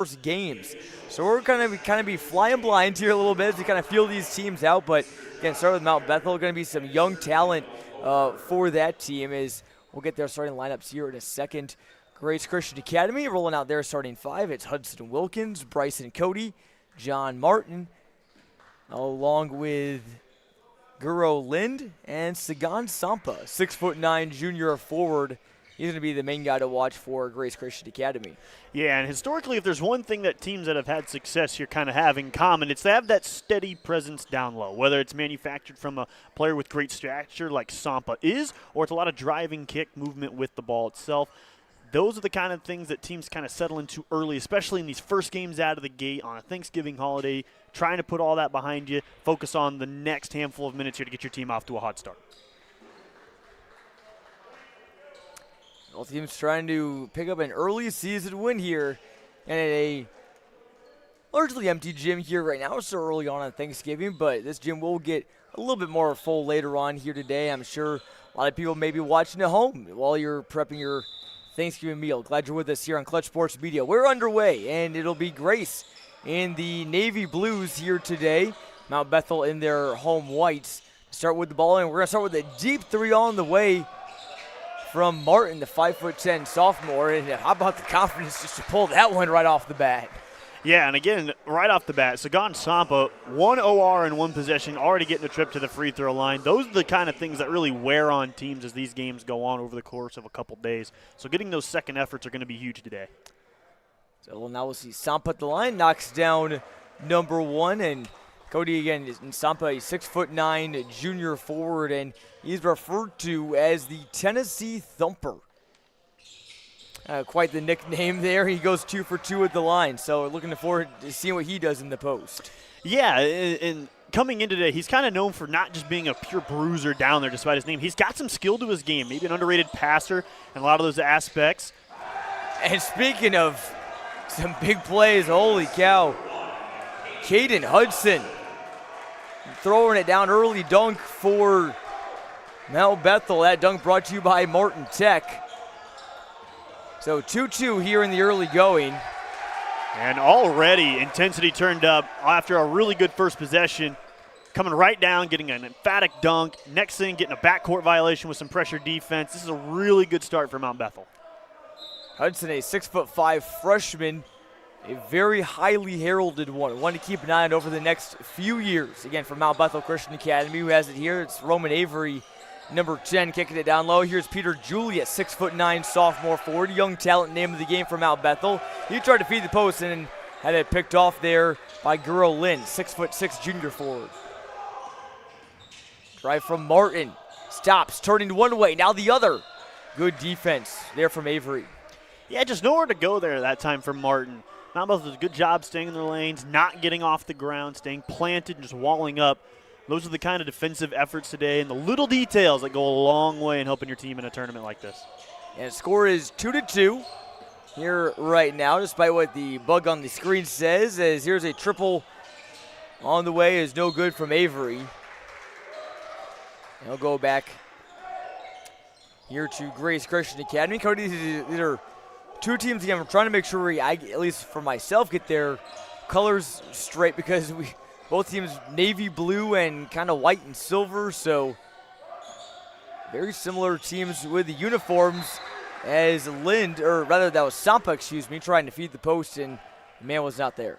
first games. So we're going to kind of be flying blind here a little bit as we kind of feel these teams out. But again, start with Mount Bethel. Going to be some young talent for that team as we'll get their starting lineups here in a second. Grace Christian Academy rolling out their starting five. It's Hudson Wilkins, Bryson Cody, John Martin, along with Guro Lind and Sagan Sampa, 6'9" junior forward. He's going to be the main guy to watch for Grace Christian Academy. Yeah, and historically, if there's one thing that teams that have had success here kind of have in common, it's to have that steady presence down low, whether it's manufactured from a player with great stature like Sampa is, or it's a lot of driving kick movement with the ball itself. Those are the kind of things that teams kind of settle into early, especially in these first games out of the gate on a Thanksgiving holiday, trying to put all that behind you, focus on the next handful of minutes here to get your team off to a hot start. Both teams trying to pick up an early season win here and at a largely empty gym here right now. It's so early on Thanksgiving, but this gym will get a little bit more full later on here today. I'm sure a lot of people may be watching at home while you're prepping your Thanksgiving meal. Glad you're with us here on Clutch Sports Media. We're underway, and it'll be Grace in the Navy Blues here today. Mount Bethel in their home whites. Start with the ball, and we're going to start with a deep three on the way from Martin, the 5'10" sophomore. And how about the confidence just to pull that one right off the bat? Yeah, and again, right off the bat, Sagan Sampa, one OR in one possession, already getting a trip to the free throw line. Those are the kind of things that really wear on teams as these games go on over the course of a couple days. So getting those second efforts are going to be huge today. So now we'll see Sampa at the line, knocks down number one, and Cody again, Sampa, a 6'9" junior forward, and he's referred to as the Tennessee Thumper. Quite the nickname there. He goes 2 for 2 at the line, so looking forward to seeing what he does in the post. Yeah, and coming in today, he's kind of known for not just being a pure bruiser down there despite his name. He's got some skill to his game, maybe an underrated passer and a lot of those aspects. And speaking of some big plays, holy cow, Caden Hudson throwing it down, early dunk for Mount Bethel. That dunk brought to you by Martin Tech. So 2-2 here in the early going. And already intensity turned up after a really good first possession. Coming right down, getting an emphatic dunk. Next thing, getting a backcourt violation with some pressure defense. This is a really good start for Mount Bethel. Hudson, a 6'5" freshman, a very highly heralded one to keep an eye on over the next few years. Again, from Mount Bethel Christian Academy, who has it here, it's Roman Avery, number 10, kicking it down low. Here's Peter Julius, 6'9" sophomore forward, young talent, name of the game for Mount Bethel. He tried to feed the post and had it picked off there by Guro Lind, 6'6" junior forward. Drive from Martin, stops, turning one way, now the other. Good defense there from Avery. Yeah, just nowhere to go there that time for Martin. Mount Bethel does a good job staying in their lanes, not getting off the ground, staying planted, and just walling up. Those are the kind of defensive efforts today and the little details that go a long way in helping your team in a tournament like this. And the score is 2-2 here right now, despite what the bug on the screen says, as here's a triple on the way is no good from Avery. He'll go back here to Grace Christian Academy. Cody, these are two teams again. We're trying to make sure at least for myself, get their colors straight because both teams navy blue and kind of white and silver, so very similar teams with the uniforms as Lind, or rather that was Sampa, trying to feed the post, and the man was not there.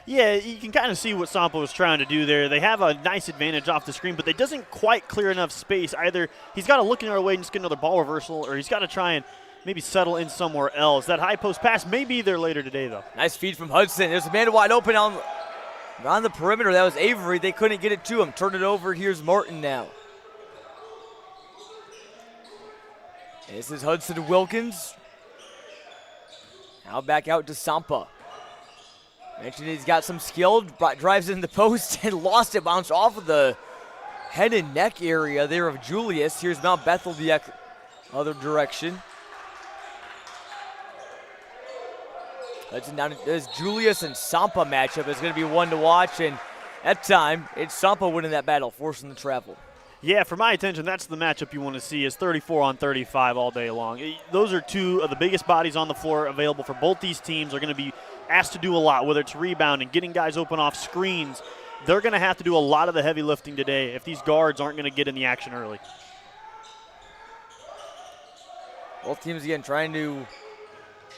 Yeah, you can kind of see what Sampa was trying to do there. They have a nice advantage off the screen, but they doesn't quite clear enough space. Either he's got to look another way and just get another ball reversal, or he's got to try and maybe settle in somewhere else. That high post pass may be there later today, though. Nice feed from Hudson. There's a man wide open on the perimeter. That was Avery. They couldn't get it to him. Turn it over. Here's Martin now. This is Hudson Wilkins. Now back out to Sampa. Mentioned he's got some skill. Drives in the post and lost it. Bounced off of the head and neck area there of Julius. Here's Mount Bethel the other direction. Hudson down. This Julius and Sampa matchup is going to be one to watch, and that time it's Sampa winning that battle, forcing the travel. Yeah, for my attention, that's the matchup you want to see is 34 on 35 all day long. Those are two of the biggest bodies on the floor available for both these teams. Are going to be asked to do a lot, whether it's rebounding, getting guys open off screens. They're going to have to do a lot of the heavy lifting today if these guards aren't going to get in the action early. Both teams, again, trying to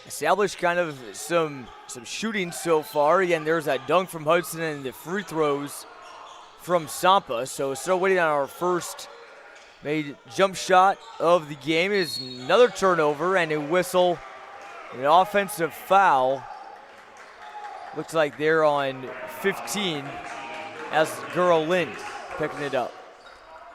establish kind of some shooting so far. Again, there's that dunk from Hudson and the free throws from Sampa. So still waiting on our first made jump shot of the game. Is another turnover and a whistle, an offensive foul. Looks like they're on 15 as Girl Lind picking it up.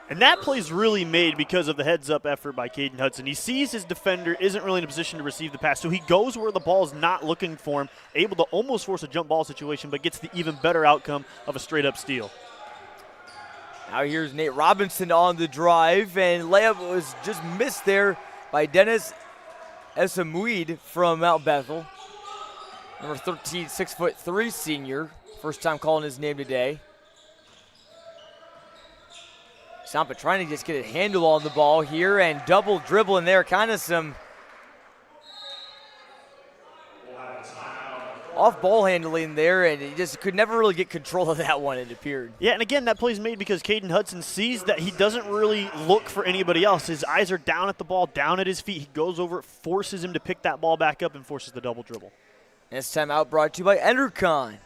And that play's really made because of the heads-up effort by Caden Hudson. He sees his defender isn't really in a position to receive the pass, so he goes where the ball is not looking for him, able to almost force a jump ball situation, but gets the even better outcome of a straight-up steal. Now here's Nate Robinson on the drive, and layup was just missed there by Dennis Esamuid from Mount Bethel. Number 13, 6'3" senior. First time calling his name today. Sampa trying to just get a handle on the ball here and double dribble in there. Kind of some off ball handling there, and he just could never really get control of that one, it appeared. Yeah, and again, that play's made because Caden Hudson sees that he doesn't really look for anybody else. His eyes are down at the ball, down at his feet. He goes over, forces him to pick that ball back up, and forces the double dribble. This time out brought to you by Enercon.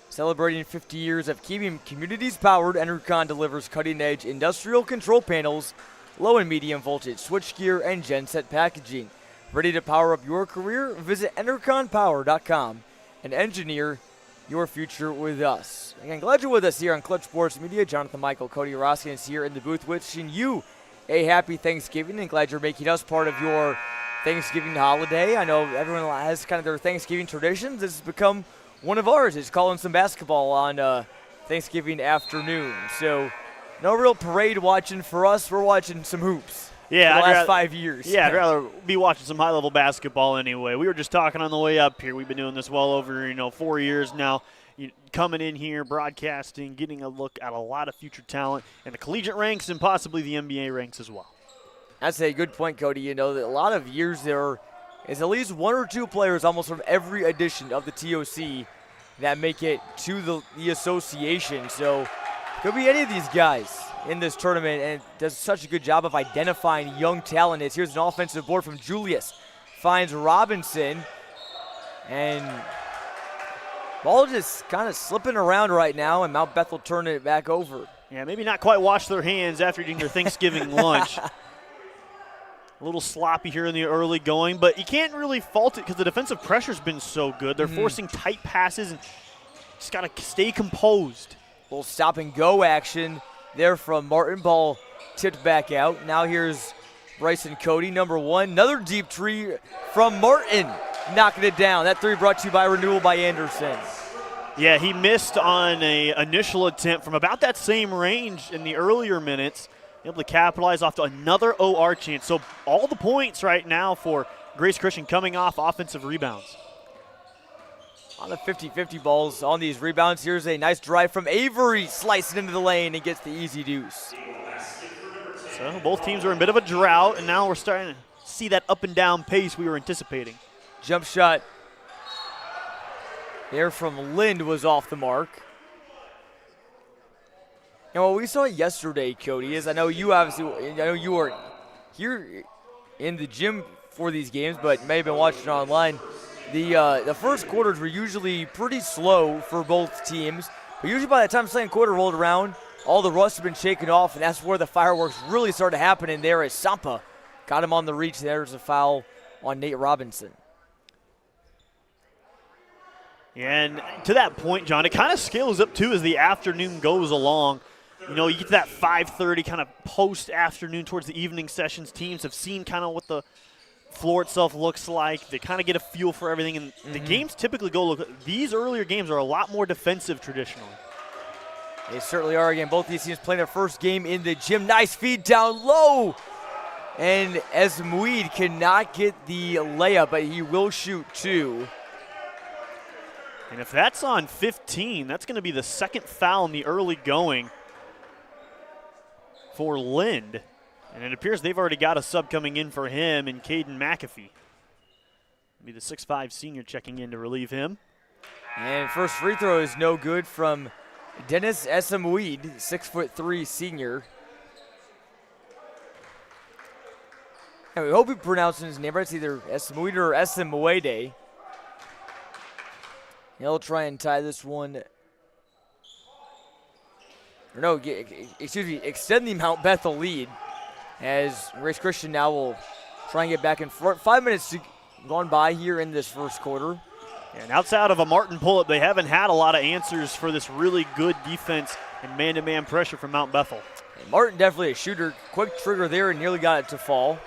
Celebrating 50 years of keeping communities powered, Enercon delivers cutting-edge industrial control panels, low and medium voltage switchgear, and genset packaging. Ready to power up your career? Visit EnerconPower.com and engineer your future with us. Again, glad you're with us here on Clutch Sports Media. Jonathan Michael, Cody Roskin is here in the booth wishing you a happy Thanksgiving, and glad you're making us part of your Thanksgiving holiday. I know everyone has kind of their Thanksgiving traditions. This has become one of ours. It's calling some basketball on Thanksgiving afternoon. So no real parade watching for us. We're watching some hoops. Yeah, for the last 5 years. Yeah, I'd rather be watching some high-level basketball anyway. We were just talking on the way up here. We've been doing this well over 4 years now. Coming in here, broadcasting, getting a look at a lot of future talent in the collegiate ranks and possibly the NBA ranks as well. That's a good point, Cody. That a lot of years there is at least one or two players almost from every edition of the TOC that make it to the association. So could be any of these guys in this tournament, and does such a good job of identifying young talent. Here's an offensive board from Julius. Finds Robinson, and ball just kind of slipping around right now, and Mount Bethel turning it back over. Yeah, maybe not quite wash their hands after eating their Thanksgiving lunch. A little sloppy here in the early going, but you can't really fault it because the defensive pressure's been so good. They're forcing tight passes and just got to stay composed. Little stop and go action there from Martin. Ball tipped back out. Now here's Bryson Cody, number one. Another deep three from Martin, knocking it down. That three brought to you by Renewal by Anderson. Yeah, he missed on an initial attempt from about that same range in the earlier minutes. Able to capitalize off to another OR chance. So all the points right now for Grace Christian coming off offensive rebounds. On the 50-50 balls on these rebounds. Here's a nice drive from Avery, slicing into the lane and gets the easy deuce. So both teams are in a bit of a drought, and now we're starting to see that up and down pace we were anticipating. Jump shot there from Lind was off the mark. And what we saw yesterday, Cody, is I know you were here in the gym for these games, but may have been watching online. The first quarters were usually pretty slow for both teams, but usually by the time the second quarter rolled around, all the rust had been shaken off, and that's where the fireworks really started happening there as Sampa got him on the reach. There's a foul on Nate Robinson. And to that point, John, it kind of scales up, too, as the afternoon goes along. You get to that 5:30 kind of post-afternoon towards the evening sessions. Teams have seen kind of what the floor itself looks like. They kind of get a feel for everything. And the games typically these earlier games are a lot more defensive traditionally. They certainly are. Again, both these teams playing their first game in the gym. Nice feed down low. And Esmuid cannot get the layup, but he will shoot two. And if that's on 15, that's going to be the second foul in the early going for Lind. And it appears they've already got a sub coming in for him and Caden McAfee. Be the 6'5" senior checking in to relieve him. And first free throw is no good from Dennis Esamuid, 6'3" senior. And we hope we pronounce his name right. It's either Esamuid or Esamuede. He'll try and tie this one. Or no, excuse me, extend the Mount Bethel lead as Grace Christian now will try and get back in front. 5 minutes gone by here in this first quarter. And outside of a Martin pull-up, they haven't had a lot of answers for this really good defense and man-to-man pressure from Mount Bethel. And Martin definitely a shooter. Quick trigger there and nearly got it to fall.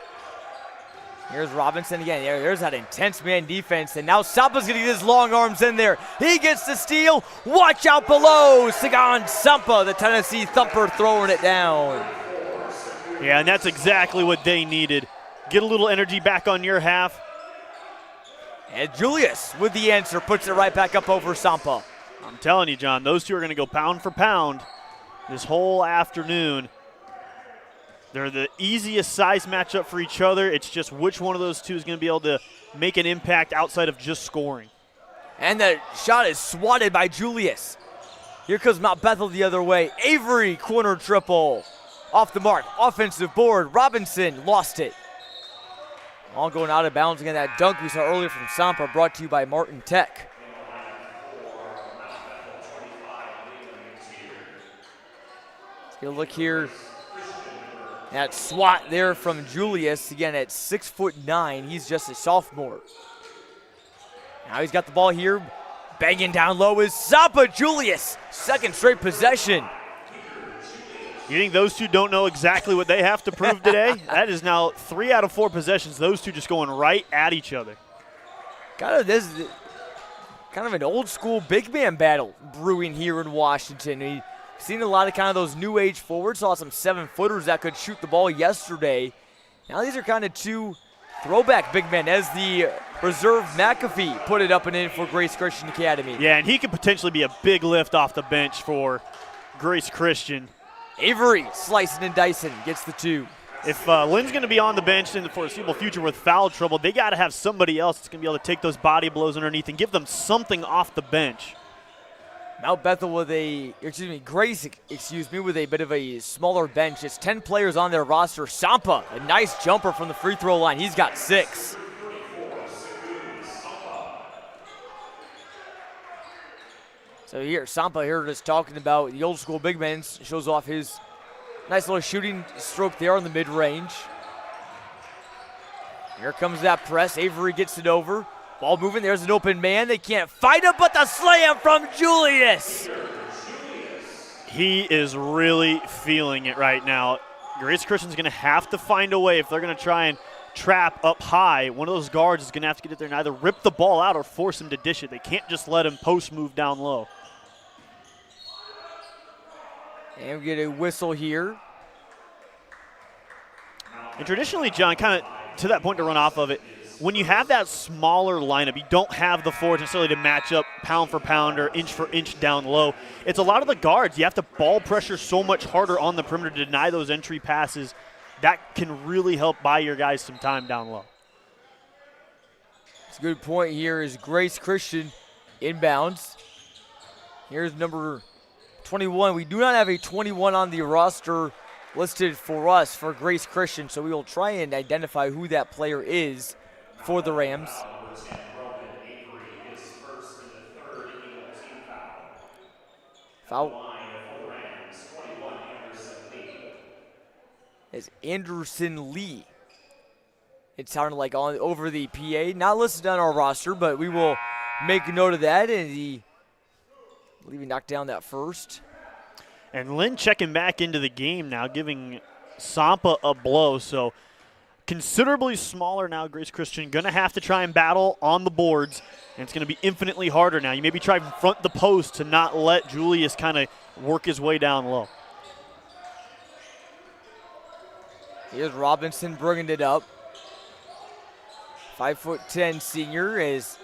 Here's Robinson again. There's that intense man defense. And now Sampa's going to get his long arms in there. He gets the steal. Watch out below. Sagan Sampa, the Tennessee thumper, throwing it down. Yeah, and that's exactly what they needed. Get a little energy back on your half. And Julius with the answer puts it right back up over Sampa. I'm telling you, John, those two are going to go pound for pound this whole afternoon. They're the easiest size matchup for each other. It's just which one of those two is going to be able to make an impact outside of just scoring. And the shot is swatted by Julius. Here comes Mount Bethel the other way. Avery, corner triple. Off the mark, offensive board. Robinson lost it. All going out of bounds again. That dunk we saw earlier from Sampa, brought to you by Martin Tech. Let's get a look here. That swat there from Julius, again at 6'9". He's just a sophomore. Now he's got the ball here. Banging down low is Sampa. Julius, second straight possession. You think those two don't know exactly what they have to prove today? That is now 3 out of 4 possessions. Those two just going right at each other. Kind of an old school big man battle brewing here in Washington. We've seen a lot of kind of those new age forwards. Saw some 7-footers that could shoot the ball yesterday. Now these are kind of two throwback big men as the reserve McAfee put it up and in for Grace Christian Academy. Yeah, and he could potentially be a big lift off the bench for Grace Christian. Avery slicing and dicing, gets the 2. If Lynn's going to be on the bench in the foreseeable future with foul trouble, they got to have somebody else that's going to be able to take those body blows underneath and give them something off the bench. Mount Bethel with Grace with a bit of a smaller bench. It's 10 players on their roster. Sampa, a nice jumper from the free throw line. He's got 6. So here, Sampa here just talking about the old school big men. Shows off his nice little shooting stroke there on the mid-range. Here comes that press. Avery gets it over. Ball moving. There's an open man. They can't fight him, but the slam from Julius. He is really feeling it right now. Grace Christian's going to have to find a way if they're going to try and trap up high. One of those guards is going to have to get it there and either rip the ball out or force him to dish it. They can't just let him post move down low. And we get a whistle here. And traditionally, John, kind of to that point to run off of it, when you have that smaller lineup, you don't have the forwards necessarily to match up pound for pound or inch for inch down low. It's a lot of the guards. You have to ball pressure so much harder on the perimeter to deny those entry passes. That can really help buy your guys some time down low. It's a good point here is Grace Christian inbounds. Here's number 21. We do not have a 21 on the roster listed for us for Grace Christian, so we will try and identify who that player is for the Rams. Foul is Anderson Lee. It sounded like over the PA. Not listed on our roster, but we will make a note of that. And I believe he knocked down that first. And Lynn checking back into the game now, giving Sampa a blow. So considerably smaller now, Grace Christian. Going to have to try and battle on the boards, and it's going to be infinitely harder now. You maybe try and front the post to not let Julius kind of work his way down low. Here's Robinson bringing it up. 5'10" senior is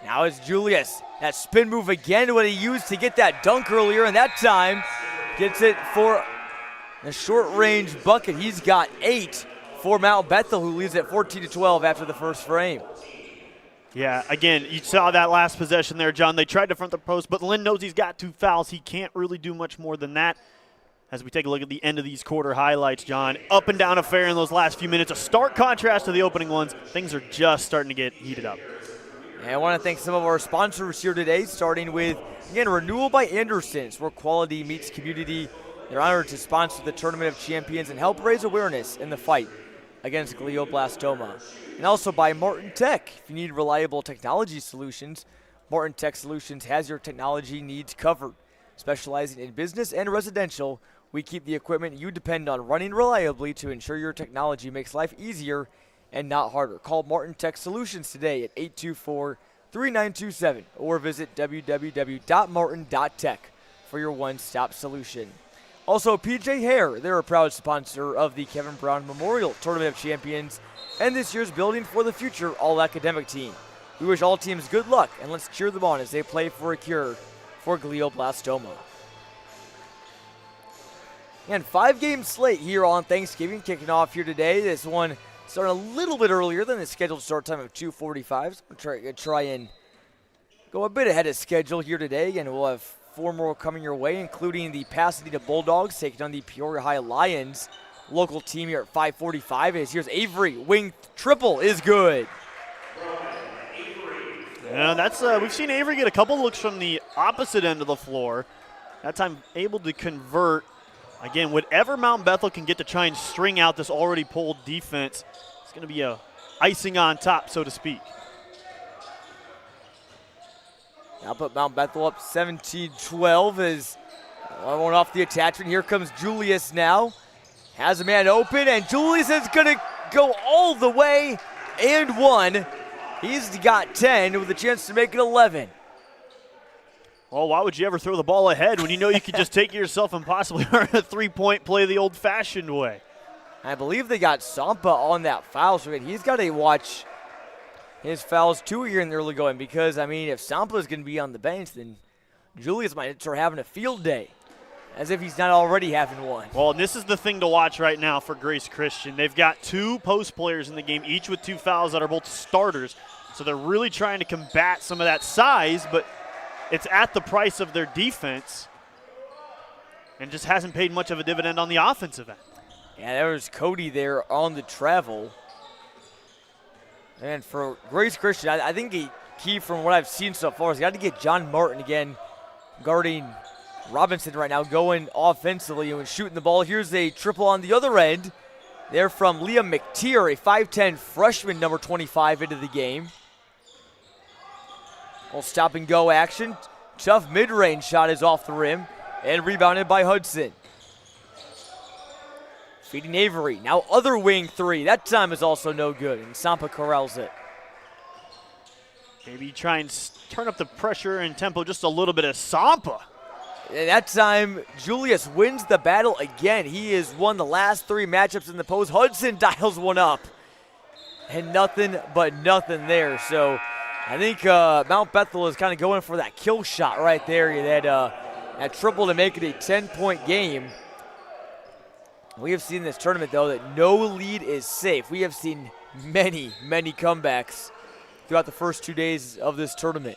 now it's Julius. That spin move again, what he used to get that dunk earlier, and that time gets it for the short-range bucket. He's got 8 for Mount Bethel, who leads at 14-12 after the first frame. Yeah, again, you saw that last possession there, John. They tried to front the post, but Lynn knows he's got 2 fouls. He can't really do much more than that. As we take a look at the end of these quarter highlights, John, up and down affair in those last few minutes. A stark contrast to the opening ones. Things are just starting to get heated up. And I want to thank some of our sponsors here today, starting with, again, Renewal by Anderson's, where quality meets community. They're honored to sponsor the Tournament of Champions and help raise awareness in the fight against glioblastoma. And also by Martin Tech. If you need reliable technology solutions, Martin Tech Solutions has your technology needs covered. Specializing in business and residential, we keep the equipment you depend on running reliably to ensure your technology makes life easier and not harder. Call Martin Tech Solutions today at 824-3927 or visit www.martin.tech for your one-stop solution. Also, PJ Hare, they're a proud sponsor of the Kevin Brown Memorial Tournament of Champions and this year's Building for the Future All-Academic Team. We wish all teams good luck, and let's cheer them on as they play for a cure for glioblastoma. And 5-game slate here on Thanksgiving, kicking off here today. This one starting a little bit earlier than the scheduled start time of 2:45. So we'll try and go a bit ahead of schedule here today, and we'll have 4 more coming your way, including the Pasadena Bulldogs taking on the Peoria High Lions. Local team here at 5:45 is here's Avery. Wing triple is good. Yeah, that's we've seen Avery get a couple looks from the opposite end of the floor. That time able to convert. Again, whatever Mount Bethel can get to try and string out this already pulled defense, it's going to be a icing on top, so to speak. Now put Mount Bethel up 17-12 as one off the attachment. Here comes Julius now. Has a man open, and Julius is going to go all the way and one. He's got 10 with a chance to make it 11. Well, why would you ever throw the ball ahead when you know you could just take yourself and possibly earn a 3-point play the old-fashioned way? I believe they got Sampa on that foul, so he's got to watch his fouls too here in the early going because, I mean, if Sampa is going to be on the bench, then Julius might start having a field day, as if he's not already having one. Well, and this is the thing to watch right now for Grace Christian. They've got 2 post players in the game, each with 2 fouls that are both starters, so they're really trying to combat some of that size, but it's at the price of their defense and just hasn't paid much of a dividend on the offensive end. Yeah, there was Cody there on the travel. And for Grace Christian, I think the key from what I've seen so far is got to get John Martin again guarding Robinson right now, going offensively and shooting the ball. Here's a triple on the other end. They're from Liam McTeer, a 5'10 freshman, number 25 into the game. Well, stop and go action. Tough mid-range shot is off the rim and rebounded by Hudson. Feeding Avery. Now other wing 3. That time is also no good, and Sampa corrals it. Maybe try and turn up the pressure and tempo just a little bit of Sampa. And that time, Julius wins the battle again. He has won the last 3 matchups in the post. Hudson dials one up. And nothing but nothing there. So I think Mount Bethel is kind of going for that kill shot right there. That triple to make it a 10-point game. We have seen in this tournament, though, that no lead is safe. We have seen many, many comebacks throughout the first 2 days of this tournament.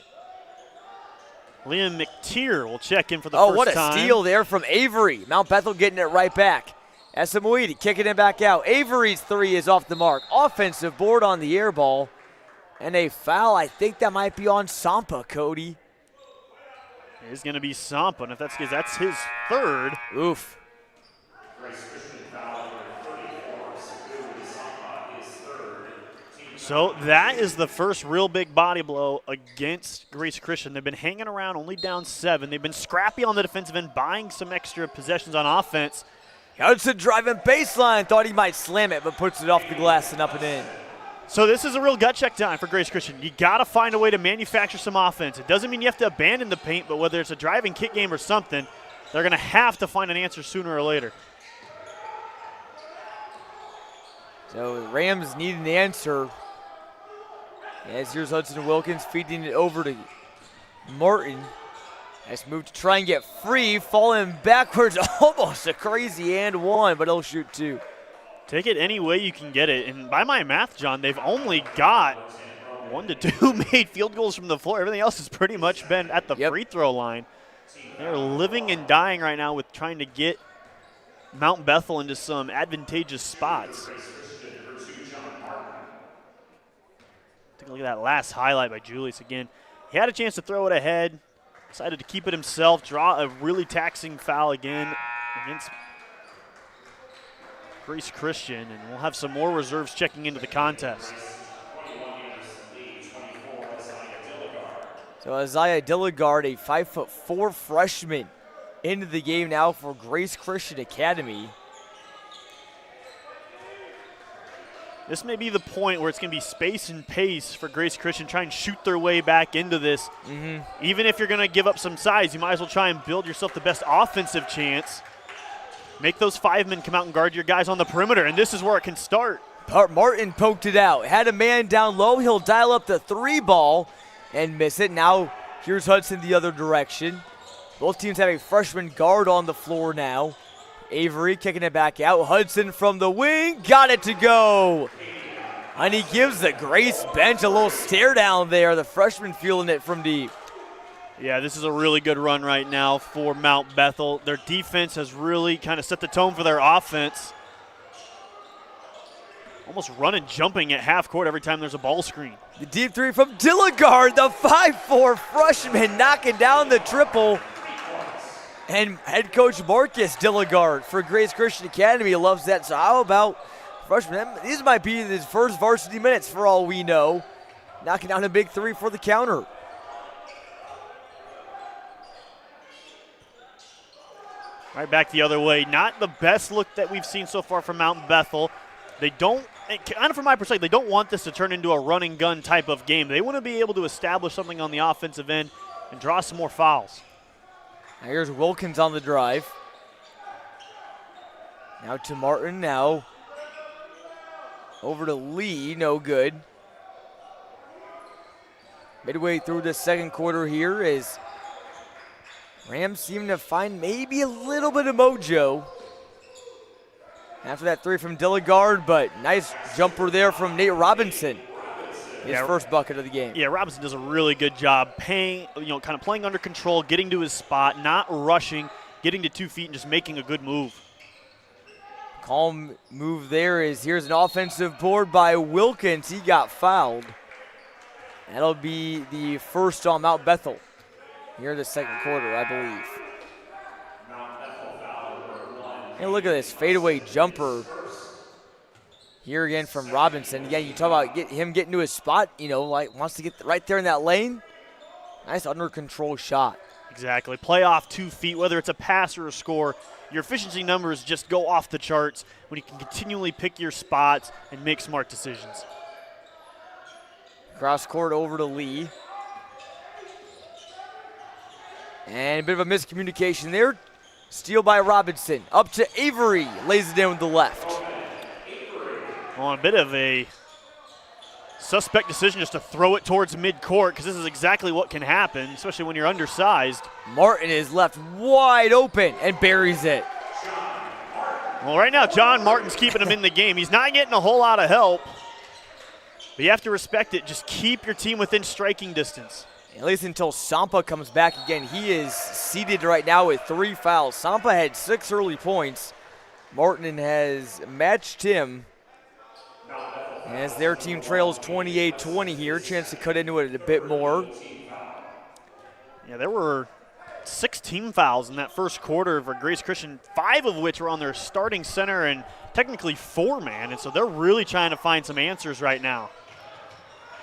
Liam McTeer will check in for the first time. Oh, what a steal there from Avery. Mount Bethel getting it right back. Esamuidi kicking it back out. Avery's 3 is off the mark. Offensive board on the air ball. And a foul, I think that might be on Sampa, Cody. It is going to be Sampa, and if that's because that's his 3rd. Oof. So that is the first real big body blow against Grace Christian. They've been hanging around, only down 7. They've been scrappy on the defensive end, buying some extra possessions on offense. Hudson driving baseline, thought he might slam it, but puts it off the glass and up and in. So this is a real gut check time for Grace Christian. You got to find a way to manufacture some offense. It doesn't mean you have to abandon the paint, but whether it's a drive and kick game or something, they're going to have to find an answer sooner or later. So the Rams need an answer. As here's Hudson Wilkins feeding it over to Martin. Nice move to try and get free, falling backwards, almost a crazy and one, but he'll shoot 2. Take it any way you can get it. And by my math, John, they've only got 1 to 2 made field goals from the floor. Everything else has pretty much been at the free throw line. They're living and dying right now with trying to get Mount Bethel into some advantageous spots. Take a look at that last highlight by Julius again. He had a chance to throw it ahead, decided to keep it himself, draw a really taxing foul again against Grace Christian, and we'll have some more reserves checking into the contest. So Isaiah Dilligard, a 5'4" freshman, into the game now for Grace Christian Academy. This may be the point where it's going to be space and pace for Grace Christian, try and shoot their way back into this. Even if you're going to give up some size, you might as well try and build yourself the best offensive chance. Make those 5 men come out and guard your guys on the perimeter, and this is where it can start. Martin poked it out, had a man down low. He'll dial up the 3 ball and miss it. Now here's Hudson the other direction. Both teams have a freshman guard on the floor now. Avery kicking it back out. Hudson from the wing, got it to go. And he gives the Grace bench a little stare down there. The freshman feeling it from deep. Yeah, this is a really good run right now for Mount Bethel. Their defense has really kind of set the tone for their offense. Almost running, jumping at half court every time there's a ball screen. The deep 3 from Dilligard, the 5'4" freshman, knocking down the triple. And head coach Marcus Dilligard for Grace Christian Academy loves that. So how about freshman? These might be his first varsity minutes for all we know. Knocking down a big 3 for the counter. Right back the other way. Not the best look that we've seen so far from Mount Bethel. They don't, kind of from my perspective, they don't want this to turn into a run and gun type of game. They want to be able to establish something on the offensive end and draw some more fouls. Now here's Wilkins on the drive. Now to Martin, now over to Lee, no good. Midway through the second quarter here is Rams seem to find maybe a little bit of mojo after that 3 from Dilligard, but nice jumper there from Nate Robinson. His first bucket of the game. Yeah, Robinson does a really good job kind of playing under control, getting to his spot, not rushing, getting to 2 feet and just making a good move. Calm move there is here's an offensive board by Wilkins. He got fouled. That'll be the first on Mount Bethel here in the second quarter, I believe. And look at this fadeaway jumper here again from Robinson. Again, you talk about him getting to his spot, wants to get right there in that lane. Nice under control shot. Exactly. Play off 2 feet, whether it's a pass or a score. Your efficiency numbers just go off the charts when you can continually pick your spots and make smart decisions. Cross court over to Lee. And a bit of a miscommunication there. Steal by Robinson. Up to Avery. Lays it in with the left. Well, a bit of a suspect decision just to throw it towards midcourt because this is exactly what can happen, especially when you're undersized. Martin is left wide open and buries it. Well, right now, John Martin's keeping him in the game. He's not getting a whole lot of help, but you have to respect it. Just keep your team within striking distance. At least until Sampa comes back again. He is seated right now with 3 fouls. Sampa had 6 early points. Martin has matched him as their team trails 28-20 here. Chance to cut into it a bit more. Yeah, there were 16 fouls in that first quarter for Grace Christian, 5 of which were on their starting center and technically 4-man, and so they're really trying to find some answers right now.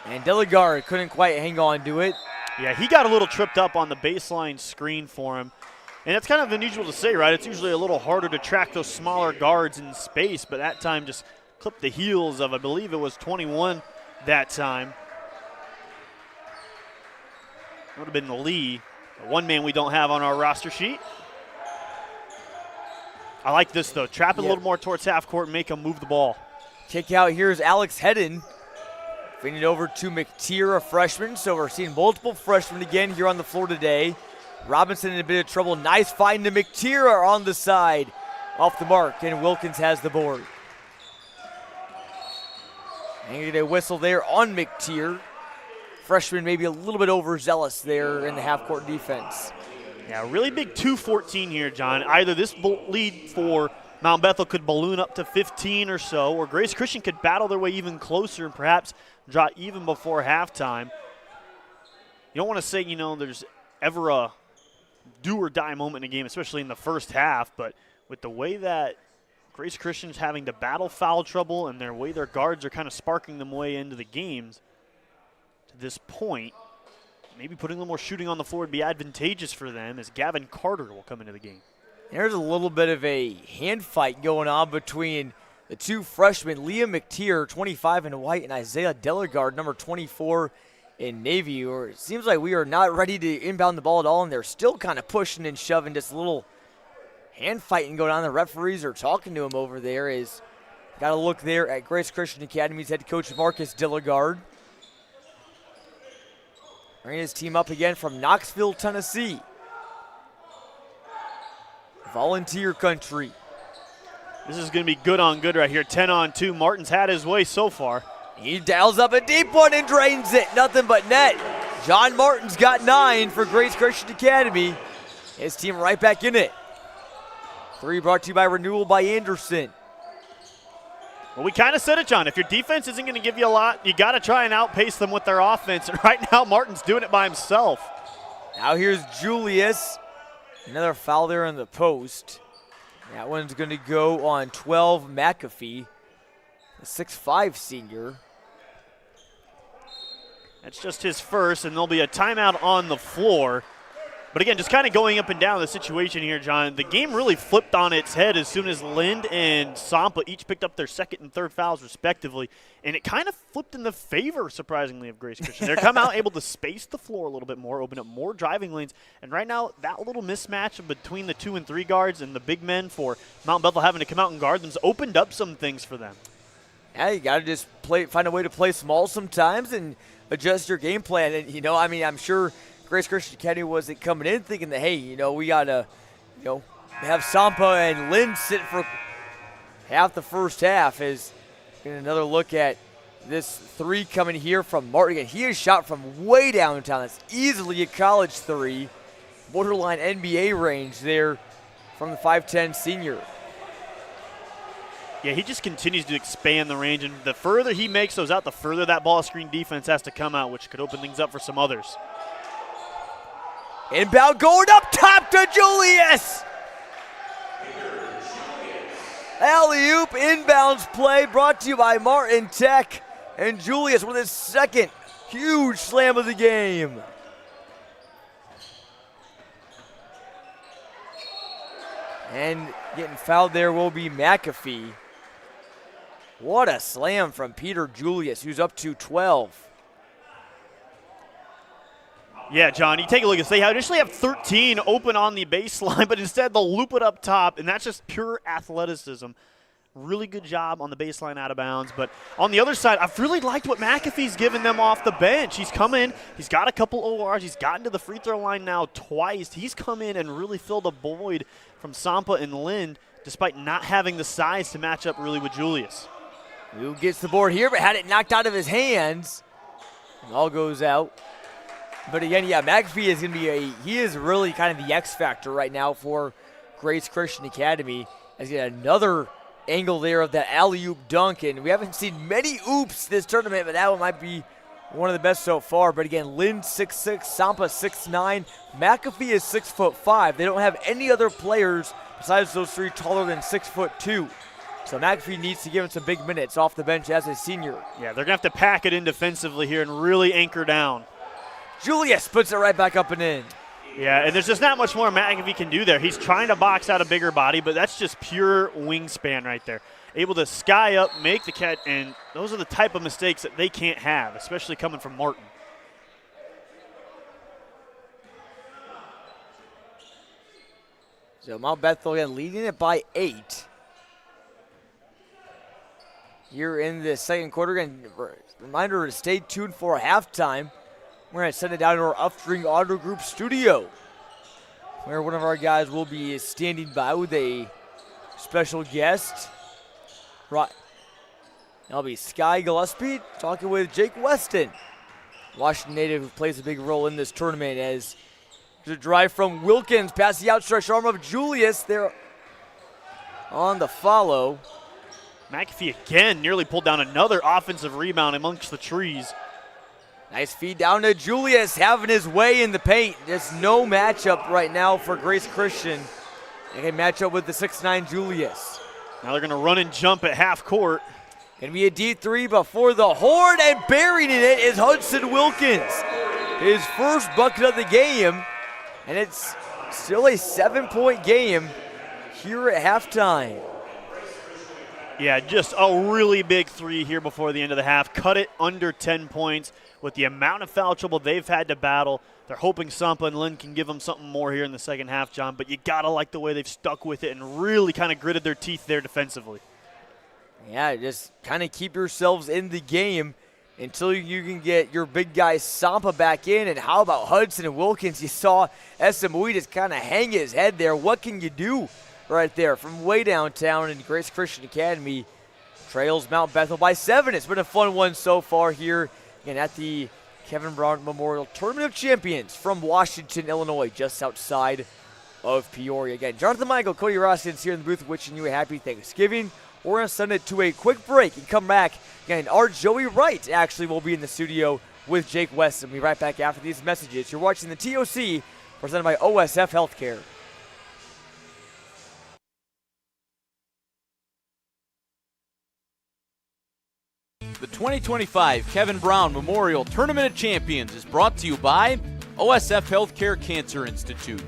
And Dilligard couldn't quite hang on to it. Yeah, he got a little tripped up on the baseline screen for him. And it's kind of unusual to say, right? It's usually a little harder to track those smaller guards in space, but that time just clipped the heels of, I believe it was 21 that time. Would have been Lee, the 1 man we don't have on our roster sheet. I like this, though. Trap it a little more towards half court and make him move the ball. Kick out here is Alex Hedden. Feeding it over to McTeer, a freshman. So we're seeing multiple freshmen again here on the floor today. Robinson in a bit of trouble. Nice find to McTeer on the side. Off the mark, and Wilkins has the board. And get a whistle there on McTeer. freshman maybe a little bit overzealous there in the half-court defense. Yeah, really big 2-14 here, John. Either this lead for Mount Bethel could balloon up to 15 or so, or Grace Christian could battle their way even closer and perhaps draw even before halftime. You don't want to say, there's ever a do-or-die moment in a game, especially in the first half, but with the way that Grace Christian's having to battle foul trouble and their way their guards are kind of sparking them way into the games to this point, maybe putting a little more shooting on the floor would be advantageous for them as Gavin Carter will come into the game. There's a little bit of a hand fight going on between the two freshmen, Liam McTeer, 25 in white, and Isaiah Delegard, number 24 in navy. Or it seems like we are not ready to inbound the ball at all, and they're still kind of pushing and shoving, just a little hand fighting going on. The referees are talking to him over there. Got to look there at Grace Christian Academy's head coach Marcus Delegard. Bringing his team up again from Knoxville, Tennessee. Volunteer country. This is going to be good on good right here. 10-on-2. Martin's had his way so far. He dials up a deep one and drains it. Nothing but net. John Martin's got 9 for Grace Christian Academy. His team right back in it. 3 brought to you by Renewal by Anderson. Well, we kind of said it, John. If your defense isn't going to give you a lot, you got to try and outpace them with their offense. And right now, Martin's doing it by himself. Now here's Julius. Another foul there in the post. That one's going to go on 12 McAfee, a 6'5 senior. That's just his first, and there'll be a timeout on the floor. But again, just kind of going up and down the situation here, John. The game really flipped on its head as soon as Lind and Sampa each picked up their second and third fouls respectively. And it kind of flipped in the favor, surprisingly, of Grace Christian. They're come out able to space the floor a little bit more, open up more driving lanes. And right now, that little mismatch between the 2 and 3 guards and the big men for Mount Bethel having to come out and guard them's opened up some things for them. Yeah, you got to just find a way to play small sometimes and adjust your game plan. And, I'm sure Grace Christian Academy wasn't coming in thinking that, hey, we got to, have Sampa and Lynn sit for half the first half. Is getting another look at this 3 coming here from Martin. Again, he has shot from way downtown. That's easily a college 3. Borderline NBA range there from the 5'10 senior. Yeah, he just continues to expand the range, and the further he makes those out, the further that ball screen defense has to come out, which could open things up for some others. Inbound going up top to Julius. Alley-oop inbounds play brought to you by Martin Tech. And Julius with his second huge slam of the game. And getting fouled there will be McAfee. What a slam from Peter Julius, who's up to 12. Yeah, John, you take a look at this. They initially have 13 open on the baseline, but instead they'll loop it up top, and that's just pure athleticism. Really good job on the baseline out of bounds. But on the other side, I've really liked what McAfee's given them off the bench. He's come in. He's got a couple ORs. He's gotten to the free throw line now twice. He's come in and really filled a void from Sampa and Lind, despite not having the size to match up really with Julius. Who gets the board here, but had it knocked out of his hands. And all goes out. But again, yeah, McAfee is going to be he is really kind of the X factor right now for Grace Christian Academy. As you get another angle there of that alley-oop dunk, and we haven't seen many oops this tournament, but that one might be one of the best so far. But again, Lynn 6'6", Sampa 6'9", McAfee is 6'5". They don't have any other players besides those 3 taller than 6'2". So McAfee needs to give him some big minutes off the bench as a senior. Yeah, they're going to have to pack it in defensively here and really anchor down. Julius puts it right back up and in. Yeah, and there's just not much more McAfee can do there. He's trying to box out a bigger body, but that's just pure wingspan right there. Able to sky up, make the catch, and those are the type of mistakes that they can't have, especially coming from Martin. So Mount Bethel again leading it by 8. Here in the second quarter, and reminder to stay tuned for halftime. We're going to send it down to our Upstream Auto Group studio, where one of our guys will be standing by with a special guest. Right. That'll be Sky Gillespie talking with Jake Weston. Washington native who plays a big role in this tournament as there's a drive from Wilkins past the outstretched arm of Julius. They're on the follow. McAfee again nearly pulled down another offensive rebound amongst the trees. Nice feed down to Julius, having his way in the paint. There's no matchup right now for Grace Christian. They can match up with the 6'9 Julius. Now they're going to run and jump at half court. Gonna be a deep three before the horn, and buried in it is Hudson Wilkins. His first bucket of the game, and it's still a 7-point game here at halftime. Yeah, just a really big three here before the end of the half. Cut it under 10 points. With the amount of foul trouble they've had to battle, they're hoping Sampa and Lynn can give them something more here in the second half, John. But you got to like the way they've stuck with it and really kind of gritted their teeth there defensively. Yeah, just kind of keep yourselves in the game until you can get your big guy Sampa back in. And how about Hudson and Wilkins? You saw SMUE just kind of hang his head there. What can you do right there from way downtown in Grace Christian Academy? Trails Mount Bethel by 7. It's been a fun one so far here and at the Kevin Brown Memorial Tournament of Champions from Washington, Illinois, just outside of Peoria. Again, Jonathan Michael, Cody Roskins here in the booth wishing you a happy Thanksgiving. We're going to send it to a quick break and come back. Again, our Joey Wright actually will be in the studio with Jake West. And we'll be right back after these messages. You're watching the TOC presented by OSF Healthcare. The 2025 Kevin Brown Memorial Tournament of Champions is brought to you by OSF Healthcare Cancer Institute.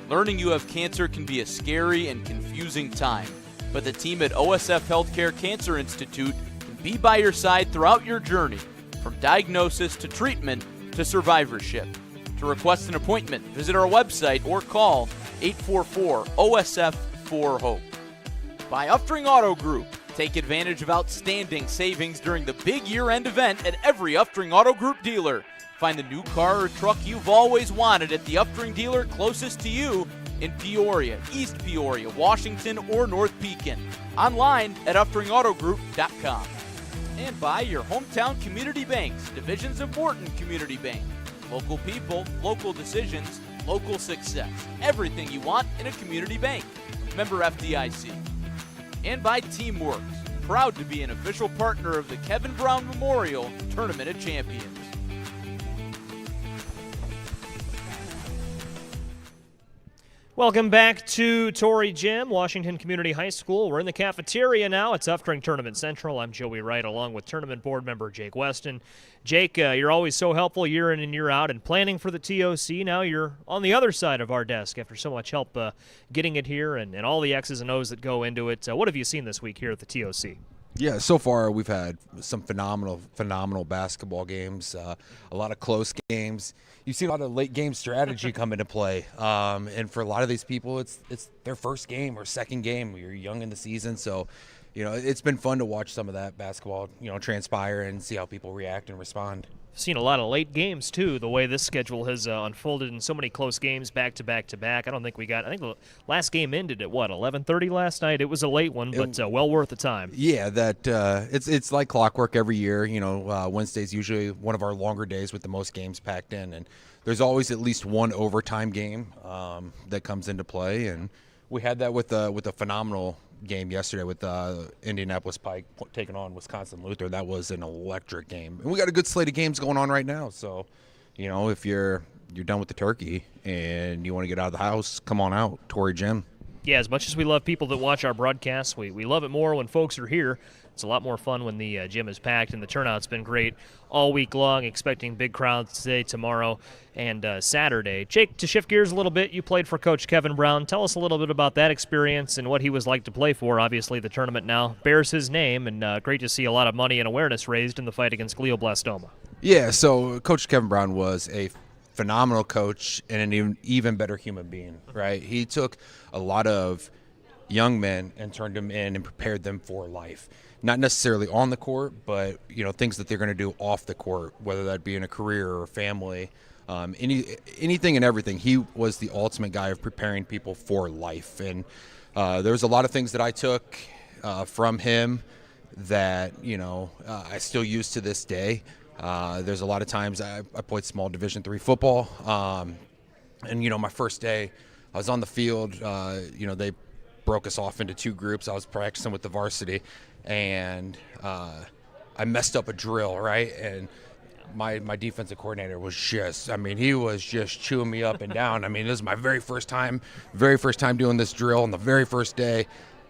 Learning you have cancer can be a scary and confusing time, but the team at OSF Healthcare Cancer Institute can be by your side throughout your journey, from diagnosis to treatment to survivorship. To request an appointment, visit our website or call 844-OSF-4HOPE. By Uftring Auto Group. Take advantage of outstanding savings during the big year-end event at every Uftring Auto Group dealer. Find the new car or truck you've always wanted at the Uftring dealer closest to you in Peoria, East Peoria, Washington, or North Pekin. Online at UfteringAutoGroup.com. And by your hometown community banks, divisions of Morton Community Bank. Local people, local decisions, local success. Everything you want in a community bank. Member FDIC. And by Teamworks, proud to be an official partner of the Kevin Brown Memorial Tournament of Champions. Welcome back to Torrey Gym, Washington Community High School. We're in the cafeteria now. It's Uftring Tournament Central. I'm Joey Wright along with tournament board member Jake Weston. Jake, you're always so helpful year in and year out in planning for the TOC. Now you're on the other side of our desk after so much help getting it here and all the X's and O's that go into it. What have you seen this week here at the TOC? Yeah, so far we've had some phenomenal basketball games, a lot of close games. You've seen a lot of late game strategy come into play, and for a lot of these people, it's their first game or second game. You're young in the season, so it's been fun to watch some of that basketball, transpire and see how people react and respond. Seen a lot of late games too. The way this schedule has unfolded in so many close games back to back to back. I think the last game ended at 11:30 last night. It was a late one, but well worth the time. Yeah, it's like clockwork every year. Wednesday's usually one of our longer days with the most games packed in, and there's always at least one overtime game that comes into play, and we had that with a phenomenal game yesterday with Indianapolis Pike taking on Wisconsin Luther. That was an electric game, and we got a good slate of games going on right now. So, if you're done with the turkey and you want to get out of the house, come on out, Torrey Gym. Yeah, as much as we love people that watch our broadcasts, we love it more when folks are here. It's a lot more fun when the gym is packed, and the turnout's been great all week long, expecting big crowds today, tomorrow, and Saturday. Jake, to shift gears a little bit, you played for Coach Kevin Brown. Tell us a little bit about that experience and what he was like to play for. Obviously, the tournament now bears his name, and great to see a lot of money and awareness raised in the fight against glioblastoma. Yeah, so Coach Kevin Brown was a phenomenal coach and an even better human being, right? He took a lot of young men and turned them in and prepared them for life. Not necessarily on the court, but things that they're going to do off the court, whether that be in a career or a family, anything and everything. He was the ultimate guy of preparing people for life, and there was a lot of things that I took from him that I still use to this day. There's a lot of times I played small Division III football, and my first day I was on the field. They broke us off into 2 groups. I was practicing with the varsity, and I messed up a drill, right? And my defensive coordinator was he was just chewing me up and down. This is my very first time doing this drill on the very first day,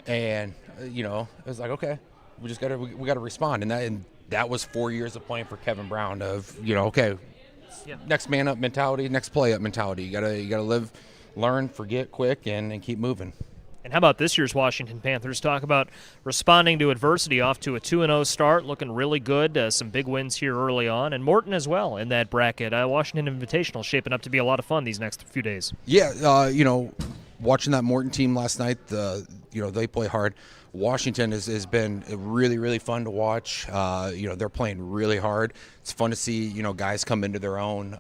and it was like, okay, we gotta respond, and that was 4 years of playing for Kevin Brown of okay, next man up mentality, next play up mentality. You gotta live, learn, forget quick, and keep moving. And how about this year's Washington Panthers? Talk about responding to adversity, off to a 2-0 start, looking really good. Some big wins here early on, and Morton as well in that bracket. Washington Invitational shaping up to be a lot of fun these next few days. Yeah, watching that Morton team last night, they play hard. Washington has been really, really fun to watch. They're playing really hard. It's fun to see, guys come into their own.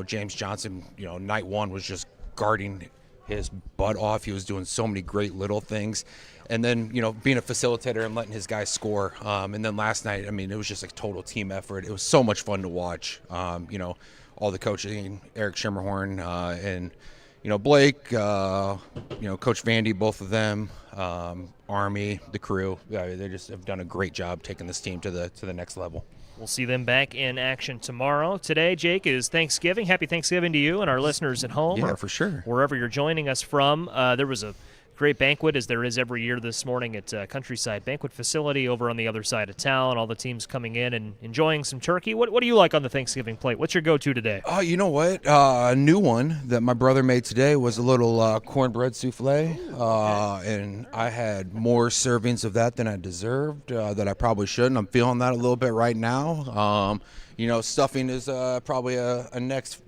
James Johnson, night one was just guarding his butt off. He was doing so many great little things. And then, being a facilitator and letting his guys score. And then last night, it was just a total team effort. It was so much fun to watch. All the coaching, Eric Schimmerhorn and, Blake, Coach Vandy, both of them, Army, the crew. They just have done a great job taking this team to the next level. We'll see them back in action tomorrow. Today, Jake, is Thanksgiving. Happy Thanksgiving to you and our listeners at home. Yeah, for sure. Wherever you're joining us from. There was a great banquet, as there is every year this morning at Countryside Banquet Facility over on the other side of town. All the teams coming in and enjoying some turkey. What do you like on the Thanksgiving plate? What's your go-to today? Oh, you know what? A new one that my brother made today was a little cornbread souffle. And I had more servings of that than I deserved, that I probably shouldn't. I'm feeling that a little bit right now. Stuffing is probably a next,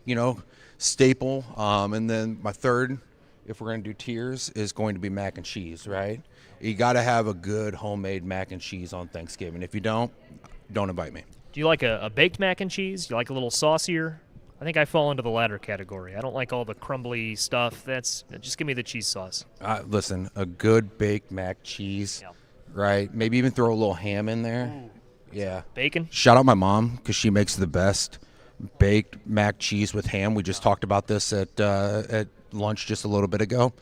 staple. And then my third, if we're going to do tiers, is going to be mac and cheese, right? You got to have a good homemade mac and cheese on Thanksgiving. If you don't invite me. Do you like a baked mac and cheese? Do you like a little saucier? I think I fall into the latter category. I don't like all the crumbly stuff. Just give me the cheese sauce. Listen, a good baked mac cheese, right? Maybe even throw a little ham in there. Ooh. Yeah. Bacon? Shout out my mom, because she makes the best baked mac cheese with ham. We just talked about this at lunch just a little bit ago.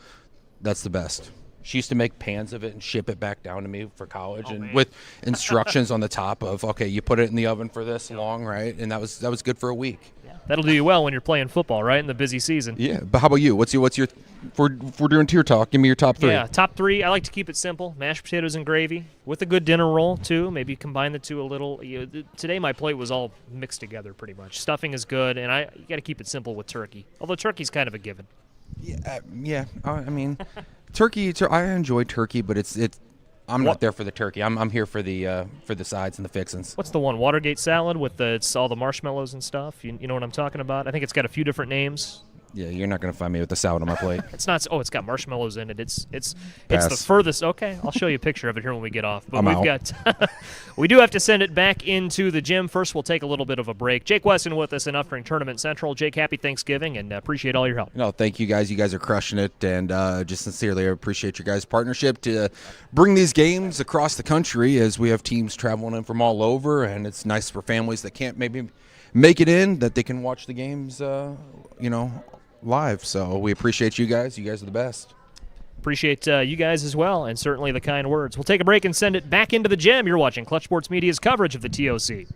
That's the best. She used to make pans of it and ship it back down to me for college, with instructions on the top of, okay, you put it in the oven for this long, right? And that was good for a week. Yeah. That'll do you well when you're playing football, right, in the busy season. Yeah, but how about you? What's your if we're doing tier talk, give me your top 3. Yeah, top 3. I like to keep it simple: mashed potatoes and gravy with a good dinner roll too. Maybe combine the two a little. Today my plate was all mixed together pretty much. Stuffing is good, and you got to keep it simple with turkey. Although turkey's kind of a given. Yeah. Turkey. I enjoy turkey, but I'm not there for the turkey. I'm here for the sides and the fixins. What's the one? Watergate salad with it's all the marshmallows and stuff. You know what I'm talking about? I think it's got a few different names. Yeah, you're not going to find me with the salad on my plate. It's not. Oh, it's got marshmallows in it. It's the furthest. Okay, I'll show you a picture of it here when we get off. But we do have to send it back into the gym. First, we'll take a little bit of a break. Jake Weston with us in Uftring Tournament Central. Jake, happy Thanksgiving, and appreciate all your help. No, thank you guys. You guys are crushing it, and just sincerely appreciate your guys' partnership to bring these games across the country, as we have teams traveling in from all over, and it's nice for families that can't maybe make it in, that they can watch the games, live. So we appreciate you guys. You guys are the best. Appreciate you guys as well, and certainly the kind words. We'll take a break and send it back into the gym. You're watching Clutch Sports Media's coverage of the TOC.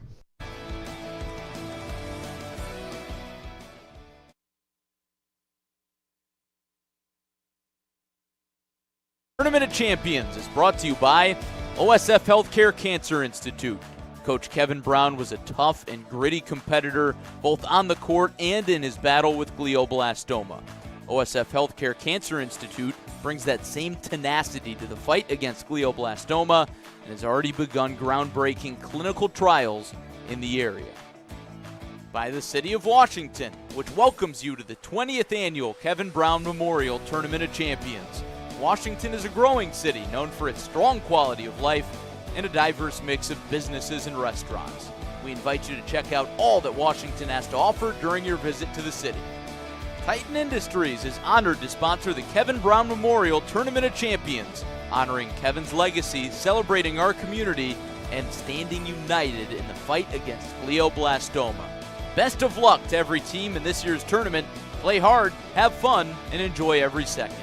Tournament of Champions is brought to you by OSF Healthcare Cancer Institute. Coach Kevin Brown was a tough and gritty competitor both on the court and in his battle with glioblastoma. OSF Healthcare Cancer Institute brings that same tenacity to the fight against glioblastoma and has already begun groundbreaking clinical trials in the area. By the City of Washington, which welcomes you to the 20th Annual Kevin Brown Memorial Tournament of Champions. Washington is a growing city known for its strong quality of life and a diverse mix of businesses and restaurants. We invite you to check out all that Washington has to offer during your visit to the city. Titan Industries is honored to sponsor the Kevin Brown Memorial Tournament of Champions, honoring Kevin's legacy, celebrating our community, and standing united in the fight against glioblastoma. Best of luck to every team in this year's tournament. Play hard, have fun, and enjoy every second.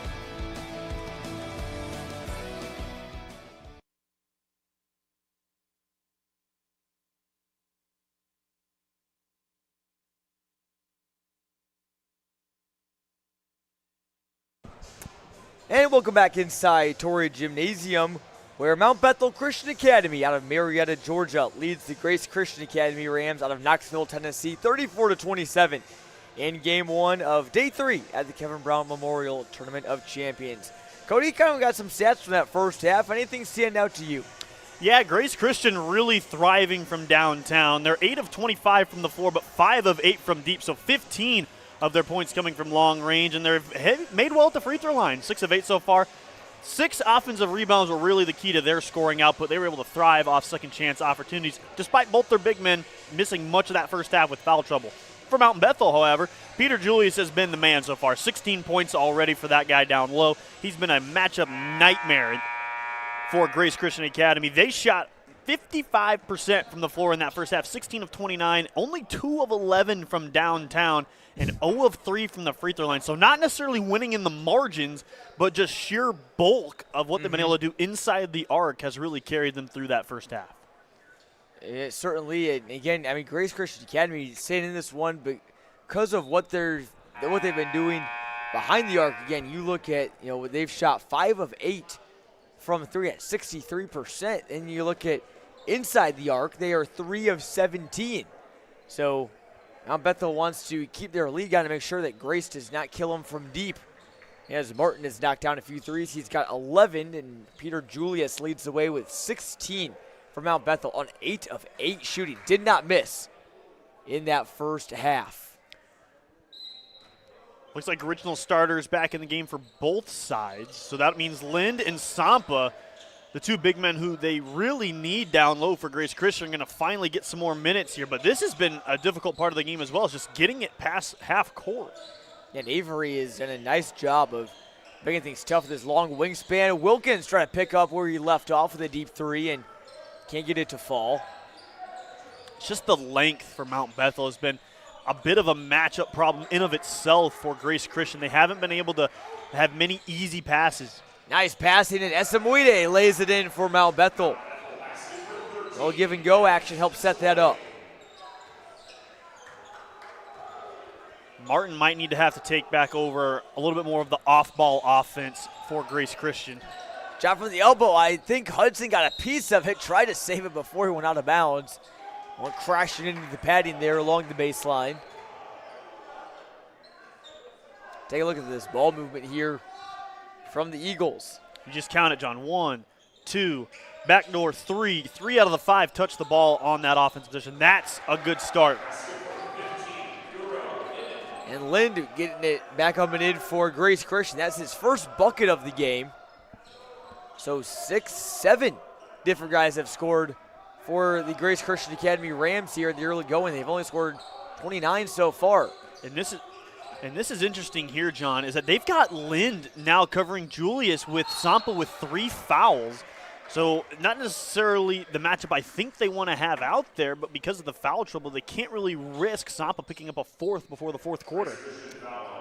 And welcome back inside Torrey Gymnasium, where Mount Bethel Christian Academy out of Marietta, Georgia, leads the Grace Christian Academy Rams out of Knoxville, Tennessee, 34-27 in Game 1 of Day 3 at the Kevin Brown Memorial Tournament of Champions. Cody, you kind of got some stats from that first half. Anything stand out to you? Yeah, Grace Christian really thriving from downtown. They're 8 of 25 from the floor, but 5 of 8 from deep, so 15 of their points coming from long range, and they've made well at the free throw line. 6 of 8 so far. 6 offensive rebounds were really the key to their scoring output. They were able to thrive off second chance opportunities, despite both their big men missing much of that first half with foul trouble. For Mount Bethel, however, Peter Julius has been the man so far. 16 points already for that guy down low. He's been a matchup nightmare for Grace Christian Academy. They shot 55% from the floor in that first half, 16 of 29, only 2 of 11 from downtown, and 0 of 3 from the free throw line. So not necessarily winning in the margins, but just sheer bulk of what they've been able to do inside the arc has really carried them through that first half. It certainly, and again, I mean, Grace Christian Academy staying in this one, but because of what they've been doing behind the arc. Again, you look at they've shot 5 of 8 from 3 at 63%, and you look at inside the arc, they are 3 of 17. So Mount Bethel wants to keep their lead down to make sure that Grace does not kill them from deep. As Martin has knocked down a few threes, he's got 11, and Peter Julius leads the way with 16 for Mount Bethel on 8 of 8 shooting. Did not miss in that first half. Looks like original starters back in the game for both sides. So that means Lind and Sampa, the 2 big men who they really need down low for Grace Christian, are going to finally get some more minutes here. But this has been a difficult part of the game as well, is just getting it past half court. And Avery has done a nice job of making things tough with his long wingspan. Wilkins trying to pick up where he left off with a deep 3 and can't get it to fall. It's just the length for Mount Bethel has been a bit of a matchup problem in of itself for Grace Christian. They haven't been able to have many easy passes. Nice passing, and Esamuide lays it in for Mount Bethel. A little give and go action helps set that up. Martin might need to have to take back over a little bit more of the off-ball offense for Grace Christian. Shot from the elbow. I think Hudson got a piece of it, tried to save it before he went out of bounds. Went crashing into the padding there along the baseline. Take a look at this ball movement here from the Eagles. You just count it, John. 1, 2, backdoor 3. 3 out of the 5 touch the ball on that offensive position. That's a good start. And Lind getting it back up and in for Grace Christian. That's his first bucket of the game. So 6, 7 different guys have scored for the Grace Christian Academy Rams here in the early going. They've only scored 29 so far. And this is interesting here, John, is that they've got Lind now covering Julius with Sampa with 3 fouls. So not necessarily the matchup I think they want to have out there, but because of the foul trouble, they can't really risk Sampa picking up a 4th before the 4th quarter.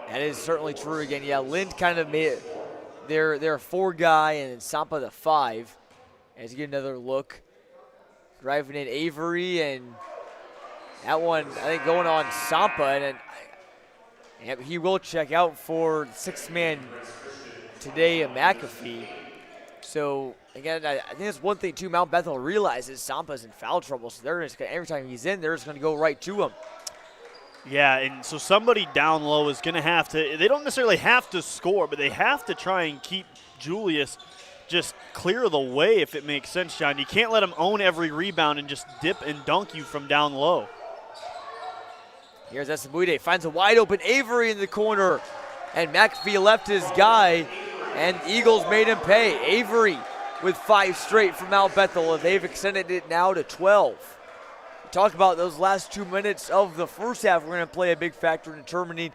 That is certainly true again. Yeah, Lind kind of made it their 4 guy and Sampa the 5. As you get another look. Driving in Avery, and that one, I think, going on Sampa, and he will check out for 6-man today, McAfee. So, again, I think that's one thing, too, Mount Bethel realizes Sampa's in foul trouble, so they're just every time he's in, they're just going to go right to him. Yeah, and so somebody down low is going to have to – they don't necessarily have to score, but they have to try and keep Julius just clear the way, if it makes sense, John. You can't let him own every rebound and just dip and dunk you from down low. Here's Esamuide, finds a wide open Avery in the corner, and McAfee left his guy, and the Eagles made him pay. Avery with 5 straight from Mount Bethel, and they've extended it now to 12. Talk about those last 2 minutes of the first half. We're going to play a big factor in determining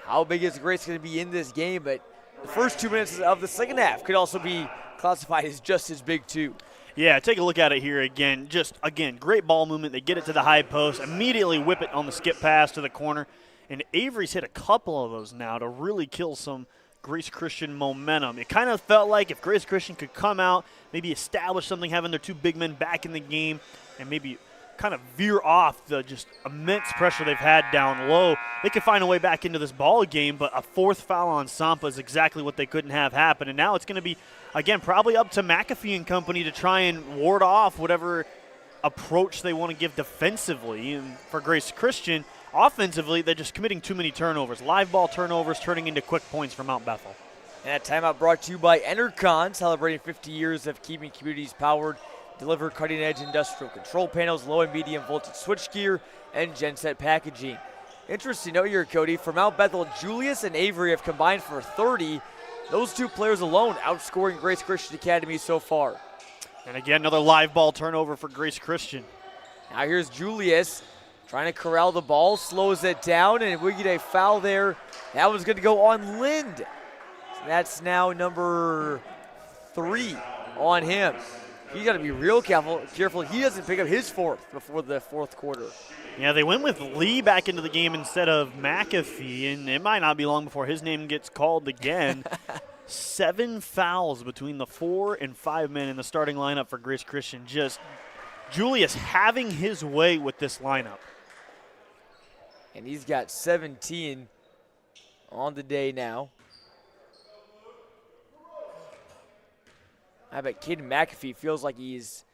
how big is Grace going to be in this game, but the first 2 minutes of the second half could also be classified as just as big too. Yeah, take a look at it here again. Just, again, great ball movement. They get it to the high post, immediately whip it on the skip pass to the corner. And Avery's hit a couple of those now to really kill some Grace Christian momentum. It kind of felt like if Grace Christian could come out, maybe establish something, having their two big men back in the game, and maybe kind of veer off the just immense pressure they've had down low, they could find a way back into this ball game. But a fourth foul on Sampa is exactly what they couldn't have happen. And now it's going to be, again, probably up to McAfee and company to try and ward off whatever approach they want to give defensively. And for Grace Christian, offensively, they're just committing too many turnovers. Live ball turnovers turning into quick points for Mount Bethel. And that timeout brought to you by Enercon, celebrating 50 years of keeping communities powered. Deliver cutting-edge industrial control panels, low and medium voltage switchgear, and genset packaging. Interesting note here, Cody. For Mount Bethel, Julius and Avery have combined for 30. Those two players alone outscoring Grace Christian Academy so far. And again, another live ball turnover for Grace Christian. Now here's Julius trying to corral the ball, slows it down, and we get a foul there. That one's going to go on Lind. So that's now number 3 on him. He's got to be real careful he doesn't pick up his fourth before the fourth quarter. Yeah, they went with Lee back into the game instead of McAfee, and it might not be long before his name gets called again. 7 fouls between the 4 and 5 men in the starting lineup for Grace Christian. Just Julius having his way with this lineup. And he's got 17 on the day now. I bet Kid McAfee feels like he's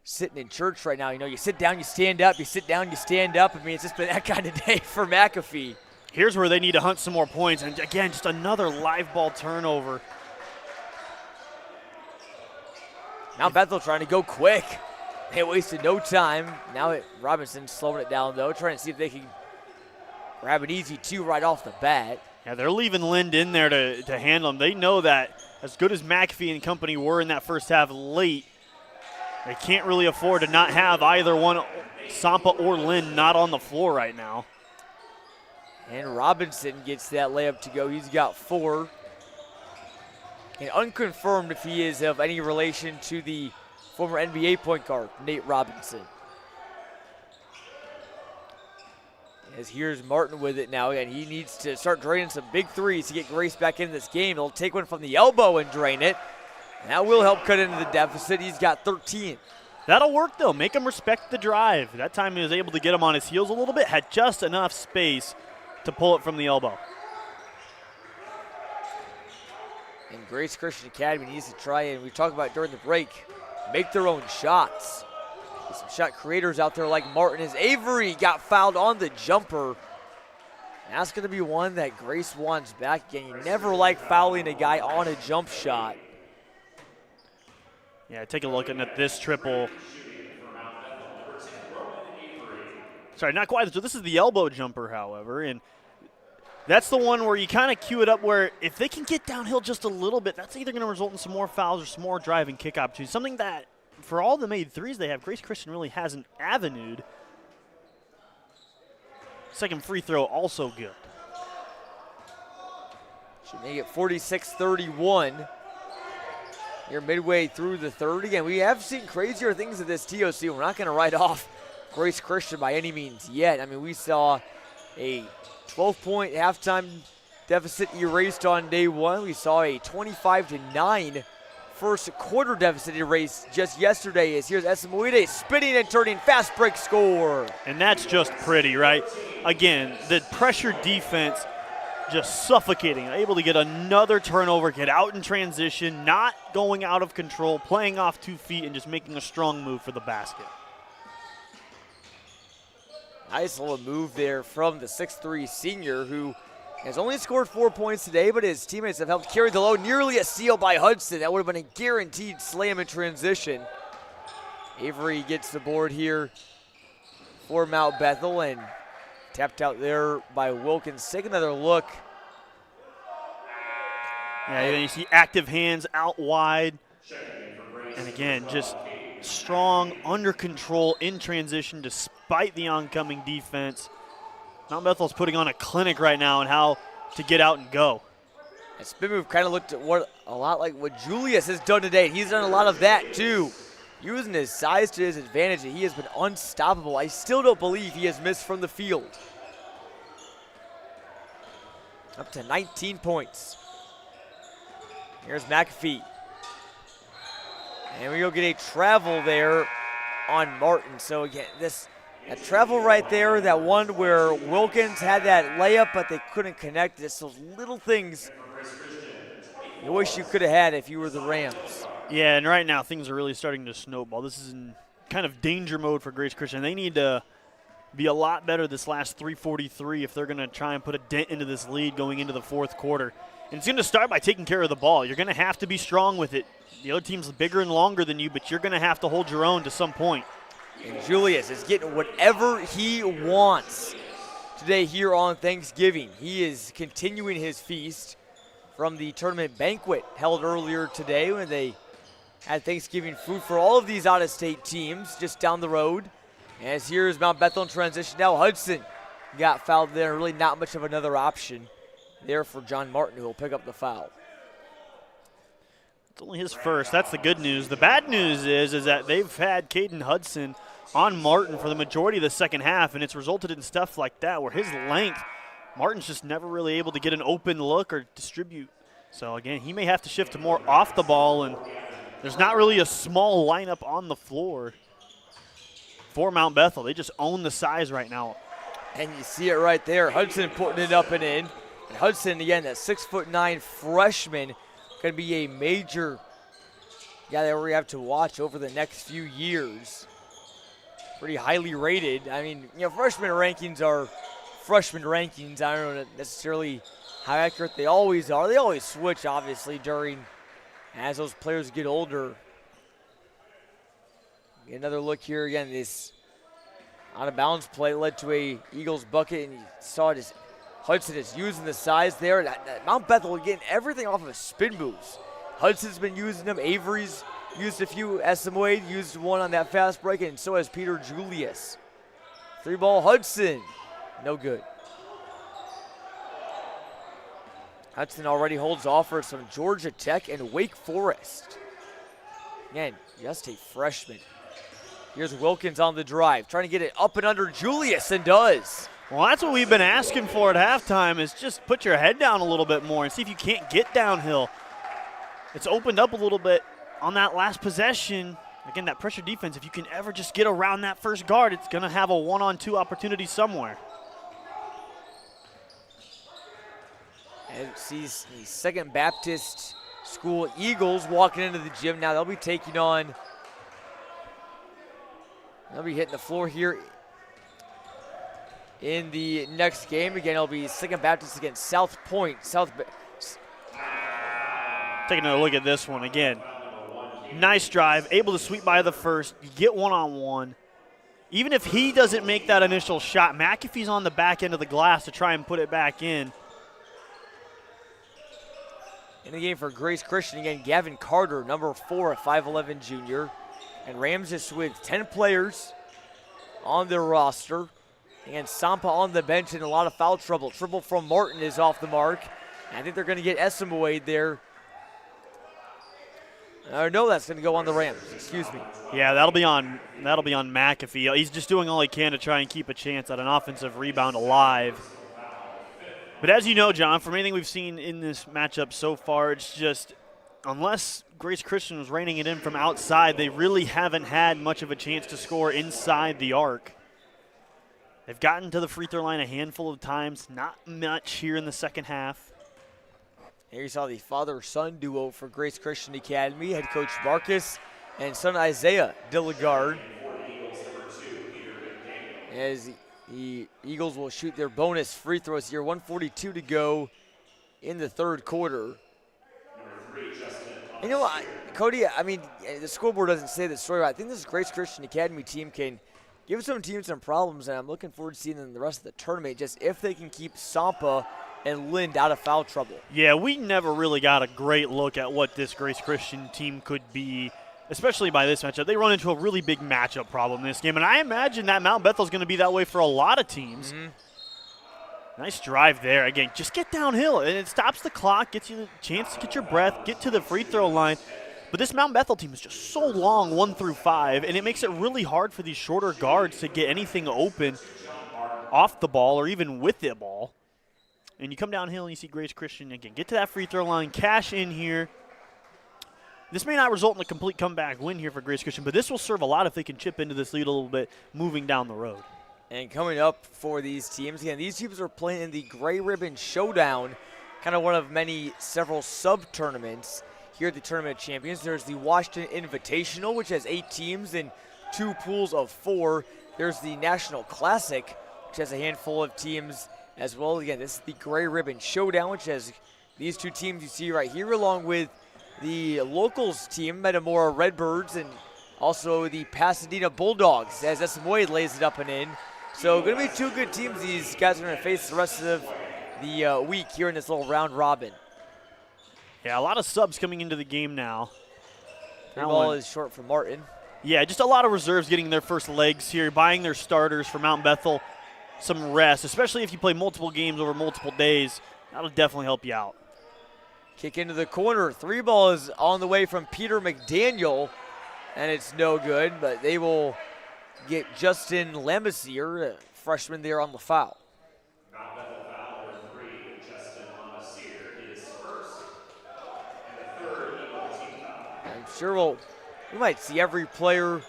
sitting in church right now. You know, you sit down, you stand up, you sit down, you stand up. I mean, it's just been that kind of day for McAfee. Here's where they need to hunt some more points. And again, just another live ball turnover. Now Bethel trying to go quick. They wasted no time. Now Robinson slowing it down, though, trying to see if they can grab an easy 2 right off the bat. Yeah, they're leaving Lind in there to handle him. They know that as good as McAfee and company were in that first half late, they can't really afford to not have either one, Sampa or Lind, not on the floor right now. And Robinson gets that layup to go. He's got 4. And unconfirmed if he is of any relation to the former NBA point guard, Nate Robinson. As here's Martin with it now, and he needs to start draining some big threes to get Grace back into this game. He'll take one from the elbow and drain it. And that will help cut into the deficit. He's got 13. That'll work, though. Make him respect the drive. That time he was able to get him on his heels a little bit, had just enough space to pull it from the elbow. And Grace Christian Academy needs to try, and we talked about during the break, make their own shots. Get some shot creators out there like Martin, as Avery got fouled on the jumper. And that's going to be one that Grace wants back again. You never like fouling a guy on a jump shot. Yeah, take a look at this triple. Sorry, not quite. So this is the elbow jumper, however, and that's the one where you kind of cue it up where if they can get downhill just a little bit, that's either going to result in some more fouls or some more drive and kick opportunities. Something that, for all the made threes they have, Grace Christian really hasn't avenued. Second free throw also good. Should make it 46-31. Here midway through the third. Again, we have seen crazier things at this TOC. We're not going to write off Grace Christian by any means yet. I mean, we saw a 12-point halftime deficit erased on day one. We saw a 25-9 first quarter deficit erased just yesterday. As here's Esamuide spinning and turning, fast break score. And that's just pretty, right? Again, the pressure defense just suffocating, able to get another turnover, get out in transition, not going out of control, playing off 2 feet, and just making a strong move for the basket. Nice little move there from the 6'3 senior, who has only scored 4 points today, but his teammates have helped carry the load. Nearly a steal by Hudson. That would have been a guaranteed slam in transition. Avery gets the board here for Mount Bethel, and tapped out there by Wilkins. Take another look. Yeah, then you see active hands out wide. And again, just strong, under control, in transition, despite the oncoming defense. Mount Bethel's putting on a clinic right now on how to get out and go. And spin move kind of looked at a lot like what Julius has done today. He's done a lot of that too. using his size to his advantage. He has been unstoppable. I still don't believe he has missed from the field. Up to 19 points. Here's McAfee. And we go get a travel there on Martin. So again, that travel right there, that one where Wilkins had that layup, but they couldn't connect. It's those little things you wish you could have had if you were the Rams. Yeah, and right now things are really starting to snowball. This is in kind of danger mode for Grace Christian. They need to be a lot better this last 3:43 if they're going to try and put a dent into this lead going into the fourth quarter. And it's going to start by taking care of the ball. You're going to have to be strong with it. The other team's bigger and longer than you, but you're going to have to hold your own to some point. And Julius is getting whatever he wants today here on Thanksgiving. He is continuing his feast from the tournament banquet held earlier today when they had Thanksgiving food for all of these out-of-state teams just down the road. As here's Mount Bethel in transition now. Hudson got fouled there. Really not much of another option there for John Martin, who will pick up the foul. It's only his first. That's the good news. The bad news is that they've had Caden Hudson on Martin for the majority of the second half, and it's resulted in stuff like that where his length, Martin's just never really able to get an open look or distribute. So, again, he may have to shift to more off the ball, and there's not really a small lineup on the floor for Mount Bethel. They just own the size right now. And you see it right there. Hudson putting it up and in. And Hudson, again, that 6'9" freshman, going to be a major guy that we have to watch over the next few years. Pretty highly rated. I mean, freshman rankings are freshman rankings. I don't know necessarily how accurate they always are. They always switch, obviously, as those players get older. Get another look here again. This out-of-bounds play led to a Eagles bucket, and you saw it. Hudson is using the size there. Mount Bethel getting everything off of spin moves. Hudson's been using them. Avery's used a few. Wade used one on that fast break, and so has Peter Julius. 3-ball Hudson. No good. Hudson already holds off for some Georgia Tech and Wake Forest. Again, just a freshman. Here's Wilkins on the drive, trying to get it up and under Julius, and does. Well, that's what we've been asking for at halftime, is just put your head down a little bit more and see if you can't get downhill. It's opened up a little bit on that last possession. Again, that pressure defense, if you can ever just get around that first guard, it's going to have a one-on-two opportunity somewhere. And sees the Second Baptist School Eagles walking into the gym now. They'll be taking on, they'll be hitting the floor here in the next game. Again, it'll be Second Baptist against South Pointe. Taking a look at this one again. Nice drive, able to sweep by the first. You get one-on-one. Even if he doesn't make that initial shot, McAfee's on the back end of the glass to try and put it back in. In the game for Grace Christian, again, Gavin Carter, number 4, a 5'11 junior. And Rams is with 10 players on their roster. And Sampa on the bench in a lot of foul trouble. Triple from Martin is off the mark. I think they're going to get Essamawade there. No, that's going to go on the Rams. Excuse me. Yeah, that'll be on McAfee. He's just doing all he can to try and keep a chance at an offensive rebound alive. But as you know, John, from anything we've seen in this matchup so far, it's just unless Grace Christian was reining it in from outside, they really haven't had much of a chance to score inside the arc. They've gotten to the free throw line a handful of times, not much here in the second half. Here you saw the father-son duo for Grace Christian Academy, head coach Marcus and son Isaiah Dilligard. As the Eagles will shoot their bonus free throws here, 1:42 to go in the third quarter. You know, Cody, I mean, the scoreboard doesn't say the story, but I think this Grace Christian Academy team can give some teams some problems, and I'm looking forward to seeing them in the rest of the tournament, just if they can keep Sampa and Lind out of foul trouble. Yeah, we never really got a great look at what this Grace Christian team could be, especially by this matchup. They run into a really big matchup problem in this game, and I imagine that Mount Bethel's going to be that way for a lot of teams. Mm-hmm. Nice drive there. Again, just get downhill, and it stops the clock, gets you the chance to get your breath, get to the free throw line. But this Mount Bethel team is just so long, 1 through 5, and it makes it really hard for these shorter guards to get anything open off the ball or even with the ball. And you come downhill and you see Grace Christian again get to that free throw line, cash in here. This may not result in a complete comeback win here for Grace Christian, but this will serve a lot if they can chip into this lead a little bit moving down the road. And coming up for these teams, again, these teams are playing in the Gray Ribbon Showdown, kind of one of several sub-tournaments here at the Tournament of Champions. There's the Washington Invitational, which has 8 teams and 2 pools of 4. There's the National Classic, which has a handful of teams as well. Again, this is the Gray Ribbon Showdown, which has these 2 teams you see right here, along with the locals team, Metamora Redbirds, and also the Pasadena Bulldogs, as Esmoy lays it up and in. So going to be 2 good teams these guys are going to face the rest of the week here in this little round robin. Yeah, a lot of subs coming into the game now. The ball is short for Martin. Yeah, just a lot of reserves getting their first legs here, buying their starters for Mount Bethel some rest, especially if you play multiple games over multiple days. That'll definitely help you out. Kick into the corner. 3 ball is on the way from Peter McDaniel, and it's no good, but they will get Justin Lamasier, a freshman there, on the foul. Mount Bethel foul number 3, Justin Lamasier is first, and the 3rd Eagle team foul. I'm sure we might see every player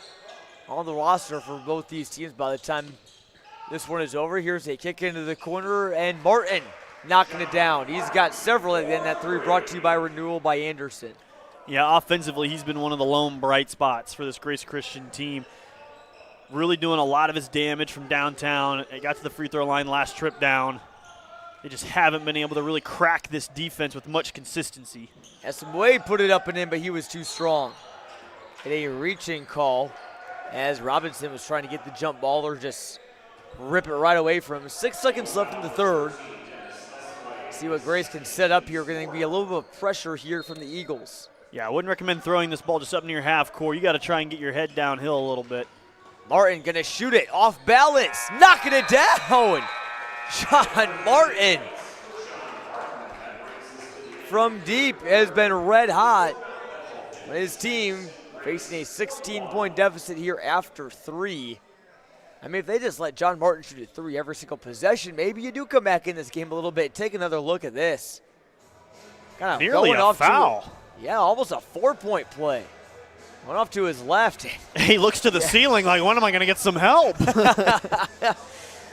on the roster for both these teams by the time this one is over. Here's a kick into the corner, and Martin knocking it down. He's got several, and then that 3 brought to you by Renewal by Anderson. Yeah, offensively, he's been one of the lone bright spots for this Grace Christian team. Really doing a lot of his damage from downtown. It got to the free throw line last trip down. They just haven't been able to really crack this defense with much consistency. Esmoy put it up and in, but he was too strong. Hit a reaching call as Robinson was trying to get the jump ball or just rip it right away from him. 6 seconds left in the 3rd. See what Grace can set up here. Going to be a little bit of pressure here from the Eagles. Yeah, I wouldn't recommend throwing this ball just up near half court. You got to try and get your head downhill a little bit. Martin going to shoot it off balance, knocking it down. John Martin from deep has been red hot. His team facing a 16-point deficit here after 3. I mean, if they just let John Martin shoot a 3 every single possession, maybe you do come back in this game a little bit. Take another look at this. Kind of nearly going a off foul. Yeah, almost a 4-point play. Went off to his left. He looks to the ceiling like, when am I going to get some help?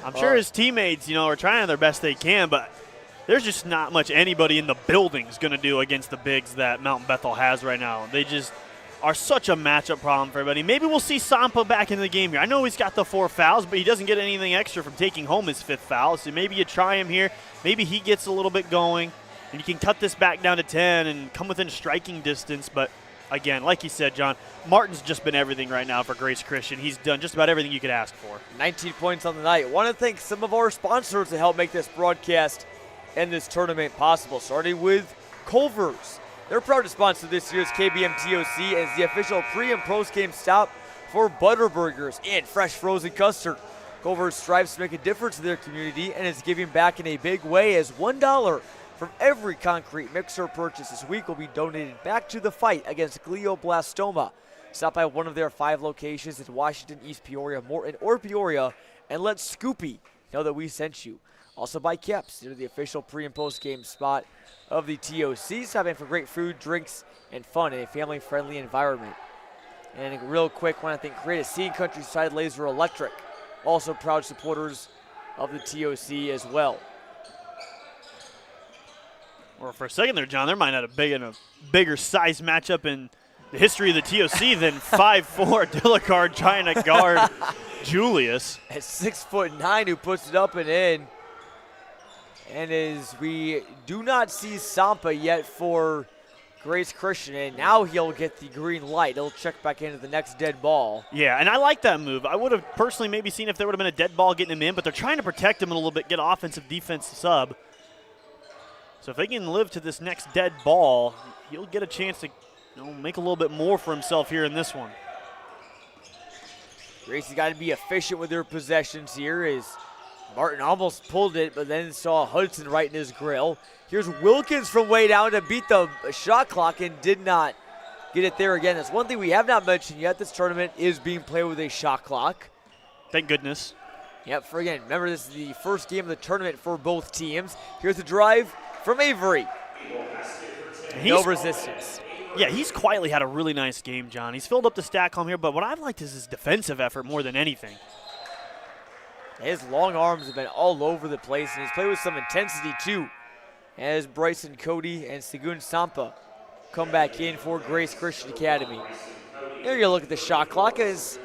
I'm sure his teammates, are trying their best they can, but there's just not much anybody in the building's going to do against the bigs that Mount Bethel has right now. They just are such a matchup problem for everybody. Maybe we'll see Sampa back in the game here. I know he's got the 4 fouls, but he doesn't get anything extra from taking home his 5th foul. So maybe you try him here. Maybe he gets a little bit going, and you can cut this back down to 10 and come within striking distance. But again, like you said, John, Martin's just been everything right now for Grace Christian. He's done just about everything you could ask for. 19 points on the night. Want to thank some of our sponsors to help make this broadcast and this tournament possible, starting with Culver's. They're proud to sponsor this year's KBM TOC as the official pre- and post-game stop for Butterburgers and fresh frozen custard. Culver's strives to make a difference in their community and is giving back in a big way, as $1 from every concrete mixer purchase this week will be donated back to the fight against glioblastoma. Stop by one of their 5 locations in Washington, East Peoria, Morton, or Peoria, and let Scoopy know that we sent you. Also buy Caps, they're the official pre- and post-game spot of the TOC. Stop in for great food, drinks, and fun in a family-friendly environment. And real quick, want to thank Create a Scene Countryside Laser Electric, also proud supporters of the TOC as well. Or for a second there, John, there might not have been a bigger size matchup in the history of the TOC than 5'4" Dillicard trying to guard Julius. At 6'9", who puts it up and in. And as we do not see Sampa yet for Grace Christian, and now he'll get the green light. He'll check back into the next dead ball. Yeah, and I like that move. I would have personally maybe seen if there would have been a dead ball getting him in, but they're trying to protect him a little bit, get offensive defense sub. So if they can live to this next dead ball, he'll get a chance to make a little bit more for himself here in this one. Grace has got to be efficient with their possessions here as Martin almost pulled it, but then saw Hudson right in his grill. Here's Wilkins from way down to beat the shot clock and did not get it there again. That's one thing we have not mentioned yet. This tournament is being played with a shot clock. Thank goodness. Yep, for again, remember this is the first game of the tournament for both teams. Here's the drive from Avery. No resistance. Yeah, he's quietly had a really nice game, John. He's filled up the stat column here, but what I've liked is his defensive effort more than anything. His long arms have been all over the place, and he's played with some intensity too, as Bryson Cody and Segun Sampa come back in for Grace Christian Academy. There you look at the shot clock. Has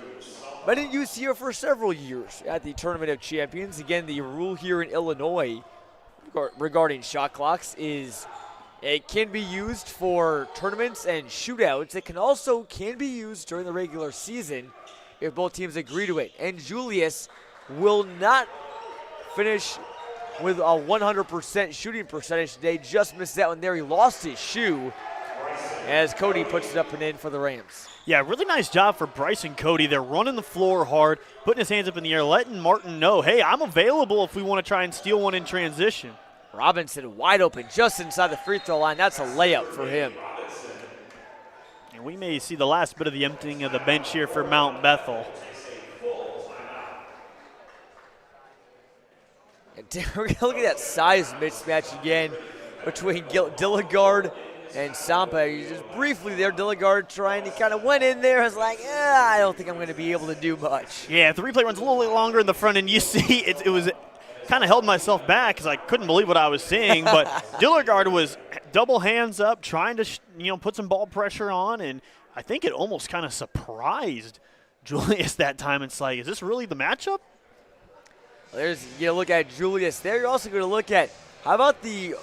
been in use here for several years at the Tournament of Champions. Again, the rule here in Illinois regarding shot clocks is it can be used for tournaments and shootouts. It can be used during the regular season if both teams agree to it. And Julius will not finish with a 100% shooting percentage today. Just missed that one there. He lost his shoe as Cody puts it up and in for the Rams. Yeah, really nice job for Bryson Cody. They're running the floor hard, putting his hands up in the air, letting Martin know, hey, I'm available if we want to try and steal one in transition. Robinson wide open just inside the free throw line. That's a layup for him. And we may see the last bit of the emptying of the bench here for Mount Bethel. And we're going to look at that size mismatch again between Dilligard and Sampa. Just briefly there, Dilligard he kind of went in there. Was like, I don't think I'm going to be able to do much. Yeah, if the replay runs a little bit longer in the front end, you see it was kind of held myself back because I couldn't believe what I was seeing. But Dilligard was double hands up, trying to put some ball pressure on, and I think it almost kind of surprised Julius that time. It's like, is this really the matchup? You look at Julius there. You're also going to look at, how about the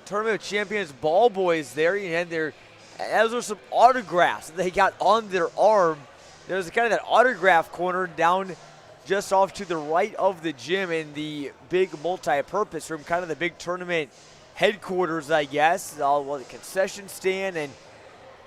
Tournament of Champions ball boys there? And as there's some autographs that they got on their arm. There's kind of that autograph corner down just off to the right of the gym in the big multi-purpose room, kind of the big tournament headquarters, I guess. The concession stand and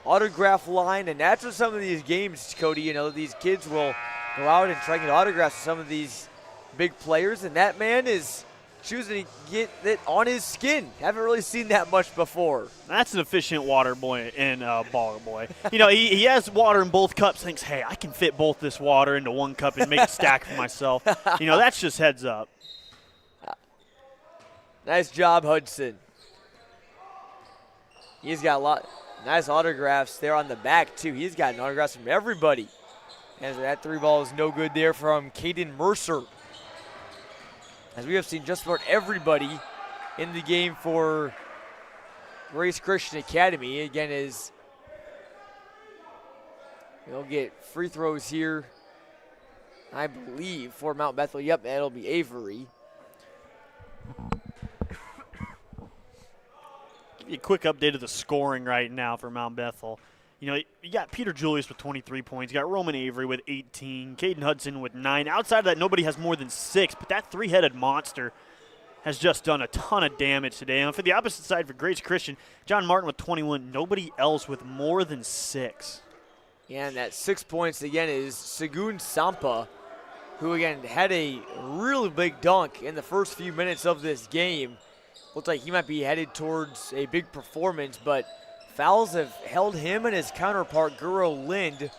autograph line. And after some of these games, Cody, these kids will go out and try and get autographs with some of these big players, and that man is choosing to get it on his skin. Haven't really seen that much before. That's an efficient water boy and baller boy. He has water in both cups, thinks, hey, I can fit both this water into one cup and make a stack for myself. That's just heads up. Nice job, Hudson. He's got a lot nice autographs there on the back, too. He's gotten autographs from everybody. And that three ball is no good there from Caden Mercer. As we have seen just about everybody in the game for Grace Christian Academy. Again, we'll get free throws here, I believe, for Mount Bethel. Yep, that'll be Avery. Give you a quick update of the scoring right now for Mount Bethel. You got Peter Julius with 23 points. You got Roman Avery with 18. Caden Hudson with 9. Outside of that, nobody has more than 6. But that three-headed monster has just done a ton of damage today. And for the opposite side, for Grace Christian, John Martin with 21. Nobody else with more than 6. Yeah, and that 6 points, again, is Segun Sampa, who, again, had a really big dunk in the first few minutes of this game. Looks like he might be headed towards a big performance, but fouls have held him and his counterpart, Guro Lind,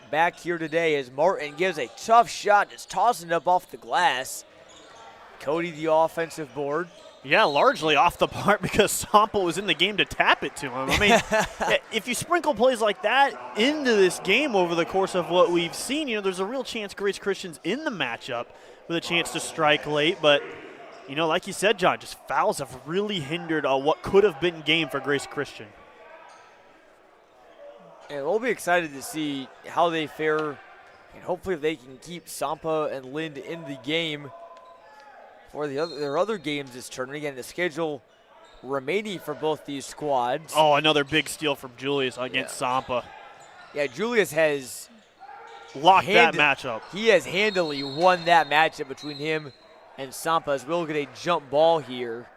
back here today as Martin gives a tough shot, just tossing it up off the glass. Cody, the offensive board. Yeah, largely off the part because Sampa was in the game to tap it to him. I mean, if you sprinkle plays like that into this game over the course of what we've seen, there's a real chance Grace Christian's in the matchup with a chance to strike late. But, like you said, John, just fouls have really hindered what could have been game for Grace Christian. And we'll be excited to see how they fare, and hopefully if they can keep Sampa and Lind in the game for their other games this tournament. Again, the schedule remaining for both these squads. Oh, another big steal from Julius against Sampa. Yeah, Julius has locked that matchup. He has handily won that matchup between him and Sampa, as we'll get a jump ball here.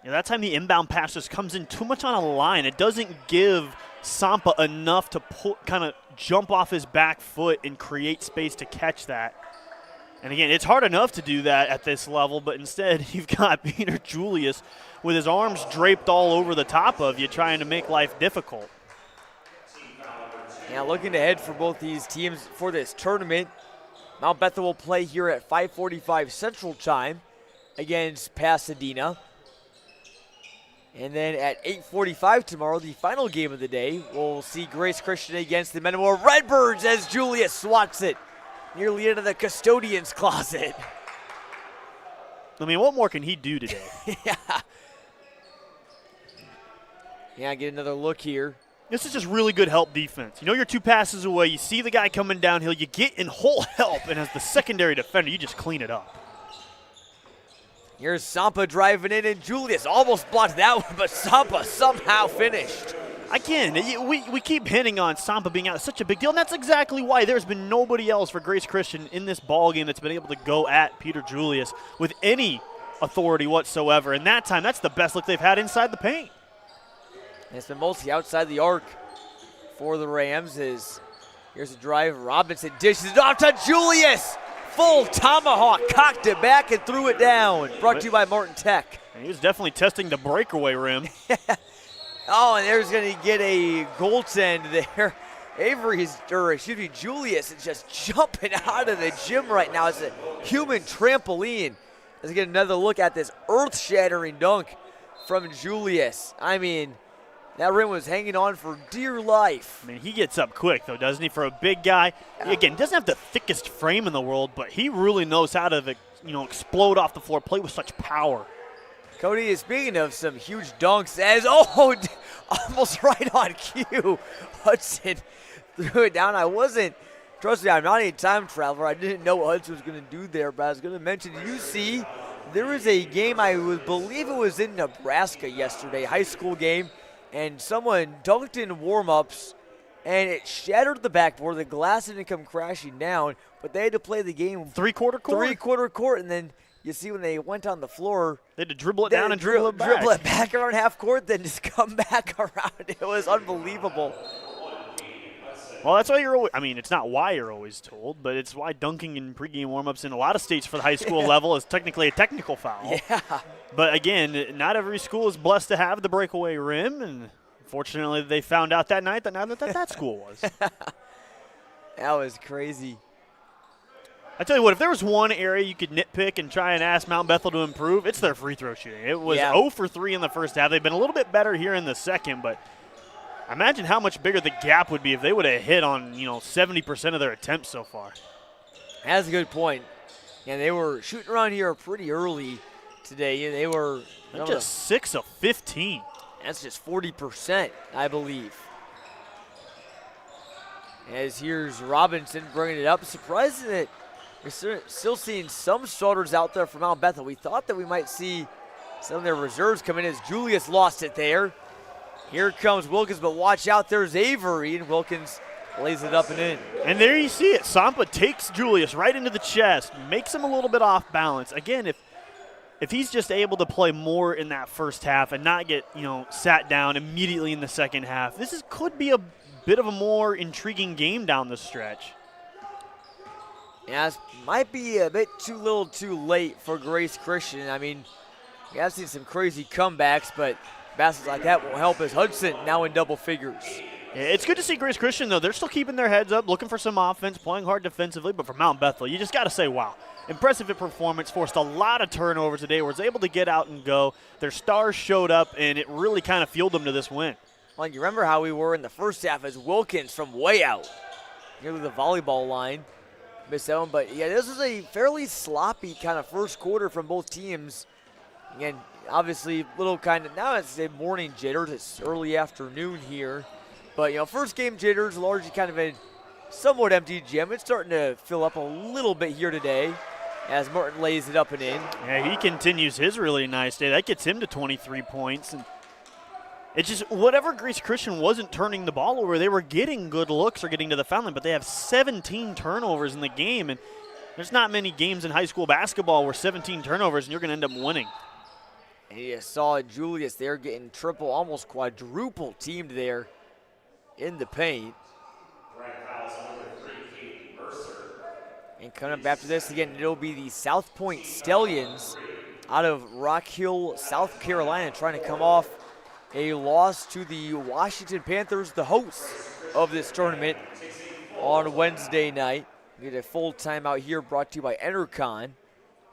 Yeah, that time the inbound pass just comes in too much on a line. It doesn't give Sampa enough to kind of jump off his back foot and create space to catch that. And again, it's hard enough to do that at this level, but instead you've got Peter Julius with his arms draped all over the top of you trying to make life difficult. Now looking ahead for both these teams for this tournament, Mount Bethel will play here at 5:45 Central Time against Pasadena. And then at 8:45 tomorrow, the final game of the day, we'll see Grace Christian against the Metamora Redbirds as Julius swats it nearly into the custodian's closet. I mean, what more can he do today? Yeah, get another look here. This is just really good help defense. You know you're 2 passes away. You see the guy coming downhill. You get in whole help, and as the secondary defender, you just clean it up. Here's Sampa driving in, and Julius almost blocked that one, but Sampa somehow finished. Again, we keep hitting on Sampa being out. It's such a big deal, and that's exactly why there's been nobody else for Grace Christian in this ball game that's been able to go at Peter Julius with any authority whatsoever. And that time, that's the best look they've had inside the paint. And it's been mostly outside the arc for the Rams. Here's a drive. Robinson dishes it off to Julius. Full tomahawk, cocked it back and threw it down. Brought to you by Martin Tech. And he was definitely testing the breakaway rim. Oh, and there's going to get a goaltend there. Julius is just jumping out of the gym right now. It's a human trampoline. Let's get another look at this earth-shattering dunk from Julius. I mean, that rim was hanging on for dear life. I mean, he gets up quick, though, doesn't he, for a big guy? Again, doesn't have the thickest frame in the world, but he really knows how to, explode off the floor, play with such power. Cody, speaking of some huge dunks, almost right on cue. Hudson threw it down. Trust me, I'm not a time traveler. I didn't know what Hudson was going to do there, but I was going to mention, did you see there was a game, I believe it was in Nebraska yesterday, high school game, and someone dunked in warm-ups, and it shattered the backboard. The glass didn't come crashing down, but they had to play the game three-quarter court, and then you see when they went on the floor, they had to dribble it down and dribble it back. Dribble it back around half court, then just come back around. It was unbelievable. Well, that's why it's not why you're always told, but it's why dunking in pregame warm-ups in a lot of states for the high school level is technically a technical foul. Yeah. But again, not every school is blessed to have the breakaway rim, and fortunately they found out that night that school was. That was crazy. I tell you what, if there was one area you could nitpick and try and ask Mount Bethel to improve, it's their free throw shooting. It was 0 for 3 in the first half. They've been a little bit better here in the second, but imagine how much bigger the gap would be if they would have hit on 70% of their attempts so far. That's a good point. And they were shooting around here pretty early today. They were just 6 of 15. That's just 40%, I believe. As here's Robinson bringing it up. Surprising that we're still seeing some starters out there from Mount Bethel. We thought that we might see some of their reserves come in as Julius lost it there. Here comes Wilkins, but watch out, there's Avery, and Wilkins lays it up and in. And there you see it. Sampa takes Julius right into the chest, makes him a little bit off balance. Again, if he's just able to play more in that first half and not get, sat down immediately in the second half, could be a bit of a more intriguing game down the stretch. Yeah, this might be a bit too little too late for Grace Christian. I mean, we have seen some crazy comebacks, but baskets like that won't help as Hudson now in double figures. Yeah, it's good to see Grace Christian, though. They're still keeping their heads up, looking for some offense, playing hard defensively. But for Mount Bethel, you just got to say, wow. Impressive performance, forced a lot of turnovers today, was able to get out and go. Their stars showed up, and it really kind of fueled them to this win. Well, you remember how we were in the first half as Wilkins from way out, nearly the volleyball line, missed that one. But, yeah, this was a fairly sloppy kind of first quarter from both teams. Again, obviously, little kind of, now it's a morning jitters. It's early afternoon here. But, first game jitters, largely kind of a somewhat empty gym. It's starting to fill up a little bit here today as Martin lays it up and in. Yeah, he continues his really nice day. That gets him to 23 points. And it's just whatever Grace Christian wasn't turning the ball over, they were getting good looks or getting to the foul line, but they have 17 turnovers in the game. And there's not many games in high school basketball where 17 turnovers and you're going to end up winning. And you saw Julius there getting triple, almost quadruple teamed there in the paint. And coming up after this, again, it'll be the South Pointe Stallions out of Rock Hill, South Carolina, trying to come off a loss to the Washington Panthers, the hosts of this tournament on Wednesday night. We get a full timeout here brought to you by Entercon.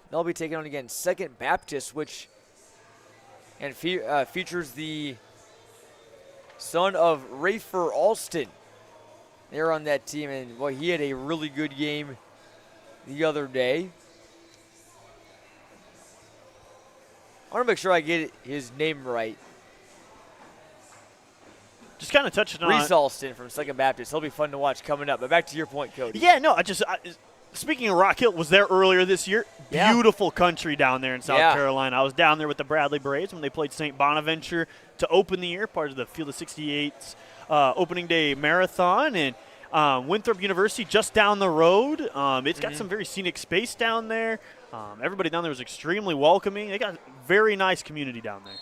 They'll be taking on again Second Baptist, which features the son of Rafer Alston. They're on that team, and boy, he had a really good game the other day. I want to make sure I get his name right. Just kind of touching on Reese Alston from Second Baptist. He'll be fun to watch coming up. But back to your point, Cody. Yeah, no, speaking of Rock Hill, was there earlier this year. Yeah. Beautiful country down there in South Yeah. Carolina. I was down there with the Bradley Braves when they played St. Bonaventure to open the year, part of the Field of 68's opening day marathon. And Winthrop University just down the road. It's got some very scenic space down there. Everybody down there was extremely welcoming. They got a very nice community down there.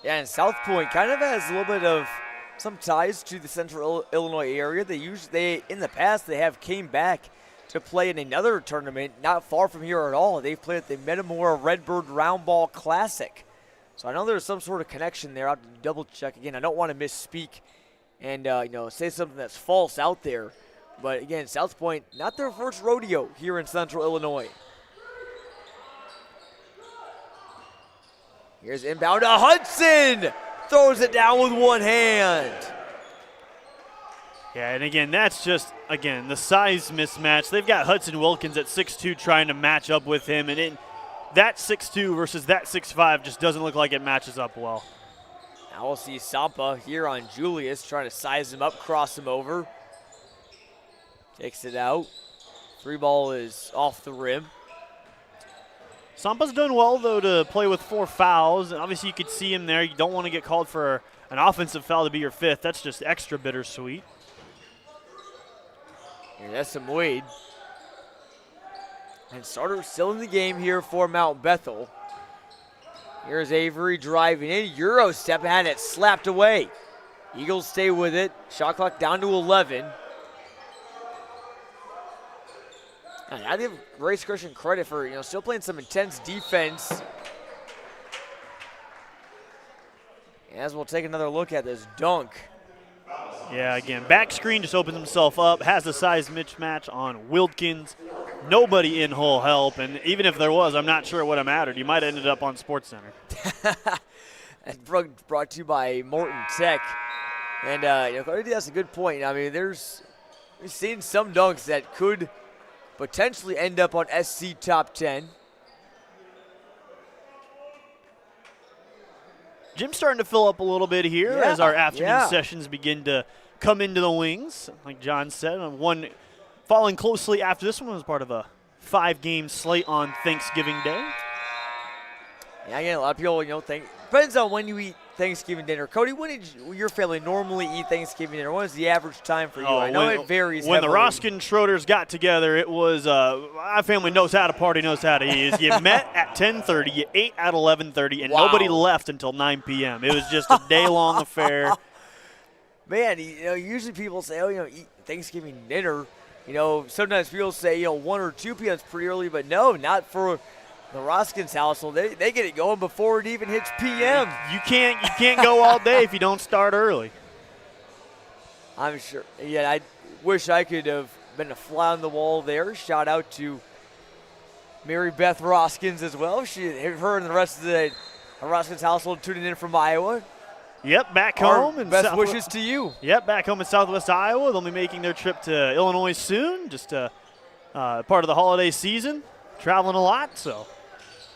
Yeah, and South Pointe kind of has a little bit of some ties to the Central Illinois area. They in the past they have came back to play in another tournament not far from here at all. They've played at the Metamora Redbird Roundball Classic. So I know there's some sort of connection there. I'll have to double check again. I don't want to misspeak and say something that's false out there. But again, South Pointe, not their first rodeo here in Central Illinois. Here's inbound to Hudson. Throws it down with one hand. Yeah, and again, that's just, the size mismatch. They've got Hudson Wilkins at 6'2", trying to match up with him, and that 6'2" versus that 6'5" just doesn't look like it matches up well. Now we'll see Sampa here on Julius, trying to size him up, cross him over. Takes it out. Three ball is off the rim. Sampa's done well, though, to play with 4 fouls. And obviously, you could see him there. You don't want to get called for an offensive foul to be your 5th. That's just extra bittersweet. And that's some Wade. And starter still in the game here for Mount Bethel. Here's Avery driving in. Euro step, had it slapped away. Eagles stay with it. Shot clock down to 11. And I give Grace Christian credit for still playing some intense defense. As we'll take another look at this dunk. Yeah, again, back screen just opens himself up, has the size mismatch on Wilkins. Nobody in hole help, and even if there was, I'm not sure it would have mattered. You might have ended up on SportsCenter. And brought to you by Morton Tech. And Cody, that's a good point. I mean, we've seen some dunks that could potentially end up on SC Top 10. Gym's starting to fill up a little bit here as our afternoon sessions begin to come into the wings. Like John said, one following closely after this one was part of a 5-game slate on Thanksgiving Day. Yeah, again, a lot of people, depends on when you eat Thanksgiving dinner. Cody, when did your family normally eat Thanksgiving dinner? What is the average time for you? I know it varies When heavily. the Roskin Schroeders got together, it was, my family knows how to party, knows how to eat. You met at 10:30, you ate at 11:30, and nobody left until 9 p.m. It was just a day-long affair. Man, usually people say, eat Thanksgiving dinner. Sometimes people say, 1 or 2 p.m. is pretty early, but no, not for the Roskins household. They get it going before it even hits p.m. You can't go all day if you don't start early. I'm sure. Yeah, I wish I could have been a fly on the wall there. Shout out to Mary Beth Roskins as well. Her and the rest of the Roskins household tuning in from Iowa. Yep, back home. And best wishes to you. Yep, back home in Southwest Iowa. They'll be making their trip to Illinois soon, just part of the holiday season. Traveling a lot, so.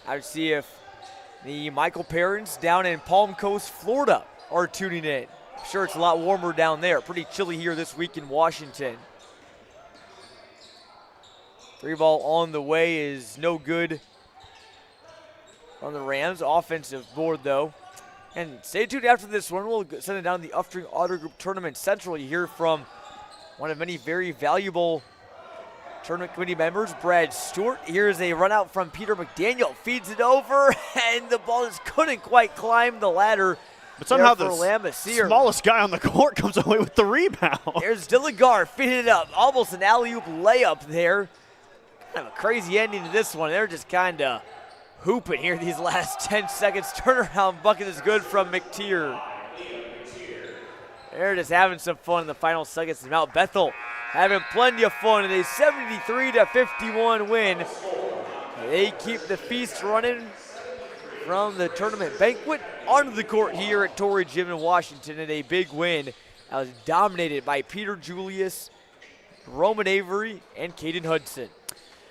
I would see if the Michael parents down in Palm Coast, Florida are tuning in. I'm sure it's a lot warmer down there. Pretty chilly here this week in Washington. 3 ball on the way is no good on the Rams. Offensive board, though. And stay tuned after this one. We'll send it down to the Uftring Auto Group Tournament Central. You hear from one of many very valuable tournament committee members, Brad Stewart. Here's a run out from Peter McDaniel. Feeds it over, and the ball just couldn't quite climb the ladder. But somehow the smallest guy on the court comes away with the rebound. There's Dilligar feeding it up. Almost an alley-oop layup there. Kind of a crazy ending to this one. They're just kind of hooping here these last 10 seconds. Turnaround bucket is good from McTeer. They're just having some fun in the final seconds. Mount Bethel having plenty of fun in a 73-51 win. They keep the feast running from the tournament banquet onto the court here at Torrey Gym in Washington in a big win that was dominated by Peter Julius, Roman Avery, and Caden Hudson.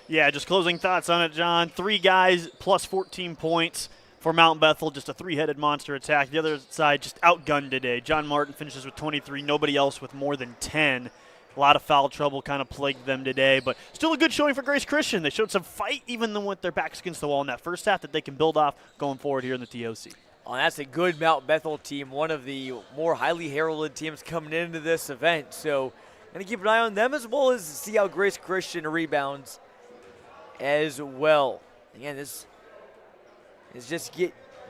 Yeah, just closing thoughts on it, John. 3 guys plus 14 points for Mount Bethel, just a 3-headed monster attack. The other side just outgunned today. John Martin finishes with 23, nobody else with more than 10. A lot of foul trouble kind of plagued them today, but still a good showing for Grace Christian. They showed some fight even with their backs against the wall in that first half that they can build off going forward here in the TOC. Oh, that's a good Mount Bethel team, one of the more highly heralded teams coming into this event. So going to keep an eye on them as well as see how Grace Christian rebounds as well. Again, this is just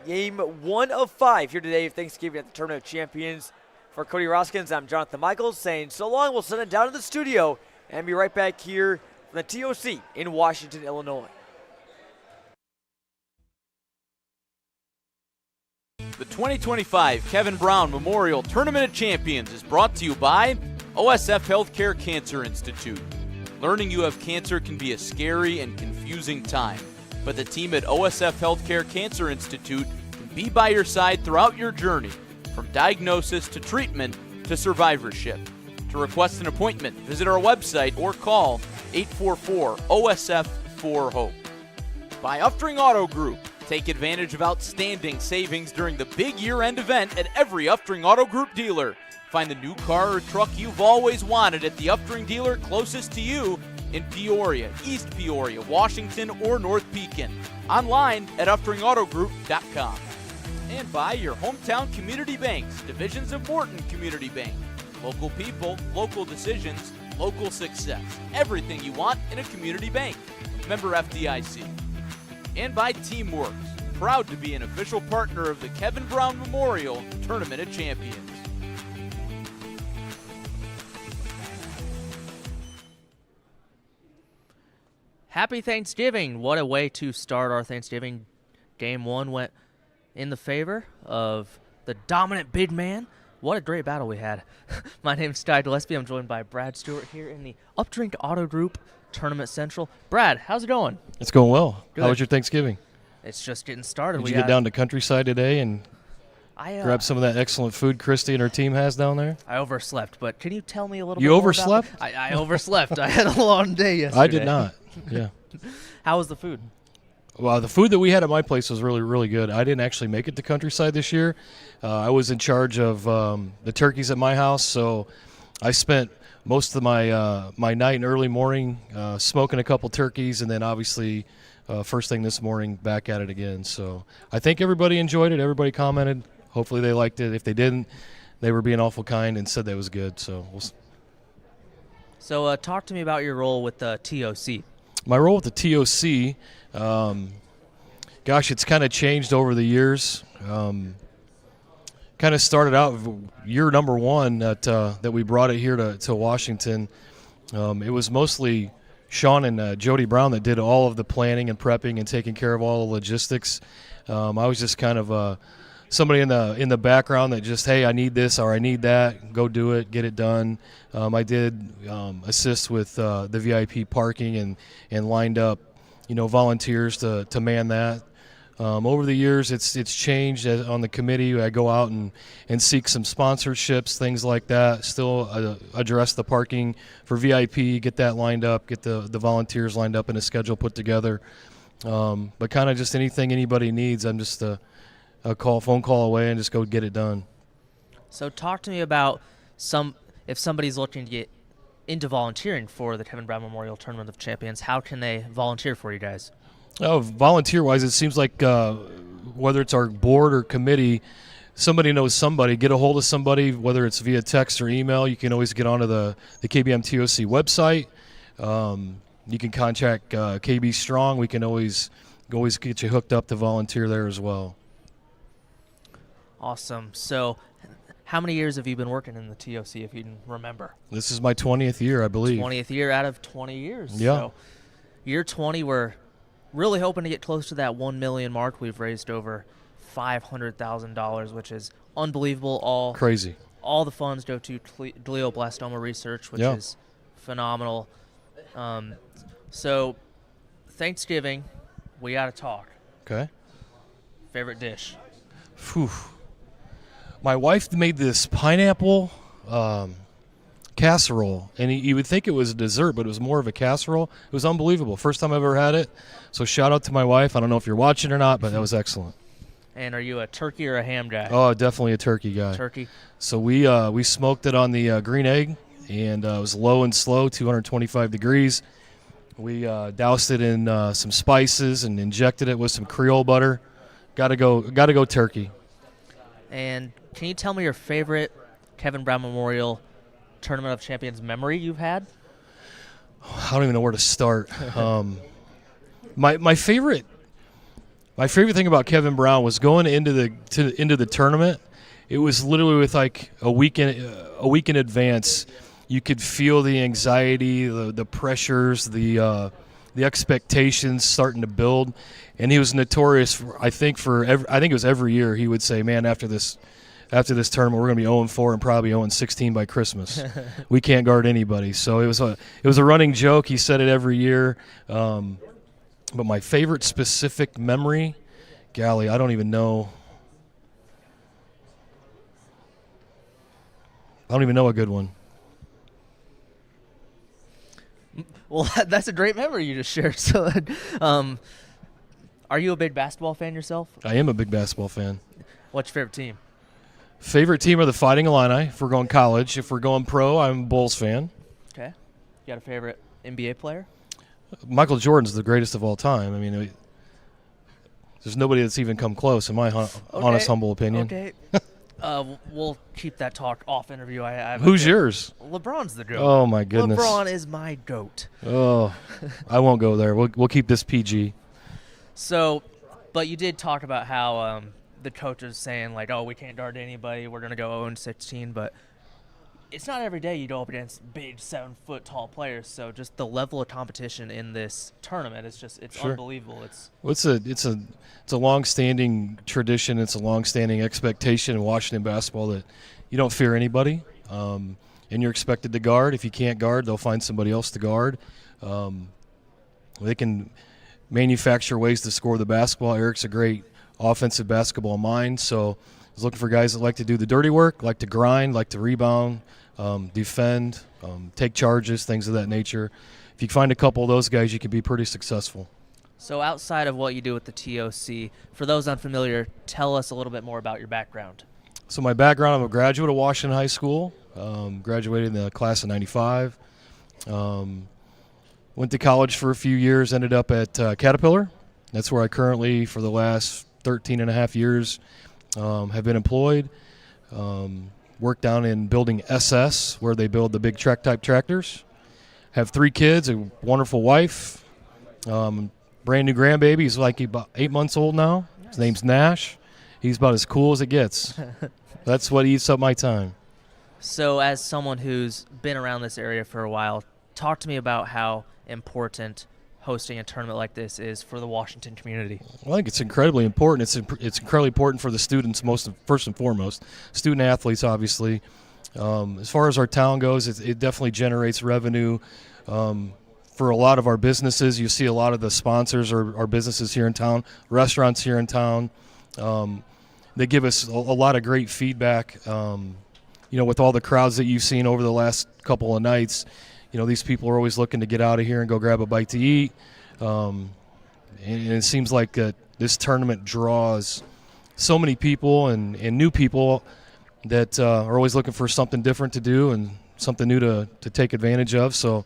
game 1 of 5 here today of Thanksgiving at the Tournament of Champions. For Cody Roskins, I'm Jonathan Michaels saying so long. We'll send it down to the studio and be right back here from the TOC in Washington, Illinois. The 2025 Kevin Brown Memorial Tournament of Champions is brought to you by OSF Healthcare Cancer Institute. Learning you have cancer can be a scary and confusing time, but the team at OSF Healthcare Cancer Institute can be by your side throughout your journey, from diagnosis to treatment to survivorship. To request an appointment, visit our website or call 844-OSF-4HOPE. By Uftring Auto Group. Take advantage of outstanding savings during the big year-end event at every Uftring Auto Group dealer. Find the new car or truck you've always wanted at the Uftring dealer closest to you in Peoria, East Peoria, Washington, or North Pekin. Online at UfteringAutoGroup.com. And by your hometown community banks, divisions of Morton Community Bank. Local people, local decisions, local success. Everything you want in a community bank. Member FDIC. And by Teamworks, proud to be an official partner of the Kevin Brown Memorial Tournament of Champions. Happy Thanksgiving. What a way to start our Thanksgiving. Game 1 went in the favor of the dominant big man. What a great battle we had. My name is Ty Gillespie. I'm joined by Brad Stewart here in the Uftring Auto Group Tournament Central. Brad, how's it going? It's going well. Good. How was your Thanksgiving? It's just getting started. Did you get down to Countryside today and grab some of that excellent food Christy and her team has down there? I overslept, but can you tell me a little bit You more overslept? about it? I overslept. I had a long day yesterday. I did not. Yeah. How was the food? Well, the food that we had at my place was really, really good. I didn't actually make it to Countryside this year. I was in charge of the turkeys at my house, so I spent most of my my night and early morning smoking a couple turkeys, and then obviously first thing this morning back at it again. So I think everybody enjoyed it. Everybody commented. Hopefully they liked it. If they didn't, they were being awful kind and said that was good. So talk to me about your role with the TOC. My role with the TOC, gosh, it's kind of changed over the years. Kind of started out year number 1 that we brought it here to Washington. It was mostly Sean and Jody Brown that did all of the planning and prepping and taking care of all the logistics. I was just kind of somebody in the background that just, hey, I need this or I need that, go do it, get it done. I did assist with the VIP parking and lined up, volunteers to man that. Over the years, it's changed on the committee. I go out and seek some sponsorships, things like that. Still address the parking for VIP, get that lined up, get the volunteers lined up and a schedule put together. But kind of just anything anybody needs, I'm just a phone call away and just go get it done. So talk to me about if somebody's looking to get into volunteering for the Kevin Brown Memorial Tournament of Champions, how can they volunteer for you guys? Oh, volunteer-wise, it seems like whether it's our board or committee, somebody knows somebody. Get a hold of somebody, whether it's via text or email. You can always get onto the KBM TOC website. You can contact KB Strong. We can always get you hooked up to volunteer there as well. Awesome. So how many years have you been working in the TOC, if you can remember? This is my 20th year, I believe. 20th year out of 20 years. Yeah. So year 20, we're really hoping to get close to that 1 million mark. We've raised over $500,000, which is unbelievable. All crazy. all the funds go to glioblastoma research, which Yeah. is phenomenal. So, Thanksgiving, we got to talk. Okay. Favorite dish? Phew. My wife made this pineapple casserole, and you would think it was a dessert, but it was more of a casserole. It was unbelievable. First time I've ever had it. So shout out to my wife. I don't know if you're watching or not, but that was excellent. And are you a turkey or a ham guy? Oh, definitely a turkey guy. Turkey. So we smoked it on the green egg, and it was low and slow, 225 degrees. We doused it in some spices and injected it with some Creole butter. Got to go turkey. And can you tell me your favorite Kevin Brown Memorial Tournament of Champions memory you've had? I don't even know where to start. My favorite thing about Kevin Brown was going into the tournament. It was literally with like a week in advance. You could feel the anxiety, the pressures, the expectations starting to build. And he was notorious I think it was every year he would say, "Man, after this tournament, we're going to be 0-4 and probably 0-16 by Christmas. We can't guard anybody." So it was a running joke. He said it every year. But my favorite specific memory, golly, I don't even know. I don't even know a good one. Well, that's a great memory you just shared. So, are you a big basketball fan yourself? I am a big basketball fan. What's your favorite team? Favorite team are the Fighting Illini. If we're going college, if we're going pro, I'm a Bulls fan. Okay. You got a favorite NBA player? Michael Jordan's the greatest of all time. I mean, there's nobody that's even come close, in my honest, humble opinion. Okay. We'll keep that talk off interview. Who's yours? LeBron's the GOAT. Oh, my goodness. LeBron is my GOAT. Oh, I won't go there. We'll keep this PG. So, but you did talk about how the coach is saying, like, oh, we can't guard anybody. We're going to go 0-16. But it's not every day you go up against big 7-foot-tall players. So just the level of competition in this tournament, it's Sure. unbelievable. It's a long-standing tradition. It's a long-standing expectation in Washington basketball that you don't fear anybody, and you're expected to guard. If you can't guard, they'll find somebody else to guard. They can manufacture ways to score the basketball. Eric's a great offensive basketball mind, so he's looking for guys that like to do the dirty work, like to grind, like to rebound, defend, take charges, things of that nature. If you find a couple of those guys, you can be pretty successful. So outside of what you do with the TOC, for those unfamiliar, tell us a little bit more about your background. So my background, I'm a graduate of Washington High School, graduated in the class of 95. Went to college for a few years, ended up at Caterpillar. That's where I currently, for the last 13 and a half years, have been employed. Worked down in building SS, where they build the big track-type tractors. Have 3 kids, a wonderful wife, brand new grandbaby. He's like about 8 months old now. His name's Nash. He's about as cool as it gets. That's what eats up my time. So as someone who's been around this area for a while, talk to me about how important hosting a tournament like this is for the Washington community. I think it's incredibly important. It's incredibly important for the students, first and foremost. Student athletes, obviously. As far as our town goes, it definitely generates revenue for a lot of our businesses. You see a lot of the sponsors are businesses here in town, restaurants here in town. They give us a lot of great feedback. With all the crowds that you've seen over the last couple of nights, these people are always looking to get out of here and go grab a bite to eat. And it seems like this tournament draws so many people and new people that are always looking for something different to do and something new to take advantage of. So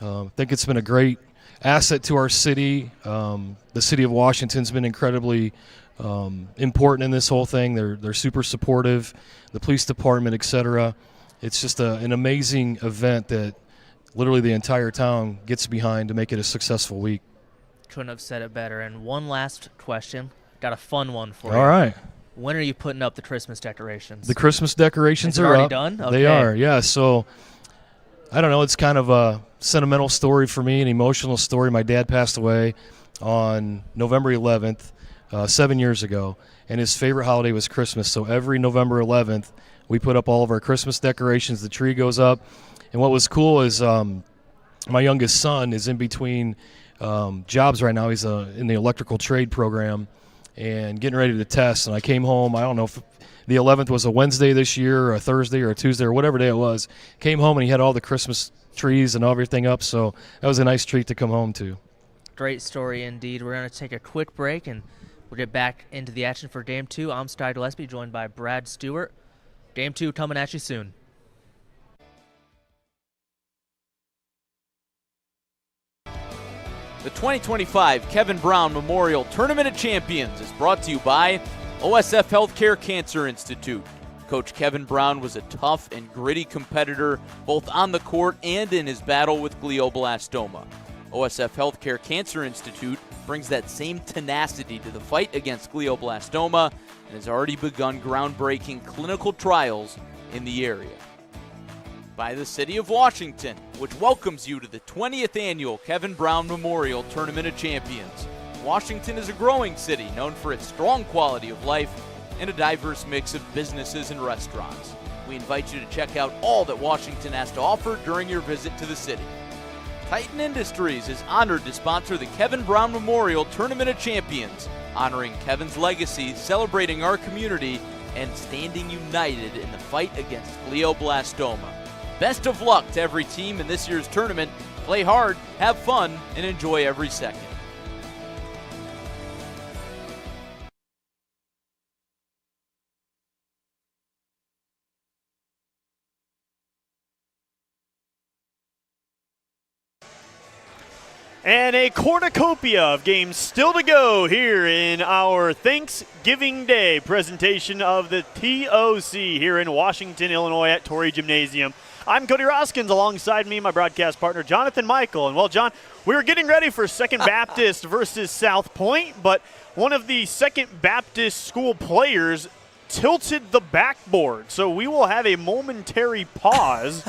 I think it's been a great asset to our city. The city of Washington's been incredibly important in this whole thing. They're super supportive, the police department, et cetera. It's just an amazing event that literally the entire town gets behind to make it a successful week. Couldn't have said it better. And one last question. Got a fun one for you. All right. When are you putting up the Christmas decorations? The Christmas decorations Is it are already up. done? Okay. They are, yeah. So I don't know. It's kind of a sentimental story for me, an emotional story. My dad passed away on November 11th, 7 years ago, and his favorite holiday was Christmas. So every November 11th, We put up all of our Christmas decorations. The tree goes up. And what was cool is my youngest son is in between jobs right now. He's in the electrical trade program and getting ready to test. And I came home, I don't know if the 11th was a Wednesday this year or a Thursday or a Tuesday or whatever day it was. Came home and he had all the Christmas trees and everything up. So that was a nice treat to come home to. Great story indeed. We're going to take a quick break, and we'll get back into the action for Game 2. I'm Sty Gillespie, joined by Brad Stewart. Game 2 coming at you soon. The 2025 Kevin Brown Memorial Tournament of Champions is brought to you by OSF Healthcare Cancer Institute. Coach Kevin Brown was a tough and gritty competitor both on the court and in his battle with glioblastoma. OSF Healthcare Cancer Institute brings that same tenacity to the fight against glioblastoma and has already begun groundbreaking clinical trials in the area. By the City of Washington, which welcomes you to the 20th Annual Kevin Brown Memorial Tournament of Champions. Washington is a growing city known for its strong quality of life and a diverse mix of businesses and restaurants. We invite you to check out all that Washington has to offer during your visit to the city. Titan Industries is honored to sponsor the Kevin Brown Memorial Tournament of Champions, honoring Kevin's legacy, celebrating our community, and standing united in the fight against glioblastoma. Best of luck to every team in this year's tournament. Play hard, have fun, and enjoy every second. And a cornucopia of games still to go here in our Thanksgiving Day presentation of the TOC here in Washington, Illinois at Torrey Gymnasium. I'm Cody Roskins, alongside me, my broadcast partner, Jonathan Michael. And, well, John, we were getting ready for Second Baptist versus South Pointe, but one of the Second Baptist school players tilted the backboard. So we will have a momentary pause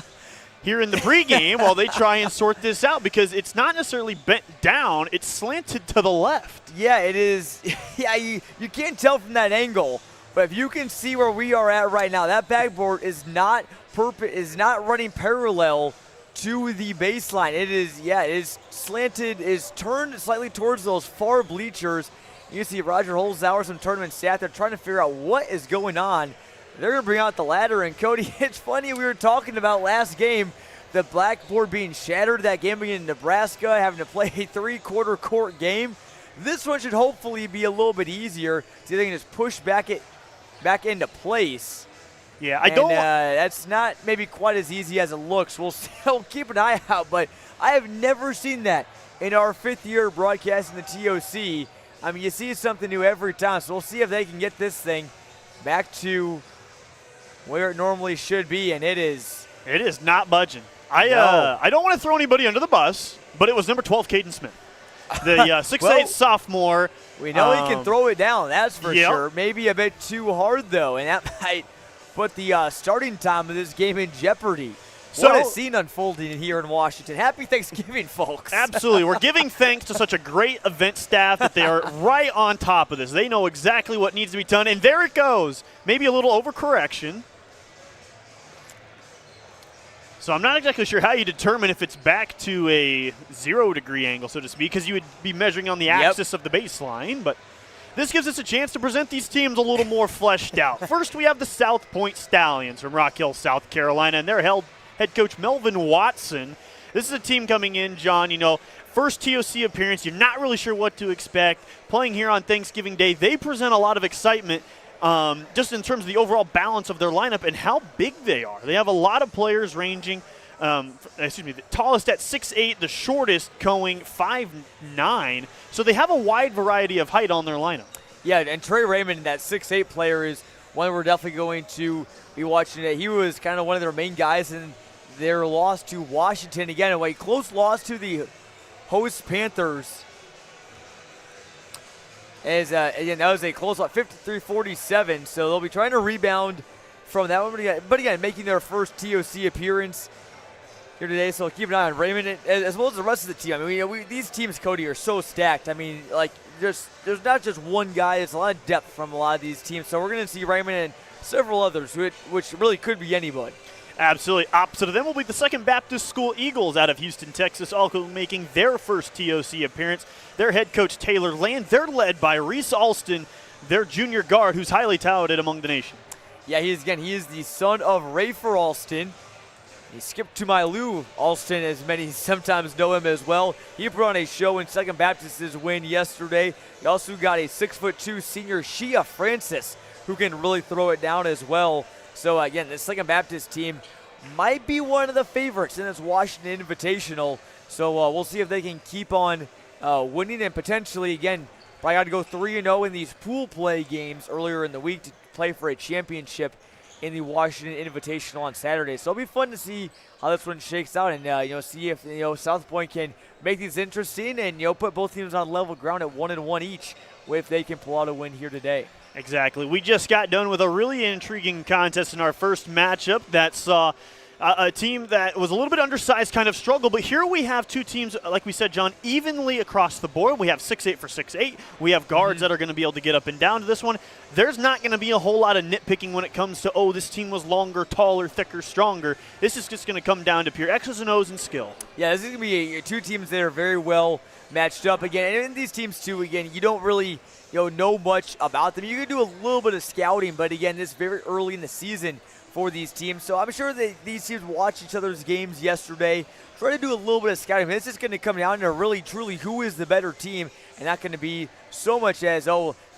here in the pregame while they try and sort this out, because it's not necessarily bent down, it's slanted to the left. Yeah, it is. Yeah, you can't tell from that angle, but if you can see where we are at right now, that backboard is not running parallel to the baseline. It is slanted, is turned slightly towards those far bleachers. You can see Roger Holzauer, some tournament staff, they're trying to figure out what is going on. They're going to bring out the ladder, and Cody, it's funny, we were talking about last game, the blackboard being shattered, that game being in Nebraska, having to play a three-quarter court game. This one should hopefully be a little bit easier, so they can just push back into place. Yeah, that's not maybe quite as easy as it looks. We'll keep an eye out, but I have never seen that in our 5th year broadcasting the TOC. I mean, you see something new every time, so we'll see if they can get this thing back to where it normally should be, and it is not budging. I don't want to throw anybody under the bus, but it was number 12, Caden Smith, the 6'8" sophomore. We know he can throw it down, that's for sure. Maybe a bit too hard, though, and that might put the starting time of this game in jeopardy. So, what a scene unfolding here in Washington. Happy Thanksgiving, folks. Absolutely. We're giving thanks to such a great event staff that they are right on top of this. They know exactly what needs to be done, and there it goes. Maybe a little overcorrection. So I'm not exactly sure how you determine if it's back to a 0-degree angle, so to speak, because you would be measuring on the axis of the baseline. But this gives us a chance to present these teams a little more fleshed out. First, we have the South Pointe Stallions from Rock Hill, South Carolina, and their head coach Melvin Watson. This is a team coming in, John, first TOC appearance. You're not really sure what to expect. Playing here on Thanksgiving Day, they present a lot of excitement just in terms of the overall balance of their lineup and how big they are. They have a lot of players ranging, the tallest at 6'8", the shortest going 5'9". So they have a wide variety of height on their lineup. Yeah, and Trey Raymond, that 6'8" player, is one we're definitely going to be watching today. He was kind of one of their main guys in their loss to Washington. Again, a close loss to the host Panthers. Again, that was a close loss, 53-47, so they'll be trying to rebound from that one. But again, making their first TOC appearance here today, so keep an eye on Raymond as well as the rest of the team. I mean, these teams, Cody, are so stacked. I mean, there's not just one guy. There's a lot of depth from a lot of these teams. So we're going to see Raymond and several others, which really could be anybody. Absolutely. Opposite of them will be the Second Baptist School Eagles out of Houston, Texas, also making their first TOC appearance. Their head coach, Taylor Land, they're led by Reese Alston, their junior guard, who's highly touted among the nation. Yeah, he is the son of Rafer Alston. He skipped to my Lou Alston, as many sometimes know him as well. He put on a show in Second Baptist's win yesterday. He also got a 6'2" senior Shia Francis, who can really throw it down as well. So again, this Second Baptist team might be one of the favorites in this Washington Invitational. So we'll see if they can keep on winning and potentially, again, probably got to go 3-0 in these pool play games earlier in the week to play for a championship in the Washington Invitational on Saturday. So it'll be fun to see how this one shakes out and see if South Pointe can make these interesting and put both teams on level ground at 1-1 each if they can pull out a win here today. Exactly. We just got done with a really intriguing contest in our first matchup that saw a team that was a little bit undersized kind of struggle, but here we have two teams, like we said, John, evenly across the board. We have 6'8" for 6'8". We have guards that are going to be able to get up and down to this one. There's not going to be a whole lot of nitpicking when it comes to, this team was longer, taller, thicker, stronger. This is just going to come down to pure X's and O's and skill. Yeah, this is going to be two teams that are very well matched up. Again, and in these teams, too, again, you don't really know much about them. You can do a little bit of scouting, but again, this is very early in the season for these teams. So I'm sure that these teams watched each other's games yesterday, try to do a little bit of scouting. This is going to come down to really, truly who is the better team, and not going to be so much as,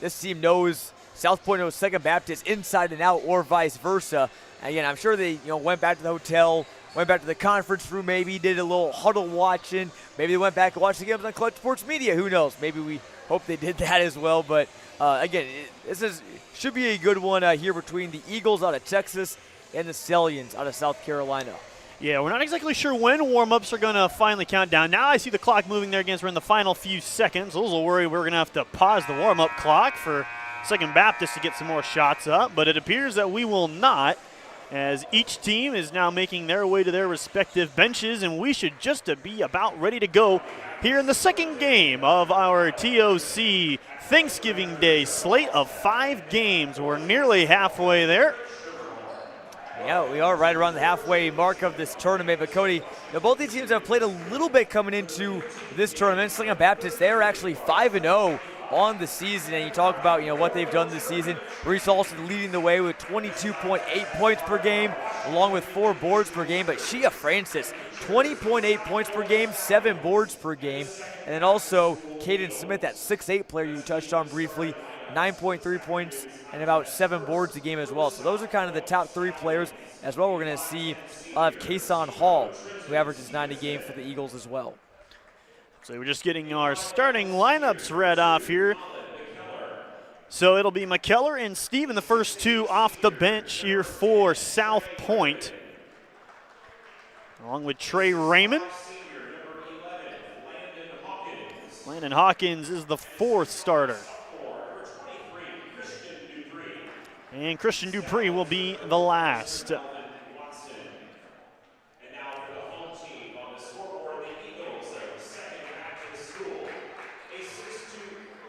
this team knows South Pointe knows Second Baptist inside and out, or vice versa. Again, I'm sure they went back to the hotel, went back to the conference room, maybe did a little huddle watching. Maybe they went back and watched the games on Clutch Sports Media. Who knows? Maybe we hope they did that as well. But again, this should be a good one here between the Eagles out of Texas and the Stallions out of South Carolina. Yeah, we're not exactly sure when warm-ups are going to finally count down. Now I see the clock moving there against we're in the final few seconds. A little worried we're going to have to pause the warm-up clock for Second Baptist to get some more shots up, but it appears that we will not, as each team is now making their way to their respective benches, and we should just be about ready to go here in the second game of our TOC Thanksgiving Day slate of 5 games. We're nearly halfway there. Yeah, we are right around the halfway mark of this tournament. But Cody, both these teams have played a little bit coming into this tournament. Second Baptist, they are actually 5-0 on the season, and you talk about what they've done this season. Reese Alston leading the way with 22.8 points per game, along with 4 boards per game. But Shia Francis, 20.8 points per game, 7 boards per game, and then also Caden Smith, that 6'8" player you touched on briefly, 9.3 points and about 7 boards a game as well. So those are kind of the top 3 players as well. We're going to see Kason Hall, who averages 9 a game for the Eagles as well. So we're just getting our starting lineups read off here. So it'll be McKellar and Steve in the first 2 off the bench here for South Pointe, along with Trey Raymond. Landon Hawkins is the 4th starter. And Christian Dupree will be the last.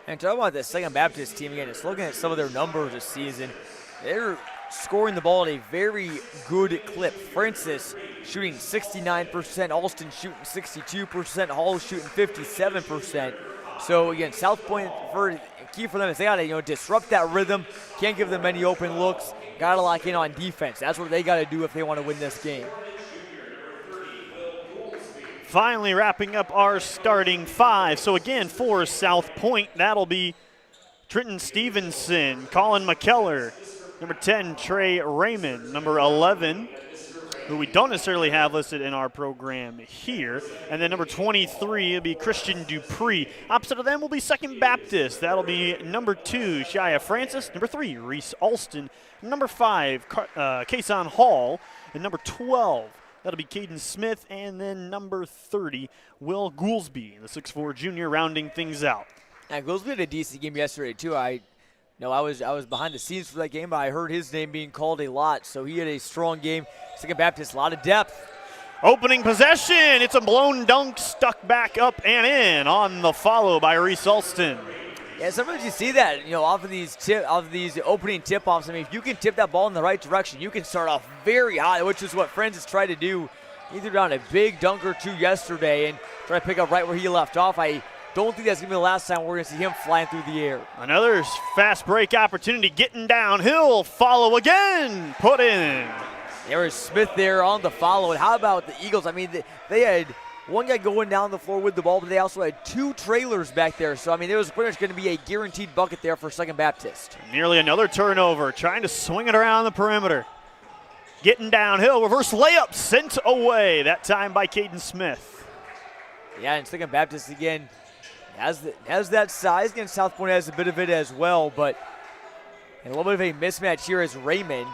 And talking about the Second Baptist team again, just looking at some of their numbers this season, they're scoring the ball at a very good clip. Francis shooting 69%, Alston shooting 62%, Hall shooting 57%. So again, South Pointe, key for them is they got to disrupt that rhythm. Can't give them any open looks. Got to lock in on defense. That's what they got to do if they want to win this game. Finally wrapping up our starting 5. So again, for South Pointe, that'll be Trenton Stevenson, Colin McKellar, number 10, Trey Raymond, number 11, who we don't necessarily have listed in our program here, and then number 23 will be Christian Dupree. Opposite of them will be Second Baptist. That'll be number 2, Shia Francis, number 3, Reese Alston, number 5, Kason Hall, and number 12, that'll be Caden Smith, and then number 30, Will Goolsby, the 6'4" junior, rounding things out. And Goolsby had a decent game yesterday, too. I was behind the scenes for that game, but I heard his name being called a lot, so he had a strong game. Second Baptist, a lot of depth. Opening possession, it's a blown dunk, stuck back up and in on the follow by Reese Alston. Yeah, sometimes you see that, off of these opening tip-offs. I mean, if you can tip that ball in the right direction, you can start off very high, which is what Friends has tried to do. He threw down a big dunk or two yesterday and try to pick up right where he left off. I don't think that's going to be the last time we're going to see him flying through the air. Another fast break opportunity, getting downhill, follow again, put in. There was Smith there on the follow. And how about the Eagles? I mean, they had one guy going down the floor with the ball, but they also had two trailers back there. So, I mean, there was pretty much going to be a guaranteed bucket there for Second Baptist. Nearly another turnover, trying to swing it around the perimeter. Getting downhill, reverse layup sent away, that time by Caden Smith. Yeah, and Second Baptist, again, has that size. Again, South Pointe has a bit of it as well, but a little bit of a mismatch here as Raymond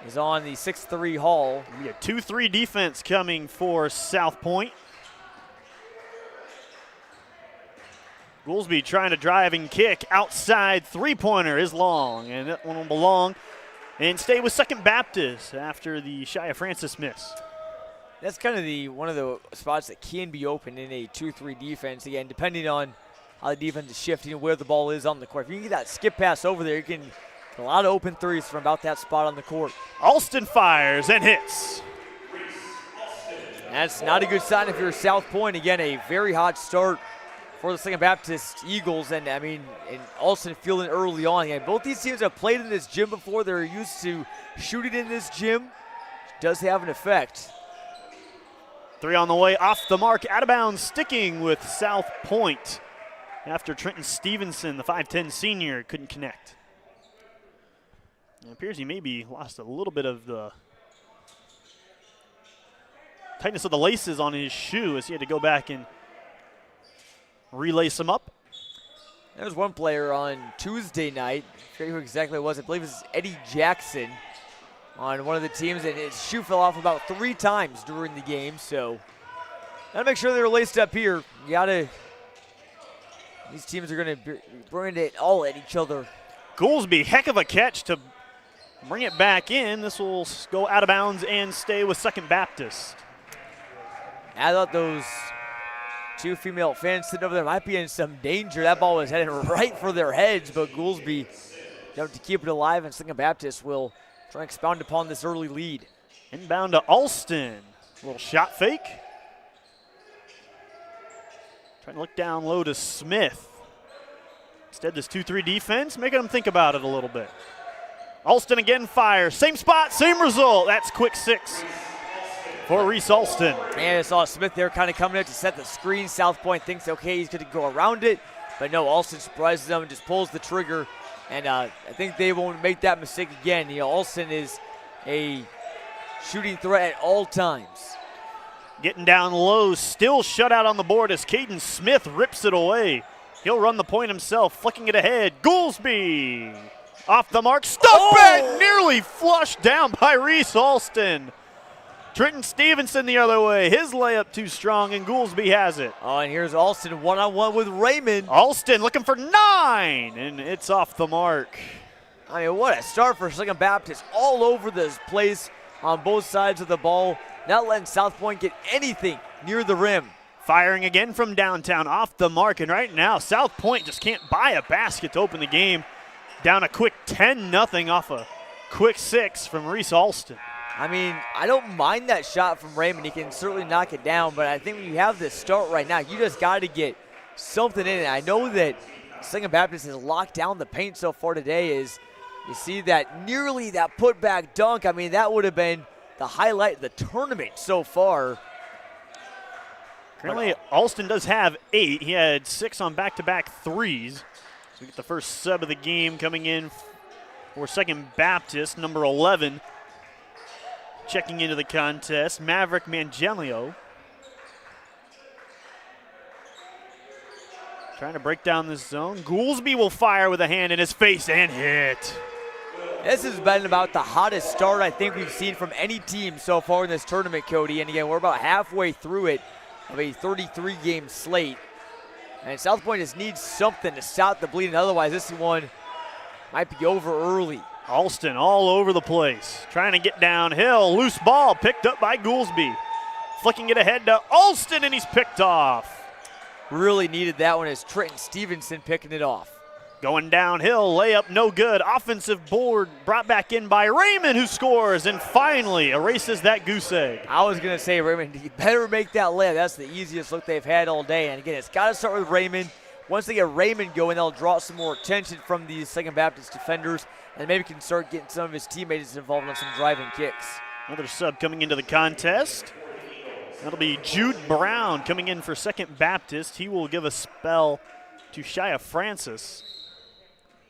is on the 6'3" haul. We have 2-3 defense coming for South Pointe. Goolsby trying to drive and kick. Outside three-pointer is long, and that one will belong and stay with Second Baptist after the Shia Francis miss. That's kind of one of the spots that can be open in a 2-3 defense. Again, depending on how the defense is shifting and where the ball is on the court. If you can get that skip pass over there, you can get a lot of open threes from about that spot on the court. Alston fires and hits. That's not a good sign if you're South Pointe. Again, a very hot start for the Second Baptist Eagles. And, I mean, Alston feeling early on. Again, both these teams have played in this gym before. They're used to shooting in this gym. It does have an effect. Three on the way, off the mark, out of bounds, sticking with South Pointe after Trenton Stevenson, the 5'10 senior, couldn't connect. It appears he maybe lost a little bit of the tightness of the laces on his shoe as he had to go back and relace them up. There was one player on Tuesday night, I forget who exactly it was, I believe it was Eddie Jackson on one of the teams, and his shoe fell off about 3 times during the game, so gotta make sure they're laced up here. These teams are gonna bring it all at each other. Goolsby, heck of a catch to bring it back in. This will go out of bounds and stay with Second Baptist. I thought those two female fans sitting over there might be in some danger. That ball was headed right for their heads, but Goolsby able to keep it alive, and Second Baptist will try and expound upon this early lead. Inbound to Alston. Little shot fake. Trying to look down low to Smith. Instead, this 2-3 defense, making them think about it a little bit. Alston again fires. Same spot, same result. That's quick 6 for Reese Alston. And I saw Smith there kind of coming out to set the screen. South Pointe thinks, okay, he's going to go around it. But no, Alston surprises them and just pulls the trigger. And I think they won't make that mistake again. Alston is a shooting threat at all times. Getting down low, still shut out on the board as Caden Smith rips it away. He'll run the point himself, flicking it ahead. Goolsby off the mark, stuck back, nearly flushed down by Reese Alston. Trenton Stevenson the other way. His layup too strong, and Goolsby has it. Oh, and here's Alston one-on-one with Raymond. Alston looking for 9, and it's off the mark. I mean, what a start for Second Baptist. All over this place on both sides of the ball. Not letting South Pointe get anything near the rim. Firing again from downtown, off the mark, and right now South Pointe just can't buy a basket to open the game. Down a quick 10-0 off a quick 6 from Reese Alston. I mean, I don't mind that shot from Raymond. He can certainly knock it down, but I think when you have this start right now, you just got to get something in it. I know that Second Baptist has locked down the paint so far today. Is you see that nearly that putback dunk. I mean, that would have been the highlight of the tournament so far. Currently, Alston does have 8. He had 6 on back-to-back threes. So we get the first sub of the game coming in for Second Baptist, number 11. Checking into the contest, Maverick Mangelio. Trying to break down this zone. Goolsby will fire with a hand in his face and hit. This has been about the hottest start I think we've seen from any team so far in this tournament, Cody. And again, we're about halfway through it of a 33-game slate. And South Pointe just needs something to stop the bleeding. Otherwise, this one might be over early. Alston all over the place, trying to get downhill. Loose ball picked up by Goolsby. Flicking it ahead to Alston, and he's picked off. really needed that one as Trenton Stevenson picking it off. Going downhill, layup no good. Offensive board brought back in by Raymond, who scores and finally erases that goose egg. I was going to say, Raymond, you better make that layup. That's the easiest look they've had all day. And again, it's got to start with Raymond. Once they get Raymond going, they'll draw some more attention from these Second Baptist defenders, and maybe can start getting some of his teammates involved in some driving kicks. Another sub coming into the contest. That'll be Jude Brown coming in for Second Baptist. He will give a spell to Shia Francis.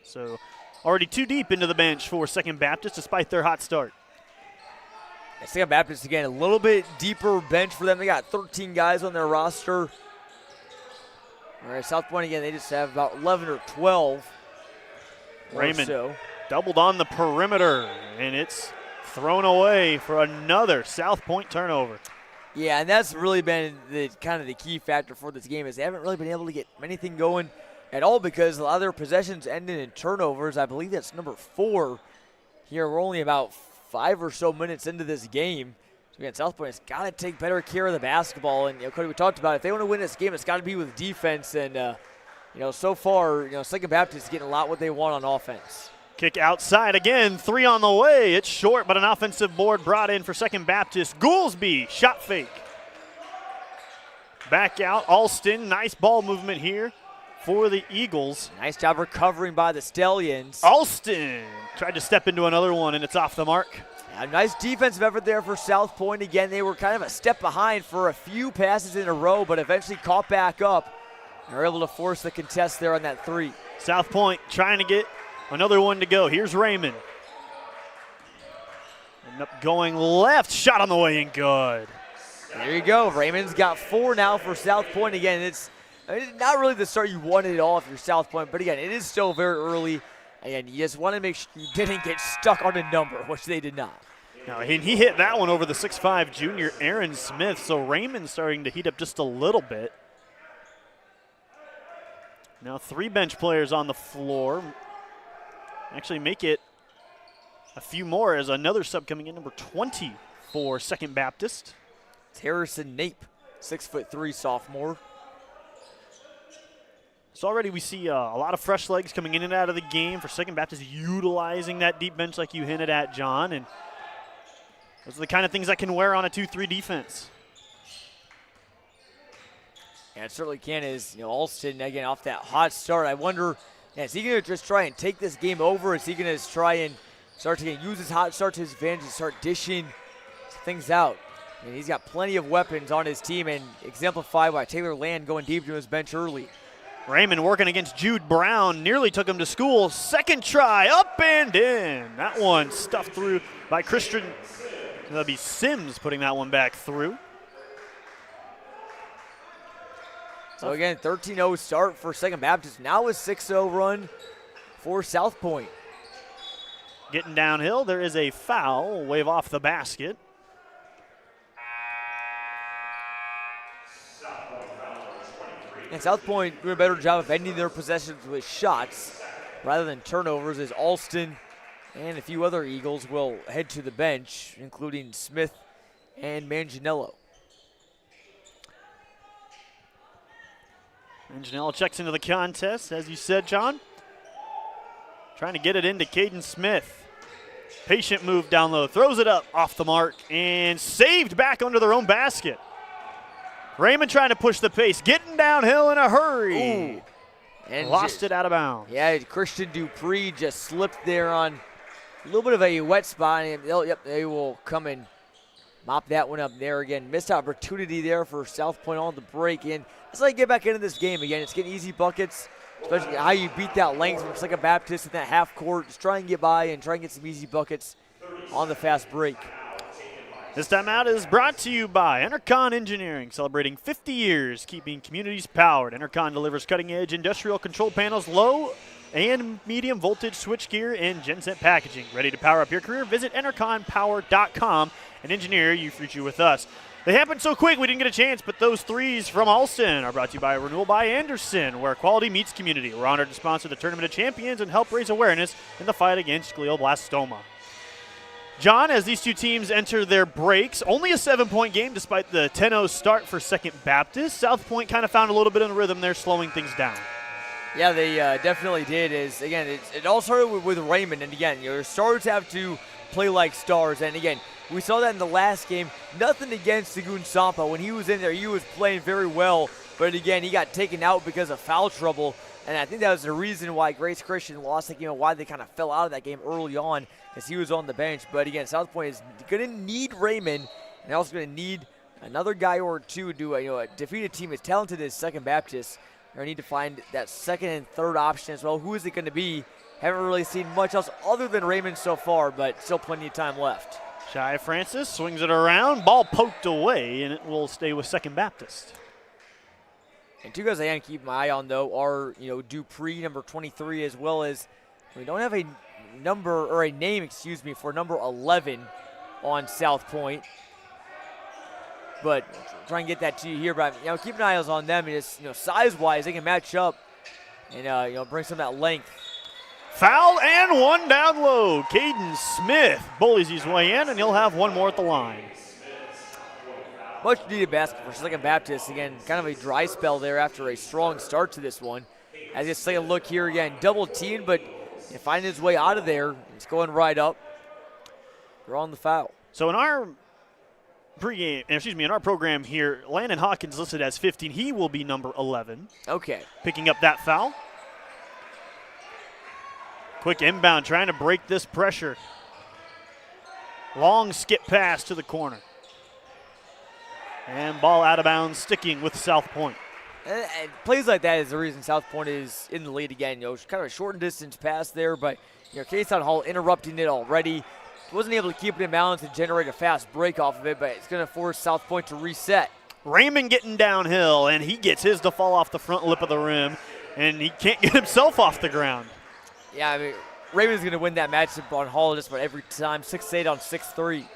So already too deep into the bench for Second Baptist despite their hot start. Second Baptist, again, a little bit deeper bench for them. They got 13 guys on their roster. All right, South Pointe, again, they just have about 11 or 12. Raymond so. doubled on the perimeter, and it's thrown away for another South Pointe turnover. Yeah, and that's really been the kind of the key factor for this game is they haven't really been able to get anything going at all because a lot of their possessions ended in turnovers. I believe that's number 4 here. We're only about 5 or so minutes into this game. So again, South Pointe has got to take better care of the basketball. And Cody, we talked about it. If they want to win this game, it's got to be with defense. And so far, Second Baptist is getting a lot what they want on offense. Kick outside again, 3 on the way. It's short, but an offensive board brought in for Second Baptist. Goolsby, shot fake. Back out, Alston, nice ball movement here for the Eagles. Nice job recovering by the Stallions. Alston tried to step into another one, and it's off the mark. A nice defensive effort there for South Pointe. Again, they were kind of a step behind for a few passes in a row, but eventually caught back up. They were able to force the contest there on that 3. South Pointe trying to get another one to go. Here's Raymond. End up going left. Shot on the way and good. There you go. Raymond's got 4 now for South Pointe. Again, it's not really the start you wanted at all if you're South Pointe, but again, it is still very early. Again, you just want to make sure you didn't get stuck on a number, which they did not. Now, he hit that one over the 6'5 junior Aaron Smith, so Raymond's starting to heat up just a little bit. Now 3 bench players on the floor. Actually make it a few more as another sub coming in, number 20 for Second Baptist. It's Harrison Nape, 6'3" sophomore. So already we see a lot of fresh legs coming in and out of the game for Second Baptist, utilizing that deep bench like you hinted at, John. And those are the kind of things that can wear on a 2-3 defense. Yeah, it certainly can. Is Alston again off that hot start. I wonder, is he going to just try and take this game over? Is he going to try and start to use his hot start to his advantage and start dishing things out? And he's got plenty of weapons on his team, and exemplified by Taylor Land going deep to his bench early. Raymond working against Jude Brown, nearly took him to school. Second try, up and in. That one stuffed through by Christian. That'll be Sims putting that one back through. So again, 13-0 start for Second Baptist. Now a 6-0 run for South Pointe. Getting downhill, there is a foul. Wave off the basket. And South Pointe doing a better job of ending their possessions with shots rather than turnovers, as Alston and a few other Eagles will head to the bench, including Smith and Manganiello. Manganiello checks into the contest, as you said, John. Trying to get it into Caden Smith. Patient move down low, throws it up off the mark, and saved back under their own basket. Raymond trying to push the pace, getting downhill in a hurry. Ooh. And lost it out of bounds. Yeah, Christian Dupree just slipped there on a little bit of a wet spot. And they will come and mop that one up there again. Missed opportunity there for South Pointe on the break. And that's how you get back into this game again. It's getting easy buckets, especially how you beat that length from Second Baptist in that half court. Just try and get by and try and get some easy buckets on the fast break. This timeout is brought to you by Enercon Engineering, celebrating 50 years, keeping communities powered. Enercon delivers cutting-edge industrial control panels, low and medium voltage switchgear, and genset packaging. Ready to power up your career? Visit EnerconPower.com and engineer your future with us. They happened so quick we didn't get a chance, but those threes from Alston are brought to you by Renewal by Anderson, where quality meets community. We're honored to sponsor the Tournament of Champions and help raise awareness in the fight against glioblastoma. John, as these two teams enter their breaks, only a 7-point game despite the 10-0 start for Second Baptist. South Pointe kind of found a little bit of a rhythm there, slowing things down. Yeah, they definitely did. Again, it all started with Raymond, and again, your stars have to play like stars. And again, we saw that in the last game. Nothing against Segun Sampa. When he was in there, he was playing very well. But again, he got taken out because of foul trouble. And I think that was the reason why Grace Christian lost the game and why they kind of fell out of that game early on, because he was on the bench. But again, South Pointe is going to need Raymond, and they're also going to need another guy or two to defeat a team as talented as Second Baptist. They're going to need to find that second and third option as well. Who is it going to be? Haven't really seen much else other than Raymond so far, but still plenty of time left. Shai Francis swings it around. Ball poked away, and it will stay with Second Baptist. And two guys I am keeping my eye on, though, are Dupree, number 23, as well as we don't have a name for number 11 on South Pointe. But try and get that to you here. But keep an eye on them. Size-wise, they can match up and bring some of that length. Foul and one down low. Caden Smith bullies his way in, and he'll have one more at the line. Much needed basket for Second Baptist. Again, kind of a dry spell there after a strong start to this one. As you take a look here again, double teamed, but finding his way out of there. It's going right up. Drawing the foul. So in our program here, Landon Hawkins listed as 15. He will be number 11. Okay. Picking up that foul. Quick inbound, trying to break this pressure. Long skip pass to the corner. And ball out of bounds, sticking with South Pointe. And plays like that is the reason South Pointe is in the lead again. Kind of a short distance pass there, but Kason Hall interrupting it already. Wasn't able to keep it in balance and generate a fast break off of it, but it's going to force South Pointe to reset. Raymond getting downhill, and he gets his to fall off the front lip of the rim, and he can't get himself off the ground. Yeah, Raymond's going to win that matchup on Hall just about every time. 6'8" on 6'3".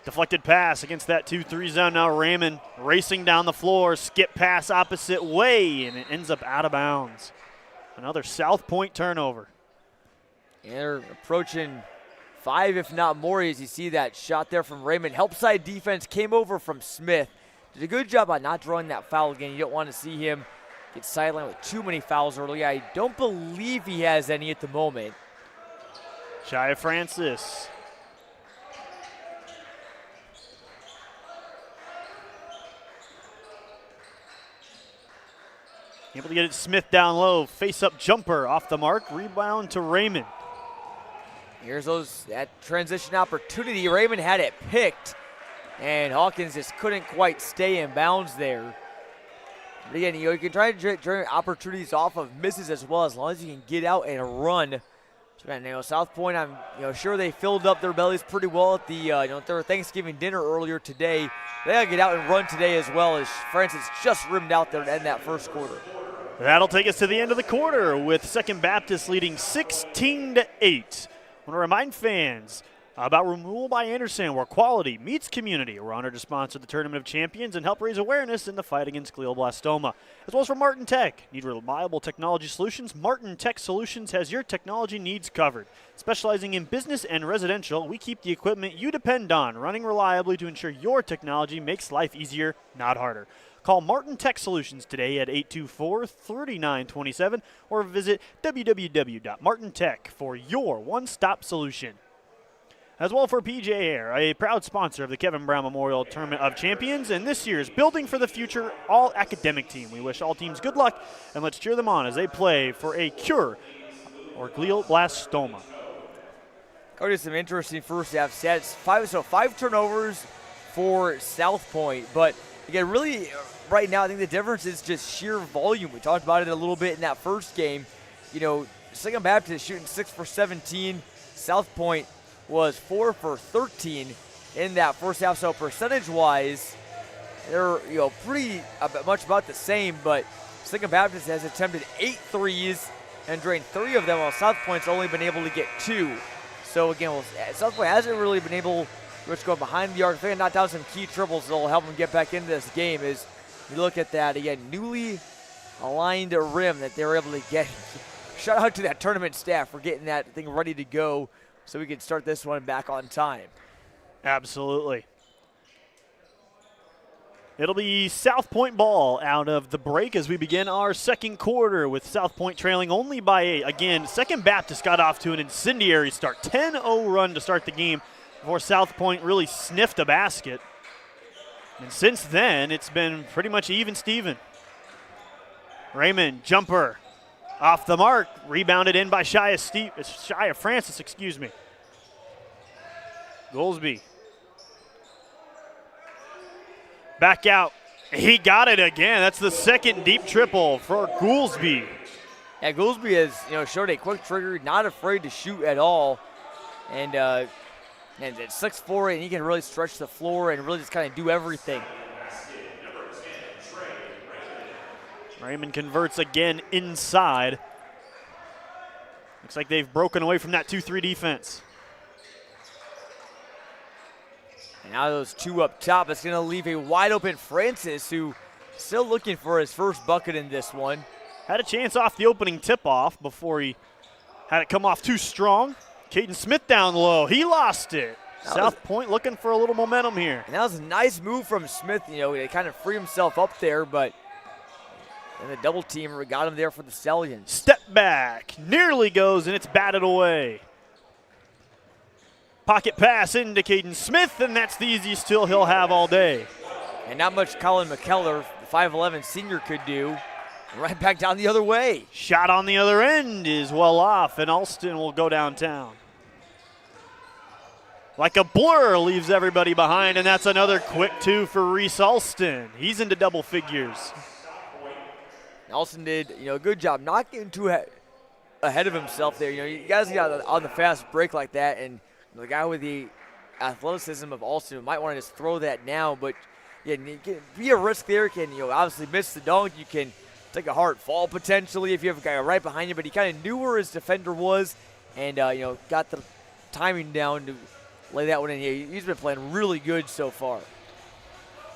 Deflected pass against that 2-3 zone. Now Raymond racing down the floor. Skip pass opposite way, and it ends up out of bounds. Another South Pointe turnover. And they're approaching 5, if not more, as you see that shot there from Raymond. Help side defense came over from Smith. Did a good job on not drawing that foul again. You don't want to see him get sidelined with too many fouls early. I don't believe he has any at the moment. Shia Francis. Able to get it Smith down low. Face-up jumper off the mark. Rebound to Raymond. Here's that transition opportunity. Raymond had it picked, and Hawkins just couldn't quite stay in bounds there. But again, you can try to generate opportunities off of misses as well, as long as you can get out and run. So again, South Pointe, I'm sure they filled up their bellies pretty well at their Thanksgiving dinner earlier today. They gotta get out and run today as well, as Francis just rimmed out there to end that first quarter. That'll take us to the end of the quarter with Second Baptist leading 16-8. I want to remind fans about Removal by Anderson, where quality meets community. We're honored to sponsor the Tournament of Champions and help raise awareness in the fight against glioblastoma. As well as for Martin Tech. Need reliable technology solutions? Martin Tech Solutions has your technology needs covered. Specializing in business and residential, we keep the equipment you depend on running reliably to ensure your technology makes life easier, not harder. Call Martin Tech Solutions today at 824-3927 or visit www.martintech for your one-stop solution. As well for PJ Air, a proud sponsor of the Kevin Brown Memorial Tournament of Champions and this year's Building for the Future All-Academic Team. We wish all teams good luck, and let's cheer them on as they play for a cure or glioblastoma. Go to some interesting first half sets. 5 turnovers for South Pointe, but again, really right now I think the difference is just sheer volume. We talked about it a little bit in that first game. Second Baptist shooting 6 for 17. South Pointe was 4 for 13 in that first half. So percentage-wise, they're pretty much about the same. But Second Baptist has attempted 8 threes and drained 3 of them, while South Pointe's only been able to get 2. So again, South Pointe hasn't really been able to go behind the arc. They're knock down some key triples that'll help them get back into this game. As you look at that again, newly aligned rim that they were able to get. Shout out to that tournament staff for getting that thing ready to go so we can start this one back on time. Absolutely. It'll be South Pointe ball out of the break as we begin our second quarter with South Pointe trailing only by 8. Again, Second Baptist got off to an incendiary start. 10-0 run to start the game before South Pointe really sniffed a basket. And since then, it's been pretty much even Steven. Raymond, jumper, off the mark, rebounded in by Shia Francis, excuse me. Goolsby. Back out. He got it again. That's the second deep triple for Goolsby. Yeah, Goolsby has showed a quick trigger, not afraid to shoot at all, and at 6'4", and he can really stretch the floor and really just kind of do everything. Raymond converts again inside. Looks like they've broken away from that 2-3 defense. And now those two up top, it's going to leave a wide open Francis, who still looking for his first bucket in this one. Had a chance off the opening tip-off before he had it come off too strong. Caden Smith down low. He lost it. South Pointe looking for a little momentum here. And that was a nice move from Smith, to kind of free himself up there, but and the double teamer got him there for the Stallions. Step back, nearly goes, and it's batted away. Pocket pass into Caden Smith, and that's the easiest steal he'll have all day. And not much Colin McKellar, the 5'11 senior, could do. Right back down the other way. Shot on the other end is well off, and Alston will go downtown. Like a blur, leaves everybody behind, and that's another quick two for Reese Alston. He's into double figures. Alston did, a good job not getting too ahead of himself there. You guys get on the fast break like that, and the guy with the athleticism of Alston might want to just throw that now, but yeah, be a risk there. Can obviously miss the dunk. You can take a hard fall potentially if you have a guy right behind you, but he kind of knew where his defender was, and got the timing down to lay that one in. Yeah, he's been playing really good so far.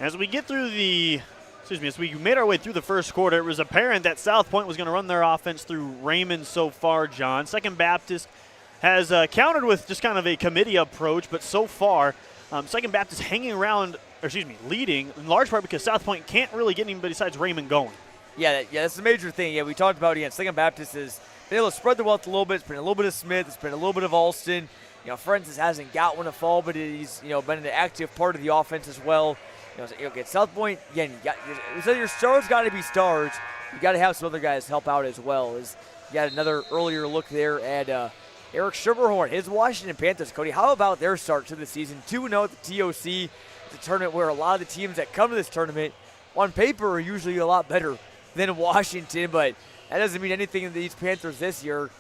As we made our way through the first quarter, it was apparent that South Pointe was going to run their offense through Raymond so far, John. Second Baptist has countered with just kind of a committee approach, but so far, Second Baptist leading in large part because South Pointe can't really get anybody besides Raymond going. Yeah, that's the major thing. Yeah, we talked about again. Second Baptist has been able to spread the wealth a little bit. It's been a little bit of Smith. It's been a little bit of Alston. Francis hasn't got one to fall, but he's been an active part of the offense as well. At South Pointe, again, your stars got to be stars. You got to have some other guys help out as well. You got another earlier look there at Eric Schermerhorn, his Washington Panthers. Cody, how about their start to the season? 2-0 at the TOC. It's a tournament where a lot of the teams that come to this tournament on paper are usually a lot better than Washington, but that doesn't mean anything to these Panthers this year.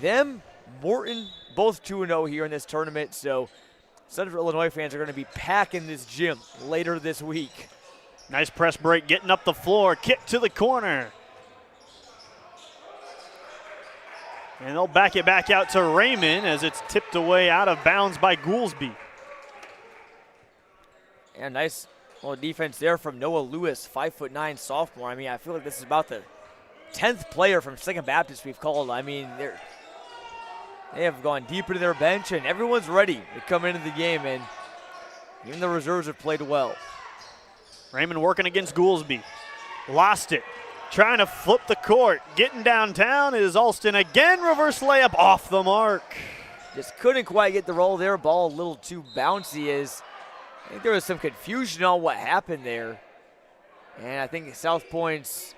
Them, Morton, both 2-0 here in this tournament, so Central Illinois fans are going to be packing this gym later this week. Nice press break, getting up the floor, kick to the corner. And they'll back it back out to Raymond as it's tipped away out of bounds by Goolsby. And nice little defense there from Noah Lewis, 5'9" sophomore. I feel like this is about the 10th player from Second Baptist we've called. They have gone deep into their bench, and everyone's ready to come into the game, and even the reserves have played well. Raymond working against Goolsby. Lost it. Trying to flip the court. Getting downtown is Alston again. Reverse layup off the mark. Just couldn't quite get the roll there. Ball a little too bouncy. I think there was some confusion on what happened there. And I think South Pointe's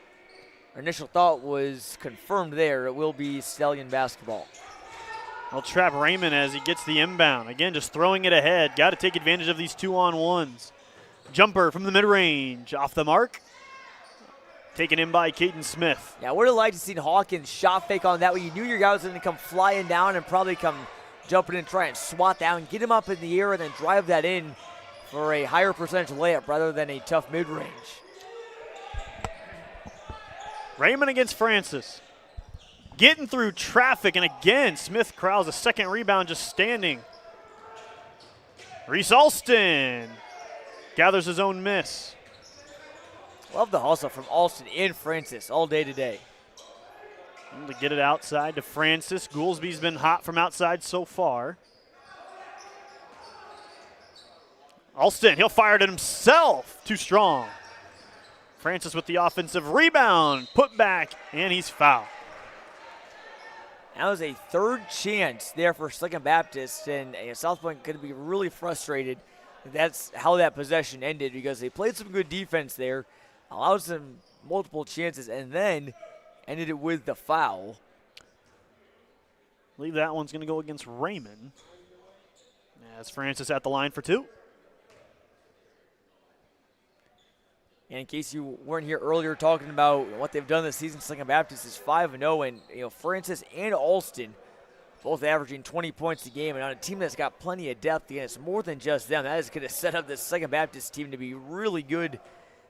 initial thought was confirmed there. It will be Stallion basketball. They'll trap Raymond as he gets the inbound. Again, just throwing it ahead. Got to take advantage of these 2-on-1s. Jumper from the mid-range. Off the mark. Taken in by Caden Smith. Yeah, I would have liked to see Hawkins shot fake on that one. You knew your guy was going to come flying down and probably come jumping in and try and swat down, get him up in the air, and then drive that in for a higher percentage layup rather than a tough mid-range. Raymond against Francis. Getting through traffic, and again, Smith corrals a second rebound just standing. Reese Alston gathers his own miss. Love the hustle from Alston and Francis all day today. Able to get it outside to Francis. Goolsby's been hot from outside so far. Alston, he'll fire it himself. Too strong. Francis with the offensive rebound. Put back, and he's fouled. That was a third chance there for Second Baptist, and South Pointe could be really frustrated. That's how that possession ended because they played some good defense there, allowed some multiple chances, and then ended it with the foul. I believe that one's going to go against Raymond. As Francis at the line for two. And in case you weren't here earlier talking about what they've done this season, Second Baptist is 5-0, and Francis and Alston both averaging 20 points a game, and on a team that's got plenty of depth, again, it's more than just them. That is going to set up this Second Baptist team to be really good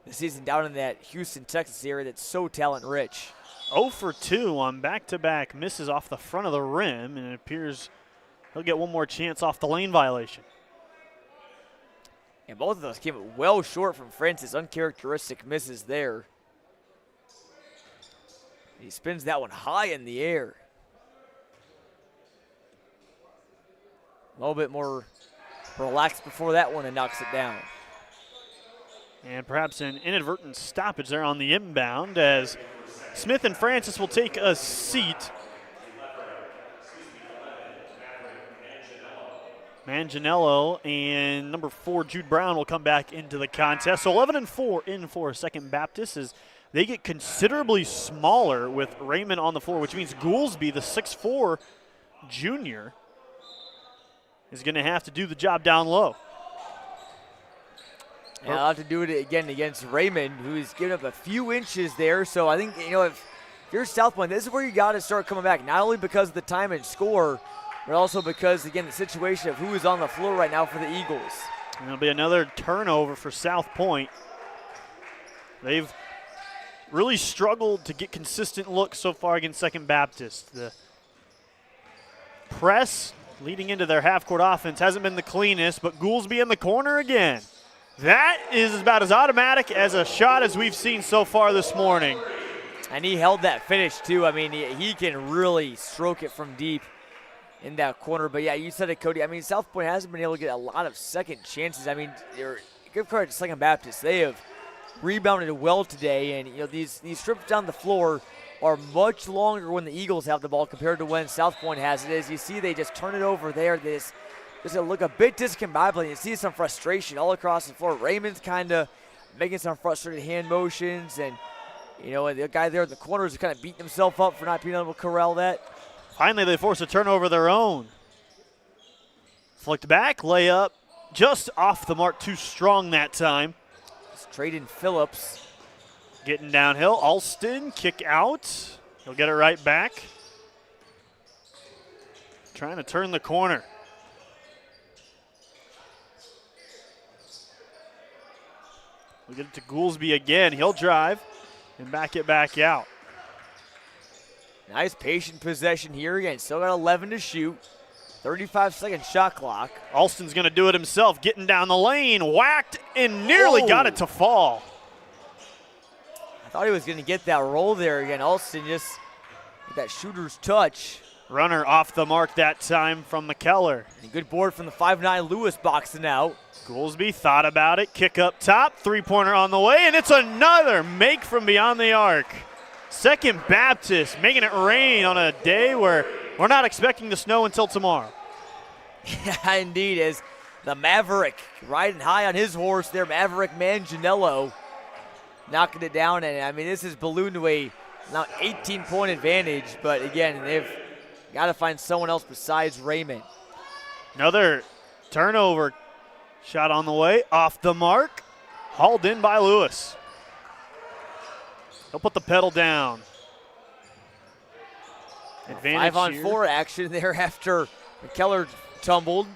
this season down in that Houston, Texas area that's so talent-rich. 0 for 2 on back-to-back misses off the front of the rim, and it appears he'll get one more chance off the lane violation. And both of those came well short from Francis. Uncharacteristic misses there. He spins that one high in the air. A little bit more relaxed before that one and knocks it down. And perhaps an inadvertent stoppage there on the inbound as Smith and Francis will take a seat. Manganiello and number 4, Jude Brown, will come back into the contest. So 11-4 in for Second Baptist as they get considerably smaller with Raymond on the floor, which means Goolsby, the 6'4 junior, is going to have to do the job down low. And I'll have to do it again against Raymond, who's given up a few inches there. So I think, if you're South Pointe, this is where you got to start coming back, not only because of the time and score, but also because, again, the situation of who is on the floor right now for the Eagles. And it'll be another turnover for South Pointe. They've really struggled to get consistent looks so far against Second Baptist. The press leading into their half-court offense hasn't been the cleanest, but Goolsby in the corner again. That is about as automatic as a shot as we've seen so far this morning. And he held that finish, too. I mean, he can really stroke it from deep in that corner. But, yeah, you said it, Cody. I mean, South Pointe hasn't been able to get a lot of second chances. I mean, give credit to Second Baptist. They have rebounded well today. And, these trips down the floor are much longer when the Eagles have the ball compared to when South Pointe has it. As you see, they just turn it over there. They just look a bit discombobulated. You see some frustration all across the floor. Raymond's kind of making some frustrated hand motions. And, the guy there in the corner is kind of beating himself up for not being able to corral that. Finally, they force a turnover of their own. Flicked back, layup, just off the mark, too strong that time. It's Traden Phillips. Getting downhill, Alston, kick out. He'll get it right back. Trying to turn the corner. We'll get it to Goolsby again. He'll drive and back it back out. Nice patient possession here. Again, still got 11 to shoot. 35-second shot clock. Alston's going to do it himself, getting down the lane, whacked, and nearly got it to fall. I thought he was going to get that roll there again. Alston just with that shooter's touch. Runner off the mark that time from McKellar. And good board from the 5'9 Lewis boxing out. Goolsby thought about it, kick up top, three-pointer on the way, and it's another make from beyond the arc. Second Baptist making it rain on a day where we're not expecting the snow until tomorrow. Yeah, indeed, as the Maverick riding high on his horse there, Maverick Manganiello knocking it down. And, I mean, this is ballooned to a now 18-point advantage. But, again, they've got to find someone else besides Raymond. Another turnover. Shot on the way, off the mark, hauled in by Lewis. He'll put the pedal down. Advantage 5-on-4 action there after McKellar tumbled.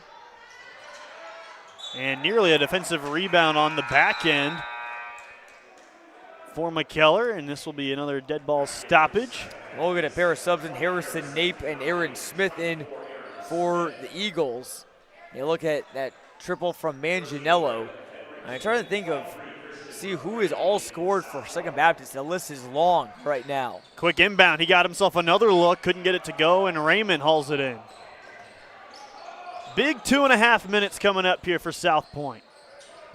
And nearly a defensive rebound on the back end for McKellar, and this will be another dead ball stoppage. We'll get a pair of subs in Harrison Nape and Aaron Smith in for the Eagles. You look at that triple from Manganiello. I'm trying to think of, see who is all scored for Second Baptist. The list is long right now. Quick inbound. He got himself another look, couldn't get it to go, and Raymond hauls it in. Big 2.5 minutes coming up here for South Pointe.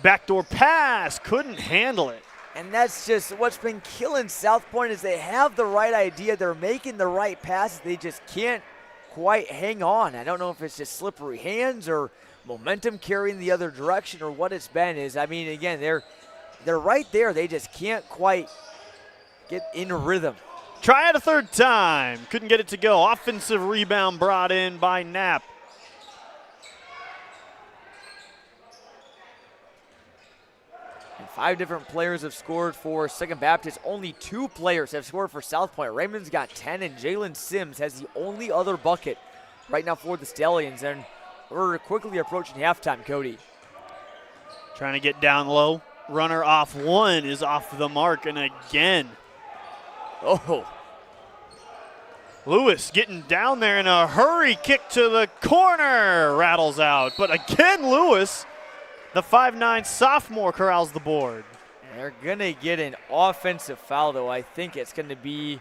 Backdoor pass, couldn't handle it. And that's just what's been killing South Pointe is they have the right idea. They're making the right passes. They just can't quite hang on. I don't know if it's just slippery hands or momentum carrying the other direction or what it's been. I mean, again, they're right there. They just can't quite get in rhythm. Try it a third time. Couldn't get it to go. Offensive rebound brought in by Knapp. And 5 different players have scored for Second Baptist. Only 2 players have scored for South Pointe. Raymond's got 10, and Jalen Sims has the only other bucket right now for the Stallions. And we're quickly approaching halftime, Cody. Trying to get down low. Runner off one is off the mark, and again. Oh. Lewis getting down there in a hurry. Kick to the corner. Rattles out. But again, Lewis, the 5'9 sophomore, corrals the board. And they're going to get an offensive foul, though. I think it's going to be.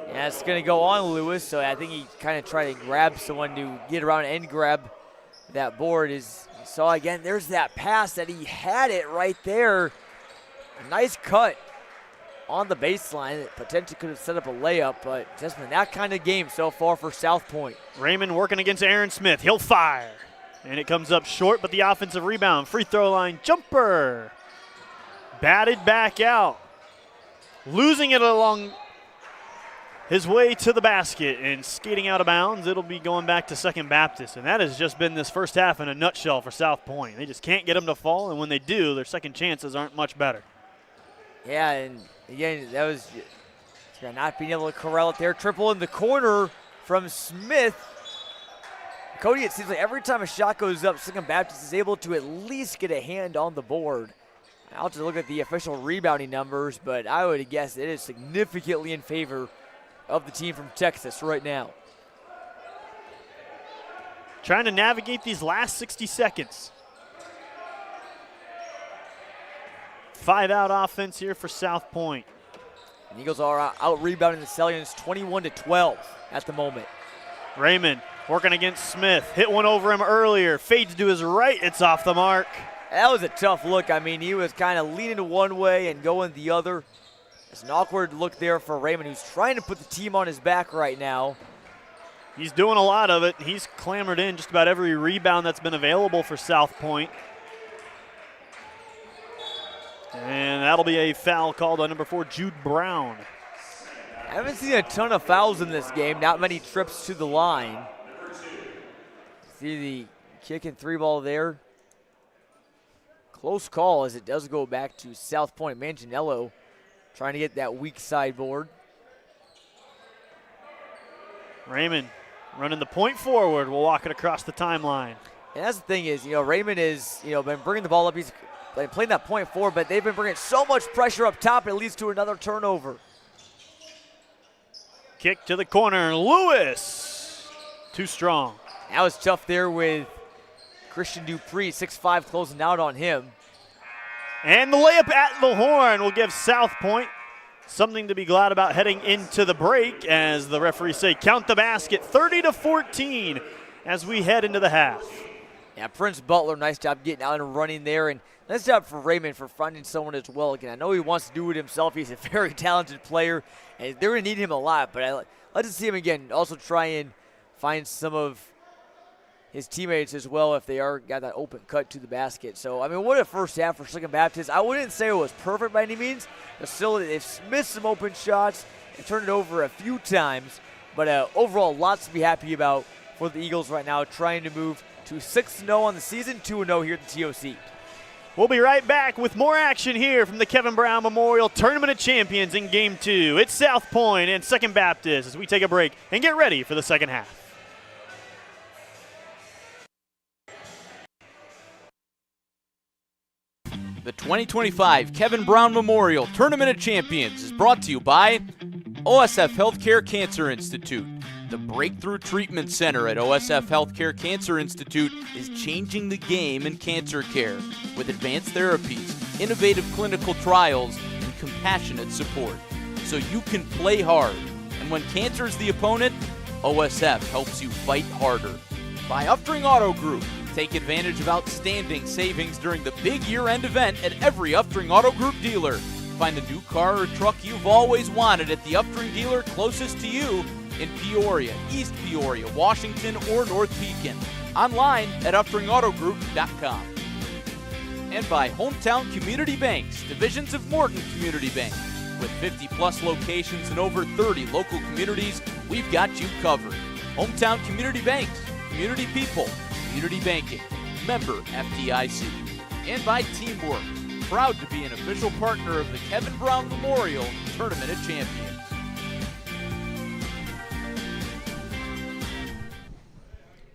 Yeah, it's going to go on Lewis, so I think he kind of tried to grab someone to get around and grab that board. So again, there's that pass that he had it right there. A nice cut on the baseline that potentially could have set up a layup, but just been that kind of game so far for South Pointe. Raymond working against Aaron Smith. He'll fire. And it comes up short, but the offensive rebound. Free throw line jumper. Batted back out. Losing it along his way to the basket and skating out of bounds. It'll be going back to Second Baptist. And that has just been this first half in a nutshell for South Pointe. They just can't get them to fall, and when they do, their second chances aren't much better. Yeah, and again, that was not being able to corral it there. Triple in the corner from Smith. Cody, it seems like every time a shot goes up, Second Baptist is able to at least get a hand on the board. I'll have to look at the official rebounding numbers, but I would guess it is significantly in favor of the team from Texas right now. Trying to navigate these last 60 seconds. 5-out offense here for South Pointe. The Eagles are out rebounding the Stallions 21-12 at the moment. Raymond working against Smith. Hit one over him earlier. Fades to his right. It's off the mark. That was a tough look. I mean, he was kind of leaning to one way and going the other. It's an awkward look there for Raymond, who's trying to put the team on his back right now. He's doing a lot of it. He's clambered in just about every rebound that's been available for South Pointe. And that'll be a foul called on number 4, Jude Brown. I haven't seen a ton of fouls in this game. Not many trips to the line. See the kick and 3 ball there. Close call as it does go back to South Pointe. Manganiello trying to get that weak side board. Raymond running the point forward. We'll walk it across the timeline. And that's the thing is, Raymond is, been bringing the ball up. He's playing that point forward, but they've been bringing so much pressure up top, it leads to another turnover. Kick to the corner. Lewis. Too strong. That was tough there with Christian Dupree, 6'5", closing out on him. And the layup at the horn will give South Pointe something to be glad about heading into the break, as the referees say count the basket, 30-14 as we head into the half. Yeah, Prince Butler, nice job getting out and running there, and nice job for Raymond for finding someone as well. Again, I know he wants to do it himself. He's a very talented player, and they're going to need him a lot, but I like to see him again also try and find some of his teammates as well if they are got that open cut to the basket. So, I mean, what a first half for Second Baptist. I wouldn't say it was perfect by any means. But still, they've missed some open shots and turned it over a few times. But overall, lots to be happy about for the Eagles right now, trying to move to 6-0 on the season, 2-0 here at the TOC. We'll be right back with more action here from the Kevin Brown Memorial Tournament of Champions in Game 2. It's South Pointe and Second Baptist as we take a break and get ready for the second half. The 2025 Kevin Brown Memorial Tournament of Champions is brought to you by OSF Healthcare Cancer Institute. The Breakthrough Treatment Center at OSF Healthcare Cancer Institute is changing the game in cancer care with advanced therapies, innovative clinical trials, and compassionate support. So you can play hard. And when cancer is the opponent, OSF helps you fight harder. By Upstring Auto Group. Take advantage of outstanding savings during the big year-end event at every Upstring Auto Group dealer. Find the new car or truck you've always wanted at the Upstring dealer closest to you in Peoria, East Peoria, Washington, or North Pekin. Online at upstringautogroup.com. And by Hometown Community Banks, divisions of Morton Community Bank. With 50-plus locations in over 30 local communities, we've got you covered. Hometown Community Banks, community people, community banking. Member FDIC. And by Teamwork, proud to be an official partner of the Kevin Brown Memorial Tournament of Champions.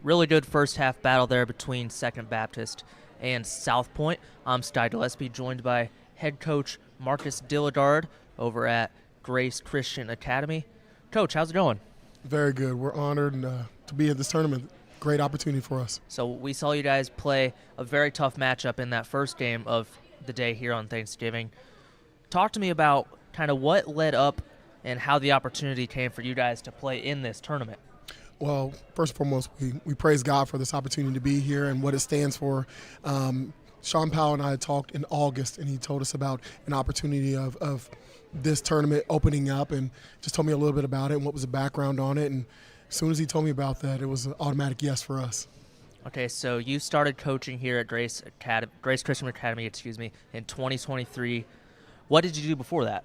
Really good first half battle there between Second Baptist and South Pointe. I'm Sty Gillespie, joined by head coach Marcus Dilligard over at Grace Christian Academy. Coach, how's it going? Very good. We're honored to be at this tournament. Great opportunity for us. So we saw you guys play a very tough matchup in that first game of the day here on Thanksgiving. Talk to me about kind of what led up and how the opportunity came for you guys to play in this tournament. Well, first and foremost, we praise God for this opportunity to be here and what it stands for. Sean Powell and I had talked in August, and he told us about an opportunity of this tournament opening up and just told me a little bit about it and what was the background on it. And as soon as he told me about that, it was an automatic yes for us. Okay, so you started coaching here at Grace Christian Academy, in 2023. What did you do before that?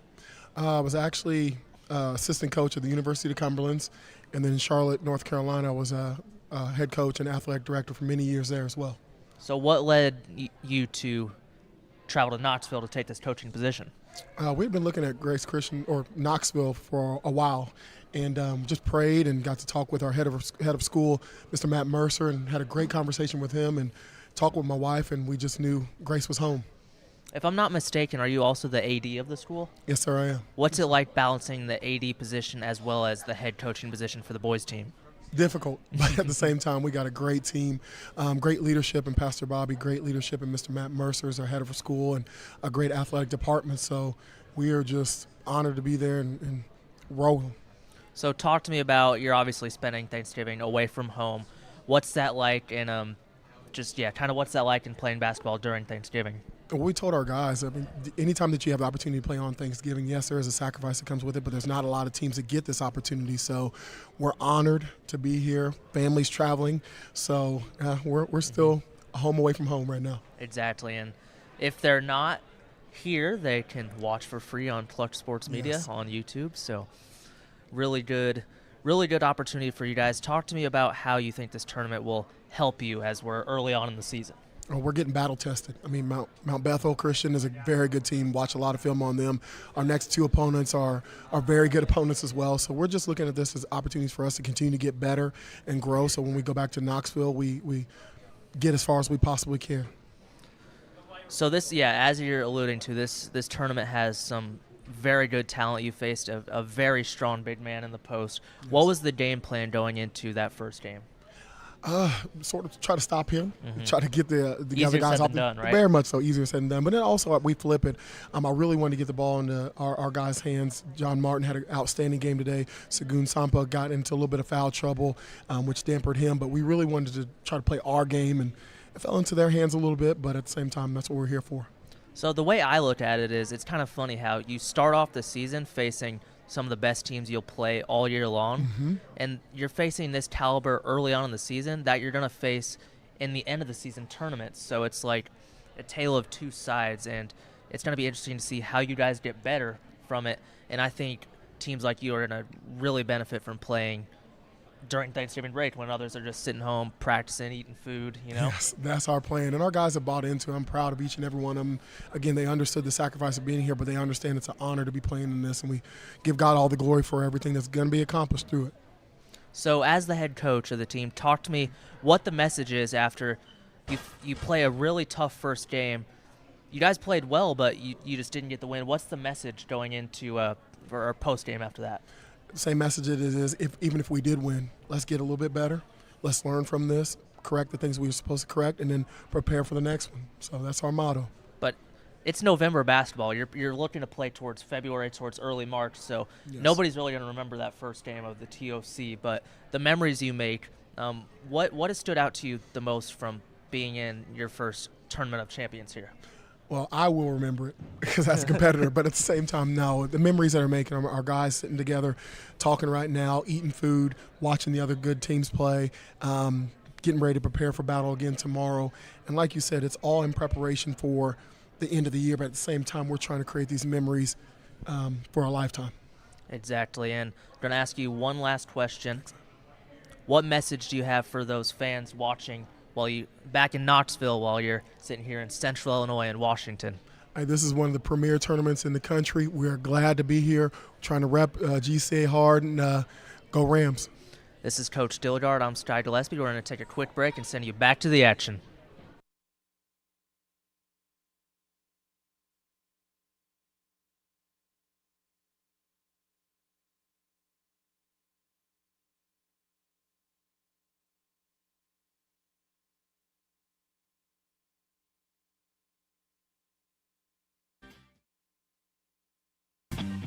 I was actually assistant coach at the University of Cumberland's, and then in Charlotte, North Carolina, I was a head coach and athletic director for many years there as well. So what led you to travel to Knoxville to take this coaching position? We've been looking at Grace Christian or Knoxville for a while, and just prayed and got to talk with our head of school, Mr. Matt Mercer, and had a great conversation with him and talked with my wife, and we just knew Grace was home. If I'm not mistaken, are you also the AD of the school? Yes, sir, I am. What's it like balancing the AD position as well as the head coaching position for the boys team? Difficult, but at the same time, we got a great team, great leadership in Pastor Bobby, great leadership in Mr. Matt Mercer as our head of school, and a great athletic department. So we are just honored to be there and rolling. So talk to me about, you're obviously spending Thanksgiving away from home. What's that like, and kind of what's that like in playing basketball during Thanksgiving? We told our guys, I mean, anytime that you have the opportunity to play on Thanksgiving, yes, there is a sacrifice that comes with it, but there's not a lot of teams that get this opportunity. So we're honored to be here. Families traveling. So we're still home away from home right now. Exactly. And if they're not here, they can watch for free on Clutch Sports Media on YouTube. So really good opportunity for you guys. Talk to me about how you think this tournament will help you as we're early on in the season. We're getting battle tested. I mean, Mount Bethel Christian is a very good team. Watch a lot of film on them. Our next two opponents are very good opponents as well. So we're just looking at this as opportunities for us to continue to get better and grow. So when we go back to Knoxville, we get as far as we possibly can. So this, as you're alluding to, this tournament has some very good talent. You faced a very strong big man in the post. Yes. What was the game plan going into that first game? Sort of try to stop him, try to get the other guys off. Done, right? Very much so, easier said than done. But then also we flip it. I really wanted to get the ball into our guys' hands. John Martin had an outstanding game today. Sagoon Sampa got into a little bit of foul trouble, which dampened him. But we really wanted to try to play our game, and it fell into their hands a little bit. But at the same time, that's what we're here for. So the way I look at it is it's kind of funny how you start off the season facing some of the best teams you'll play all year long, and you're facing this caliber early on in the season that you're going to face in the end of the season tournaments. So it's like a tale of two sides, and it's going to be interesting to see how you guys get better from it. And I think teams like you are going to really benefit from playing during Thanksgiving break when others are just sitting home practicing, eating food, Yes, that's our plan. And our guys have bought into it. I'm proud of each and every one of them. Again, they understood the sacrifice of being here, but they understand it's an honor to be playing in this, and we give God all the glory for everything that's going to be accomplished through it. So as the head coach of the team, talk to me what the message is after you play a really tough first game. You guys played well, but you just didn't get the win. What's the message going into for our post-game after that? Same message it is, even if we did win, let's get a little bit better. Let's learn from this, correct the things we were supposed to correct, and then prepare for the next one. So that's our motto. But it's November basketball. You're looking to play towards February, towards early March, so nobody's really going to remember that first game of the TOC. But the memories you make, what has stood out to you the most from being in your first Tournament of Champions here? Well, I will remember it because that's a competitor. But at the same time, no. The memories that are making them are guys sitting together, talking right now, eating food, watching the other good teams play, getting ready to prepare for battle again tomorrow. And like you said, it's all in preparation for the end of the year. But at the same time, we're trying to create these memories for a lifetime. Exactly. And I'm going to ask you one last question. What message do you have for those fans watching while you back in Knoxville while you're sitting here in Central Illinois and Washington? This is one of the premier tournaments in the country. We're glad to be here, trying to rep GCA hard and go Rams. This is Coach Dillgard. I'm Sky Gillespie. We're going to take a quick break and send you back to the action.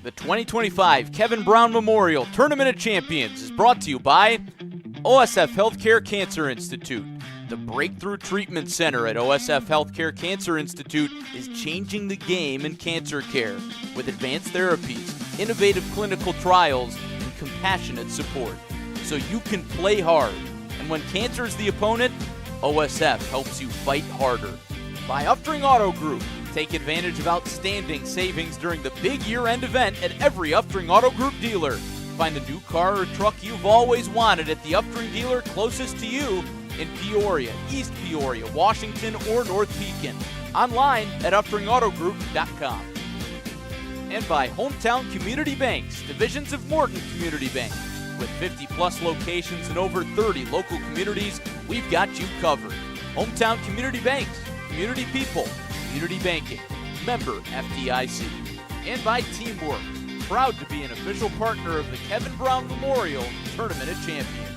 The 2025 Kevin Brown Memorial Tournament of Champions is brought to you by OSF Healthcare Cancer Institute. The Breakthrough Treatment Center at OSF Healthcare Cancer Institute is changing the game in cancer care with advanced therapies, innovative clinical trials, and compassionate support. So you can play hard. And when cancer is the opponent, OSF helps you fight harder. By Upstring Auto Group. Take advantage of outstanding savings during the big year-end event at every Upstring Auto Group dealer. Find the new car or truck you've always wanted at the Upstring dealer closest to you in Peoria, East Peoria, Washington, or North Pekin. Online at upstringautogroup.com. And by Hometown Community Banks, divisions of Morton Community Bank. With 50-plus locations in over 30 local communities, we've got you covered. Hometown Community Banks, community people, community banking, member FDIC. And by Teamwork, proud to be an official partner of the Kevin Brown Memorial Tournament of Champions.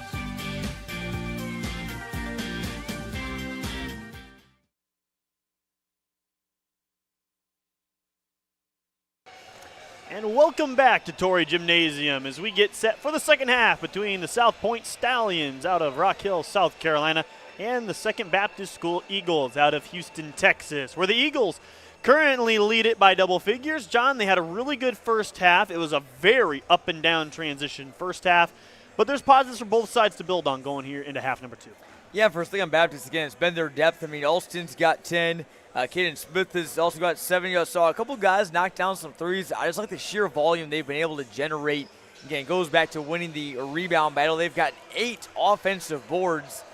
And welcome back to Torrey Gymnasium as we get set for the second half between the South Pointe Stallions out of Rock Hill, South Carolina, and the Second Baptist School Eagles out of Houston, Texas, where the Eagles currently lead it by double figures. John, they had a really good first half. It was a very up and down transition first half, but there's positives for both sides to build on going here into half number two. Yeah, for Second Baptist, again, it's been their depth. I mean, Alston's got 10. Caden Smith has also got 7. You saw a couple guys knock down some threes. I just like the sheer volume they've been able to generate. Again, it goes back to winning the rebound battle. They've got 8 offensive boards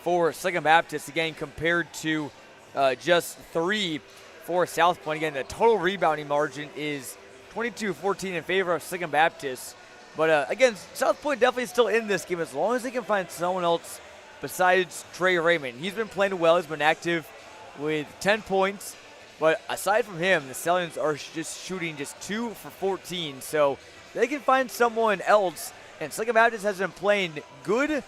for Second Baptist, again, compared to just 3 for South Pointe. Again, the total rebounding margin is 22-14 in favor of Second Baptist. But again, South Pointe definitely still in this game as long as they can find someone else besides Trey Raymond. He's been playing well. He's been active with 10 points. But aside from him, the Stallions are just shooting just 2 for 14. So they can find someone else. And Second Baptist has been playing good,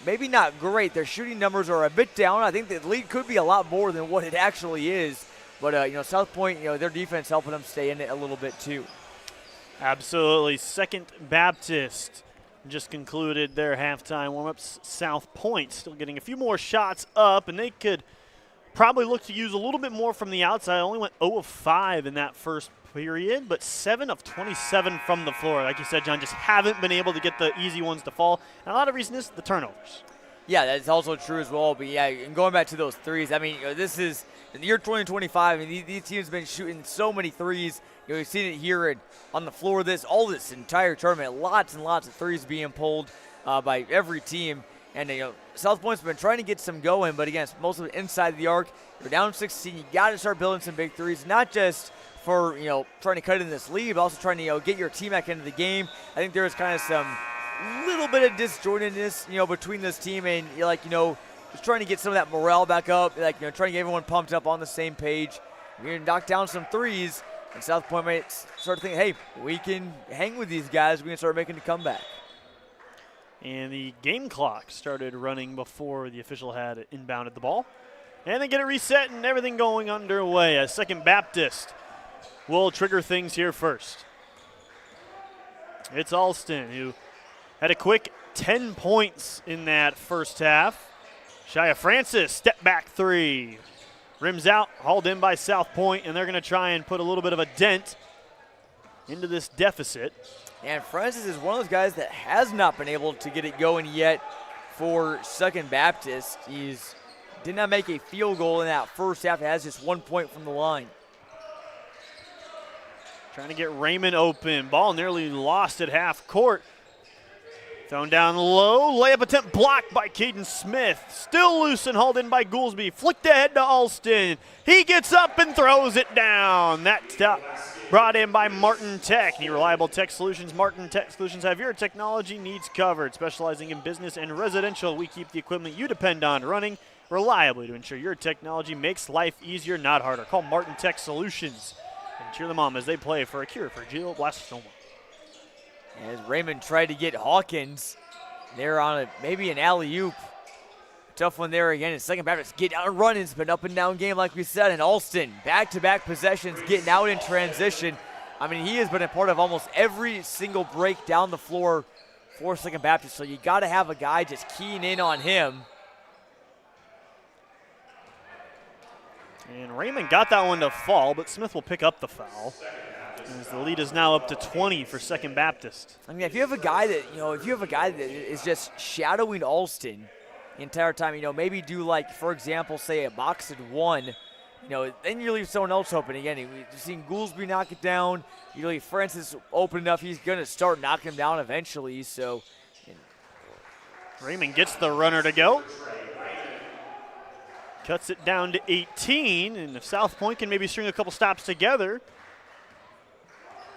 maybe not great. Their shooting numbers are a bit down. I think the lead could be a lot more than what it actually is. But, South Pointe, their defense helping them stay in it a little bit too. Absolutely. Second Baptist just concluded their halftime warm-ups. South Pointe still getting a few more shots up, and they could probably look to use a little bit more from the outside. Only went 0 of 5 in that first period, but 7 of 27 from the floor. Like you said, John, just haven't been able to get the easy ones to fall. And a lot of reason is the turnovers. Yeah, that's also true as well. But, yeah, and going back to those threes, I mean, this is in the year 2025. I mean, these teams have been shooting so many threes. We've seen it here on the floor all this entire tournament. Lots and lots of threes being pulled by every team. And, South Pointe's been trying to get some going, but, again, it's most of it inside the arc. You're down 16. You got to start building some big threes, not just for, trying to cut in this lead, but also trying to, get your team back into the game. I think there was kind of some little bit of disjointedness, between this team and, just trying to get some of that morale back up, trying to get everyone pumped up on the same page. You're going to knock down some threes, and South Pointe might start thinking, hey, we can hang with these guys. We can start making a comeback. And the game clock started running before the official had inbounded the ball. And they get it reset and everything going underway as Second Baptist will trigger things here first. It's Alston who had a quick 10 points in that first half. Shia Francis, step back three. Rims out, hauled in by South Pointe, and they're going to try and put a little bit of a dent into this deficit. And Francis is one of those guys that has not been able to get it going yet for Second Baptist. He's did not make a field goal in that first half. It has just 1 point from the line. Trying to get Raymond open. Ball nearly lost at half court. Thrown down low. Layup attempt blocked by Caden Smith. Still loose and hauled in by Goolsby. Flicked ahead to Alston. He gets up and throws it down. That stop brought in by Martin Tech. Need reliable tech solutions. Martin Tech Solutions have your technology needs covered. Specializing in business and residential, we keep the equipment you depend on running reliably to ensure your technology makes life easier, not harder. Call Martin Tech Solutions and cheer them on as they play for a cure for glioblastoma. As Raymond tried to get Hawkins there on maybe an alley-oop. Tough one there again. And Second Baptist get out and run. It's been up and down game like we said. And Alston, back-to-back possessions, getting out in transition. I mean, he has been a part of almost every single break down the floor for Second Baptist. So you got to have a guy just keying in on him. And Raymond got that one to fall, but Smith will pick up the foul. As the lead is now up to 20 for Second Baptist. I mean, if you have a guy that, is just shadowing Alston the entire time, maybe do like, for example, say a box and one, then you leave someone else open. Again, you've seen Goolsby knock it down. You leave Francis open enough, he's going to start knocking him down eventually. So Raymond gets the runner to go. Cuts it down to 18, and if South Pointe can maybe string a couple stops together,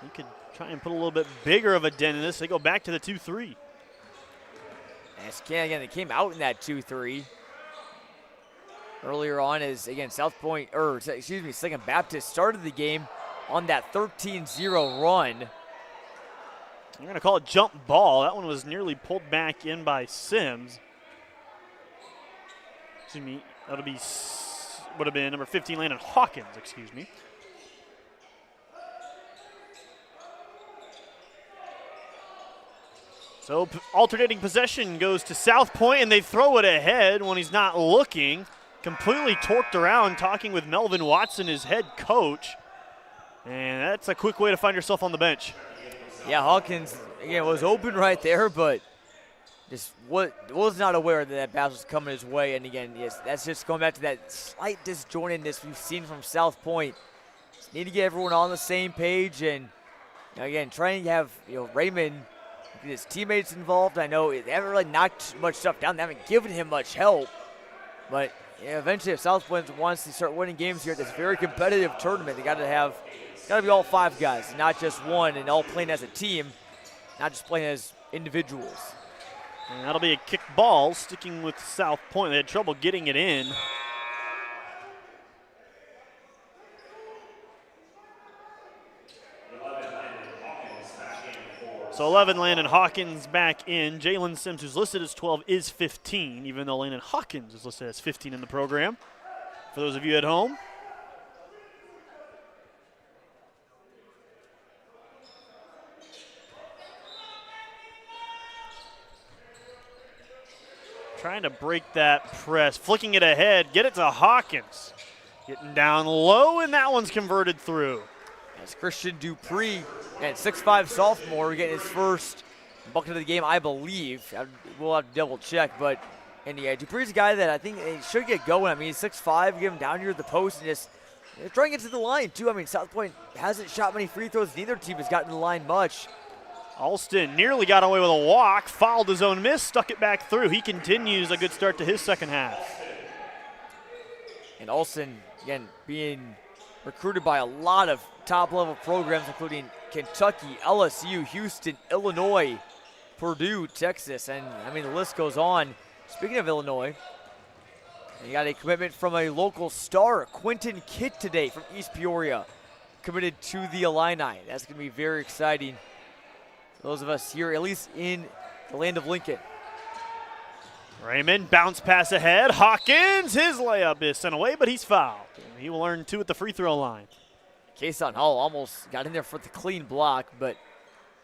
he could try and put a little bit bigger of a dent in this. They go back to the 2-3. Again, they came out in that 2-3 earlier on as, again, Second Baptist started the game on that 13-0 run. You're going to call it jump ball. That one was nearly pulled back in by Sims. Excuse me, would have been number 15, Landon Hawkins, excuse me. So alternating possession goes to South Pointe, and they throw it ahead when he's not looking. Completely torqued around, talking with Melvin Watson, his head coach. And that's a quick way to find yourself on the bench. Yeah, Hawkins, again, was open right there, but just was not aware that pass was coming his way. And again, yes, that's just going back to that slight disjointedness we've seen from South Pointe. Just need to get everyone on the same page, and again, trying to have Raymond, his teammates involved. I know they haven't really knocked much stuff down. They haven't given him much help, but eventually, if South Pointe wants to start winning games here at this very competitive tournament, they got to be all five guys, not just one, and all playing as a team, not just playing as individuals. And that'll be a kick ball, sticking with South Pointe. They had trouble getting it in. So 11, Landon Hawkins back in. Jalen Sims, who's listed as 12, is 15, even though Landon Hawkins is listed as 15 in the program. For those of you at home. Trying to break that press, flicking it ahead, get it to Hawkins. Getting down low, and that one's converted through. As Christian Dupree, at 6'5" sophomore, getting his first bucket of the game, I believe. We'll have to double check, but Dupree's a guy that I think he should get going. I mean, he's 6'5", get him down here at the post and just try and get to the line too. I mean, South Pointe hasn't shot many free throws. Neither team has gotten to the line much. Alston nearly got away with a walk, fouled his own miss, stuck it back through. He continues a good start to his second half. And Alston, again, being recruited by a lot of top-level programs, including Kentucky, LSU, Houston, Illinois, Purdue, Texas, and, I mean, the list goes on. Speaking of Illinois, you got a commitment from a local star, Quentin Kitt, today from East Peoria, committed to the Illini. That's going to be very exciting for those of us here, at least in the land of Lincoln. Raymond, bounce pass ahead. Hawkins, his layup is sent away, but he's fouled. He will earn 2 at the free throw line. Kason Hall almost got in there for the clean block, but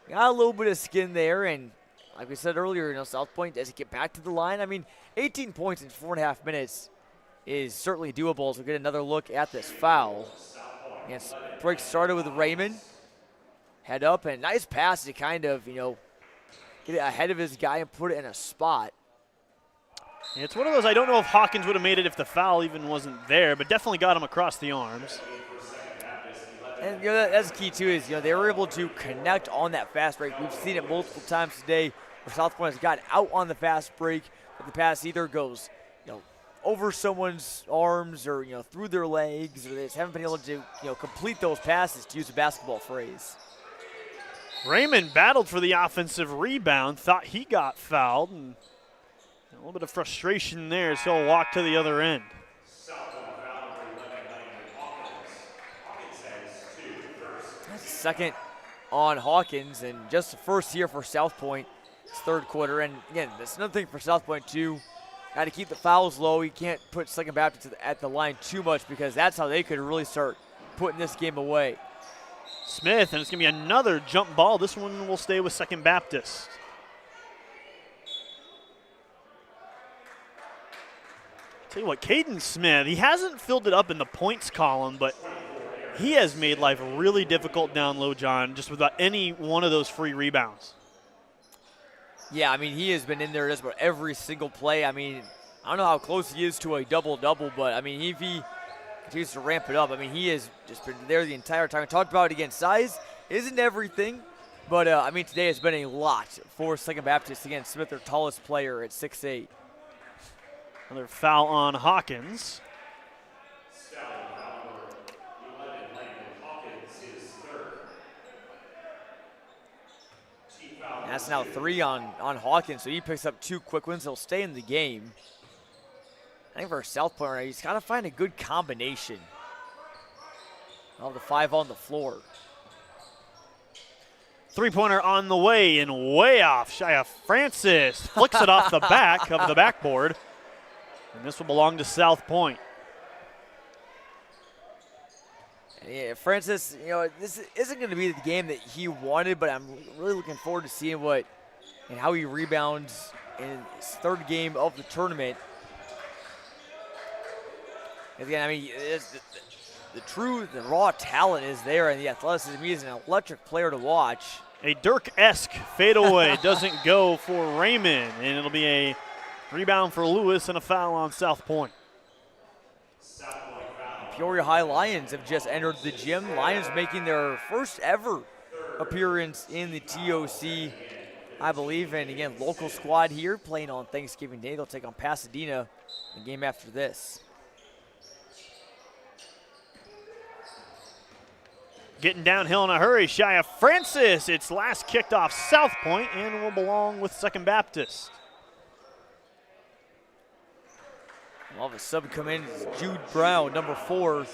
got a little bit of skin there, and like we said earlier, South Pointe doesn't get back to the line. I mean, 18 points in 4.5 minutes is certainly doable. So we'll get another look at this foul. And break started with Raymond. Head up, and nice pass to kind of, get it ahead of his guy and put it in a spot. Yeah, it's one of those, I don't know if Hawkins would have made it if the foul even wasn't there, but definitely got him across the arms. And that's key too, is they were able to connect on that fast break. We've seen it multiple times today where South Pointe has got out on the fast break, but the pass either goes over someone's arms or through their legs, or they just haven't been able to complete those passes, to use a basketball phrase. Raymond battled for the offensive rebound, thought he got fouled, and a little bit of frustration there as he'll walk to the other end. That's second on Hawkins, and just the first here for South Pointe. It's third quarter, and again, that's another thing for South Pointe too. Got to keep the fouls low. You can't put Second Baptist at the line too much, because that's how they could really start putting this game away. Smith, and it's going to be another jump ball. This one will stay with Second Baptist. Tell you what, Caden Smith, he hasn't filled it up in the points column, but he has made life really difficult down low, John, just without any one of those free rebounds. Yeah, I mean, he has been in there just about every single play. I mean, I don't know how close he is to a double-double, but, I mean, if he continues to ramp it up, I mean, he has just been there the entire time. We talked about it again. Size isn't everything, but, I mean, today has been a lot for Second Baptist. Again, Smith, their tallest player at 6'8". Another foul on Hawkins. That's now 3 on Hawkins, so he picks up 2 quick ones. He'll stay in the game. I think for South Pointe, he's got to find a good combination of the 5 on the floor. Three-pointer on the way and way off. Shia Francis flicks it off the back of the backboard. And this will belong to South Pointe. Yeah, Francis, this isn't going to be the game that he wanted, but I'm really looking forward to seeing how he rebounds in his third game of the tournament. Again, I mean, the raw talent is there, and the athleticism. He's an electric player to watch. A Dirk-esque fadeaway doesn't go for Raymond, and it'll be a rebound for Lewis and a foul on South Pointe. Peoria High Lions have just entered the gym. Lions making their first ever appearance in the TOC, I believe. And again, local squad here playing on Thanksgiving Day. They'll take on Pasadena the game after this. Getting downhill in a hurry, Shia Francis. It's last kicked off South Pointe and will belong with Second Baptist. We'll have a sub come in. Jude Brown, number 4.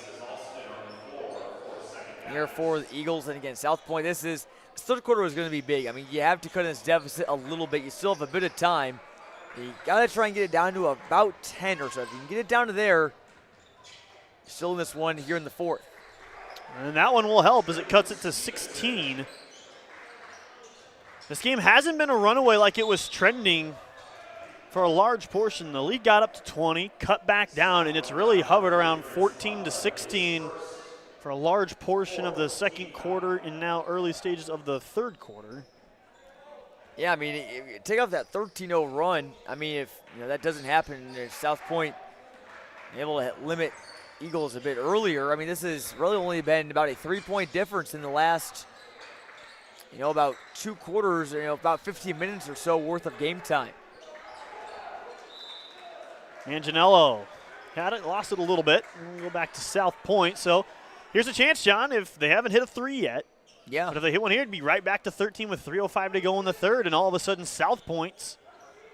Here for the Eagles. And again, South Pointe, this third quarter is going to be big. I mean, you have to cut this deficit a little bit. You still have a bit of time. You got to try and get it down to about 10 or so. If you can get it down to there, you're still in this one here in the fourth. And that one will help as it cuts it to 16. This game hasn't been a runaway like it was trending for a large portion. The lead got up to 20, cut back down, and it's really hovered around 14 to 16 for a large portion of the second quarter and now early stages of the third quarter. Yeah, I mean, if you take off that 13-0 run, I mean, if that doesn't happen, if South Pointe able to limit Eagles a bit earlier, I mean, this has really only been about a 3-point difference in the last, about 2 quarters, about 15 minutes or so worth of game time. Manganiello had it, lost it a little bit. We'll go back to South Pointe. So here's a chance, John, if they haven't hit a 3 yet. Yeah. But if they hit one here, it'd be right back to 13 with 3:05 to go in the third, and all of a sudden South Pointe's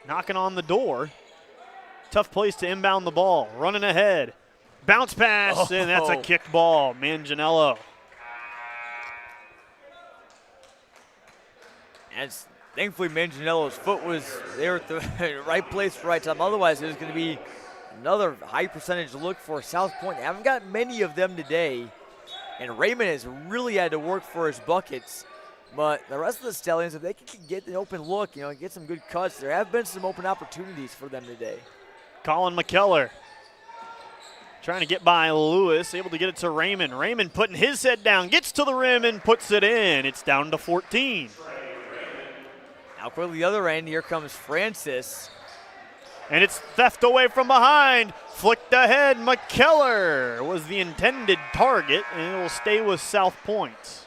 knocking on the door. Tough place to inbound the ball. Running ahead. Bounce pass, and that's a kicked ball. Manganiello. And thankfully, Manganiello's foot was there at the right place, right time. Otherwise, it was going to be another high percentage look for South Pointe. They haven't got many of them today. And Raymond has really had to work for his buckets. But the rest of the Stallions, if they can get an open look, get some good cuts, there have been some open opportunities for them today. Colin McKellar trying to get by Lewis, able to get it to Raymond. Raymond putting his head down, gets to the rim and puts it in. It's down to 14. Now quickly the other end, here comes Francis. And it's theft away from behind. Flicked ahead. McKellar was the intended target, and it will stay with South Pointe.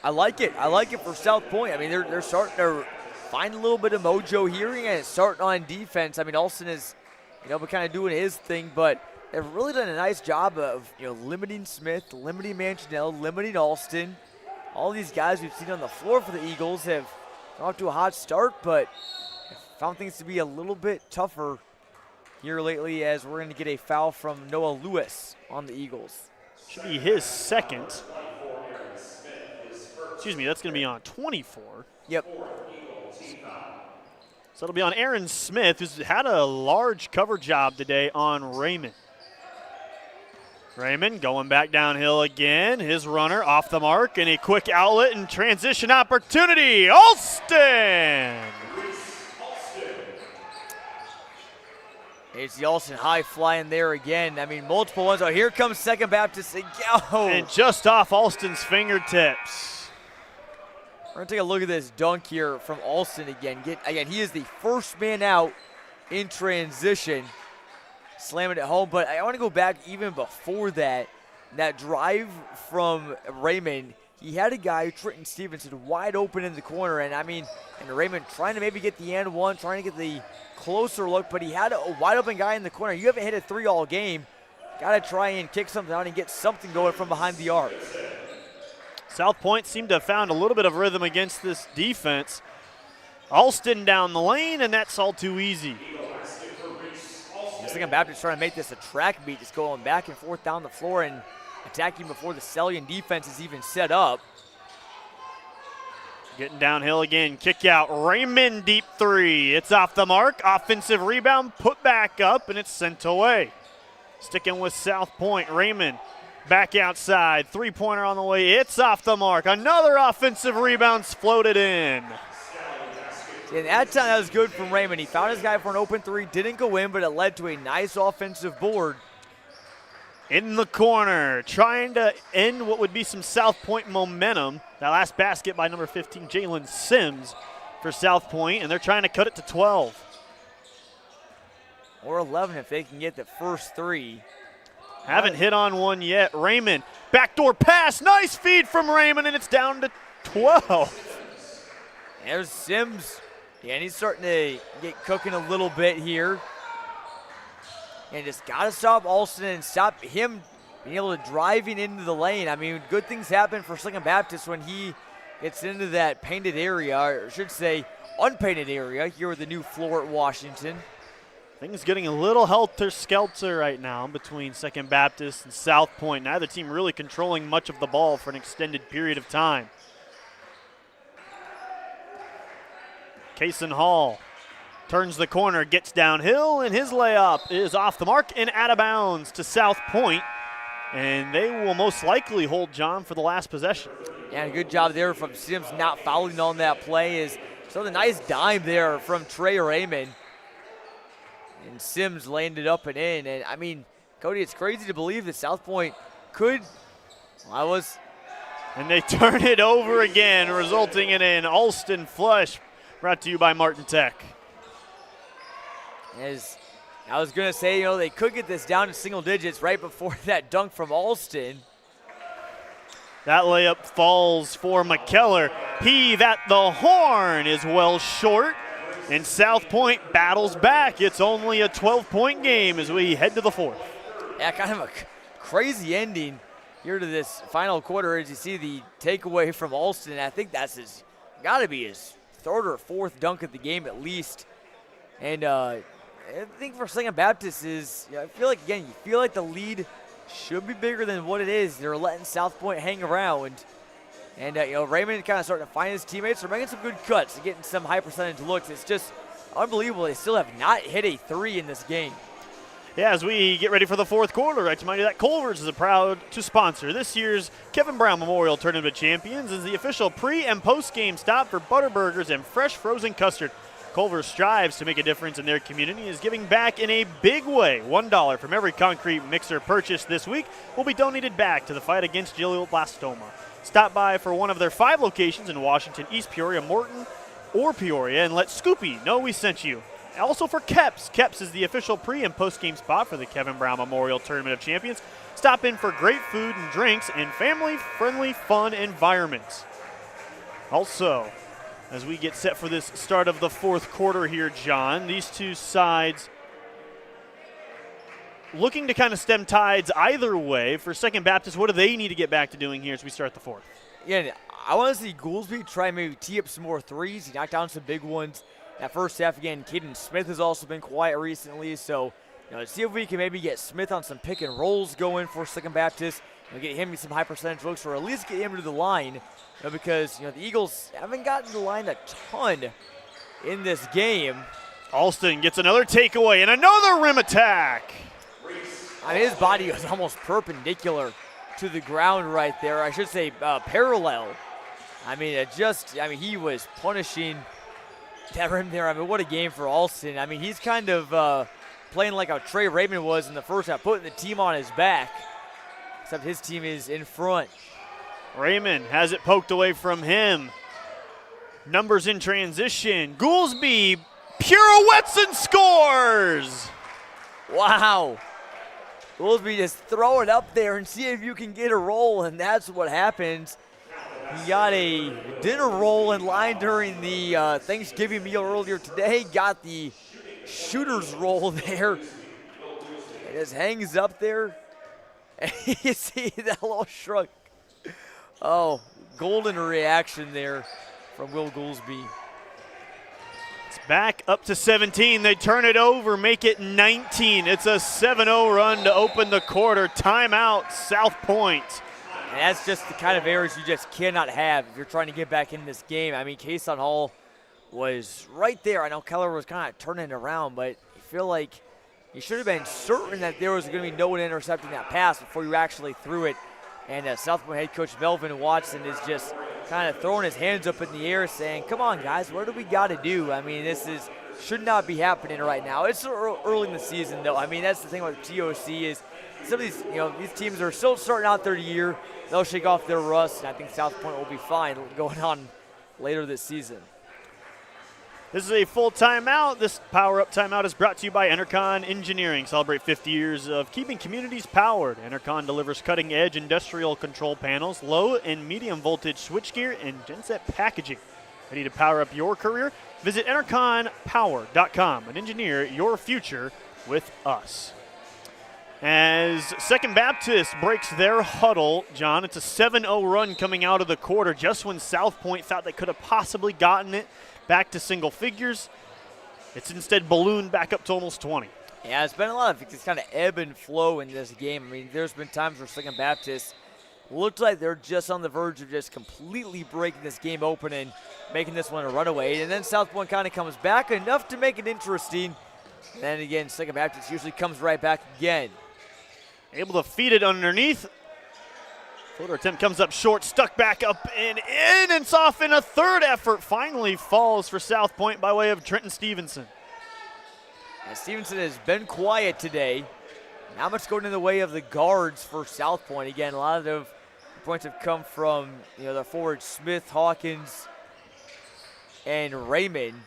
I like it. I like it for South Pointe. I mean, they're starting to find a little bit of mojo here, and it's starting on defense. I mean, Alston is, been kind of doing his thing, but they've really done a nice job of, limiting Smith, limiting Manganiello, limiting Alston. All these guys we've seen on the floor for the Eagles have gone off to a hot start, but found things to be a little bit tougher here lately, as we're going to get a foul from Noah Lewis on the Eagles. Should be his second. Excuse me, that's going to be on 24. Yep. So it'll be on Aaron Smith, who's had a large cover job today on Raymond. Raymond going back downhill again. His runner off the mark, and a quick outlet and transition opportunity. Alston! It's the Alston high flying there again. I mean, multiple ones. Oh, here comes Second Baptist. Oh. And just off Alston's fingertips. We're going to take a look at this dunk here from Alston again. He is the first man out in transition, slamming it home. But I want to go back even before that. That drive from Raymond, he had a guy, Trenton Stevenson, wide open in the corner. And Raymond trying to maybe get the and one, trying to get the closer look, but he had a wide open guy in the corner. You haven't hit a three all game. Got to try and kick something out and get something going from behind the arc. South Pointe seemed to have found a little bit of rhythm against this defense. Alston down the lane, and that's all too easy. Second Baptist trying to make this a track meet, just going back and forth down the floor and attacking before the Stellian defense is even set up. Getting downhill again, kick out, Raymond deep three. It's off the mark, offensive rebound, put back up, and it's sent away. Sticking with South Pointe, Raymond back outside, three-pointer on the way, it's off the mark. Another offensive rebound's floated in. And that time that was good from Raymond. He found his guy for an open three, didn't go in, but it led to a nice offensive board. In the corner, trying to end what would be some South Pointe momentum. That last basket by number 15, Jalen Sims for South Pointe, and they're trying to cut it to 12. Or 11 if they can get the first three. Haven't hit on one yet. Raymond, backdoor pass, nice feed from Raymond, and it's down to 12. There's Sims. Yeah, and he's starting to get cooking a little bit here. And just got to stop Alston and stop him being able to driving into the lane. I mean, good things happen for Second Baptist when he gets into that painted area, or I should say unpainted area here with the new floor at Washington. Things getting a little helter-skelter right now between Second Baptist and South Pointe. Neither team really controlling much of the ball for an extended period of time. Kason Hall turns the corner, gets downhill, and his layup is off the mark and out of bounds to South Pointe. And they will most likely hold John for the last possession. Yeah, good job there from Sims not fouling on that play. So the nice dime there from Trey Raymond. And Sims landed up and in. And I mean, Cody, it's crazy to believe that South Pointe could. And they turn it over again, resulting in an Alston flush. Brought to you by Martin Tech. As I was going to say, they could get this down to single digits right before that dunk from Alston. That layup falls for McKellar. Heave at the horn is well short. And South Pointe battles back. It's only a 12-point game as we head to the fourth. Yeah, kind of a crazy ending here to this final quarter as you see the takeaway from Alston. I think that's got to be his third or fourth dunk of the game at least. And I think for Second Baptist I feel like, again, you feel like the lead should be bigger than what it is. They're letting South Pointe hang around. And, Raymond kind of starting to find his teammates. They're making some good cuts, getting some high percentage looks. It's just unbelievable. They still have not hit a three in this game. Yeah, as we get ready for the fourth quarter, I remind you that Culver's is proud to sponsor this year's Kevin Brown Memorial Tournament Champions as the official pre- and post-game stop for Butterburgers and fresh frozen custard. Culver's strives to make a difference in their community and is giving back in a big way. $1 from every concrete mixer purchased this week will be donated back to the fight against glioblastoma. Stop by for one of their 5 locations in Washington, East Peoria, Morton, or Peoria, and let Scoopy know we sent you. Also for Keps. Keps is the official pre- and post-game spot for the Kevin Brown Memorial Tournament of Champions. Stop in for great food and drinks and family-friendly fun environments. Also, as we get set for this start of the fourth quarter here, John, these two sides looking to kind of stem tides either way. For Second Baptist, what do they need to get back to doing here as we start the fourth? Yeah, I want to see Goolsby try and maybe tee up some more threes. He knocked down some big ones that first half. Again, Caden Smith has also been quiet recently, so let's see if we can maybe get Smith on some pick and rolls going for Second Baptist. Get him some high percentage looks, or at least get him to the line, because the Eagles haven't gotten to the line a ton in this game. Alston gets another takeaway and another rim attack. I mean, his body was almost perpendicular to the ground right there. I should say parallel. I mean, he was punishing that rim there. I mean, what a game for Alston. I mean, he's kind of playing like how Trey Raymond was in the first half, putting the team on his back, except his team is in front. Raymond has it poked away from him. Numbers in transition. Goolsby pirouettes and scores. Wow. Goolsby just throw it up there and see if you can get a roll, and that's what happens. He got a dinner roll in line during the Thanksgiving meal earlier today. Got the shooter's roll there. It just hangs up there. And you see that little shrug. Oh, golden reaction there from Will Goolsby. It's back up to 17. They turn it over, make it 19. It's a 7-0 run to open the quarter. Timeout, South Pointe. And that's just the kind of errors you just cannot have if you're trying to get back in this game. I mean, Kason Hall was right there. I know Keller was kind of turning it around, but I feel like you should have been certain that there was going to be no one intercepting that pass before you actually threw it. And South Point head coach Melvin Watson is just kind of throwing his hands up in the air saying, come on, guys, what do we got to do? I mean, should not be happening right now. It's early in the season, though. I mean, that's the thing about the TOC is some of these, these teams are still starting out their year. They'll shake off their rust, and I think South Point will be fine going on later this season. This is a full timeout. This power-up timeout is brought to you by Enercon Engineering. Celebrate 50 years of keeping communities powered. Enercon delivers cutting-edge industrial control panels, low and medium voltage switchgear, and genset packaging. Ready to power up your career? Visit EnerconPower.com and engineer your future with us. As Second Baptist breaks their huddle, John, it's a 7-0 run coming out of the quarter just when South Point thought they could have possibly gotten it back to single figures. It's instead ballooned back up to almost 20. Yeah, it's been a lot of this kind of ebb and flow in this game. I mean, there's been times where Second Baptist looked like they're just on the verge of just completely breaking this game open and making this one a runaway. And then South Point kind of comes back enough to make it interesting. And then again, Second Baptist usually comes right back again. Able to feed it underneath. Floater attempt comes up short, stuck back up and in, and it's off in a third effort. Finally falls for South Point by way of Trenton Stevenson. And Stevenson has been quiet today. Not much going in the way of the guards for South Point. Again, a lot of points have come from their forwards Smith, Hawkins, and Raymond.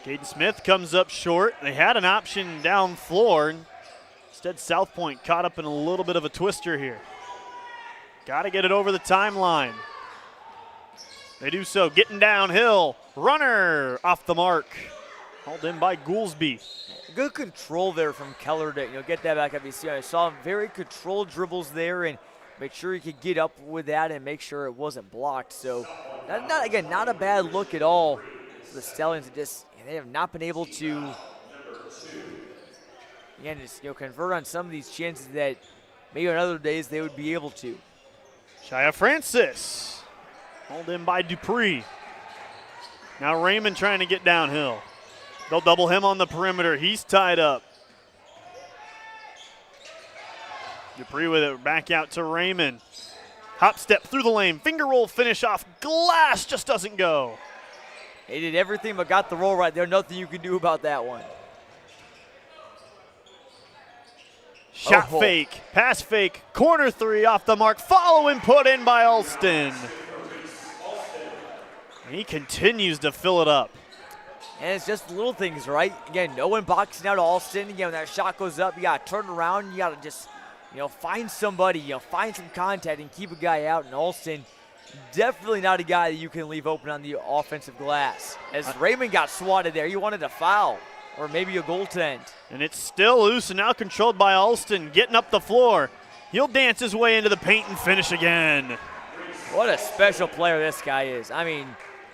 Caden Smith comes up short. They had an option down floor. Instead, South Point caught up in a little bit of a twister here. Got to get it over the timeline. They do so, getting downhill. Runner off the mark. Hauled in by Goolsby. Good control there from Keller to get that back up. You see, I saw very controlled dribbles there and make sure he could get up with that and make sure it wasn't blocked. So, not a bad look at all for the Stallions. They have not been able to convert on some of these chances that maybe on other days they would be able to. Shia Francis, hauled in by Dupree. Now Raymond trying to get downhill. They'll double him on the perimeter. He's tied up. Dupree with it, back out to Raymond. Hop step through the lane, finger roll finish off glass, just doesn't go. He did everything but got the roll right there. Nothing you can do about that one. Shot fake, pass fake, corner three off the mark, follow and put in by Alston. And he continues to fill it up. And it's just little things, right? Again, no one boxing out Alston. Again, when that shot goes up, you got to turn around. You got to just, find somebody, find some contact and keep a guy out. And Alston, definitely not a guy that you can leave open on the offensive glass. As Raymond got swatted there, he wanted a foul or maybe a goaltend. And it's still loose and now controlled by Alston, getting up the floor. He'll dance his way into the paint and finish again. What a special player this guy is. I mean,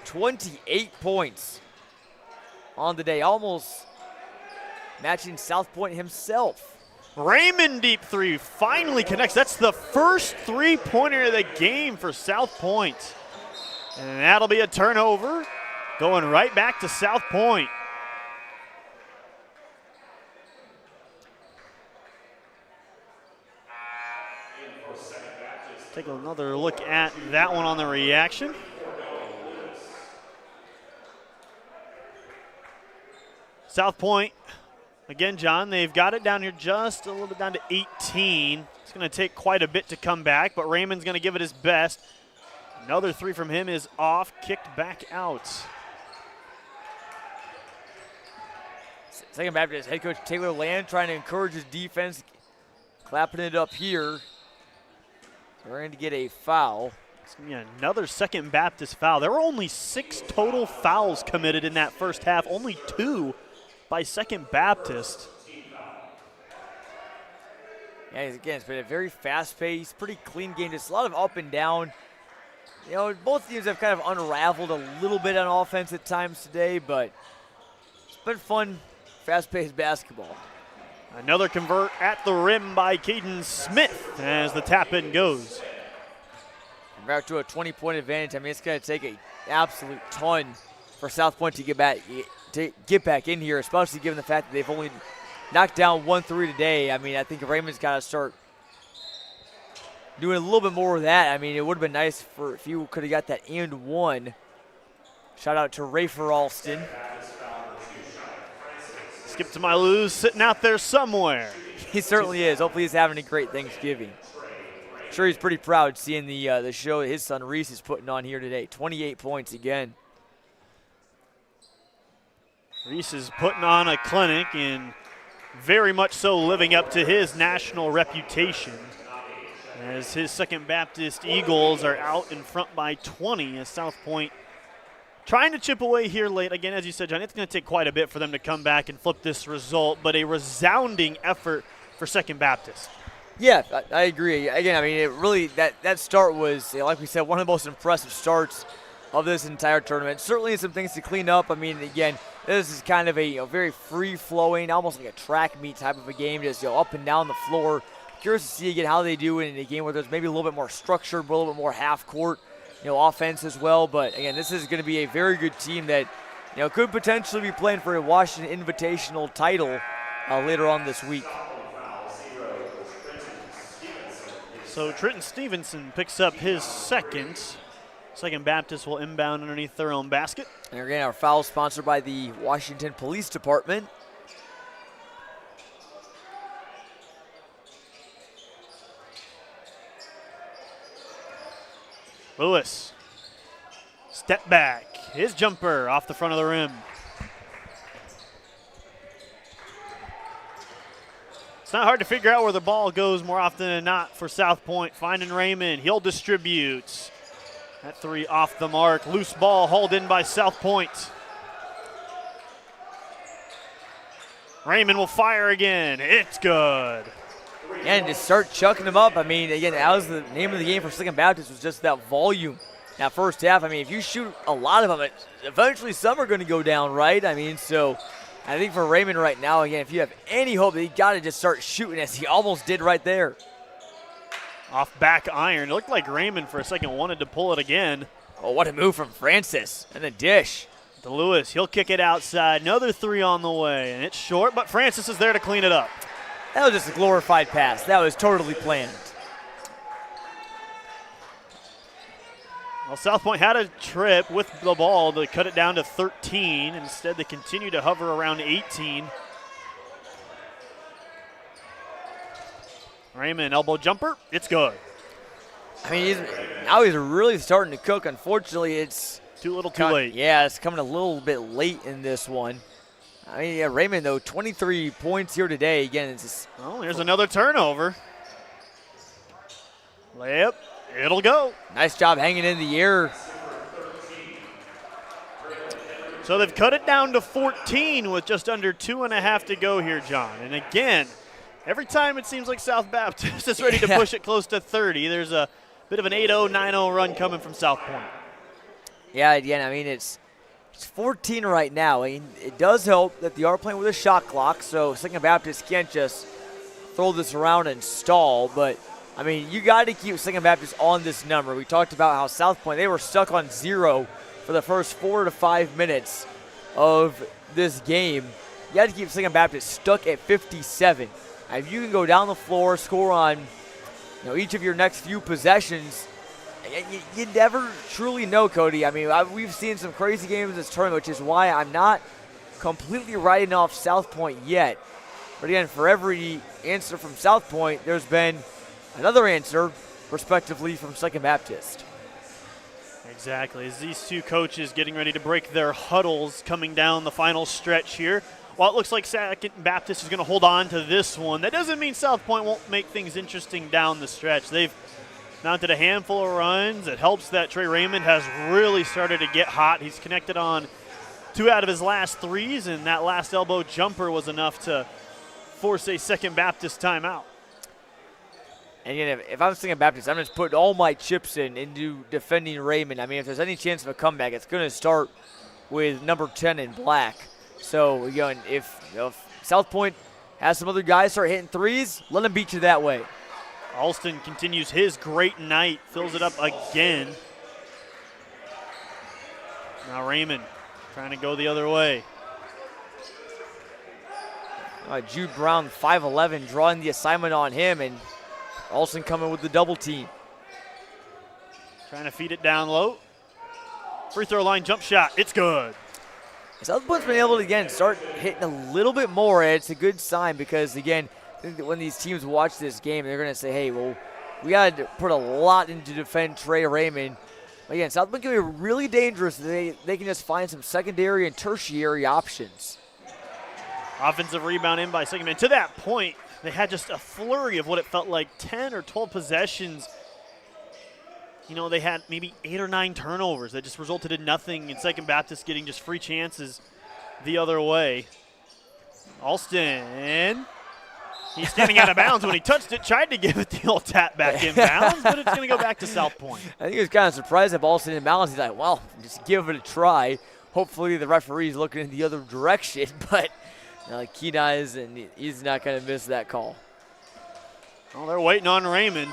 28 points on the day, almost matching South Pointe himself. Raymond deep three finally connects. That's the first three-pointer of the game for South Pointe. And that'll be a turnover, going right back to South Pointe. Take another look at that one on the reaction. South Pointe, again, John, they've got it down here just a little bit down to 18. It's going to take quite a bit to come back, but Raymond's going to give it his best. Another three from him is off, kicked back out. Second Baptist head coach Taylor Land trying to encourage his defense, clapping it up here. We're going to get a foul. Yeah, another Second Baptist foul. There were only 6 total fouls committed in that first half, only 2 by Second Baptist. Yeah, again, it's been a very fast-paced, pretty clean game. Just a lot of up and down. Both teams have kind of unraveled a little bit on offense at times today, but it's been fun, fast-paced basketball. Another convert at the rim by Caden Smith as the tap-in goes. And back to a 20-point advantage. I mean, it's going to take an absolute ton for South Pointe to get back in here, especially given the fact that they've only knocked down 1-3 today. I mean, I think Raymond's got to start doing a little bit more of that. I mean, it would have been nice if you could have got that and one. Shout out to Rafer Alston. Skip to my lose, sitting out there somewhere. He certainly is. Hopefully he's having a great Thanksgiving. I'm sure he's pretty proud seeing the show that his son Reese is putting on here today. 28 points again. Reese is putting on a clinic and very much so living up to his national reputation, as his Second Baptist Eagles are out in front by 20 as South Pointe trying to chip away here late. Again, as you said, John, it's going to take quite a bit for them to come back and flip this result, but a resounding effort for Second Baptist. Yeah, I agree. Again, I mean, it really that start was, like we said, one of the most impressive starts of this entire tournament. Certainly some things to clean up. I mean, again, this is kind of a very free-flowing, almost like a track meet type of a game, just up and down the floor. Curious to see again how they do in a game where there's maybe a little bit more structure, a little bit more half-court, offense as well. But again, this is going to be a very good team that, could potentially be playing for a Washington Invitational title later on this week. So Trenton Stevenson picks up his second. Second Baptist will inbound underneath their own basket. And again, our foul sponsored by the Washington Police Department. Lewis, step back, his jumper off the front of the rim. It's not hard to figure out where the ball goes more often than not for South Pointe. Finding Raymond, he'll distribute. That three off the mark, loose ball hauled in by South Pointe. Raymond will fire again, it's good. And to start chucking them up, I mean, again, that was the name of the game for Second Baptist, was just that volume. That first half, I mean, if you shoot a lot of them, eventually some are going to go down, right? I mean, so I think for Raymond right now, again, if you have any hope, he got to just start shooting as he almost did right there. Off back iron. It looked like Raymond for a second wanted to pull it again. Oh, what a move from Francis. And the dish. To Lewis, he'll kick it outside. Another three on the way, and it's short, but Francis is there to clean it up. That was just a glorified pass. That was totally planned. Well, South Pointe had a trip with the ball to cut it down to 13. Instead, they continue to hover around 18. Raymond, elbow jumper. It's good. I mean, now he's really starting to cook. Unfortunately, it's too little, too late. Yeah, it's coming a little bit late in this one. I mean, yeah, Raymond, though, 23 points here today. Again, it's just. Oh, here's another turnover. Layup. It'll go. Nice job hanging in the air. So they've cut it down to 14 with just under 2.5 to go here, John. And again, every time it seems like South Baptist is ready to push it close to 30. There's a bit of an 8-0, 9-0 run coming from South Pointe. Yeah, again, I mean, it's 14 right now. I mean, it does help that they are playing with a shot clock, so Second Baptist can't just throw this around and stall. But, I mean, you got to keep Second Baptist on this number. We talked about how South Pointe, they were stuck on 0 for the first 4 to 5 minutes of this game. You got to keep Second Baptist stuck at 57. If you can go down the floor, score on each of your next few possessions, you never truly know, Cody. I mean, we've seen some crazy games in this tournament, which is why I'm not completely writing off South Pointe yet. But again, for every answer from South Pointe, there's been another answer, respectively, from Second Baptist. Exactly. As these two coaches getting ready to break their huddles coming down the final stretch here. While it looks like Second Baptist is going to hold on to this one, that doesn't mean South Pointe won't make things interesting down the stretch. They've mounted a handful of runs. It helps that Trey Raymond has really started to get hot. He's connected on 2 out of his last 3s, and that last elbow jumper was enough to force a Second Baptist timeout. And again, if I'm Second Baptist, I'm just putting all my chips into defending Raymond. I mean, if there's any chance of a comeback, it's going to start with number 10 in black. So, again, if South Pointe has some other guys start hitting 3s, let them beat you that way. Alston continues his great night, fills it up again. Now Raymond trying to go the other way. Jude Brown, 5'11", drawing the assignment on him, and Alston coming with the double team. Trying to feed it down low. Free throw line jump shot. It's good. South Pointe's been able to, again, start hitting a little bit more. It's a good sign because, again, I think that when these teams watch this game, they're going to say, hey, well, we got to put a lot into defend Trey Raymond. But again, South Pointe can be really dangerous. They can just find some secondary and tertiary options. Offensive rebound in by Second Man. To that point, they had just a flurry of what it felt like 10 or 12 possessions. They had maybe 8 or 9 turnovers that just resulted in nothing, and Second Baptist getting just free chances the other way. Alston, he's standing out of bounds when he touched it, tried to give it the old tap back in bounds, but it's going to go back to South Pointe. I think he was kind of surprised that Alston in bounds. He's like, well, just give it a try. Hopefully the referee's looking in the other direction, but keen eyes, and he's not going to miss that call. Well, they're waiting on Raymond.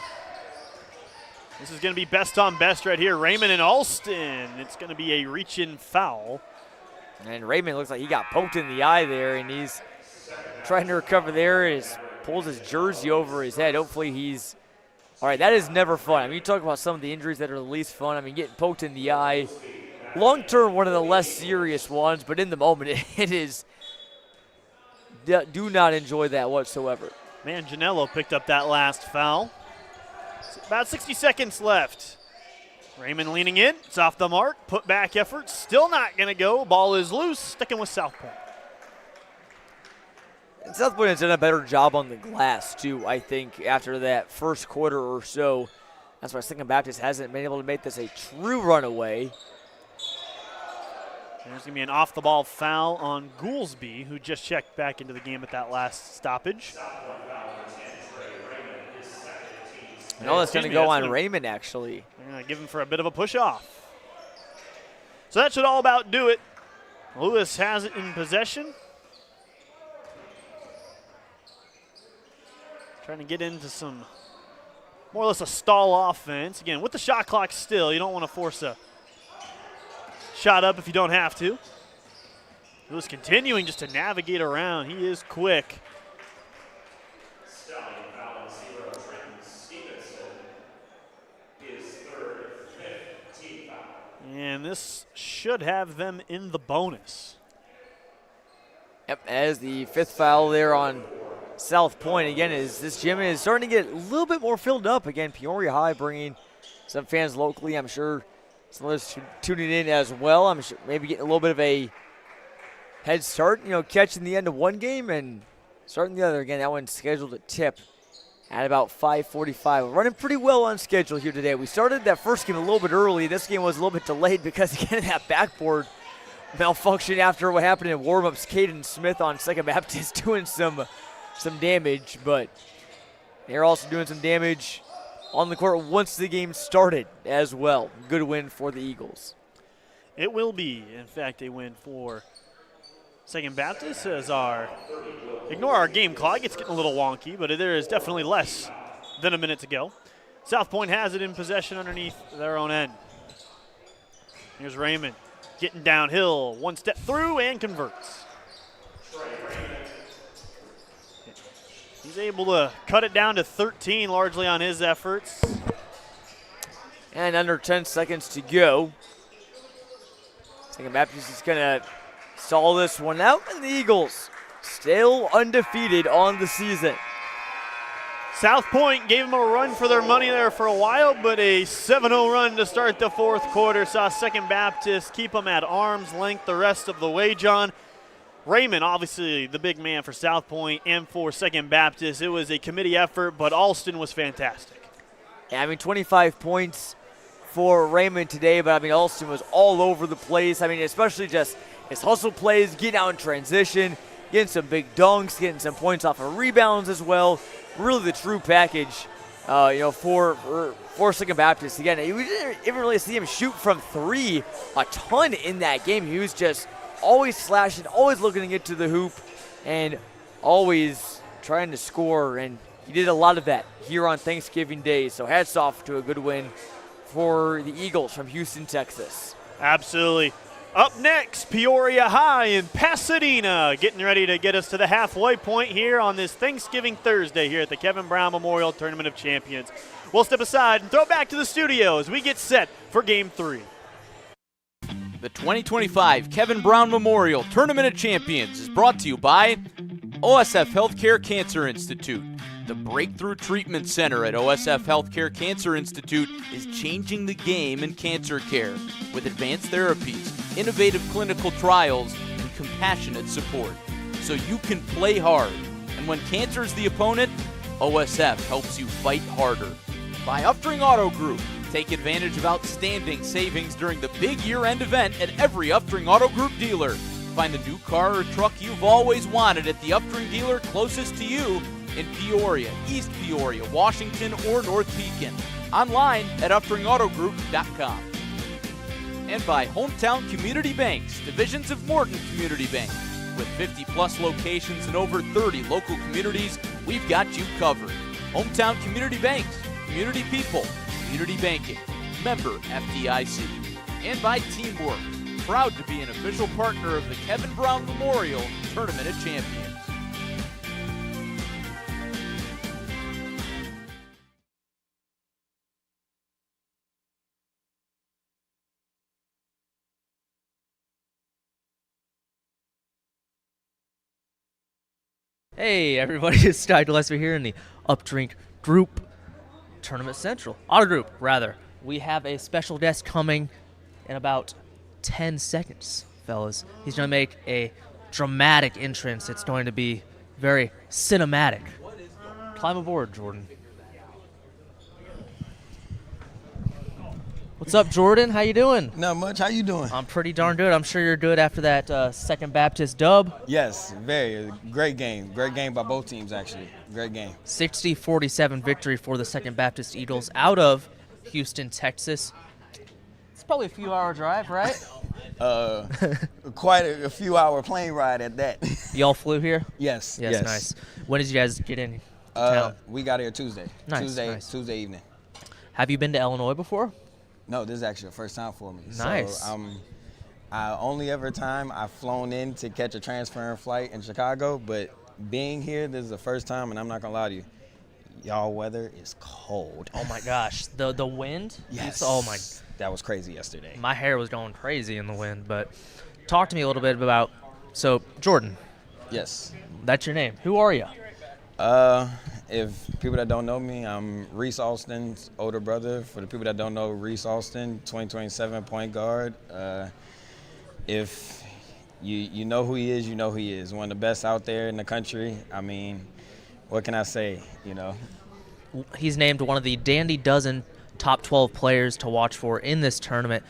This is going to be best on best right here. Raymond and Alston. It's going to be a reach-in foul. And Raymond looks like he got poked in the eye there, and he's trying to recover there. He pulls his jersey over his head. Hopefully he's all right. That is never fun. I mean, you talk about some of the injuries that are the least fun. I mean, getting poked in the eye. Long-term, one of the less serious ones, but in the moment, it is. Do not enjoy that whatsoever. Man, Janello picked up that last foul. About 60 seconds left. Raymond leaning in. It's off the mark. Put back effort. Still not going to go. Ball is loose. Sticking with South Pointe. And South Pointe has done a better job on the glass, too, I think, after that first quarter or so. That's why Second Baptist hasn't been able to make this a true runaway. There's going to be an off-the-ball foul on Goolsby, who just checked back into the game at that last stoppage. No, that's going to go on Raymond, actually. They're going to give him for a bit of a push-off. So that should all about do it. Lewis has it in possession. Trying to get into some more or less a stall offense. Again, with the shot clock still, you don't want to force a shot up if you don't have to. Lewis continuing just to navigate around. He is quick. and this should have them in the bonus. Yep, as the 5th foul there on South Pointe. Again, is this gym is starting to get a little bit more filled up. Again, Peoria High bringing some fans locally. I'm sure some others tuning in as well. I'm sure maybe getting a little bit of a head start, catching the end of one game and starting the other. Again, that one's scheduled to tip at about 5:45. We're running pretty well on schedule here today. We started that first game a little bit early. This game was a little bit delayed because, again, of that backboard malfunction after what happened in warm-ups. Caden Smith on Second Baptist doing some damage, but they're also doing some damage on the court once the game started as well. Good win for the Eagles. It will be, in fact, a win for Second Baptist as ignore our game clock. It's getting a little wonky, but there is definitely less than a minute to go. South Pointe has it in possession underneath their own end. Here's Raymond getting downhill, one step through and converts. He's able to cut it down to 13 largely on his efforts. And under 10 seconds to go. Second Baptist is going to stall this one out, and the Eagles still undefeated on the season. South Pointe gave them a run for their money there for a while, but a 7-0 run to start the 4th quarter saw Second Baptist keep them at arm's length the rest of the way, John. Raymond, obviously the big man for South Pointe and for Second Baptist. It was a committee effort, but Alston was fantastic. Yeah, 25 points for Raymond today, but Alston was all over the place. Especially just his hustle plays, getting out in transition, getting some big dunks, getting some points off of rebounds as well. Really the true package, for Second Baptist. Again, we didn't even really see him shoot from 3 a ton in that game. He was just always slashing, always looking to get to the hoop, and always trying to score. And he did a lot of that here on Thanksgiving Day. So hats off to a good win for the Eagles from Houston, Texas. Absolutely. Up next, Peoria High in Pasadena, getting ready to get us to the halfway point here on this Thanksgiving Thursday here at the Kevin Brown Memorial Tournament of Champions. We'll step aside and throw it back to the studio as we get set for Game 3. The 2025 Kevin Brown Memorial Tournament of Champions is brought to you by OSF Healthcare Cancer Institute. The Breakthrough Treatment Center at OSF Healthcare Cancer Institute is changing the game in cancer care with advanced therapies, innovative clinical trials, and compassionate support. So you can play hard. And when cancer is the opponent, OSF helps you fight harder. By Upstring Auto Group. Take advantage of outstanding savings during the big year-end event at every Upstring Auto Group dealer. Find the new car or truck you've always wanted at the Upstring dealer closest to you in Peoria, East Peoria, Washington, or North Pekin. Online at upstringautogroup.com. And by Hometown Community Banks, divisions of Morton Community Bank. With 50-plus locations in over 30 local communities, we've got you covered. Hometown Community Banks, community people, community banking, member FDIC. And by Teamwork, proud to be an official partner of the Kevin Brown Memorial Tournament of Champions. Hey everybody, it's Ty Gillespie here in the Updrink Group Tournament Central. Auto Group, rather. We have a special guest coming in about 10 seconds, fellas. He's going to make a dramatic entrance. It's going to be very cinematic. Climb aboard, Jordan. What's up, Jordan? How you doing? Not much. How you doing? I'm pretty darn good. I'm sure you're good after that Second Baptist dub. Yes, very. Great game. Great game by both teams, actually. Great game. 60-47 victory for the Second Baptist Eagles out of Houston, Texas. It's probably a few-hour drive, right? Quite a few-hour plane ride at that. Y'all flew here? Yes. Yes, nice. When did you guys get in town? We got here Tuesday. Nice. Tuesday evening. Have you been to Illinois before? No, this is actually the first time for me. Nice. So, only ever time I've flown in to catch a transferring flight in Chicago, but being here, this is the first time, and I'm not going to lie to you. y'all weather is cold. Oh my gosh, the wind. Yes. Oh my. That was crazy yesterday. My hair was going crazy in the wind. But talk to me a little bit about. So Jordan, Yes. that's your name. Who are you? If people that don't know me, I'm Reese Alston's older brother. For the people that don't know, Reese Alston, 2027 point guard. If you know who he is, you know who he is. One of the best out there in the country. I mean, what can I say, you know? He's named one of the Dandy Dozen top 12 players to watch for in this tournament.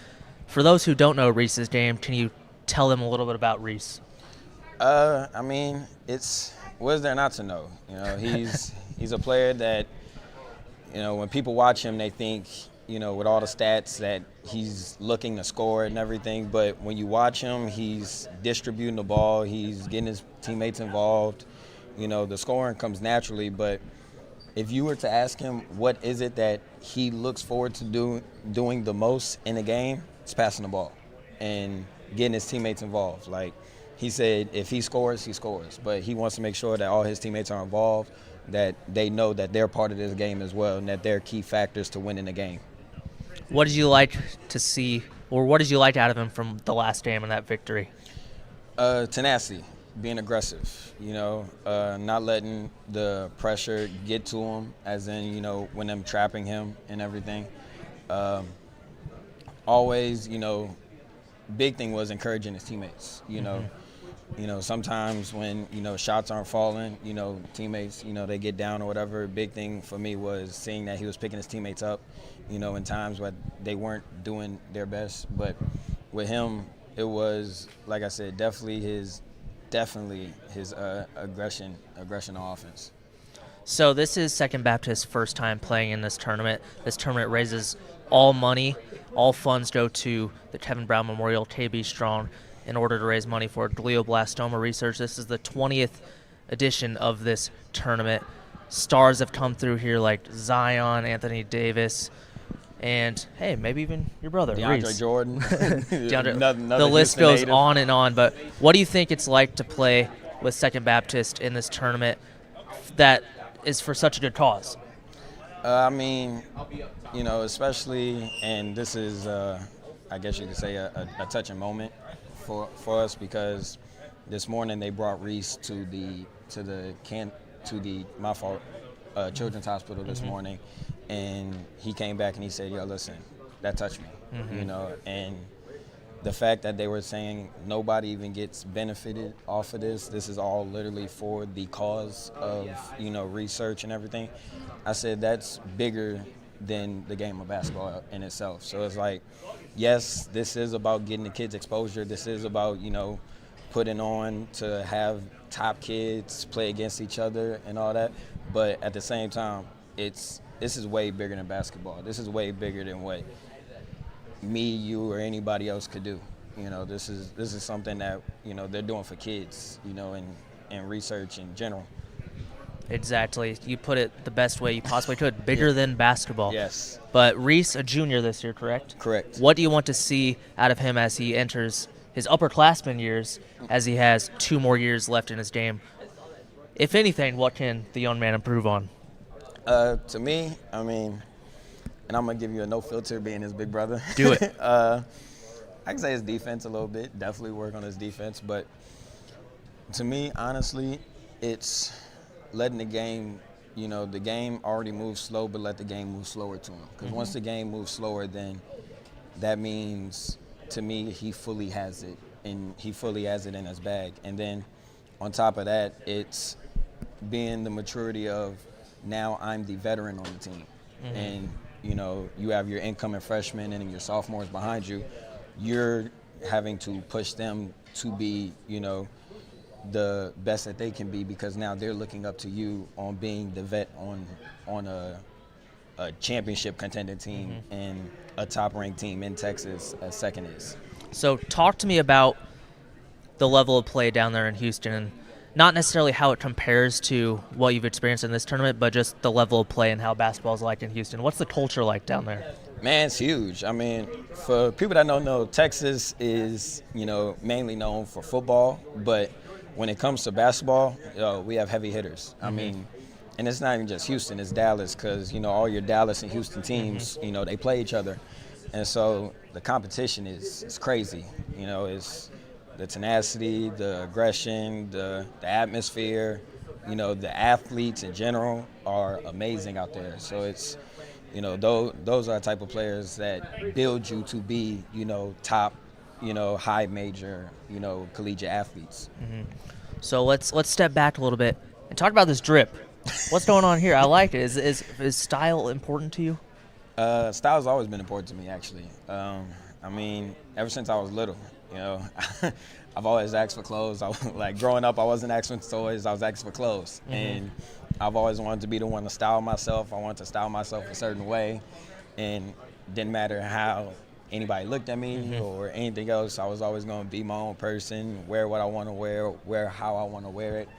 For those who don't know Reese's game, can you tell them a little bit about Reese? I mean, what is there not to know? You know, he's a player that, you know, when people watch him, they think, you know, with all the stats that he's looking to score and everything. But when you watch him, he's distributing the ball. He's getting his teammates involved. You know, the scoring comes naturally. But if you were to ask him what is it that he looks forward to doing the most in the game, it's passing the ball and getting his teammates involved. Like he said, if he scores, he scores. But he wants to make sure that all his teammates are involved, that they know that they're part of this game as well, and that they're key factors to winning the game. What did you like to see, or what did you like out of him from the last game and that victory? Tenacity, being aggressive, you know, not letting the pressure get to him, as in, you know, when them trapping him and everything. Always, you know, big thing was encouraging his teammates, you know. You know, sometimes when, you know, shots aren't falling, you know, teammates, you know, they get down or whatever. Big thing for me was seeing that he was picking his teammates up, you know, in times where they weren't doing their best. But with him, it was, like I said, definitely his aggression on offense. So this is Second Baptist's first time playing in this tournament. This tournament raises all money. All funds go to the Kevin Brown Memorial KB Strong in order to raise money for glioblastoma research. This is the 20th edition of this tournament. Stars have come through here like Zion, Anthony Davis, and, hey, maybe even your brother, DeAndre Reese. Jordan. The list goes native. on and on. But what do you think it's like to play with Second Baptist in this tournament that is for such a good cause? I mean, you know, especially, and this is, I guess you could say, a touching moment for us, because this morning they brought Reese to the Children's Hospital this morning, and he came back and he said, "Yo, listen, that touched me," you know, and the fact that they were saying nobody even gets benefited off of this. This is all literally for the cause of, you know, research and everything. I said that's bigger than the game of basketball in itself. So it's like, yes, this is about getting the kids exposure. This is about, you know, putting on to have top kids play against each other and all that. But at the same time, this is way bigger than basketball. This is way bigger than what me, you, or anybody else could do. You know, this is something that, you know, they're doing for kids, you know, and research in general. Exactly. You put it the best way you possibly could. Bigger than basketball. Yes. But Reese, a junior this year, correct? Correct. What do you want to see out of him as he enters his upperclassman years, as he has 2 more years left in his game? If anything, what can the young man improve on? To me, I mean, and I'm going to give you a no filter being his big brother. Do it. I can say his defense a little bit. Definitely work on his defense. But to me, honestly, it's letting the game, you know, the game already moves slow, but let the game move slower to him. Because once the game moves slower, then that means, to me, he fully has it, and he fully has it in his bag. And then on top of that, it's being the maturity of, now I'm the veteran on the team. And, you know, you have your incoming freshmen and your sophomores behind you. You're having to push them to be, you know, the best that they can be, because now they're looking up to you on being the vet on a championship contending team and a top-ranked team in Texas, as second is. So talk to me about the level of play down there in Houston, and not necessarily how it compares to what you've experienced in this tournament, but just the level of play and how basketball is like in Houston. What's the culture like down there? Man, it's huge. I mean, for people that don't know, Texas is, you know, mainly known for football, but when it comes to basketball, we have heavy hitters. I mean, and it's not even just Houston, it's Dallas, because, all your Dallas and Houston teams, they play each other. And so the competition is crazy. It's the tenacity, the aggression, the atmosphere, the athletes in general are amazing out there. So it's, those are the type of players that build you to be, top, high major, collegiate athletes. So let's step back a little bit and talk about this drip. What's going on here? I like it. Is style important to you? Style's always been important to me, actually. Ever since I was little, I've always asked for clothes. Like growing up, I wasn't asking for toys. I was asking for clothes. And I've always wanted to be the one to style myself. I wanted to style myself a certain way. And it didn't matter how anybody looked at me or anything else. I was always going to be my own person, wear what I want to wear how I want to wear it.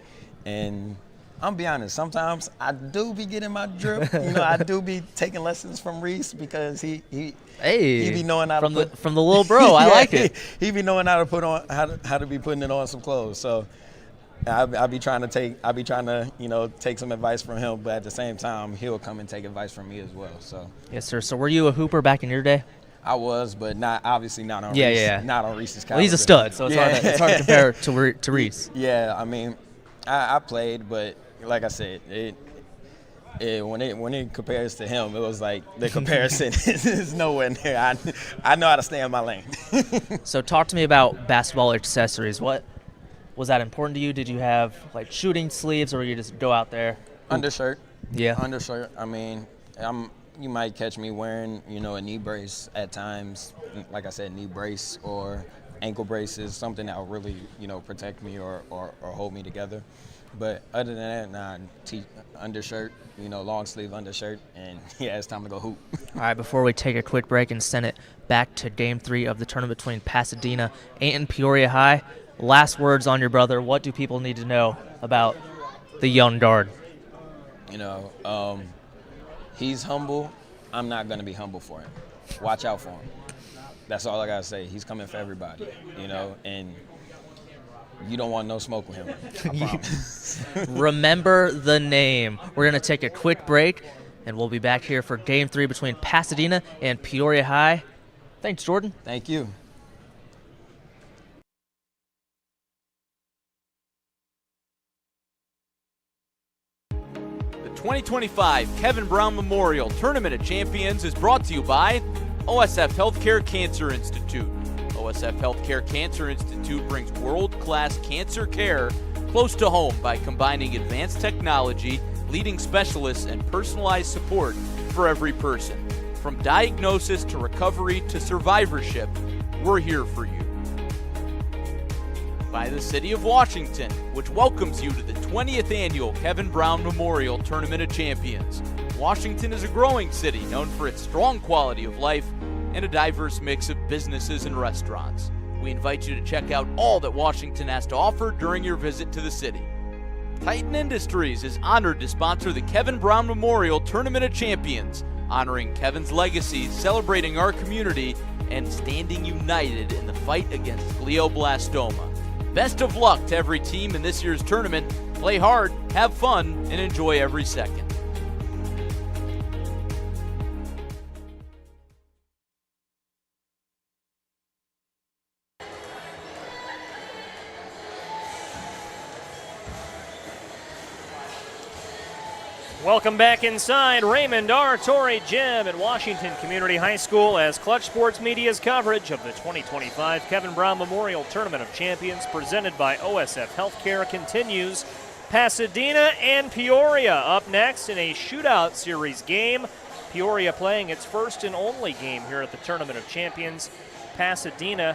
And I'm gonna be honest, sometimes I do be getting my drip. I do be taking lessons from Reese because he be knowing how to from the little bro. I like it. He be knowing how to put on how to be putting it on some clothes. So I be trying to take some advice from him, but at the same time he'll come and take advice from me as well. So yes, sir. So were you a hooper back in your day? I was, but not on Reese. Not on Reese's caliber. Well, he's a stud, so it's hard to compare to Reese. Yeah, I played, but like I said, when it compares to him, it was like the comparison is nowhere near. I know how to stay in my lane. So talk to me about basketball accessories. What was that important to you? Did you have like shooting sleeves, or you just go out there? Undershirt. Yeah. Undershirt. You might catch me wearing, a knee brace at times. Like I said, knee brace or ankle braces, something that will really, protect me or hold me together. But other than that, undershirt, long sleeve undershirt, and it's time to go hoop. All right, before we take a quick break and send it back to Game 3 of the tournament between Pasadena and Peoria High, last words on your brother. What do people need to know about the young guard? He's humble. I'm not going to be humble for him. Watch out for him. That's all I got to say. He's coming for everybody, and you don't want no smoke with him. I promise. Remember the name. We're going to take a quick break, and we'll be back here for Game 3 between Pasadena and Peoria High. Thanks, Jordan. Thank you. The 2025 Kevin Brown Memorial Tournament of Champions is brought to you by OSF Healthcare Cancer Institute. OSF Healthcare Cancer Institute brings world-class cancer care close to home by combining advanced technology, leading specialists, and personalized support for every person. From diagnosis to recovery to survivorship, we're here for you. By the City of Washington, which welcomes you to the 20th Annual Kevin Brown Memorial Tournament of Champions. Washington is a growing city known for its strong quality of life and a diverse mix of businesses and restaurants. We invite you to check out all that Washington has to offer during your visit to the city. Titan Industries is honored to sponsor the Kevin Brown Memorial Tournament of Champions, honoring Kevin's legacy, celebrating our community, and standing united in the fight against glioblastoma. Best of luck to every team in this year's tournament. Play hard, have fun, and enjoy every second. Welcome back inside Raymond R. Torrey Gym at Washington Community High School as Clutch Sports Media's coverage of the 2025 Kevin Brown Memorial Tournament of Champions presented by OSF Healthcare continues. Pasadena and Peoria up next in a shootout series game. Peoria playing its first and only game here at the Tournament of Champions. Pasadena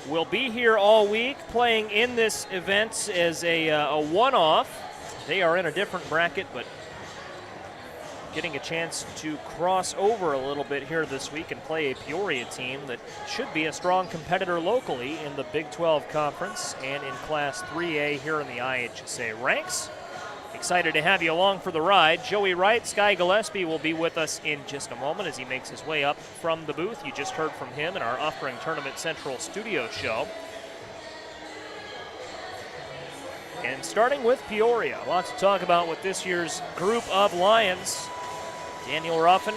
will be here all week playing in this event as a one-off. They are in a different bracket, but getting a chance to cross over a little bit here this week and play a Peoria team that should be a strong competitor locally in the Big 12 Conference and in Class 3A here in the IHSA ranks. Excited to have you along for the ride. Joey Wright, Sky Gillespie will be with us in just a moment as he makes his way up from the booth. You just heard from him in our Offering Tournament Central studio show. And starting with Peoria, lots to talk about with this year's group of Lions. Daniel Ruffin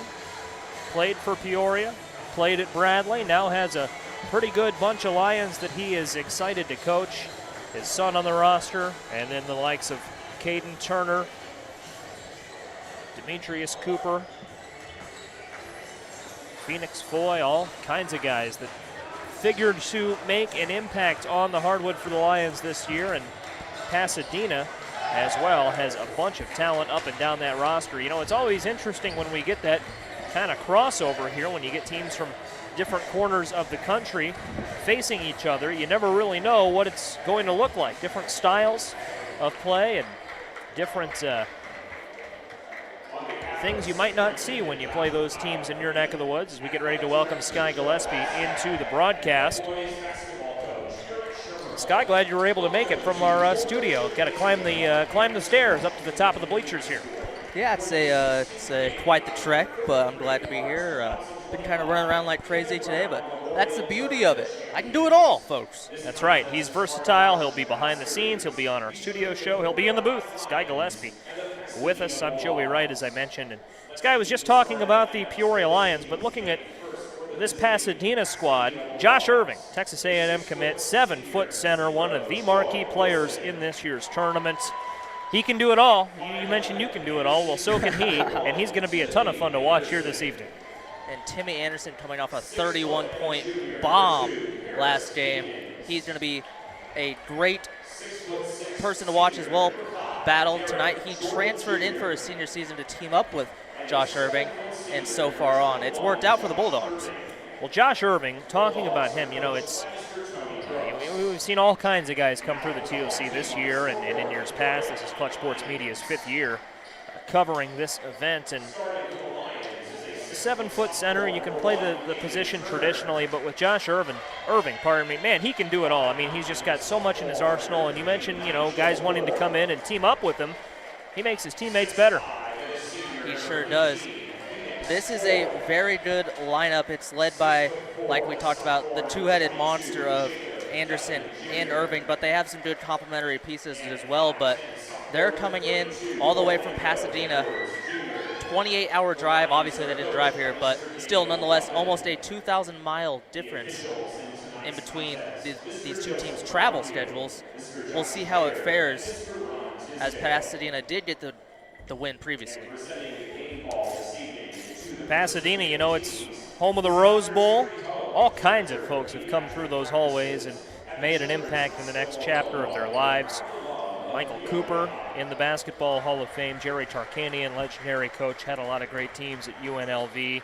played for Peoria, played at Bradley, now has a pretty good bunch of Lions that he is excited to coach. His son on the roster, and then the likes of Caden Turner, Demetrius Cooper, Phoenix Foy, all kinds of guys that figured to make an impact on the hardwood for the Lions this year. And Pasadena as well has a bunch of talent up and down that roster. You know, it's always interesting when we get that kind of crossover here, when you get teams from different corners of the country facing each other. You never really know what it's going to look like. Different styles of play and different things you might not see when you play those teams in your neck of the woods. As we get ready to welcome Sky Gillespie into the broadcast. Sky, glad you were able to make it from our studio. Got to climb the stairs up to the top of the bleachers here. Yeah, it's quite the trek, but I'm glad to be here. Been kind of running around like crazy today, but that's the beauty of it. I can do it all, folks. That's right. He's versatile. He'll be behind the scenes. He'll be on our studio show. He'll be in the booth. Sky Gillespie with us. I'm Joey Wright, as I mentioned. And Sky was just talking about the Peoria Lions, but looking at this Pasadena squad, Josh Irving, Texas A&M commit, 7-foot center, one of the marquee players in this year's tournament. He can do it all. You mentioned you can do it all. Well, so can he, and he's going to be a ton of fun to watch here this evening. And Timmy Anderson coming off a 31-point bomb last game. He's going to be a great person to watch as well. Battle tonight. He transferred in for his senior season to team up with Josh Irving, and so far on, it's worked out for the Bulldogs. Well, Josh Irving, talking about him, you know, we've seen all kinds of guys come through the TOC this year and in years past. This is Clutch Sports Media's 5th year covering this event, and 7-foot center, you can play the position traditionally, but with Josh Irving, man, he can do it all. I mean, he's just got so much in his arsenal, and you mentioned, you know, guys wanting to come in and team up with him. He makes his teammates better. He sure does. This is a very good lineup. It's led by, like we talked about, the two-headed monster of Anderson and Irving, but they have some good complementary pieces as well. But they're coming in all the way from Pasadena, 28-hour drive. Obviously, they didn't drive here, but still, nonetheless, almost a 2,000-mile difference in between these two teams' travel schedules. We'll see how it fares, as Pasadena did get the win previously. Pasadena, you know, it's home of the Rose Bowl. All kinds of folks have come through those hallways and made an impact in the next chapter of their lives. Michael Cooper in the Basketball Hall of Fame. Jerry Tarkanian, legendary coach, had a lot of great teams at UNLV.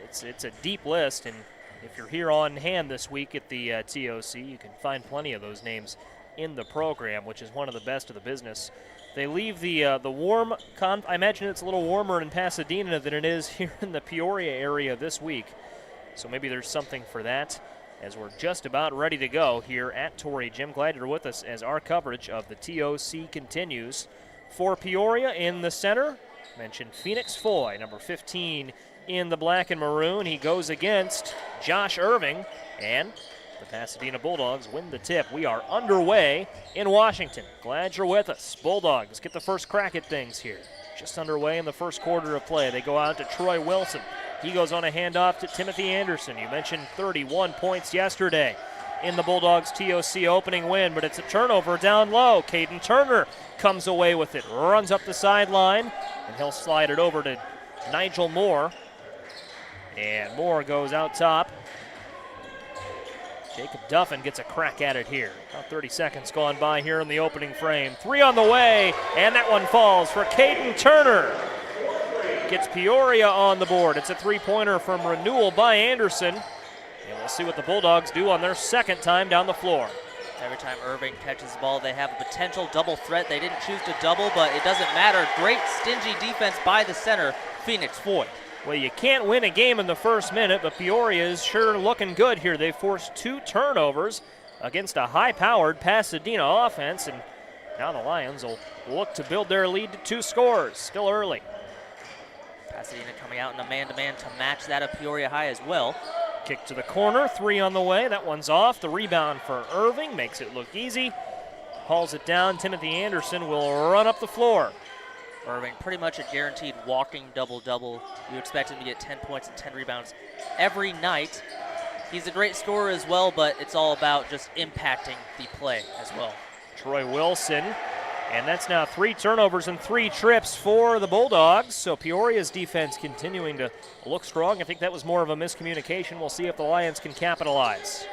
It's a deep list, and if you're here on hand this week at the TOC, you can find plenty of those names in the program, which is one of the best of the business. They leave the warm, I imagine it's a little warmer in Pasadena than it is here in the Peoria area this week. So maybe there's something for that, as we're just about ready to go here at Torrey. Jim, glad you're with us as our coverage of the TOC continues. For Peoria in the center, mentioned Phoenix Foy, number 15 in the black and maroon. He goes against Josh Irving, and the Pasadena Bulldogs win the tip. We are underway in Washington. Glad you're with us. Bulldogs get the first crack at things here. Just underway in the first quarter of play. They go out to Troy Wilson. He goes on a handoff to Timothy Anderson. You mentioned 31 points yesterday in the Bulldogs' TOC opening win, but it's a turnover down low. Caden Turner comes away with it, runs up the sideline, and he'll slide it over to Nigel Moore. And Moore goes out top. Jacob Duffin gets a crack at it here. About 30 seconds gone by here in the opening frame. 3 on the way, and that one falls for Caden Turner. Gets Peoria on the board. It's a 3-pointer from Renewal by Anderson. And we'll see what the Bulldogs do on their second time down the floor. Every time Irving catches the ball, they have a potential double threat. They didn't choose to double, but it doesn't matter. Great stingy defense by the center, Phoenix Foy. Well, you can't win a game in the first minute, but Peoria is sure looking good here. They forced 2 turnovers against a high-powered Pasadena offense, and now the Lions will look to build their lead to 2 scores. Still early. Pasadena coming out in a man-to-man to match that of Peoria High as well. Kick to the corner, 3 on the way. That one's off. The rebound for Irving makes it look easy. hauls it down. Timothy Anderson will run up the floor. Irving, pretty much a guaranteed walking double-double. You expect him to get 10 points and 10 rebounds every night. He's a great scorer as well, but it's all about just impacting the play as well. Troy Wilson, and that's now 3 turnovers and 3 trips for the Bulldogs. So Peoria's defense continuing to look strong. I think that was more of a miscommunication. We'll see if the Lions can capitalize.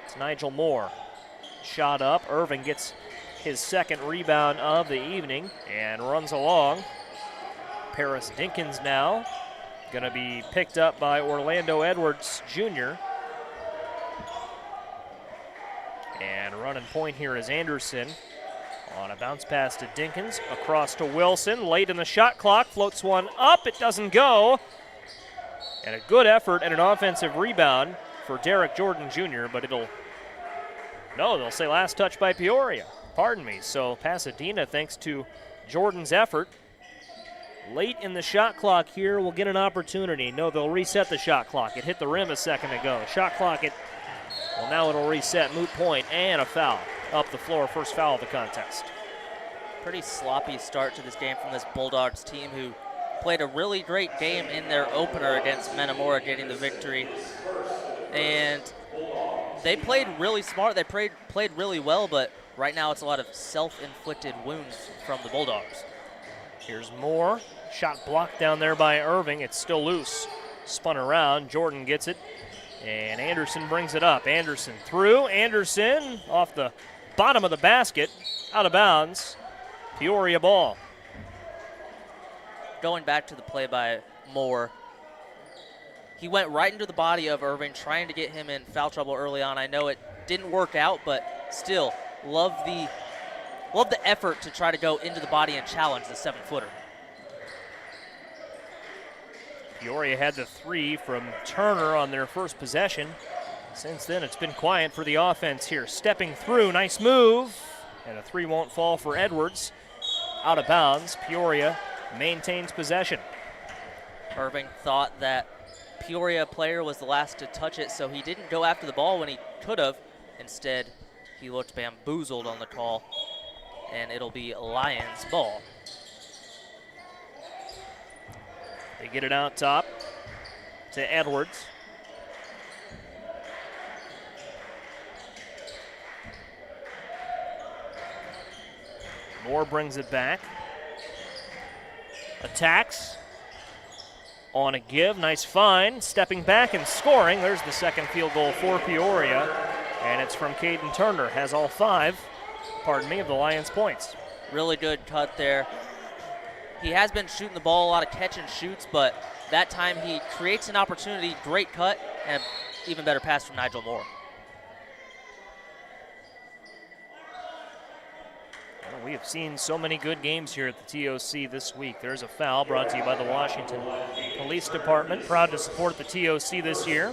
It's Nigel Moore. Shot up. Irving gets his second rebound of the evening and runs along. Paris Dinkins now going to be picked up by Orlando Edwards Jr. And running point here is Anderson. On a bounce pass to Dinkins, across to Wilson, late in the shot clock, floats one up, it doesn't go. And a good effort and an offensive rebound for Derek Jordan Jr., but they'll say last touch by Peoria. Pardon me. So Pasadena, thanks to Jordan's effort, late in the shot clock here, will get an opportunity. No, they'll reset the shot clock. It hit the rim a second ago. Shot clock, now it'll reset. Moot point and a foul up the floor. First foul of the contest. Pretty sloppy start to this game from this Bulldogs team, who played a really great game in their opener against Metamora, getting the victory. And they played really smart. They played really well, but right now it's a lot of self-inflicted wounds from the Bulldogs. Here's Moore. Shot blocked down there by Irving. It's still loose. Spun around. Jordan gets it. And Anderson brings it up. Anderson through. Anderson off the bottom of the basket. Out of bounds. Peoria ball. Going back to the play by Moore, he went right into the body of Irving, trying to get him in foul trouble early on. I know it didn't work out, but still, love the effort to try to go into the body and challenge the 7-footer. Peoria had the 3 from Turner on their first possession. Since then, it's been quiet for the offense here. Stepping through, nice move. And a 3 won't fall for Edwards. Out of bounds, Peoria maintains possession. Irving thought that Peoria player was the last to touch it, so he didn't go after the ball when he could have. Instead, he looked bamboozled on the call, and it'll be Lions ball. They get it out top to Edwards. Moore brings it back. Attacks. On a give, nice find. Stepping back and scoring. There's the second field goal for Peoria. And it's from Caden Turner. Has all 5, of the Lions' points. Really good cut there. He has been shooting the ball a lot of catch and shoots, but that time he creates an opportunity. Great cut and even better pass from Nigel Moore. We have seen so many good games here at the TOC this week. There's a foul brought to you by the Washington Police Department. Proud to support the TOC this year.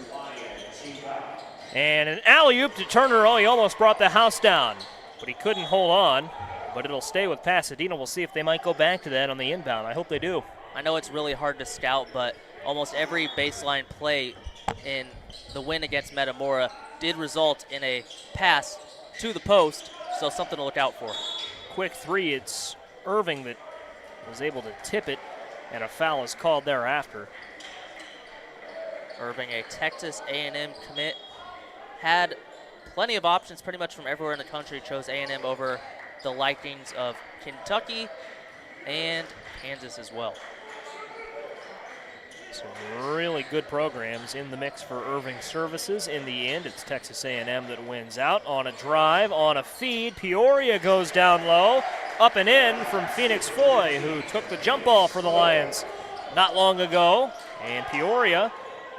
And an alley-oop to Turner. Oh, he almost brought the house down, but he couldn't hold on. But it'll stay with Pasadena. We'll see if they might go back to that on the inbound. I hope they do. I know it's really hard to scout, but almost every baseline play in the win against Metamora did result in a pass to the post, so something to look out for. Quick 3, it's Irving that was able to tip it, and a foul is called thereafter. Irving, a Texas A&M commit, had plenty of options pretty much from everywhere in the country, chose A&M over the likings of Kentucky and Kansas as well. Some really good programs in the mix for Irving services. In the end, it's Texas A&M that wins out. On a drive, on a feed, Peoria goes down low. Up and in from Phoenix Foy, who took the jump ball for the Lions not long ago. And Peoria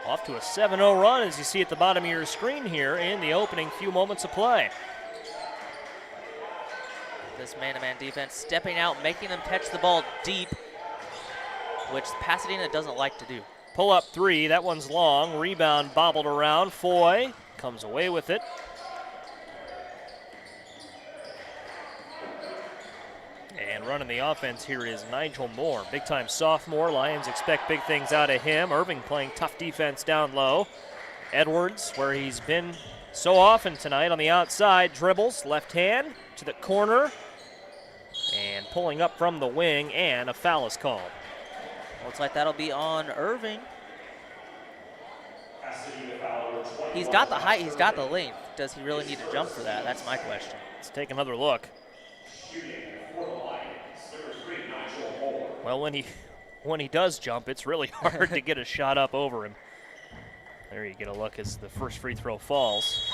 off to a 7-0 run, as you see at the bottom of your screen here in the opening few moments of play. This man-to-man defense stepping out, making them catch the ball deep, which Pasadena doesn't like to do. Pull up 3, that one's long. Rebound bobbled around. Foy comes away with it. And running the offense here is Nigel Moore, big-time sophomore. Lions expect big things out of him. Irving playing tough defense down low. Edwards, where he's been so often tonight on the outside. Dribbles, left hand to the corner, and pulling up from the wing, and a foul is called. Looks like that'll be on Irving. He's got the height, he's got the length. Does he really need to jump for that? That's my question. Let's take another look. Well, when he does jump, it's really hard to get a shot up over him. There you get a look as the first free throw falls.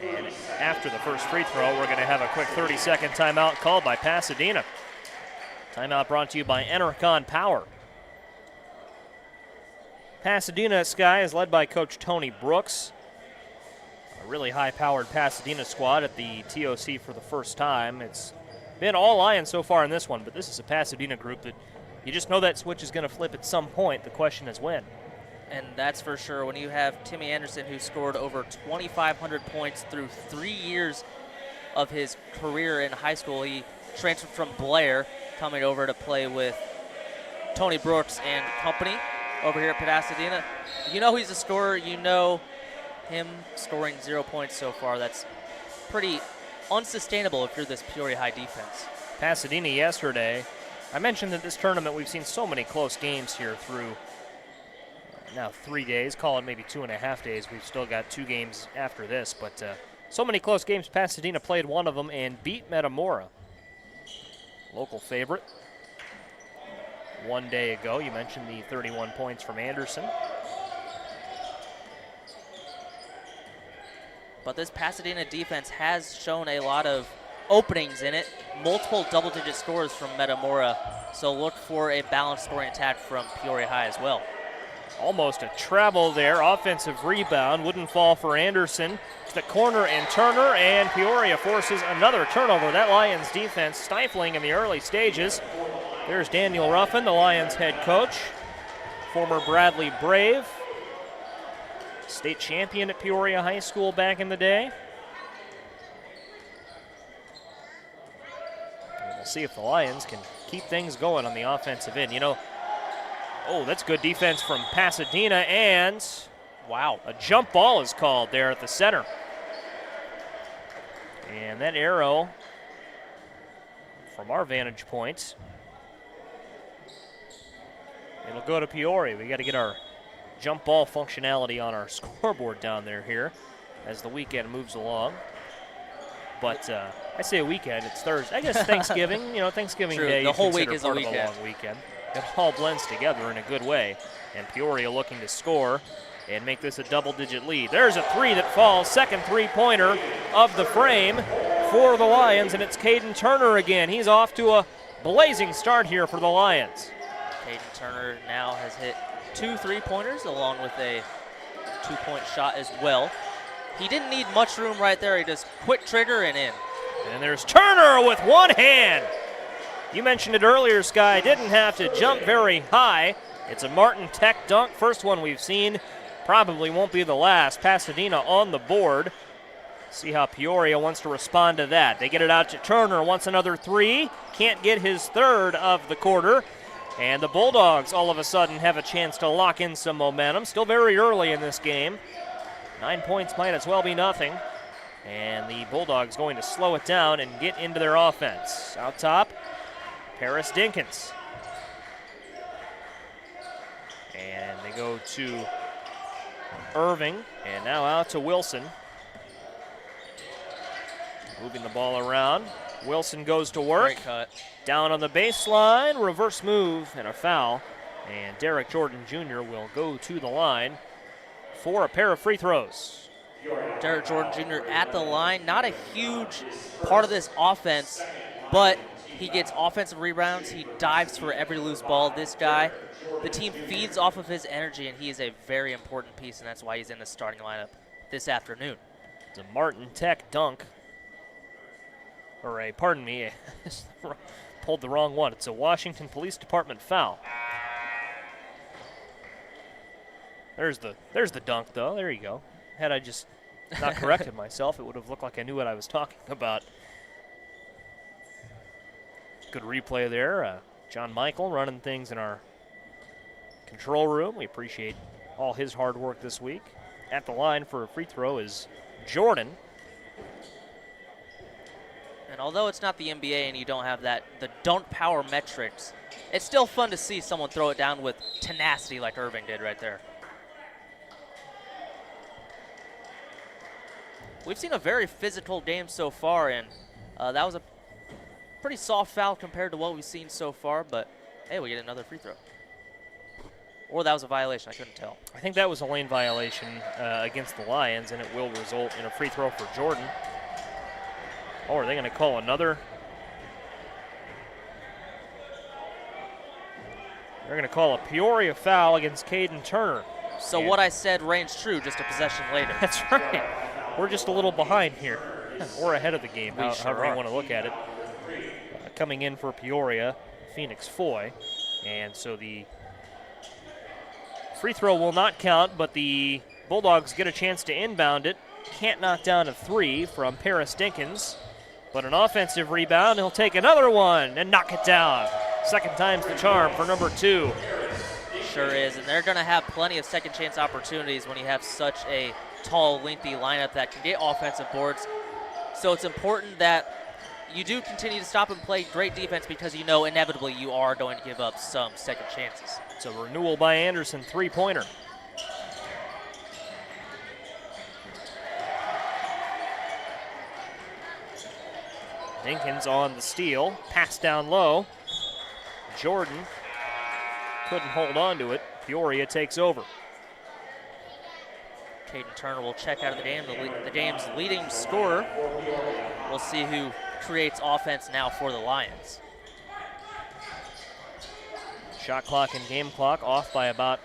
And after the first free throw, we're going to have a quick 30-second timeout called by Pasadena. Timeout brought to you by Enercon Power. Pasadena Sky is led by Coach Tony Brooks. A really high-powered Pasadena squad at the TOC for the first time. It's been all Lions so far in this one, but this is a Pasadena group that you just know that switch is going to flip at some point. The question is when. And that's for sure. When you have Timmy Anderson, who scored over 2,500 points through 3 years of his career in high school. He transferred from Blair, coming over to play with Tony Brooks and company over here at Pasadena. You know he's a scorer. You know him scoring 0 points so far. That's pretty unsustainable if you're this Peoria High defense. Pasadena yesterday, I mentioned that this tournament we've seen so many close games here through now 3 days, call it maybe 2.5 days. We've still got 2 games after this, but so many close games. Pasadena played one of them and beat Metamora. Local favorite. 1 day ago, you mentioned the 31 points from Anderson. But this Pasadena defense has shown a lot of openings in it. Multiple double-digit scores from Metamora, so look for a balanced scoring attack from Peoria High as well. Almost a travel there. Offensive rebound. Wouldn't fall for Anderson. To the corner and Turner, and Peoria forces another turnover. That Lions defense stifling in the early stages. There's Daniel Ruffin, the Lions head coach. Former Bradley Brave. State champion at Peoria High School back in the day. And we'll see if the Lions can keep things going on the offensive end. You know, oh, that's good defense from Pasadena, and wow, a jump ball is called there at the center. And that arrow, from our vantage point, it'll go to Peoria. We got to get our jump ball functionality on our scoreboard down there here as the weekend moves along. But I say a weekend, it's Thursday. I guess Thanksgiving, you know, Thanksgiving True. Day. The whole week consider is a part of weekend. a long weekend. It all blends together in a good way. And Peoria looking to score and make this a double-digit lead. There's a three that falls, second three-pointer of the frame for the Lions, and it's Caden Turner again. He's off to a blazing start here for the Lions. Caden Turner now has hit 2 3-pointers along with a 2-point shot as well. He didn't need much room right there. He just quick trigger and in. And there's Turner with one hand. You mentioned it earlier, Sky. Didn't have to jump very high. It's a Martin Tech dunk. First one we've seen. Probably won't be the last. Pasadena on the board. See how Peoria wants to respond to that. They get it out to Turner. Wants another three. Can't get his third of the quarter. And the Bulldogs all of a sudden have a chance to lock in some momentum. Still very early in this game. 9 points might as well be nothing. And the Bulldogs going to slow it down and get into their offense. Out top, Paris Dinkins. And they go to Irving, and now out to Wilson. Moving the ball around. Wilson goes to work. Great cut. Down on the baseline, reverse move, and a foul. And Derek Jordan Jr. will go to the line for a pair of free throws. Derek Jordan Jr. at the line. Not a huge part of this offense, but he gets offensive rebounds. He dives for every loose ball. This guy, the team feeds off of his energy, and he is a very important piece, and that's why he's in the starting lineup this afternoon. It's a Martin Tech dunk. Or a, pardon me, pulled the wrong one. It's a Washington Police Department foul. There's the dunk, though. There you go. Had I just not corrected myself, it would have looked like I knew what I was talking about. Good replay there. John Michael running things in our control room. We appreciate all his hard work this week. At the line for a free throw is Jordan. And although it's not the NBA and you don't have the dunk power metrics, it's still fun to see someone throw it down with tenacity like Irving did right there. We've seen a very physical game so far, and that was a pretty soft foul compared to what we've seen so far, but hey, we get another free throw. Or that was a violation, I couldn't tell. I think that was a lane violation against the Lions, and it will result in a free throw for Jordan. Oh, are they going to call another? They're going to call a Peoria foul against Caden Turner. So what I said reigns true, just a possession later. That's right. We're just a little behind here, or ahead of the game, however you want to look at it. Coming in for Peoria, Phoenix Foy, and so the free throw will not count, but the Bulldogs get a chance to inbound it. Can't knock down a three from Paris Dinkins, but an offensive rebound. He'll take another one and knock it down. Second time's the charm for number 2. Sure is, and they're going to have plenty of second chance opportunities when you have such a tall, lengthy lineup that can get offensive boards. So it's important that you do continue to stop and play great defense because you know inevitably you are going to give up some second chances. It's a renewal by Anderson, three-pointer. Dinkins on the steal, pass down low. Jordan couldn't hold on to it. Peoria takes over. Caden Turner will check out of the game, the game's leading scorer. We'll see who creates offense now for the Lions. Shot clock and game clock off by about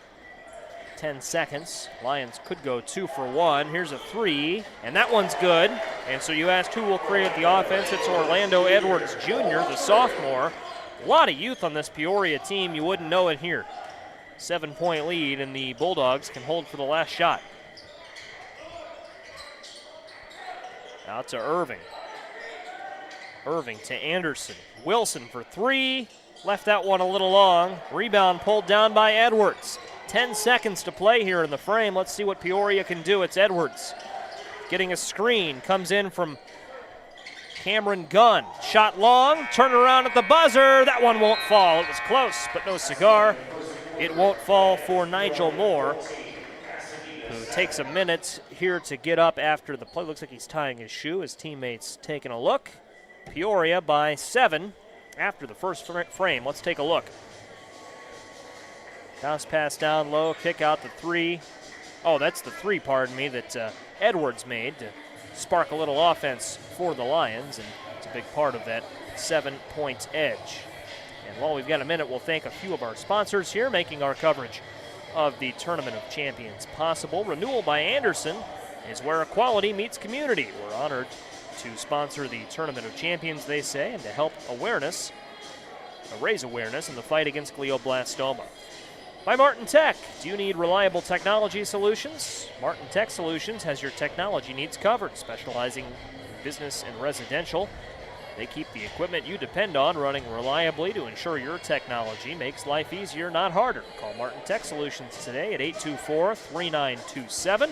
10 seconds. Lions could go 2 for 1. Here's a three, and that one's good. And so you asked who will create the offense. It's Orlando Edwards Jr., the sophomore. A lot of youth on this Peoria team. You wouldn't know it here. 7-point lead, and the Bulldogs can hold for the last shot. Out to Irving. Irving to Anderson. Wilson for three. Left that one a little long. Rebound pulled down by Edwards. 10 seconds to play here in the frame. Let's see what Peoria can do. It's Edwards getting a screen. Comes in from Cameron Gunn. Shot long. Turn around at the buzzer. That one won't fall. It was close, but no cigar. It won't fall for Nigel Moore, who takes a minute here to get up after the play. Looks like he's tying his shoe. His teammates taking a look. Peoria by 7 after the first frame. Let's take a look. Bounce pass down low, kick out the three. Oh, that's the three, pardon me, that Edwards made to spark a little offense for the Lions, and it's a big part of that 7-point edge. And while we've got a minute, we'll thank a few of our sponsors here making our coverage of the Tournament of Champions possible. Renewal by Anderson is where equality meets community. We're honored to sponsor the Tournament of Champions, they say, and to help raise awareness in the fight against glioblastoma. By Martin Tech. Do you need reliable technology solutions? Martin Tech Solutions has your technology needs covered, specializing in business and residential. They keep the equipment you depend on running reliably to ensure your technology makes life easier, not harder. Call Martin Tech Solutions today at 824-3927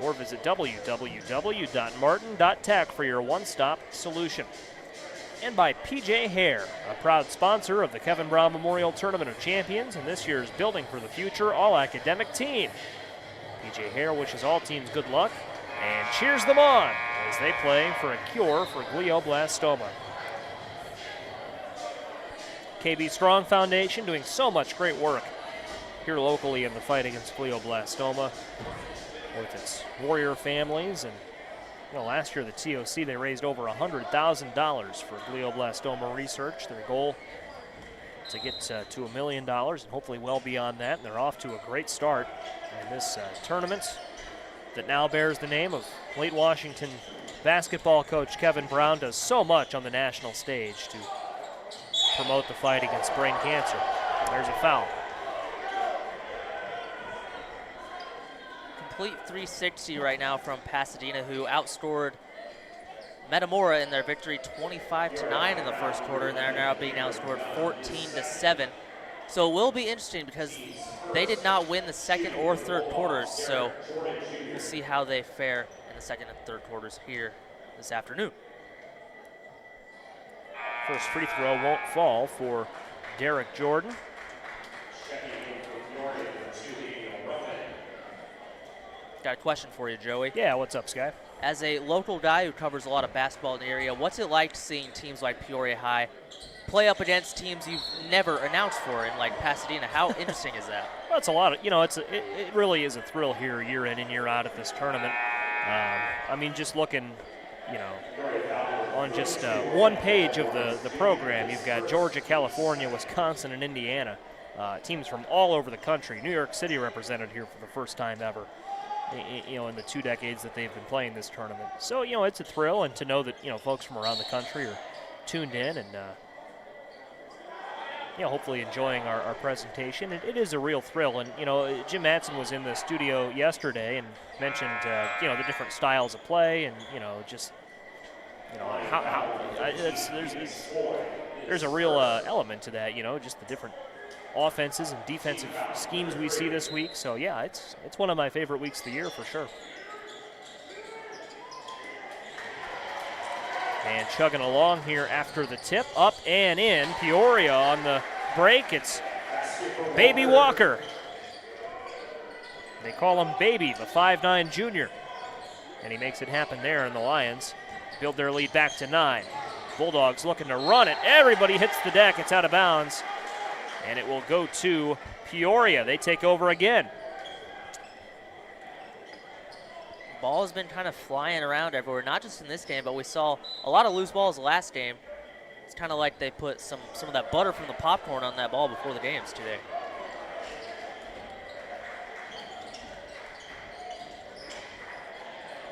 or visit www.martin.tech for your one-stop solution. And by PJ Hair, a proud sponsor of the Kevin Brown Memorial Tournament of Champions and this year's Building for the Future All-Academic Team. PJ Hair wishes all teams good luck and cheers them on as they play for a cure for glioblastoma. KB Strong Foundation doing so much great work here locally in the fight against glioblastoma with its warrior families. And last year the TOC, they raised over $100,000 for glioblastoma research. Their goal to get to $1 million and hopefully well beyond that. And they're off to a great start in this tournament that now bears the name of Late Washington basketball coach Kevin Brown. Does so much on the national stage to promote the fight against brain cancer. There's a foul. Complete 360 right now from Pasadena, who outscored Metamora in their victory 25-9 in the first quarter, and they're now being outscored 14-7 So it will be interesting because they did not win the second or third quarters, so we'll see how they fare in the second and third quarters here this afternoon. First free throw won't fall for Derek Jordan. Got a question for you, Joey. Yeah, what's up, Sky? As a local guy who covers a lot of basketball in the area, what's it like seeing teams like Peoria High play up against teams you've never announced for in like Pasadena? How interesting is that? Well, it's a lot of, it really is a thrill here year in and year out at this tournament. I mean, just looking, on just one page of the program, you've got Georgia, California, Wisconsin, and Indiana. Teams from all over the country. New York City represented here for the first time ever, in the 2 decades that they've been playing this tournament. So, it's a thrill, and to know that, folks from around the country are tuned in and, hopefully enjoying our presentation. It is a real thrill, and, Jim Matson was in the studio yesterday and mentioned, the different styles of play and, there's a real element to that, just the different offenses and defensive schemes we see this week. So yeah, it's one of my favorite weeks of the year for sure. And chugging along here after the tip, up and in. Peoria on the break. It's Baby Walker. They call him Baby, the 5'9" junior. And he makes it happen there, and the Lions build their lead back to 9. Bulldogs looking to run it. Everybody hits the deck. It's out of bounds. And it will go to Peoria. They take over again. Ball has been kind of flying around everywhere, not just in this game, but we saw a lot of loose balls last game. It's kind of like they put some of that butter from the popcorn on that ball before the games today.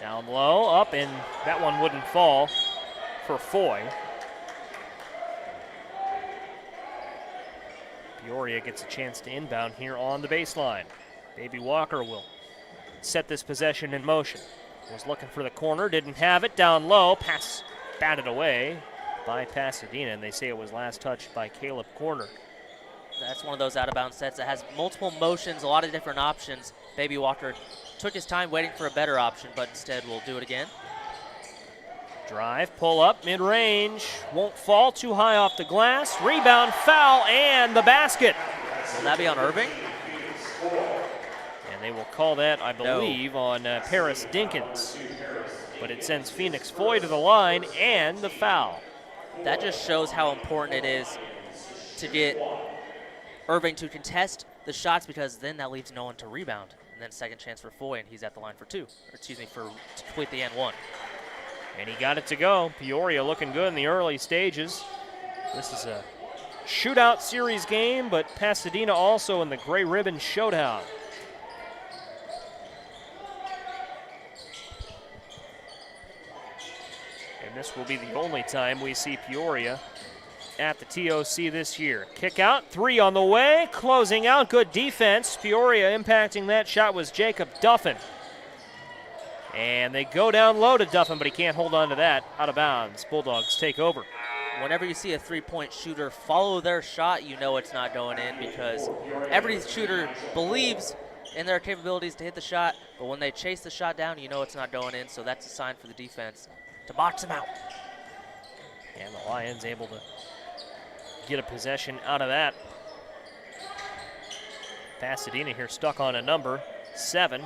Down low, up, and that one wouldn't fall for Foy. Peoria gets a chance to inbound here on the baseline. Baby Walker will set this possession in motion. Was looking for the corner, didn't have it. Down low, pass batted away by Pasadena, and they say it was last touched by Caleb Corner. That's one of those out-of-bounds sets that has multiple motions, a lot of different options. Baby Walker took his time waiting for a better option, but instead will do it again. Drive, pull up, mid-range, won't fall, too high off the glass. Rebound, foul, and the basket. Will that be on Irving? And they will call that, I believe, on Paris Dinkins. But it sends Phoenix Foy to the line and the foul. That just shows how important it is to get Irving to contest the shots, because then that leaves no one to rebound. And then second chance for Foy, and he's at the line for 2. Or excuse me, to complete the N1. And he got it to go. Peoria looking good in the early stages. This is a shootout series game, but Pasadena also in the Gray Ribbon Showdown. And this will be the only time we see Peoria at the TOC this year. Kick out, 3 on the way, closing out, good defense. Peoria impacting that shot was Jacob Duffin. And they go down low to Duffin, but he can't hold on to that. Out of bounds. Bulldogs take over. Whenever you see a three-point shooter follow their shot, you know it's not going in, because every shooter believes in their capabilities to hit the shot, but when they chase the shot down, you know it's not going in, so that's a sign for the defense to box him out. And the Lions able to get a possession out of that. Pasadena here stuck on a number 7.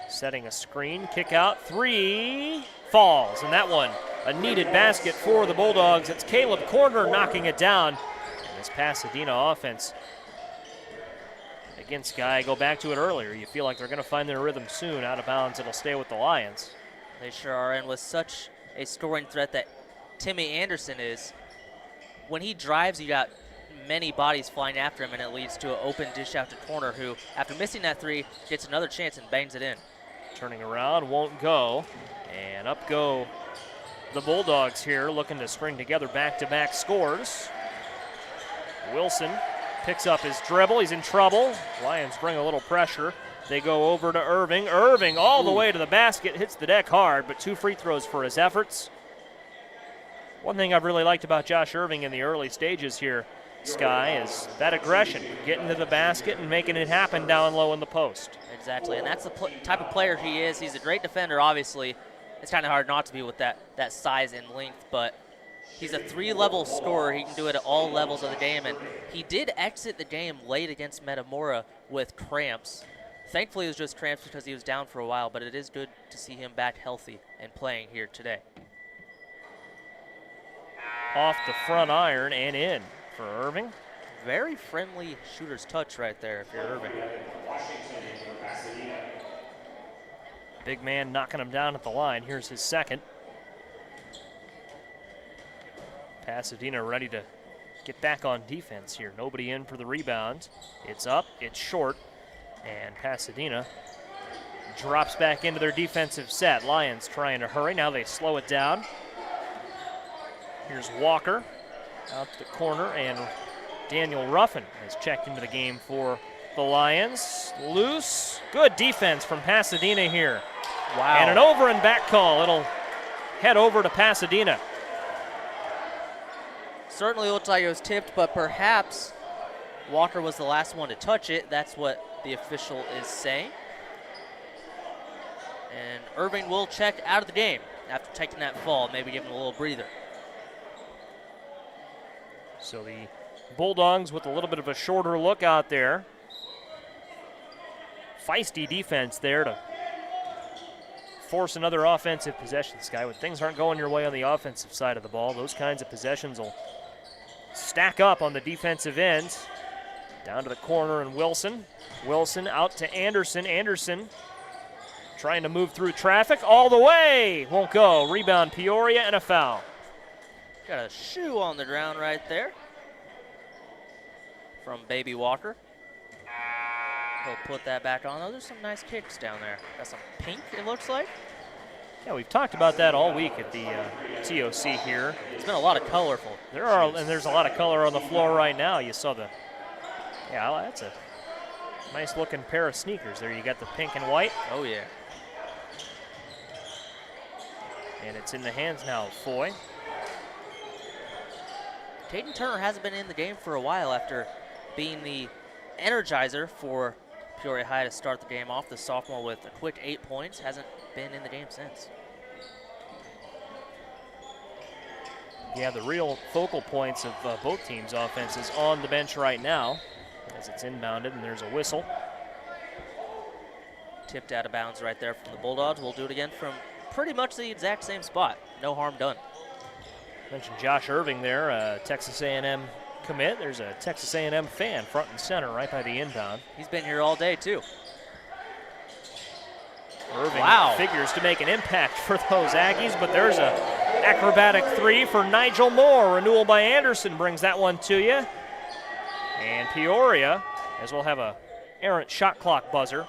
Setting a screen, kick out, 3, falls, and that one, a needed basket for the Bulldogs. It's Caleb Corner knocking it down. And this Pasadena offense, again, Sky, go back to it earlier. You feel like they're going to find their rhythm soon. Out of bounds, it'll stay with the Lions. They sure are, and with such a scoring threat that Timmy Anderson is, when he drives, you got many bodies flying after him, and it leads to an open dish out to Corner, who, after missing that 3, gets another chance and bangs it in. Turning around, won't go, and up go the Bulldogs here, looking to string together back-to-back scores. Wilson picks up his dribble, he's in trouble. Lions bring a little pressure. They go over to Irving. Irving all the way to the basket, hits the deck hard, but 2 free throws for his efforts. One thing I've really liked about Josh Irving in the early stages here, Sky, is that aggression, getting to the basket and making it happen down low in the post. Exactly, and that's the type of player he is. He's a great defender, obviously. It's kind of hard not to be with that size and length, but he's a 3-level scorer. He can do it at all levels of the game, and he did exit the game late against Metamora with cramps. Thankfully, it was just cramps because he was down for a while, but it is good to see him back healthy and playing here today. Off the front iron and in for Irving. Very friendly shooter's touch right there if you're Irving. Big man knocking him down at the line. Here's his second. Pasadena ready to get back on defense here. Nobody in for the rebound. It's up, it's short, and Pasadena drops back into their defensive set. Lions trying to hurry. Now they slow it down. Here's Walker out to the corner, and Daniel Ruffin has checked into the game for the Lions. Loose. Good defense from Pasadena here. Wow. And an over and back call. It'll head over to Pasadena. Certainly looked like it was tipped, but perhaps Walker was the last one to touch it. That's what the official is saying. And Irving will check out of the game after taking that fall, maybe giving a little breather. So the Bulldogs with a little bit of a shorter look out there. Feisty defense there to force another offensive possession, Sky. When things aren't going your way on the offensive side of the ball, those kinds of possessions will stack up on the defensive end. Down to the corner and Wilson. Wilson out to Anderson. Anderson trying to move through traffic all the way. Won't go. Rebound Peoria and a foul. Got a shoe on the ground right there from Baby Walker. He'll put that back on. Oh, there's some nice kicks down there. Got some pink, it looks like. Yeah, we've talked about that all week at the TOC here. It's been a lot of colorful. There's a lot of color on the floor right now. You saw that's a nice looking pair of sneakers there. You got the pink and white. Oh, yeah. And it's in the hands now of Foy. Caden Turner hasn't been in the game for a while after being the energizer for Peoria High to start the game off. The sophomore with a quick 8 points, hasn't been in the game since. Yeah, the real focal points of both teams' offenses on the bench right now as it's inbounded and there's a whistle. Tipped out of bounds right there from the Bulldogs. We'll do it again from pretty much the exact same spot. No harm done. Mentioned Josh Irving there, Texas A&M commit. There's a Texas A&M fan front and center right by the inbound. He's been here all day too. Irving figures to make an impact for those Aggies, but there's a acrobatic three for Nigel Moore. Renewal by Anderson brings that one to you. And Peoria, as we'll have a errant shot clock buzzer.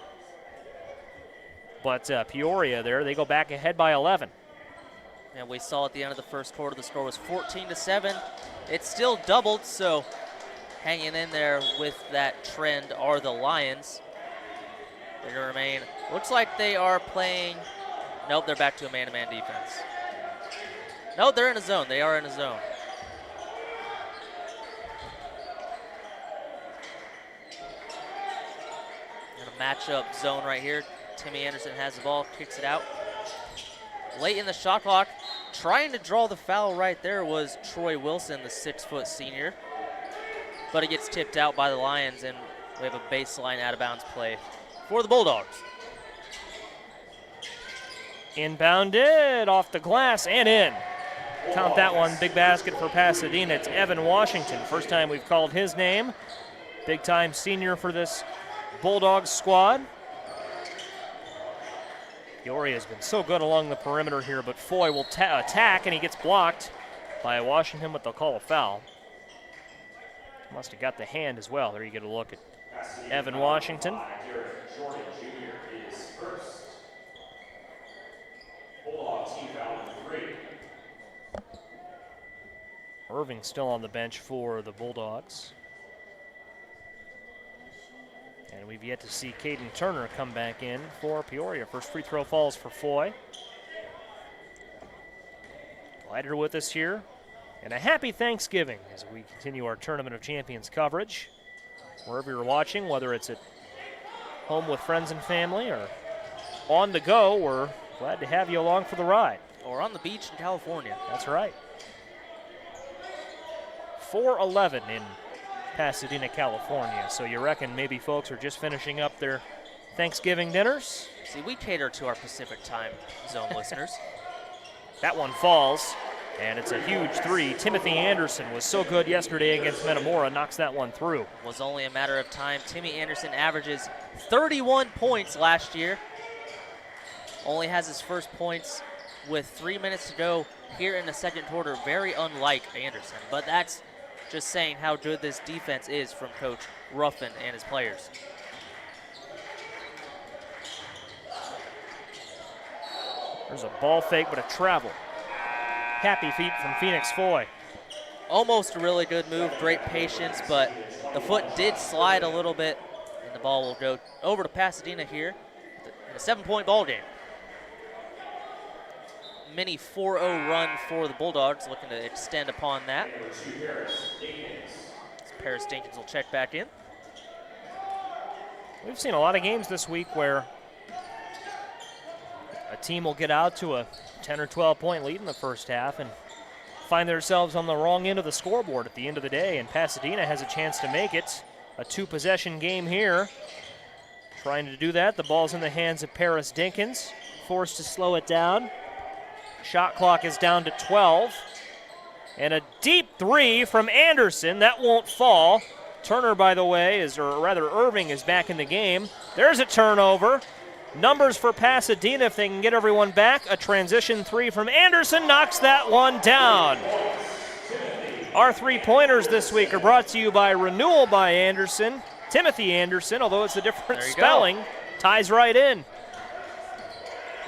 But Peoria there, they go back ahead by 11. And we saw at the end of the first quarter, the score was 14-7. It's still doubled, so hanging in there with that trend are the Lions. They're going to remain. Looks like they are playing. Nope, they're back to a man-to-man defense. No, they're in a zone. They are in a zone. And a matchup zone right here. Timmy Anderson has the ball, kicks it out. Late in the shot clock, trying to draw the foul right there was Troy Wilson, the 6-foot senior. But it gets tipped out by the Lions, and we have a baseline out-of-bounds play for the Bulldogs. Inbounded off the glass and in. Count that one, big basket for Pasadena. It's Evan Washington. First time we've called his name. Big-time senior for this Bulldogs squad. Peoria has been so good along the perimeter here, but Foy will attack, and he gets blocked by Washington, but they'll call a foul. Must have got the hand as well. There you get a look at Evan Washington. Irving still on the bench for the Bulldogs. And we've yet to see Caden Turner come back in for Peoria. First free throw falls for Foy. Glider with us here And a happy Thanksgiving as we continue our Tournament of Champions coverage. Wherever you're watching, whether it's at home with friends and family or on the go, we're glad to have you along for the ride. Or on the beach in California. That's right. 4:11 in Pasadena, California. So you reckon maybe folks are just finishing up their Thanksgiving dinners? See, we cater to our Pacific time zone listeners. That one falls, and it's a huge three. Timothy Anderson was so good yesterday against Metamora, knocks that one through. Was only a matter of time. Timmy Anderson averages 31 points last year. Only has his first points with 3 minutes to go here in the second quarter. Very unlike Anderson, but that's just saying how good this defense is from Coach Ruffin and his players. There's a ball fake, but a travel. Happy feet from Phoenix Foy. Almost a really good move, great patience, but the foot did slide a little bit, and the ball will go over to Pasadena here in a 7-point ball game. Mini 4-0 run for the Bulldogs, looking to extend upon that. Paris Dinkins will check back in. We've seen a lot of games this week where a team will get out to a 10 or 12 point lead in the first half and find themselves on the wrong end of the scoreboard at the end of the day, and Pasadena has a chance to make it a 2-possession game here. Trying to do that, the ball's in the hands of Paris Dinkins, forced to slow it down. Shot clock is down to 12, and a deep three from Anderson, that won't fall. Turner, by the way, Irving is back in the game. There's a turnover. Numbers for Pasadena if they can get everyone back. A transition three from Anderson knocks that one down. Our three-pointers this week are brought to you by Renewal by Anderson. Timothy Anderson, although it's a different spelling, ties right in.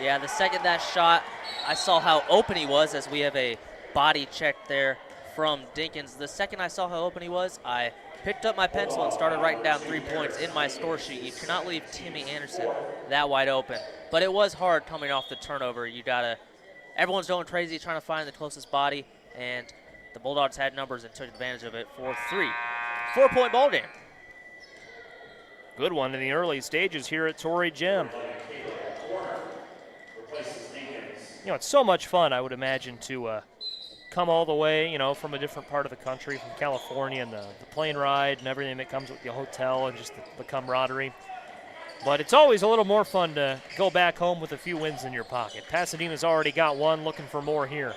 Yeah, the second that shot, I saw how open he was as we have a body check there from Dinkins. The second I saw how open he was, I picked up my pencil and started writing down 3 points in my score sheet. You cannot leave Timmy Anderson that wide open. But it was hard coming off the turnover. Everyone's going crazy trying to find the closest body, and the Bulldogs had numbers and took advantage of it for 3. 4-point ball game. Good one in the early stages here at Torrey Gym. You know, it's so much fun, I would imagine, to come all the way, from a different part of the country, from California, and the plane ride and everything that comes with the hotel and just the camaraderie. But it's always a little more fun to go back home with a few wins in your pocket. Pasadena's already got one, looking for more here.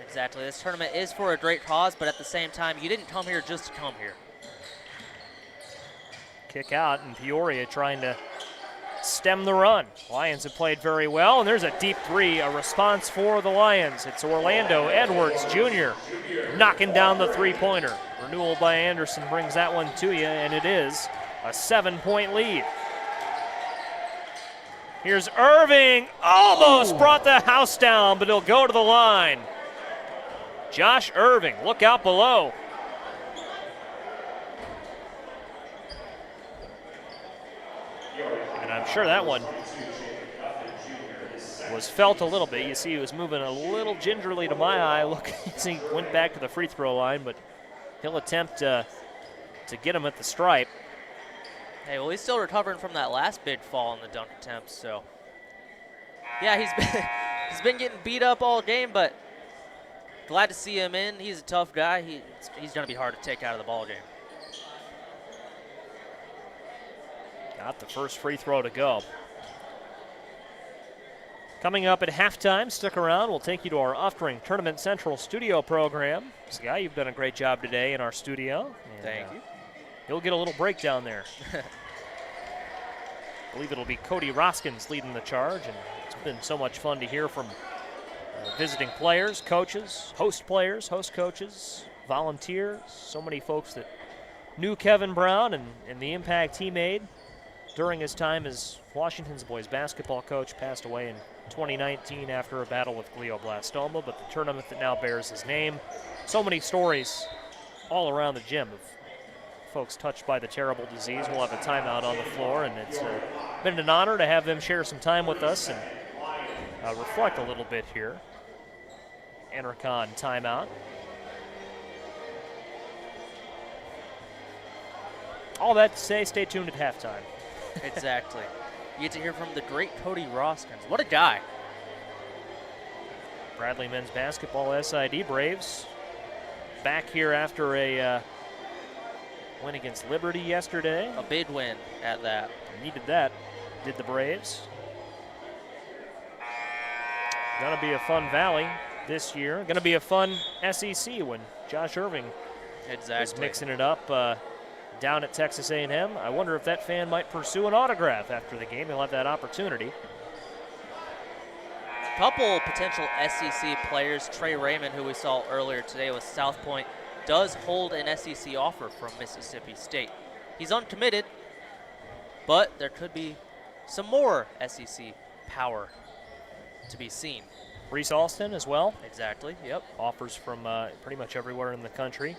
Exactly. This tournament is for a great cause, but at the same time, you didn't come here just to come here. Kick out, and Peoria trying to stem the run. Lions have played very well, and there's a deep three, a response for the Lions. It's Orlando Edwards Jr. knocking down the three-pointer. Renewal by Anderson brings that one to you, and it is a 7-point lead. Here's Irving, almost brought the house down, but he'll go to the line. Josh Irving, look out below. And I'm sure that one was felt a little bit. You see he was moving a little gingerly to my eye. Look, he went back to the free throw line, but he'll attempt to get him at the stripe. Hey, well, he's still recovering from that last big fall in the dunk attempt, so. Yeah, he's been getting beat up all game, but glad to see him in. He's a tough guy. He's going to be hard to take out of the ball game. Got the first free throw to go. Coming up at halftime, stick around. We'll take you to our Uftring Tournament Central studio program. Sky, you've done a great job today in our studio. And, thank you. You'll get a little breakdown there. I believe it'll be Cody Roskins leading the charge, and it's been so much fun to hear from visiting players, coaches, host players, host coaches, volunteers, so many folks that knew Kevin Brown and the impact he made during his time as Washington's boys basketball coach. Passed away in 2019 after a battle with glioblastoma, but the tournament that now bears his name. So many stories all around the gym of folks touched by the terrible disease. We'll have a timeout on the floor, and it's been an honor to have them share some time with us and reflect a little bit here. Intercon timeout. All that to say, stay tuned at halftime. Exactly. You get to hear from the great Cody Roskins. What a guy. Bradley men's basketball SID Braves back here after a win against Liberty yesterday. A big win at that. Needed that, did the Braves. Gonna be a fun Valley this year. Gonna be a fun SEC when Josh Irving is mixing it up down at Texas A&M. I wonder if that fan might pursue an autograph after the game. He'll have that opportunity. Couple potential SEC players. Trey Raymond, who we saw earlier today with South Pointe, does hold an SEC offer from Mississippi State. He's uncommitted, but there could be some more SEC power to be seen. Reese Alston as well. Exactly, yep. Offers from pretty much everywhere in the country.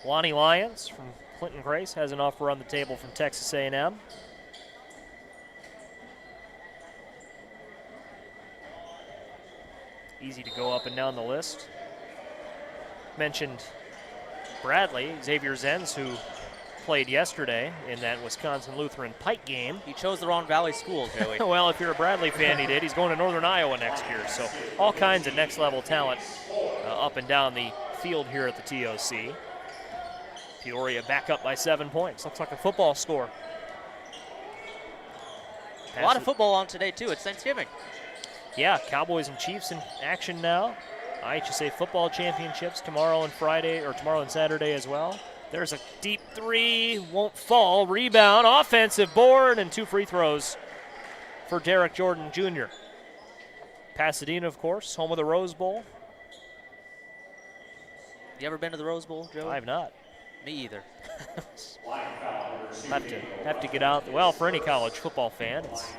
Lonnie Lyons from Clinton Grace has an offer on the table from Texas A&M. Easy to go up and down the list. Mentioned Bradley, Xavier Zenz, who played yesterday in that Wisconsin Lutheran Pike game. He chose the wrong Valley school, Joey. Well, if you're a Bradley fan, he did. He's going to Northern Iowa next year. So all kinds of next-level talent up and down the field here at the TOC. Peoria back up by 7 points. Looks like a football score. A lot of football on today, too. It's Thanksgiving. Yeah, Cowboys and Chiefs in action now. IHSA football championships tomorrow and Friday, or tomorrow and Saturday as well. There's a deep three, won't fall. Rebound, offensive board, and 2 free throws for Derek Jordan Jr. Pasadena, of course, home of the Rose Bowl. You ever been to the Rose Bowl, Joey? I have not. Me either. have to get out. Well, for any college football fan, it's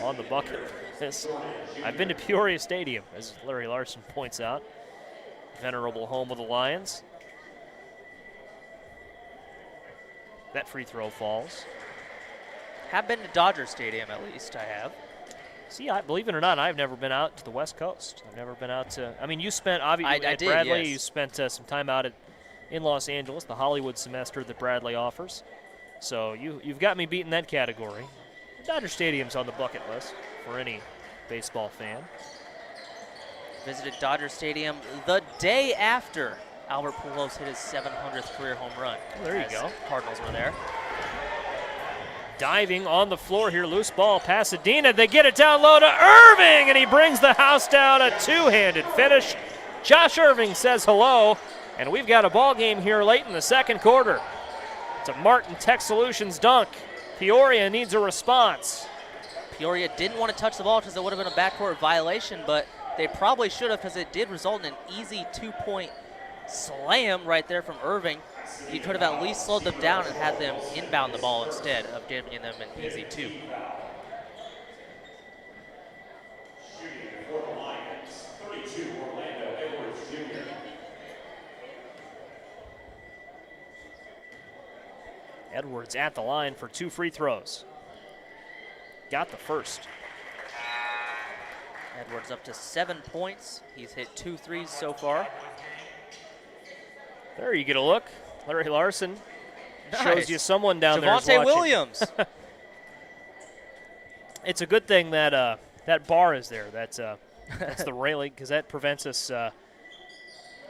on the bucket list. I've been to Peoria Stadium, as Larry Larson points out. Venerable home of the Lions. That free throw falls. Have been to Dodger Stadium, at least I have. See, believe it or not, I've never been out to the West Coast. I've never been out to, I mean, you spent, obviously, at Bradley, yes. You spent some time out in Los Angeles, the Hollywood semester that Bradley offers. So you've got me beating that category. Dodger Stadium's on the bucket list for any baseball fan. Visited Dodger Stadium the day after Albert Pujols hit his 700th career home run. There you go. Cardinals were there. Diving on the floor here, loose ball, Pasadena. They get it down low to Irving, and he brings the house down, a two-handed finish. Josh Irving says hello, and we've got a ball game here late in the second quarter. It's a Martin Tech Solutions dunk. Peoria needs a response. Peoria didn't want to touch the ball because it would have been a backcourt violation, but they probably should have because it did result in an easy 2-point slam right there from Irving. He could have at least slowed them down and had them inbound the ball instead of giving them an easy 2. Shooting for the Lions, 32, Orlando Edwards Jr. Edwards at the line for 2 free throws. Got the first. Edwards up to 7 points. He's hit 2 threes so far. There you get a look. Larry Larson Nice. shows you someone down there is Javonte watching. Williams. It's a good thing that that bar is there. That's the railing, because that prevents us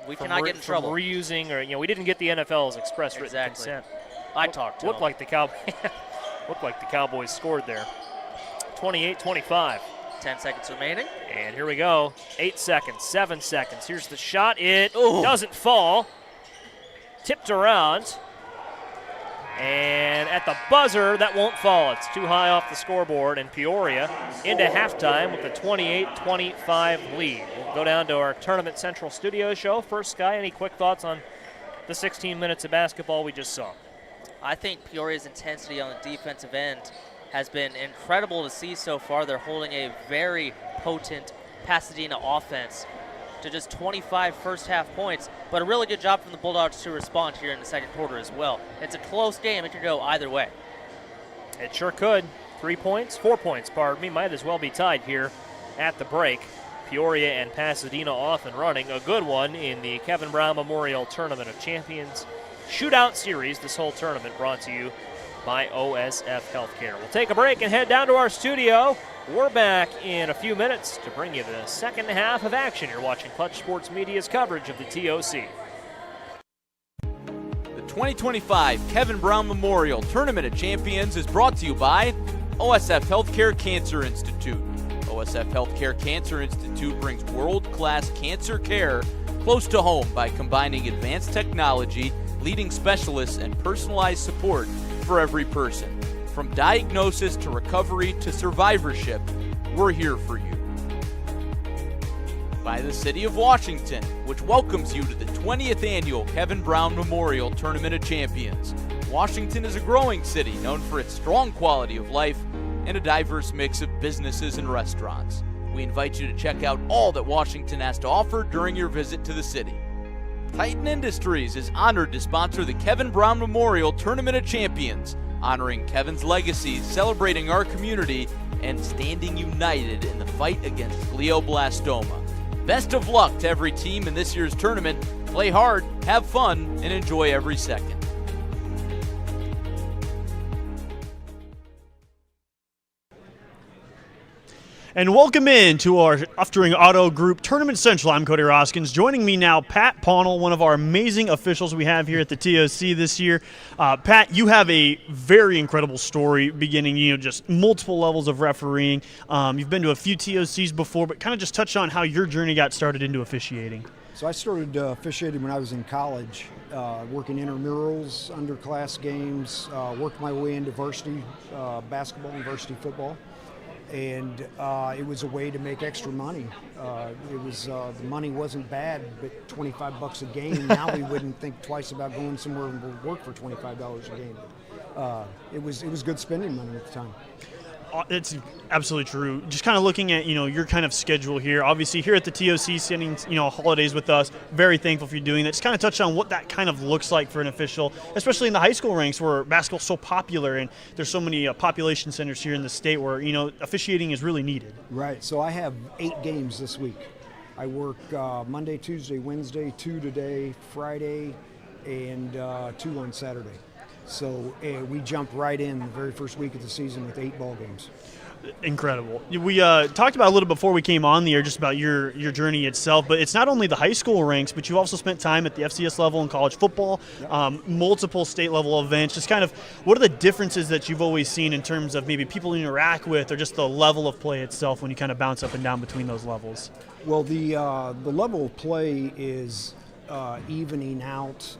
We from cannot get in trouble. reusing, or we didn't get the NFL's express written Exactly. consent. I talked to Looked him. like the Cowboys scored there. 28-25. 10 seconds remaining. And here we go. 8 seconds, 7 seconds. Here's the shot. It doesn't fall. Tipped around. And at the buzzer, that won't fall. It's too high off the scoreboard. And Peoria into halftime with a 28-25 lead. We'll go down to our Tournament Central studio show. First, Sky, any quick thoughts on the 16 minutes of basketball we just saw? I think Peoria's intensity on the defensive end has been incredible to see so far. They're holding a very potent Pasadena offense to just 25 first-half points, but a really good job from the Bulldogs to respond here in the second quarter as well. It's a close game. It could go either way. It sure could. 4 points, pardon me, might as well be tied here at the break. Peoria and Pasadena off and running. A good one in the Kevin Brown Memorial Tournament of Champions Shootout Series. This whole tournament brought to you by OSF Healthcare. We'll take a break and head down to our studio. We're back in a few minutes to bring you the second half of action. You're watching Clutch Sports Media's coverage of the TOC. The 2025 Kevin Brown Memorial Tournament of Champions is brought to you by OSF Healthcare Cancer Institute. OSF Healthcare Cancer Institute brings world-class cancer care close to home by combining advanced technology, leading specialists, and personalized support for every person. From diagnosis to recovery to survivorship, we're here for you. By the City of Washington, which welcomes you to the 20th Annual Kevin Brown Memorial Tournament of Champions. Washington is a growing city known for its strong quality of life and a diverse mix of businesses and restaurants. We invite you to check out all that Washington has to offer during your visit to the city. Titan Industries is honored to sponsor the Kevin Brown Memorial Tournament of Champions, honoring Kevin's legacy, celebrating our community, and standing united in the fight against glioblastoma. Best of luck to every team in this year's tournament. Play hard, have fun, and enjoy every second. And welcome in to our Uftring Auto Group Tournament Central. I'm Cody Roskins. Joining me now, Pat Pawnell, one of our amazing officials we have here at the TOC this year. Pat, you have a very incredible story beginning, just multiple levels of refereeing. You've been to a few TOCs before, but kind of just touch on how your journey got started into officiating. So I started officiating when I was in college, working intramurals, underclass games, worked my way into varsity basketball and varsity football. And it was a way to make extra money. The money wasn't bad, but $25 a game. Now we wouldn't think twice about going somewhere and work for $25 a game. It was good spending money at the time. It's absolutely true. Just kind of looking at, your kind of schedule here. Obviously, here at the TOC, spending, holidays with us. Very thankful for you doing that. Just kind of touch on what that kind of looks like for an official, especially in the high school ranks where basketball's so popular and there's so many population centers here in the state where, officiating is really needed. Right. So I have 8 games this week. I work Monday, Tuesday, Wednesday, 2 today, Friday, and 2 on Saturday. So we jumped right in the very first week of the season with 8 ball games. Incredible. We talked about a little before we came on the air just about your journey itself, but it's not only the high school ranks, but you've also spent time at the FCS level in college football, multiple state level events. Just kind of what are the differences that you've always seen in terms of maybe people you interact with or just the level of play itself when you kind of bounce up and down between those levels? Well, the level of play is evening out.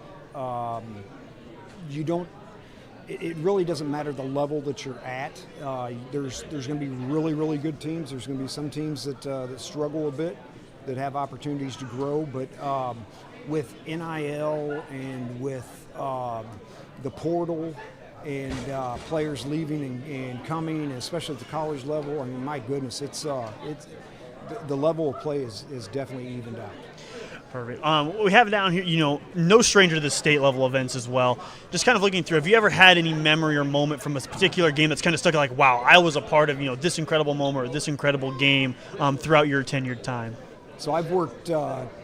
It really doesn't matter the level that you're at. There's going to be really, really good teams. There's going to be some teams that struggle a bit, that have opportunities to grow. But with NIL and with the portal and players leaving and coming, especially at the college level, I mean, my goodness, the level of play is definitely evened out. Perfect. What we have down here, no stranger to the state level events as well. Just kind of looking through, have you ever had any memory or moment from a particular game that's kind of stuck like, wow, I was a part of, this incredible moment or this incredible game throughout your tenured time? So I've worked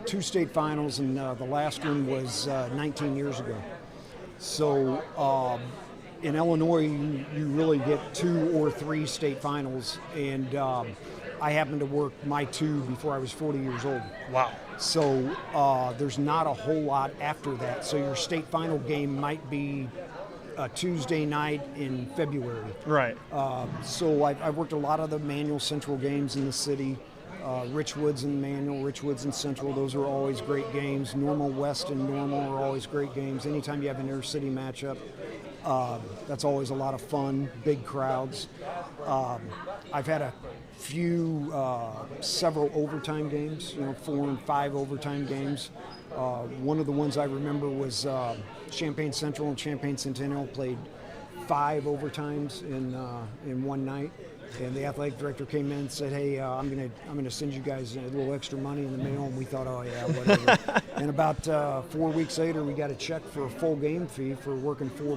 2 state finals, and the last one was 19 years ago. So in Illinois, you really get 2 or 3 state finals, and I happened to work my 2 before I was 40 years old. Wow. So there's not a whole lot after that. So your state final game might be a Tuesday night in February. Right. So I've worked a lot of the Manual Central games in the city. Richwoods and Manual, Richwoods and Central, those are always great games. Normal West and Normal are always great games. Anytime you have an inter-city matchup, that's always a lot of fun, big crowds. I've had several overtime games, 4 and 5 overtime games. One of the ones I remember was Champaign Central and Champaign Centennial played 5 overtimes in one night. And the athletic director came in and said, "Hey, I'm gonna send you guys a little extra money in the mail." And we thought, "Oh yeah, whatever." And about 4 weeks later, we got a check for a full game fee for working 4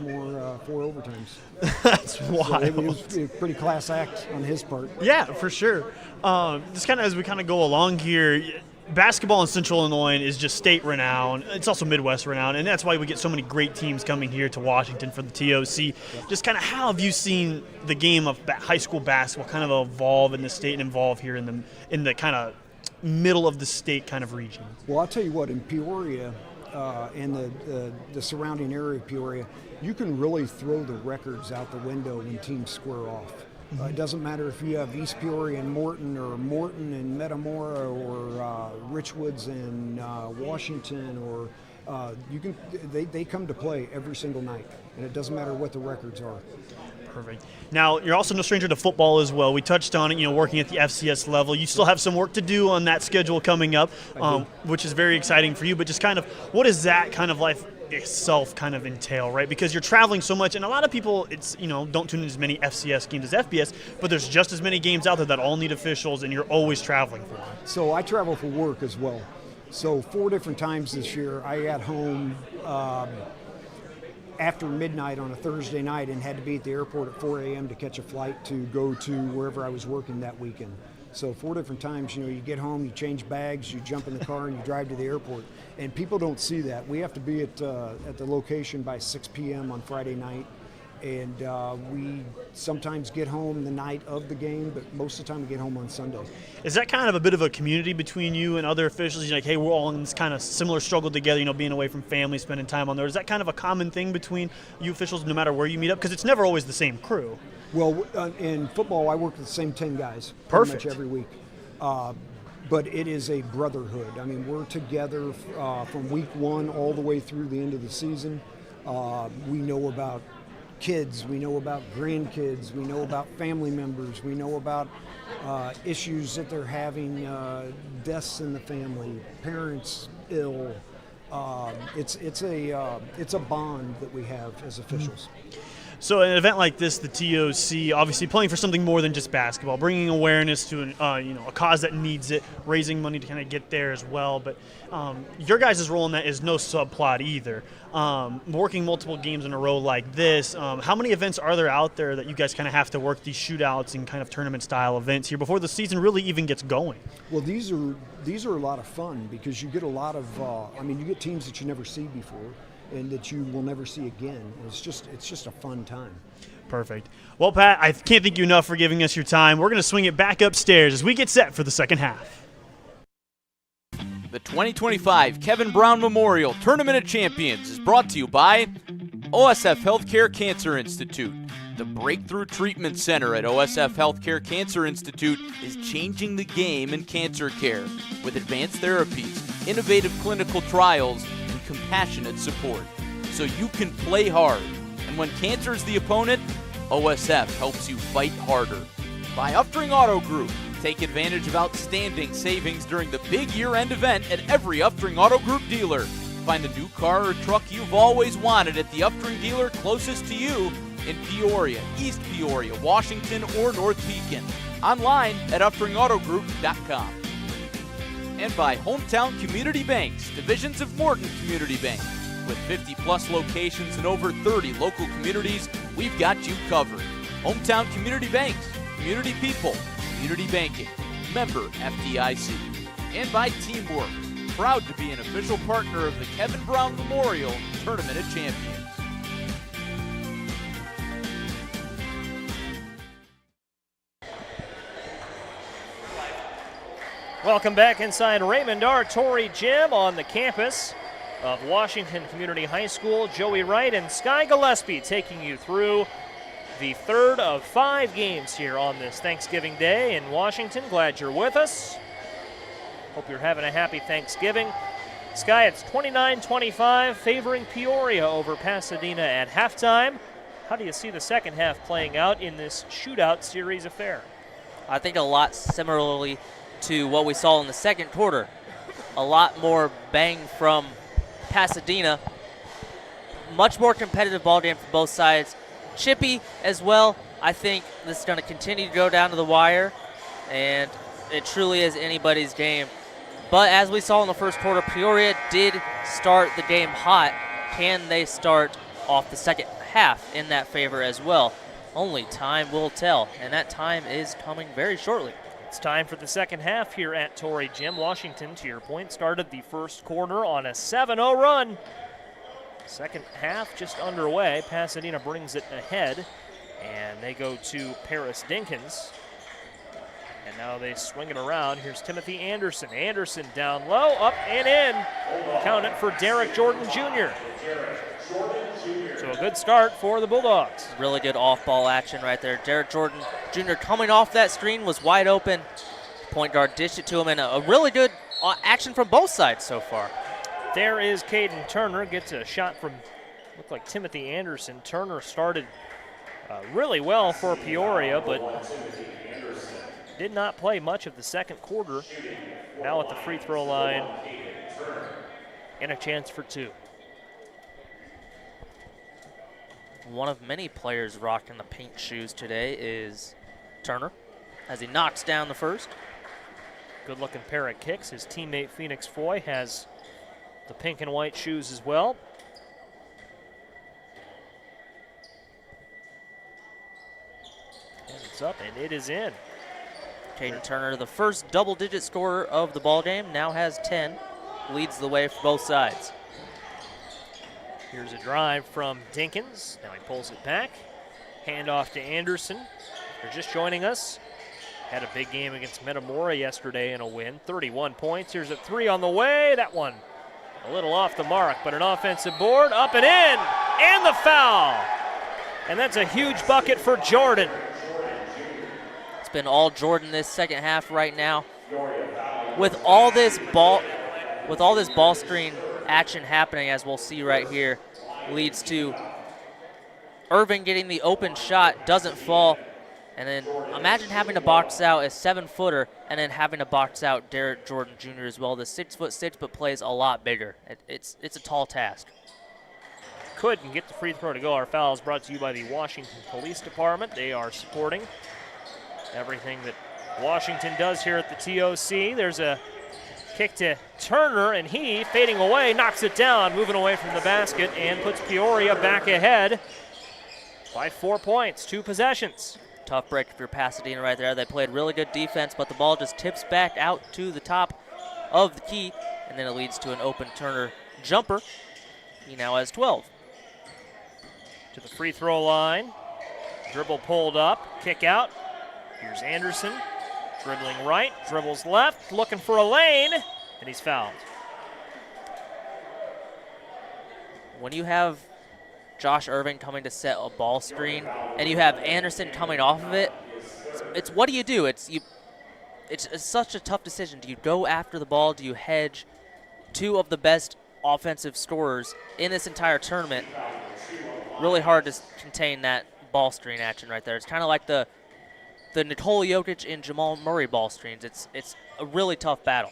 overtimes. That's wild. So it was a pretty class act on his part. Yeah, for sure. Just kind of as we kind of go along here, basketball in Central Illinois is just state renowned. It's also Midwest renowned, and that's why we get so many great teams coming here to Washington for the TOC. Just kind of how have you seen the game of high school basketball kind of evolve in the state and evolve here in the kind of middle of the state kind of region? Well, I'll tell you what, in Peoria and the surrounding area of Peoria, you can really throw the records out the window when teams square off. It doesn't matter if you have East Peoria and Morton, or Morton and Metamora, or Richwoods and Washington, or they come to play every single night, and it doesn't matter what the records are. Perfect. Now, you're also no stranger to football as well. We touched on it, working at the FCS level. You still have some work to do on that schedule coming up, which is very exciting for you. But just kind of, what is that kind of life itself kind of entail, right? Because you're traveling so much, and a lot of people, don't tune in as many FCS games as FBS, but there's just as many games out there that all need officials, and you're always traveling for them. So I travel for work as well. So 4 different times this year, I got home after midnight on a Thursday night and had to be at the airport at 4 a.m. to catch a flight to go to wherever I was working that weekend. So 4 different times, you get home, you change bags, you jump in the car, and you drive to the airport. And people don't see that. We have to be at the location by 6 p.m. on Friday night. And we sometimes get home the night of the game, but most of the time we get home on Sunday. Is that kind of a bit of a community between you and other officials? You're like, hey, we're all in this kind of similar struggle together, being away from family, spending time on there. Is that kind of a common thing between you officials no matter where you meet up? Because it's never always the same crew. Well, in football, I work with the same 10 guys pretty much every week. But it is a brotherhood. I mean, we're together from week 1 all the way through the end of the season. We know about kids, we know about grandkids, we know about family members, we know about issues that they're having, deaths in the family, parents ill. It's a bond that we have as officials. So an event like this, the TOC, obviously playing for something more than just basketball, bringing awareness to a cause that needs it, raising money to kind of get there as well. But your guys' role in that is no subplot either. Working multiple games in a row like this, how many events are there out there that you guys kind of have to work these shootouts and kind of tournament-style events here before the season really even gets going? Well, these are a lot of fun because you get a lot of you get teams that you never see before and that you will never see again. It's just a fun time. Perfect. Well, Pat, I can't thank you enough for giving us your time. We're going to swing it back upstairs as we get set for the second half. The 2025 Kevin Brown Memorial Tournament of Champions is brought to you by OSF Healthcare Cancer Institute. The Breakthrough Treatment Center at OSF Healthcare Cancer Institute is changing the game in cancer care with advanced therapies, innovative clinical trials, and compassionate support. So you can play hard. And when cancer is the opponent, OSF helps you fight harder. By Uftring Auto Group. Take advantage of outstanding savings during the big year-end event at every Uftring Auto Group dealer. Find the new car or truck you've always wanted at the Uftring dealer closest to you in Peoria, East Peoria, Washington, or North Pekin. Online at UfteringAutoGroup.com. And by Hometown Community Banks, divisions of Morton Community Bank. With 50-plus locations in over 30 local communities, we've got you covered. Hometown Community Banks, community people, community banking, member FDIC. And by Teamwork, proud to be an official partner of the Kevin Brown Memorial Tournament of Champions. Welcome back inside Raymond R. Torrey Gym on the campus of Washington Community High School. Joey Wright and Sky Gillespie taking you through the third of 5 games here on this Thanksgiving Day in Washington. Glad you're with us. Hope you're having a happy Thanksgiving. Sky, it's 29-25, favoring Peoria over Pasadena at halftime. How do you see the second half playing out in this shootout series affair? I think a lot similarly to what we saw in the second quarter. A lot more bang from Pasadena. Much more competitive ball game for both sides. Chippy as well. I think this is going to continue to go down to the wire, and it truly is anybody's game. But as we saw in the first quarter, Peoria did start the game hot. Can they start off the second half in that favor as well? Only time will tell, and that time is coming very shortly. It's time for the second half here at Torrey Gym. Washington, to your point, started the first quarter on a 7-0 run. Second half just underway. Pasadena brings it ahead, and they go to Paris Dinkins. And now they swing it around. Here's Timothy Anderson. Anderson down low, up and in. Count it for Derek Jordan Jr. So a good start for the Bulldogs. Really good off-ball action right there. Derek Jordan Jr. coming off that screen was wide open. Point guard dished it to him, and a really good action from both sides so far. There is Caden Turner. Gets a shot from, looked like Timothy Anderson. Turner started really well for Peoria, but did not play much of the second quarter. Now at the free throw line, and a chance for two. One of many players rocking the pink shoes today is Turner, as he knocks down the first. Good looking pair of kicks. His teammate Phoenix Foy has the pink and white shoes as well. And it's up, and it is in. Caden Turner, the first double-digit scorer of the ballgame, now has 10. Leads the way for both sides. Here's a drive from Dinkins. Now he pulls it back. Handoff to Anderson. They're just joining us. Had a big game against Metamora yesterday in a win. 31 points. Here's a three on the way. That one a little off the mark, but an offensive board. Up and in. And the foul. And that's a huge bucket for Jordan. It's been all Jordan this second half right now. With all this ball screen action happening, as we'll see right here, leads to Irving getting the open shot, doesn't fall, and then imagine having to box out a 7-footer and then having to box out Derek Jordan Jr. as well. The 6'6", but plays a lot bigger. It's a tall task. Couldn't get the free throw to go. Our foul is brought to you by the Washington Police Department. They are supporting everything that Washington does here at the TOC. There's a kick to Turner, and he, fading away, knocks it down, moving away from the basket, and puts Peoria back ahead by 4 points, 2 possessions. Tough break for Pasadena right there. They played really good defense, but the ball just tips back out to the top of the key, and then it leads to an open Turner jumper. He now has 12. To the free throw line. Dribble pulled up, kick out. Here's Anderson. Dribbling right, dribbles left, looking for a lane, and he's fouled. When you have Josh Irving coming to set a ball screen and you have Anderson coming off of it, it's what do you do? It's such a tough decision. Do you go after the ball? Do you hedge? Two of the best offensive scorers in this entire tournament. Really hard to contain that ball screen action right there. It's kind of like the Nikola Jokic and Jamal Murray ball screens. It's a really tough battle.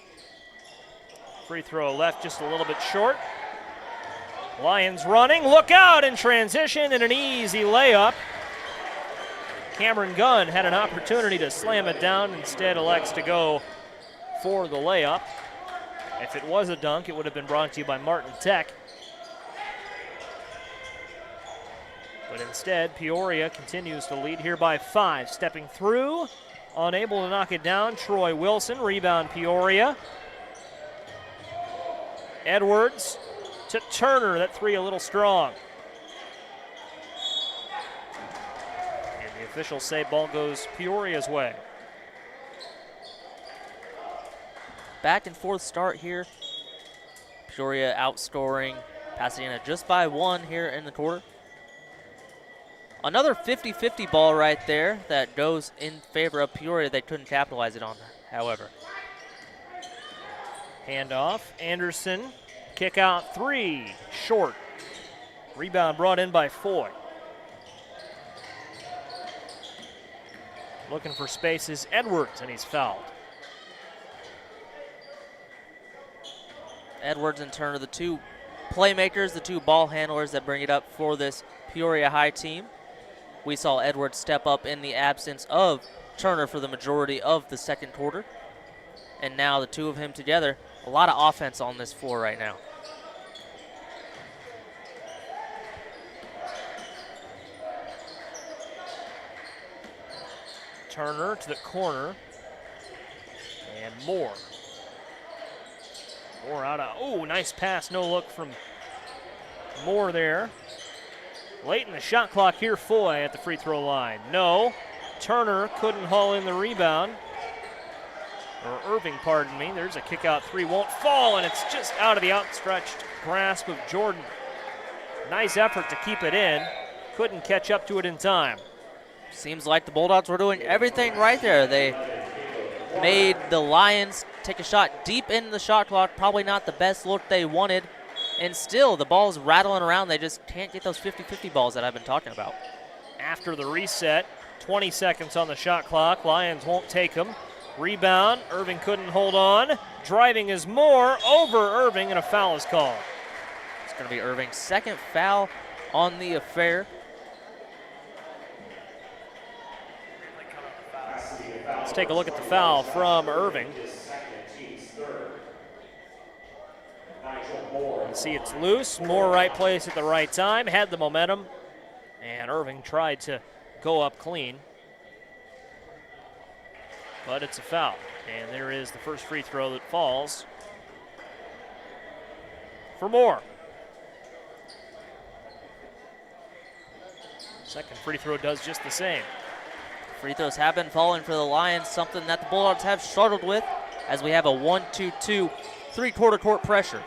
Free throw left just a little bit short. Lions running, look out in transition, and an easy layup. Cameron Gunn had an opportunity to slam it down, instead elects to go for the layup. If it was a dunk, it would have been brought to you by Martin Tech. But instead, Peoria continues to lead here by 5. Stepping through, unable to knock it down, Troy Wilson. Rebound, Peoria. Edwards to Turner. That three a little strong. And the officials say ball goes Peoria's way. Back and forth start here. Peoria outscoring Pasadena just by 1 here in the quarter. Another 50-50 ball right there that goes in favor of Peoria. They couldn't capitalize it on, however. Handoff, Anderson, kick out 3, short. Rebound brought in by Foy. Looking for space is Edwards, and he's fouled. Edwards and Turner, the two playmakers, the two ball handlers that bring it up for this Peoria High team. We saw Edwards step up in the absence of Turner for the majority of the second quarter. And now the two of him together, a lot of offense on this floor right now. Turner to the corner. And Moore. Moore out of, oh, nice pass, no look from Moore there. Late in the shot clock here, Foy at the free throw line. No, Turner couldn't haul in the rebound. Or Irving, pardon me. There's a kick out three, won't fall, and it's just out of the outstretched grasp of Jordan. Nice effort to keep it in. Couldn't catch up to it in time. Seems like the Bulldogs were doing everything right there. They made the Lions take a shot deep in the shot clock. Probably not the best look they wanted. And still, the ball's rattling around. They just can't get those 50-50 balls that I've been talking about. After the reset, 20 seconds on the shot clock. Lions won't take them. Rebound, Irving couldn't hold on. Driving is Moore over Irving, and a foul is called. It's going to be Irving's second foul on the affair. Let's take a look at the foul from Irving. You see it's loose. Moore right place at the right time. Had the momentum. And Irving tried to go up clean. But it's a foul. And there is the first free throw that falls for Moore. Second free throw does just the same. Free throws have been falling for the Lions, something that the Bulldogs have struggled with as we have a 1-2-2 three-quarter court pressure.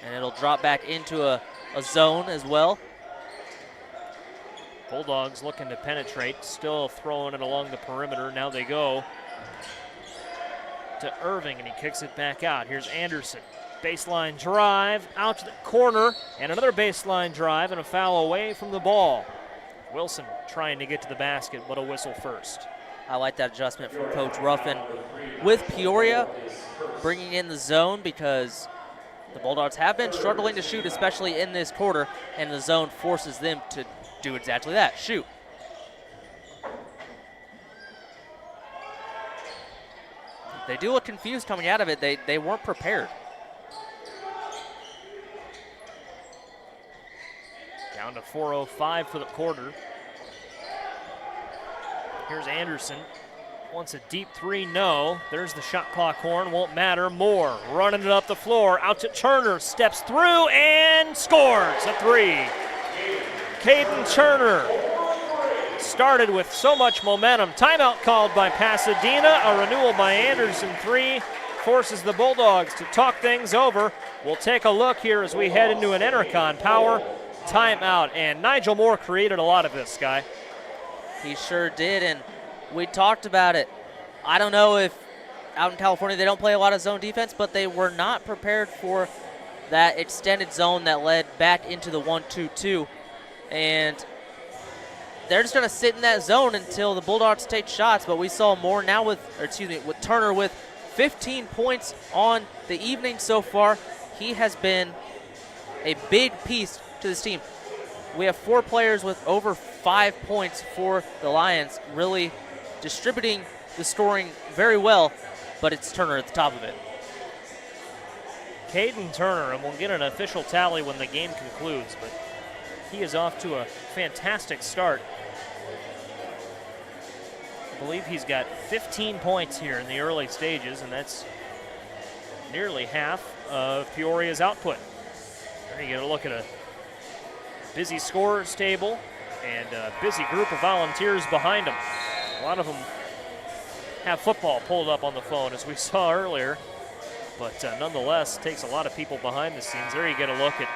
And it'll drop back into a zone as well. Bulldogs looking to penetrate, still throwing it along the perimeter. Now they go to Irving, and he kicks it back out. Here's Anderson. Baseline drive out to the corner, and another baseline drive, and a foul away from the ball. Wilson trying to get to the basket, but a whistle first. I like that adjustment from Coach Ruffin with Peoria, bringing in the zone because the Bulldogs have been struggling to shoot, especially in this quarter, and the zone forces them to do exactly that, shoot. They do look confused coming out of it. They weren't prepared. Down to 4:05 for the quarter. Here's Anderson. Wants a deep three, no. There's the shot clock horn, won't matter. Moore running it up the floor, out to Turner, steps through and scores a three. Caden Turner started with so much momentum. Timeout called by Pasadena, a renewal by Anderson, three. Forces the Bulldogs to talk things over. We'll take a look here as we head into an Enercon Power timeout, and Nigel Moore created a lot of this, Sky. He sure did, and we talked about it. I don't know if out in California they don't play a lot of zone defense, but they were not prepared for that extended zone that led back into the 1-2-2, and they're just going to sit in that zone until the Bulldogs take shots. But we saw Moore now with Turner with 15 points on the evening so far. He has been a big piece to this team. We have 4 players with over 5 points for the Lions, really distributing the scoring very well, but it's Turner at the top of it. Caden Turner, and we'll get an official tally when the game concludes, but he is off to a fantastic start. I believe he's got 15 points here in the early stages, and that's nearly half of Peoria's output. There you get a look at a busy scorers table and a busy group of volunteers behind them. A lot of them have football pulled up on the phone, as we saw earlier, but nonetheless, takes a lot of people behind the scenes. There you get a look at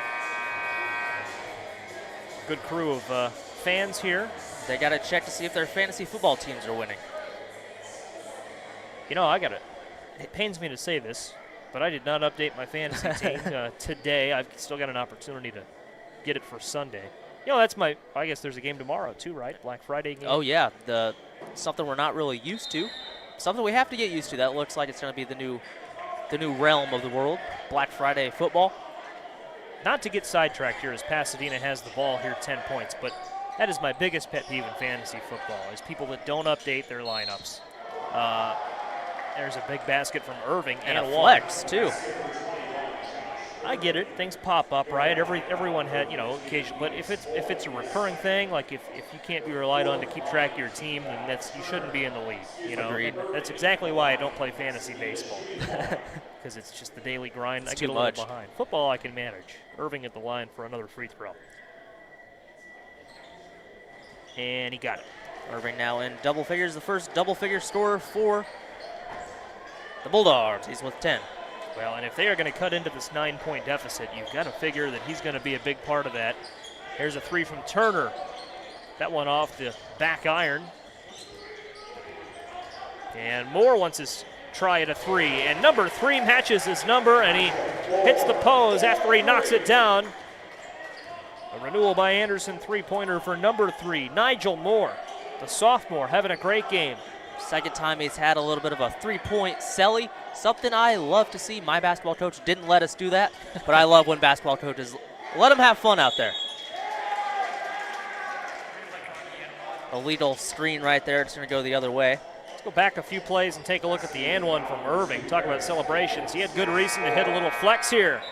a good crew of fans here. They got to check to see if their fantasy football teams are winning. You know, it pains me to say this, but I did not update my fantasy team today. I've still got an opportunity to get it for Sunday. You know, I guess there's a game tomorrow too, right? Black Friday game. Oh yeah, something we're not really used to. Something we have to get used to. That looks like it's going to be the new realm of the world, Black Friday football. not to get sidetracked here as Pasadena has the ball here 10 points, but that is my biggest pet peeve in fantasy football is people that don't update their lineups. There's a big basket from Irving And a one. flex, too. I get it. Things pop up, right? Everyone had, occasion. But if it's a recurring thing, like if you can't be relied on to keep track of your team, then you shouldn't be in the league. Agreed. And that's exactly why I don't play fantasy baseball because it's just the daily grind. It's I get too a little much. behind. Football I can manage. Irving at the line for another free throw, and he got it. Irving now in double figures, the first double-figure scorer for the Bulldogs. He's with 10. Well, and if they are going to cut into this 9-point deficit, you've got to figure that he's going to be a big part of that. Here's a three from Turner. That one off the back iron. And Moore wants his try at a three. And number 3 matches his number, and he hits the pose after he knocks it down. A renewal by Anderson three-pointer for number 3, Nigel Moore, the sophomore, having a great game. Second time he's had a little bit of a three-point celly, something I love to see. My basketball coach didn't let us do that, but I love when basketball coaches let them have fun out there. A little screen right there. It's going to go the other way. Let's go back a few plays and take a look at the and one from Irving. Talk about celebrations. He had good reason to hit a little flex here.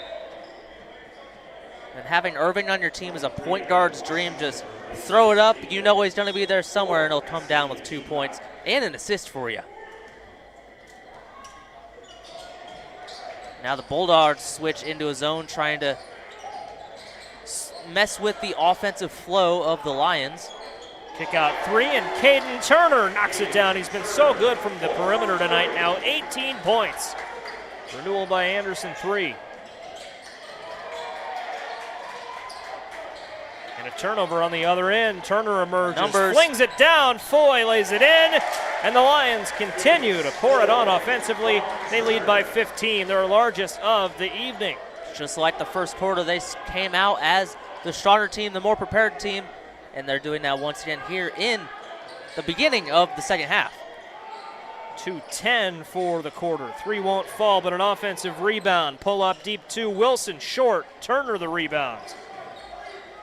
And having Irving on your team is a point guard's dream. Just throw it up. You know he's going to be there somewhere, and he'll come down with 2 points and an assist for you. Now the Bulldogs switch into a zone, trying to mess with the offensive flow of the Lions. Kick out three, and Caden Turner knocks it down. He's been so good from the perimeter tonight now. 18 points. Renewal by Anderson, 3. And a turnover on the other end. Turner emerges, flings it down. Foy lays it in, and the Lions continue to pour it on offensively. They lead by 15, their largest of the evening. Just like the first quarter, they came out as the stronger team, the more prepared team, and they're doing that once again here in the beginning of the second half. 2:10 for the quarter. 3 won't fall, but an offensive rebound. Pull up deep 2. Wilson short. Turner the rebound.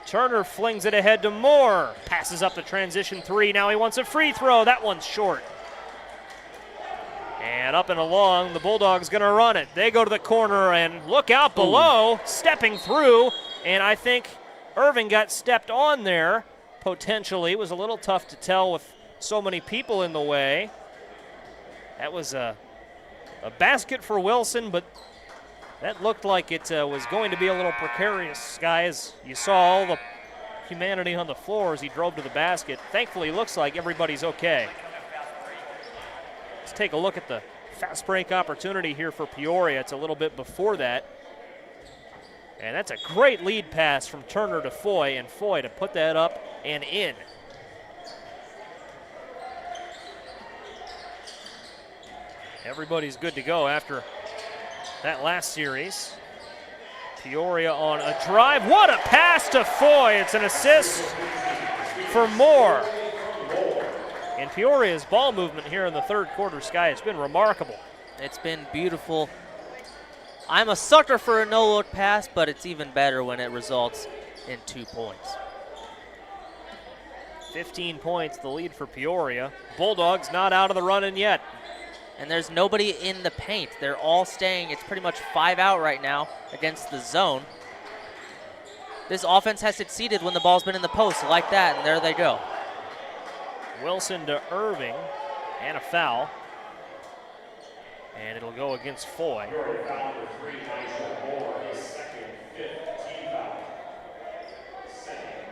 Turner flings it ahead to Moore. Passes up the transition 3. Now he wants a free throw. That one's short. And up and along, the Bulldogs going to run it. They go to the corner, and look out below. Stepping through, and I think Irving got stepped on there. Potentially. It was a little tough to tell with so many people in the way. That was a basket for Wilson, but that looked like it was going to be a little precarious, guys. You saw all the humanity on the floor as he drove to the basket. Thankfully, it looks like everybody's okay. Let's take a look at the fast break opportunity here for Peoria. It's a little bit before that. And that's a great lead pass from Turner to Foy, and Foy to put that up and in. Everybody's good to go after that last series. Peoria on a drive. What a pass to Foy. It's an assist for Moore. And Peoria's ball movement here in the third quarter, Sky, it's been remarkable. It's been beautiful. I'm a sucker for a no-look pass, but it's even better when it results in 2 points. 15 points, the lead for Peoria. Bulldogs not out of the running yet. And there's nobody in the paint. They're all staying. It's pretty much 5 out right now against the zone. This offense has succeeded when the ball's been in the post like that, and there they go. Wilson to Irving, and a foul. And it'll go against Foy.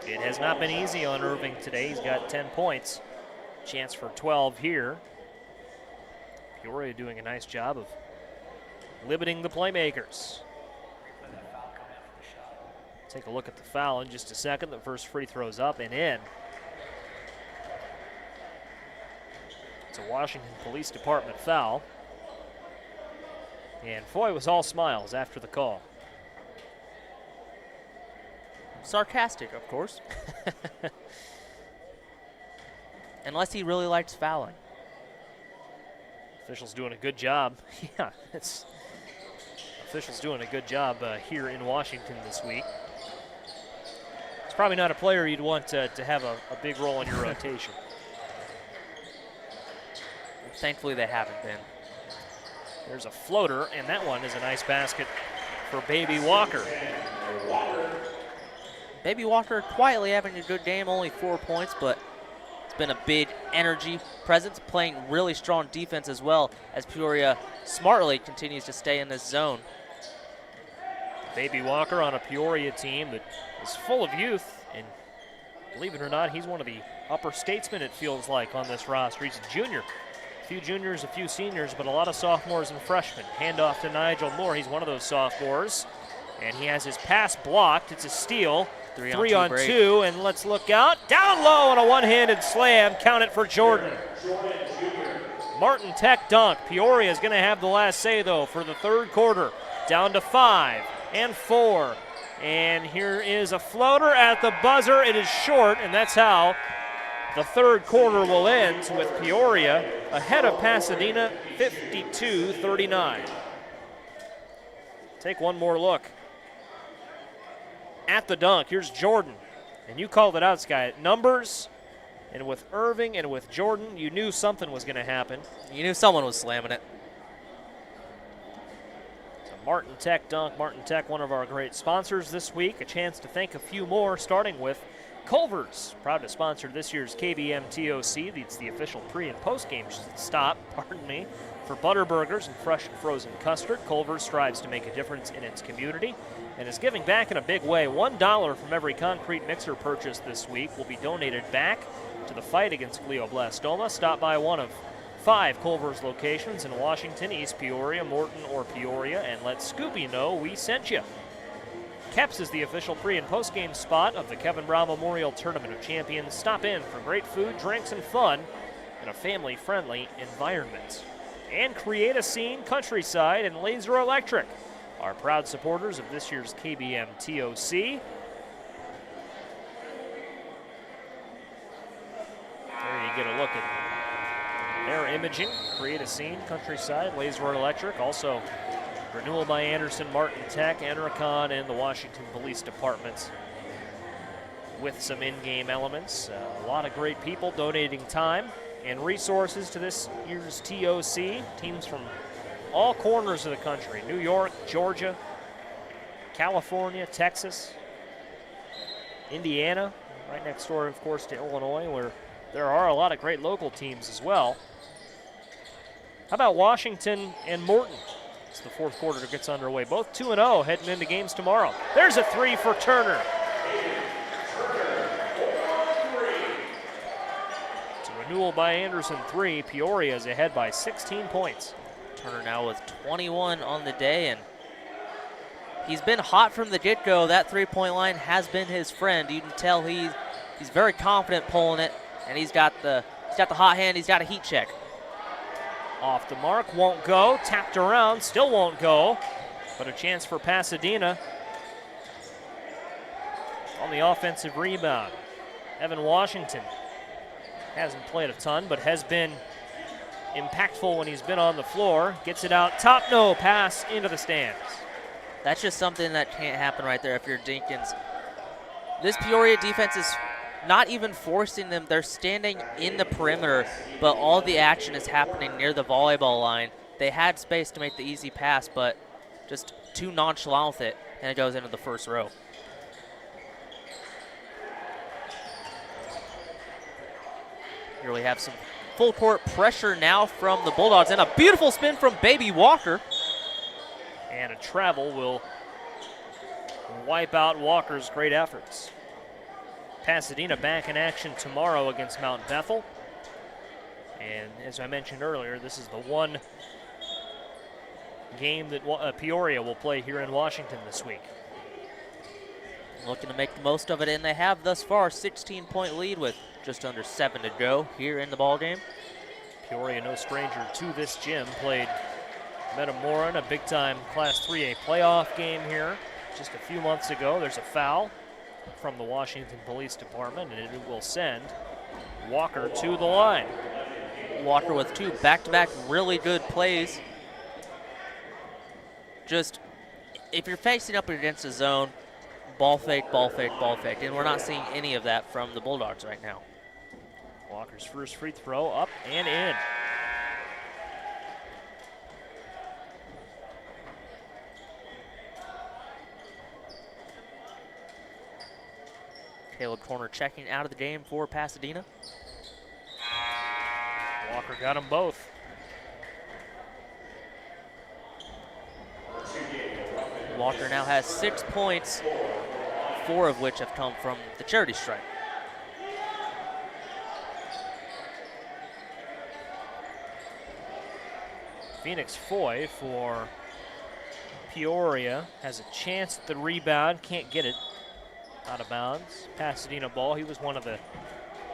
It has not been easy on Irving today. He's got 10 points. Chance for 12 here. Peoria doing a nice job of limiting the playmakers. Take a look at the foul in just a second. The first free throw's up and in. It's a Washington Police Department foul. And Foy was all smiles after the call. Sarcastic, of course. Unless he really likes fouling. Officials doing a good job. Yeah, it's a Officials doing a good job here in Washington this week. It's probably not a player you'd want to have a big role in your rotation. Thankfully, they haven't been. There's a floater, and that one is a nice basket for Baby Walker. Baby Walker quietly having a good game, only 4 points, but it's been a big energy presence, playing really strong defense as well as Peoria smartly continues to stay in this zone. Baby Walker on a Peoria team that is full of youth, and believe it or not, he's one of the upper statesmen, it feels like, on this roster. He's a junior. A few juniors, a few seniors, but a lot of sophomores and freshmen. Handoff to Nigel Moore. He's one of those sophomores, and he has his pass blocked. It's a steal. Three on two, and let's look out. Down low on a one-handed slam. Count it for Jordan. Martin Tech dunk. Peoria is going to have the last say, though, for the third quarter. Down to 5 and 4. And here is a floater at the buzzer. It is short, and that's how the third quarter will end, with Peoria ahead of Pasadena 52-39. Take one more look at the dunk. Here's Jordan. And you called it out, Sky. Numbers, and with Irving and with Jordan, you knew something was going to happen. You knew someone was slamming it. It's a Martin Tech dunk. Martin Tech, one of our great sponsors this week. A chance to thank a few more, starting with Culver's, proud to sponsor this year's KBM TOC. It's the official pre- and post-game stop, for butter burgers and fresh and frozen custard. Culver's strives to make a difference in its community and is giving back in a big way. $1 from every concrete mixer purchase this week will be donated back to the fight against glioblastoma. Stop by one of 5 Culver's locations in Washington, East Peoria, Morton, or Peoria, and let Scoopy know we sent you. Keps is the official pre- and post-game spot of the Kevin Brown Memorial Tournament of Champions. Stop in for great food, drinks, and fun in a family-friendly environment. And Create a Scene, Countryside, and Laser Electric are proud supporters of this year's KBM TOC. There you get a look at their imaging. Create a Scene, Countryside, Laser Electric, also Renewal by Anderson, Martin Tech, Enricon, and the Washington Police Departments with some in-game elements. A lot of great people donating time and resources to this year's TOC. Teams from all corners of the country: New York, Georgia, California, Texas, Indiana, right next door, of course, to Illinois, where there are a lot of great local teams as well. How about Washington and Morton? As the fourth quarter gets underway. Both 2-0 heading into games tomorrow. There's a 3 for Turner. It's a Renewal by Anderson 3. Peoria is ahead by 16 points. Turner now with 21 on the day, and he's been hot from the get-go. That three-point line has been his friend. You can tell he's very confident pulling it, and he's got the hot hand. He's got a heat check. Off the mark, won't go. Tapped around, still won't go. But a chance for Pasadena on the offensive rebound. Evan Washington hasn't played a ton, but has been impactful when he's been on the floor. Gets it out top, no pass into the stands. That's just something that can't happen right there if you're Dinkins. This Peoria defense is not even forcing them. They're standing in the perimeter, but all the action is happening near the volleyball line. They had space to make the easy pass, but just too nonchalant with it, and it goes into the first row. Here we have some full court pressure now from the Bulldogs, and a beautiful spin from Baby Walker. And a travel will wipe out Walker's great efforts. Pasadena back in action tomorrow against Mount Bethel. And as I mentioned earlier, this is the one game that Peoria will play here in Washington this week. Looking to make the most of it, and they have thus far. 16-point lead with just under 7 to go here in the ballgame. Peoria, no stranger to this gym, played Metamoran, a big-time Class 3A playoff game here just a few months ago. There's a foul from the Washington Police Department, and it will send Walker to the line. Walker with 2 back-to-back really good plays. Just if you're facing up against a zone, ball fake, ball fake, ball fake. And we're not seeing any of that from the Bulldogs right now. Walker's first free throw up and in. Caleb Corner checking out of the game for Pasadena. Walker got them both. Walker now has 6 points, 4 of which have come from the charity stripe. Phoenix Foy for Peoria has a chance at the rebound, can't get it. Out of bounds. Pasadena ball. He was one of the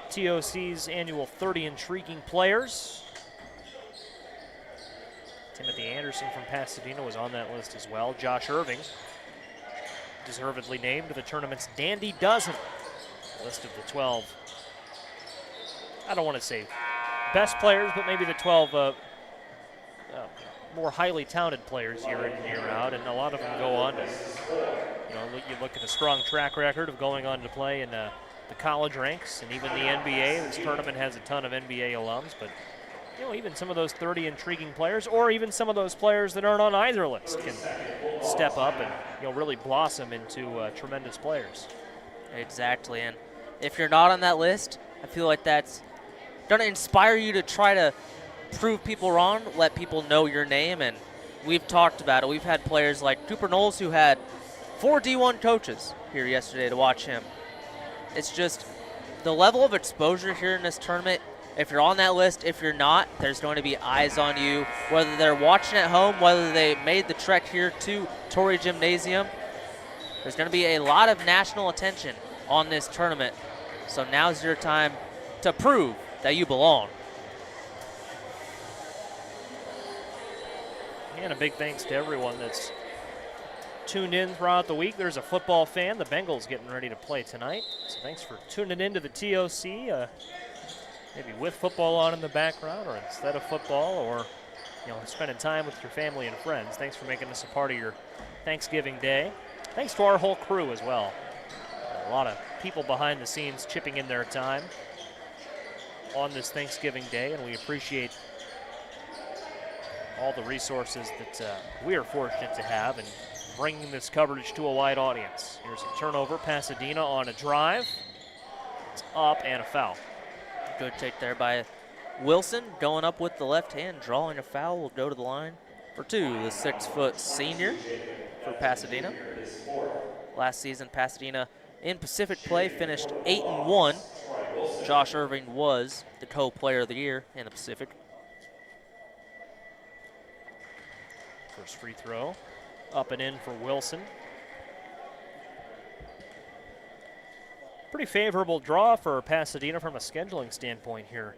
TOC's annual 30 intriguing players. Timothy Anderson from Pasadena was on that list as well. Josh Irving, deservedly named the tournament's Dandy Dozen. List of the 12, I don't want to say best players, but maybe the 12 more highly talented players year in and year out, and a lot of them go on to, you look at a strong track record of going on to play in the college ranks and even the NBA. This tournament has a ton of NBA alums, but even some of those 30 intriguing players, or even some of those players that aren't on either list, can step up and really blossom into tremendous players. Exactly, and if you're not on that list, I feel like that's going to inspire you to try to prove people wrong, let people know your name, and we've talked about it. We've had players like Cooper Knowles who had 4 D1 coaches here yesterday to watch him. It's just the level of exposure here in this tournament. If you're on that list, if you're not, there's going to be eyes on you, whether they're watching at home, whether they made the trek here to Torrey Gymnasium. There's going to be a lot of national attention on this tournament. So now's your time to prove that you belong. And a big thanks to everyone that's tuned in throughout the week. There's a football fan. The Bengals getting ready to play tonight. So thanks for tuning in to the TOC. Maybe with football on in the background or instead of football, or spending time with your family and friends. Thanks for making this a part of your Thanksgiving day. Thanks to our whole crew as well. A lot of people behind the scenes chipping in their time on this Thanksgiving day, and we appreciate all the resources that we are fortunate to have and bringing this coverage to a wide audience. Here's a turnover. Pasadena on a drive. It's up and a foul. Good take there by Wilson, going up with the left hand, drawing a foul, will go to the line for 2. The 6-foot senior for Pasadena. Last season, Pasadena in Pacific play finished 8-1. Josh Irving was the co-player of the year in the Pacific. First free throw, up and in for Wilson. Pretty favorable draw for Pasadena from a scheduling standpoint here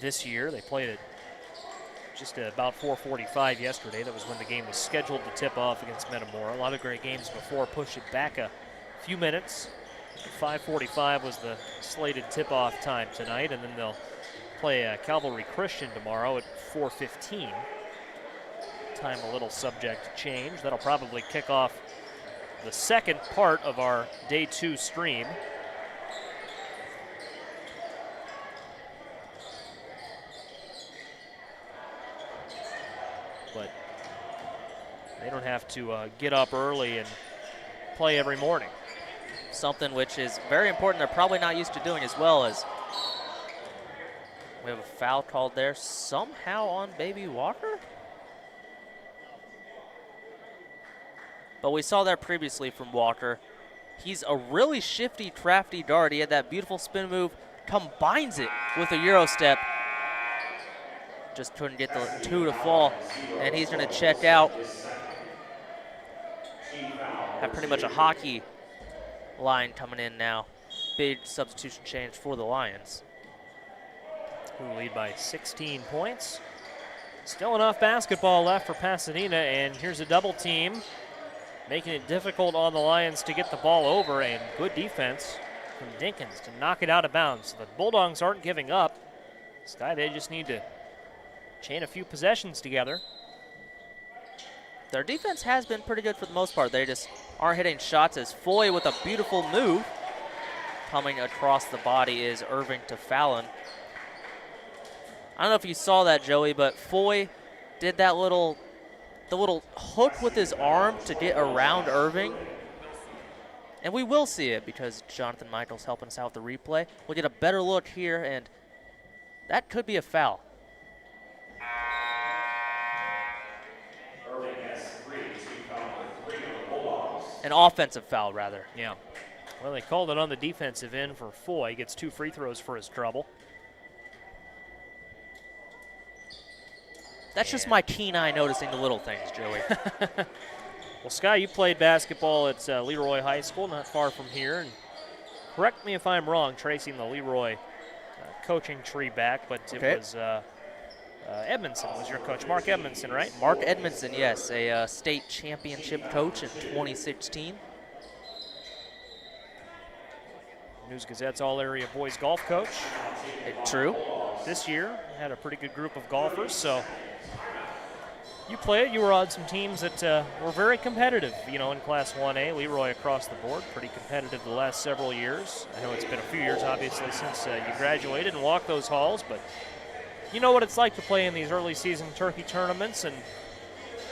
this year. They played it just at about 4:45 yesterday. That was when the game was scheduled to tip off against Metamora. A lot of great games before. Push it back a few minutes. 5:45 was the slated tip-off time tonight, and then they'll play Cavalry Christian tomorrow at 4:15. Time a little subject to change. That'll probably kick off the second part of our Day 2 stream. But they don't have to get up early and play every morning. Something which is very important they're probably not used to doing, as well as we have a foul called there somehow on Baby Walker. But we saw that previously from Walker. He's a really shifty, crafty guard. He had that beautiful spin move, combines it with a Euro step. Just couldn't get the 2 to fall, and he's going to check out. Have pretty much a hockey line coming in now. Big substitution change for the Lions, who lead by 16 points. Still enough basketball left for Pasadena, and here's a double team, making it difficult on the Lions to get the ball over, and good defense from Dinkins to knock it out of bounds. So the Bulldogs aren't giving up. This guy, they just need to chain a few possessions together. Their defense has been pretty good for the most part. They just aren't hitting shots as Foy with a beautiful move. Coming across the body is Irving to Fallon. I don't know if you saw that, Joey, but Foy did that the little hook with his arm to get around Irving. And we will see it because Jonathan Michael's helping us out with the replay. We'll get a better look here, and that could be a foul. Irving has 3, team foul with 3 on the Bulldogs. An offensive foul, rather. Yeah. Well, they called it on the defensive end for Foy. He gets 2 free throws for his trouble. That's just my keen eye noticing the little things, Joey. Well, Sky, you played basketball at Leroy High School, not far from here. And correct me if I'm wrong, tracing the Leroy coaching tree back, but Okay. it was Edmondson was your coach. Mark Edmondson, right? Mark Edmondson, yes, a state championship coach in 2016. News-Gazette's all-area boys golf coach. True. This year had a pretty good group of golfers, so you played. You were on some teams that were very competitive, you know, in Class 1A. Leroy across the board, pretty competitive the last several years. I know it's been a few years, obviously, since you graduated and walked those halls, but you know what it's like to play in these early season turkey tournaments, and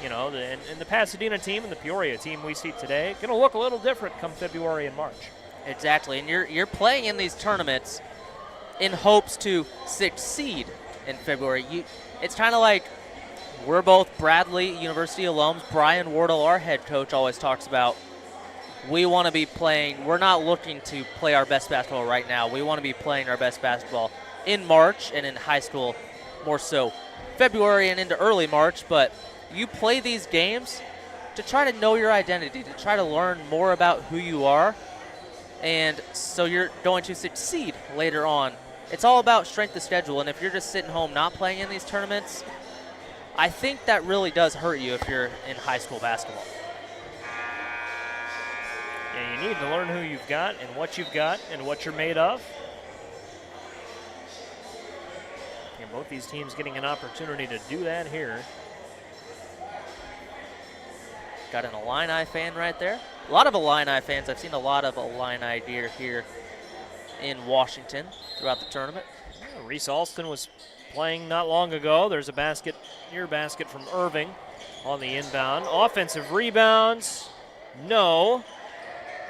you know, and the Pasadena team and the Peoria team we see today going to look a little different come February and March. Exactly, and you're playing in these tournaments in hopes to succeed in February. It's kind of like we're both Bradley University alums. Brian Wardle, our head coach, always talks about we want to be playing. We're not looking to play our best basketball right now. We want to be playing our best basketball in March and in high school more so February and into early March. But you play these games to try to know your identity, to try to learn more about who you are. And so you're going to succeed later on. It's all about strength of schedule, and if you're just sitting home not playing in these tournaments, I think that really does hurt you if you're in high school basketball. Yeah, you need to learn who you've got and what you're made of. And both these teams getting an opportunity to do that here. Got an Illini fan right there. A lot of Illini fans. I've seen a lot of Illini gear here in Washington throughout the tournament. Yeah, Reese Alston was playing not long ago. There's a near basket from Irving on the inbound. Offensive rebounds, no.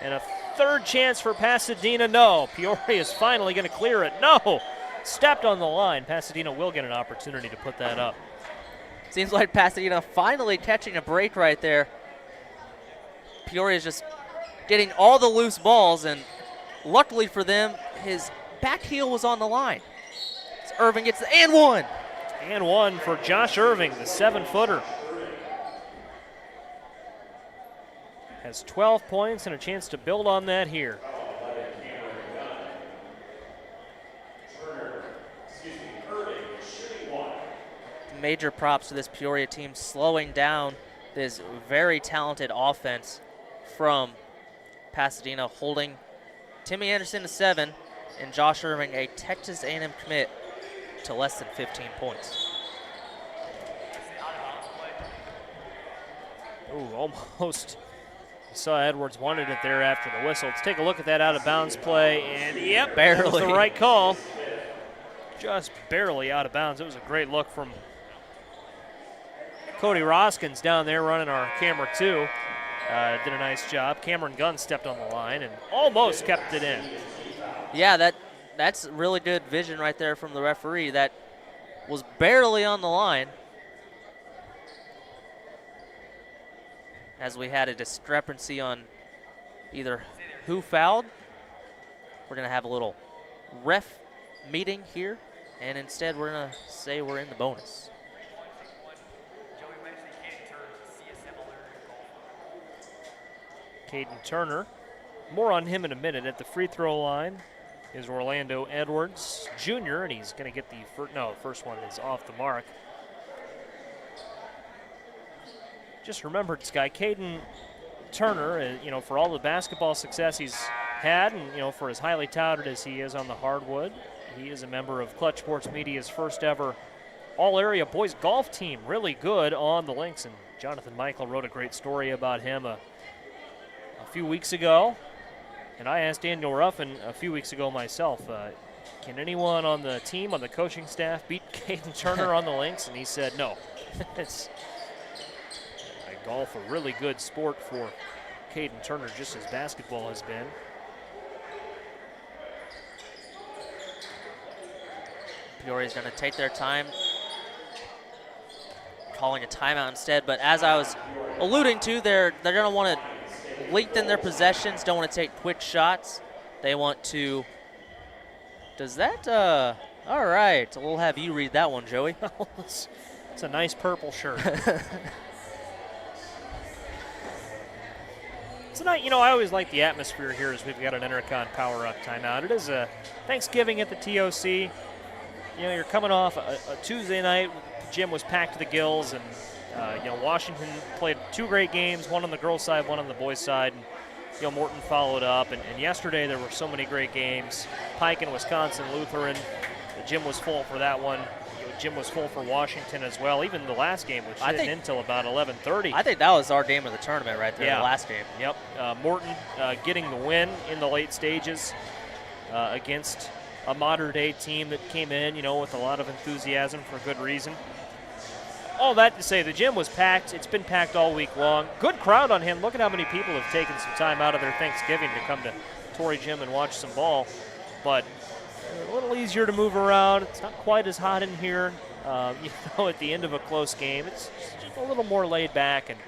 And a third chance for Pasadena, no. Peoria is finally going to clear it, no. Stepped on the line. Pasadena will get an opportunity to put that up. Seems like Pasadena finally catching a break right there. Peoria's just getting all the loose balls, and luckily for them, his back heel was on the line. So Irving gets the and one. And one for Josh Irving, the 7-footer. Has 12 points and a chance to build on that here. Major props to this Peoria team slowing down this very talented offense from Pasadena, holding Timmy Anderson to 7 and Josh Irving, a Texas A&M commit, to less than 15 points. Ooh, almost. You saw Edwards wanted it there after the whistle. Let's take a look at that out-of-bounds play, and yep, barely. That was the right call. Just barely out of bounds. It was a great look from Cody Roskins down there running our camera too. Did a nice job. Cameron Gunn stepped on the line and almost kept it in. Yeah, that's really good vision right there from the referee. That was barely on the line. As we had a discrepancy on either who fouled. We're going to have a little ref meeting here, and instead we're going to say we're in the bonus. Caden Turner. More on him in a minute. At the free throw line is Orlando Edwards Jr., and he's going to get the first one is off the mark. Just remembered, Sky, Caden Turner, for all the basketball success he's had, and, for as highly touted as he is on the hardwood, he is a member of Clutch Sports Media's first ever all-area boys golf team. Really good on the links, and Jonathan Michael wrote a great story about him a few weeks ago. And I asked Daniel Ruffin a few weeks ago myself, can anyone on the team, on the coaching staff, beat Caden Turner on the links? And he said no. It's golf, a really good sport for Caden Turner, just as basketball has been. Peoria's going to take their time, calling a timeout instead. But as I was alluding to, they're going to want to lengthen their possessions, don't want to take quick shots. They want to. Does that? All right. We'll have you read that one, Joey. It's a nice purple shirt. Tonight, I always like the atmosphere here as we've got an Intercon power-up timeout. It is a Thanksgiving at the TOC. You're coming off a Tuesday night. The gym was packed to the gills, and Washington played 2 great games, one on the girls' side, one on the boys' side. And, Morton followed up, and yesterday there were so many great games. Pike and Wisconsin Lutheran. The gym was full for that one. The gym was full for Washington as well. Even the last game, which didn't end until about 11:30. I think that was our game of the tournament right there, the last game. Yep. Morton getting the win in the late stages against a modern-day team that came in, with a lot of enthusiasm for good reason. All that to say, the gym was packed. It's been packed all week long. Good crowd on hand. Look at how many people have taken some time out of their Thanksgiving to come to Torrey Gym and watch some ball. But a little easier to move around. It's not quite as hot in here. At the end of a close game, it's just a little more laid back, and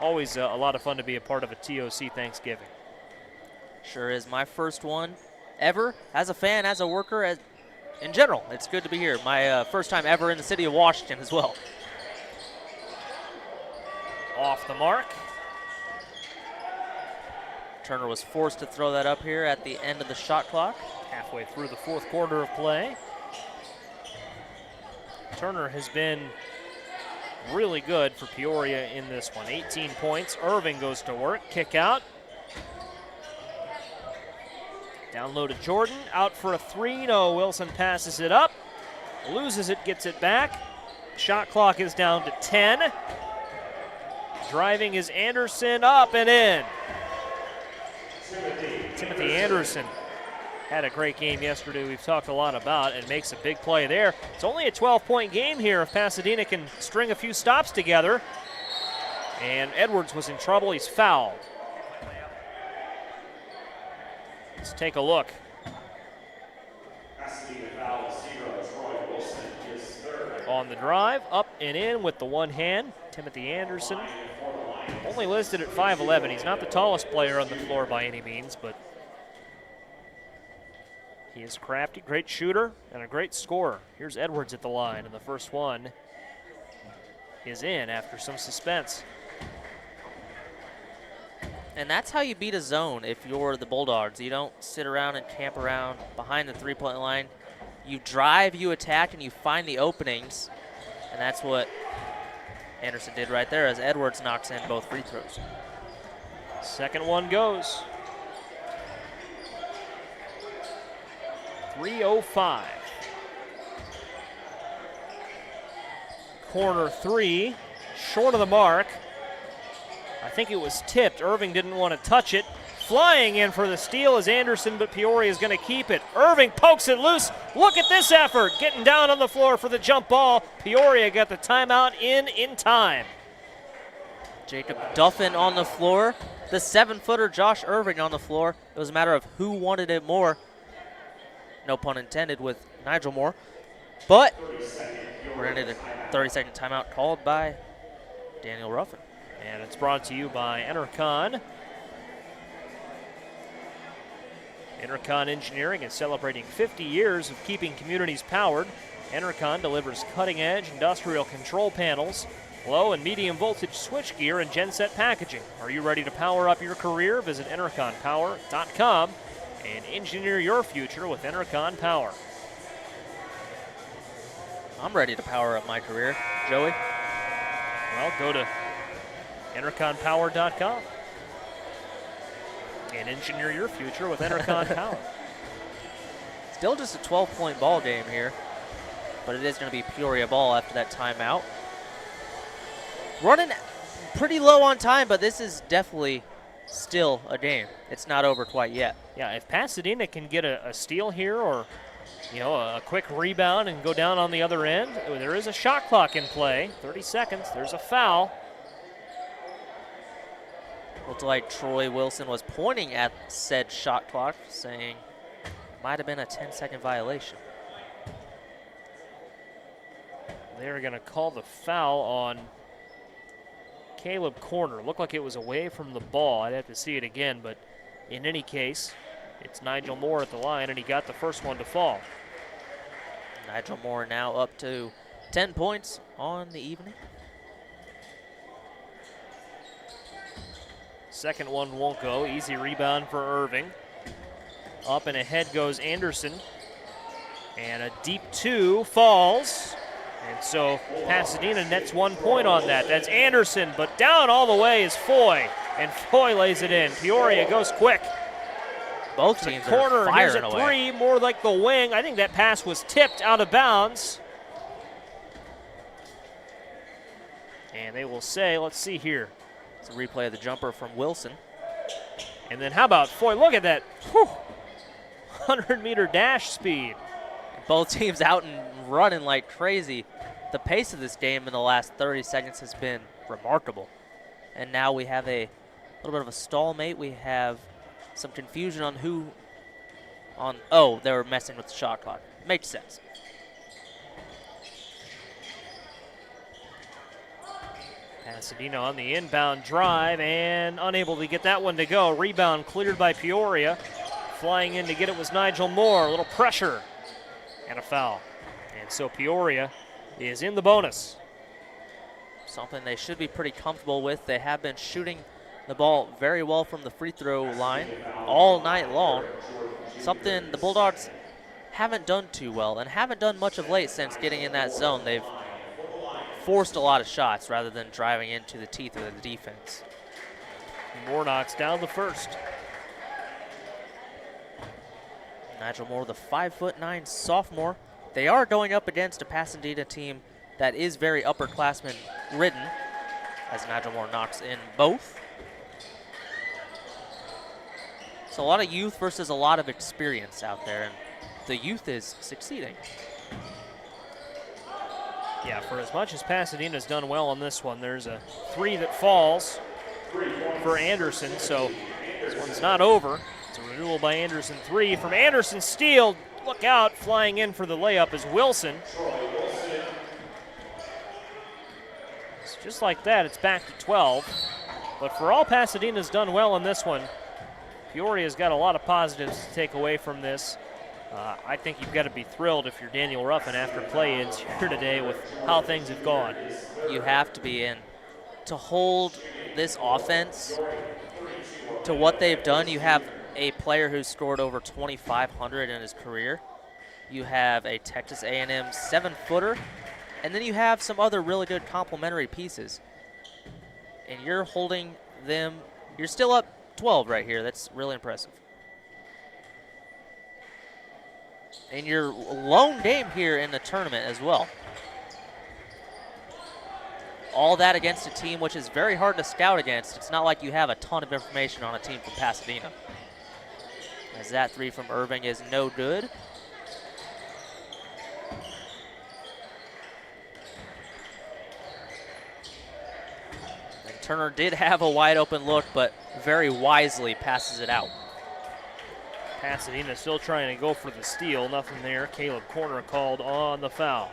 always a lot of fun to be a part of a TOC Thanksgiving. Sure is. My first one ever as a fan, as a worker, in general. It's good to be here. My first time ever in the city of Washington as well. Off the mark. Turner was forced to throw that up here at the end of the shot clock. Halfway through the 4th quarter of play. Turner has been really good for Peoria in this one. 18 points. Irving goes to work. Kick out. Down low to Jordan. Out for a 3. No, Wilson passes it up. Loses it, gets it back. Shot clock is down to 10. Driving is Anderson, up and in. Timothy Anderson had a great game yesterday we've talked a lot about, and makes a big play there. It's only a 12-point game here if Pasadena can string a few stops together. And Edwards was in trouble. He's fouled. Let's take a look. On the drive, up and in with the one hand. Timothy Anderson, only listed at 5'11". He's not the tallest player on the floor by any means, but he is crafty, great shooter, and a great scorer. Here's Edwards at the line, and the first one is in after some suspense. And that's how you beat a zone if you're the Bulldogs. You don't sit around and camp around behind the three-point line. You drive, you attack, and you find the openings. And that's what Anderson did right there as Edwards knocks in both free throws. Second one goes. 3:05. Corner 3, short of the mark. I think it was tipped. Irving didn't want to touch it. Flying in for the steal is Anderson, but Peoria is going to keep it. Irving pokes it loose. Look at this effort. Getting down on the floor for the jump ball. Peoria got the timeout in time. Jacob Duffin on the floor. The 7-footer Josh Irving on the floor. It was a matter of who wanted it more. No pun intended with Nigel Moore. But we're going to need a 30-second timeout called by Daniel Ruffin. And it's brought to you by Intercon. Intercon Engineering is celebrating 50 years of keeping communities powered. Intercon delivers cutting-edge industrial control panels, low and medium voltage switchgear, and genset packaging. Are you ready to power up your career? Visit interconpower.com and engineer your future with Intercon Power. I'm ready to power up my career. Joey? Well, go to interconpower.com. And engineer your future with Intercon Power. Still just a 12-point ball game here, but it is going to be Peoria ball after that timeout. Running pretty low on time, but this is definitely still a game. It's not over quite yet. Yeah, if Pasadena can get a steal here or, a quick rebound and go down on the other end, there is a shot clock in play. 30 seconds. There's a foul. Looked like Troy Wilson was pointing at said shot clock, saying it might have been a 10-second violation. They're going to call the foul on Caleb Corner. Looked like it was away from the ball. I'd have to see it again, but in any case, it's Nigel Moore at the line, and he got the first one to fall. Nigel Moore now up to 10 points on the evening. Second one won't go. Easy rebound for Irving. Up and ahead goes Anderson. And a deep two falls. And so Pasadena nets 1 point on that. That's Anderson, but down all the way is Foy. And Foy lays it in. Peoria goes quick. Both teams corner, are here's firing a away. three, more like the wing. I think that pass was tipped out of bounds. And they will say, let's see here. It's a replay of the jumper from Wilson. And then how about Foy? Look at that. 100-meter dash speed. Both teams out and running like crazy. The pace of this game in the last 30 seconds has been remarkable. And now we have a little bit of a stalemate. We have some confusion on they were messing with the shot clock. Makes sense. Pasadena on the inbound drive and unable to get that one to go. Rebound cleared by Peoria. Flying in to get it was Nigel Moore. A little pressure and a foul. And so Peoria is in the bonus. Something they should be pretty comfortable with. They have been shooting the ball very well from the free throw line all night long. Something the Bulldogs haven't done too well and haven't done much of late since getting in that zone. They've forced a lot of shots rather than driving into the teeth of the defense. Moore knocks down the first. Nigel Moore, the 5'9" sophomore. They are going up against a Pasadena team that is very upperclassman ridden, as Nigel Moore knocks in both. So a lot of youth versus a lot of experience out there, and the youth is succeeding. Yeah, for as much as Pasadena's done well on this one, there's a three that falls for Anderson, so this one's not over. It's a renewal by Anderson. Three from Anderson, steal. Look out, flying in for the layup is Wilson. So just like that, it's back to 12. But for all Pasadena's done well in this one, Peoria's got a lot of positives to take away from this. I think you've got to be thrilled if you're Daniel Ruffin after play-ins here today with how things have gone. You have to be in. To hold this offense to what they've done, you have a player who's scored over 2,500 in his career. You have a Texas A&M 7-footer, and then you have some other really good complementary pieces. And you're holding them, you're still up 12 right here. That's really impressive. In your lone game here in the tournament as well. All that against a team which is very hard to scout against. It's not like you have a ton of information on a team from Pasadena. As that three from Irving is no good. And Turner did have a wide open look, but very wisely passes it out. Pasadena still trying to go for the steal. Nothing there. Caleb Corner called on the foul.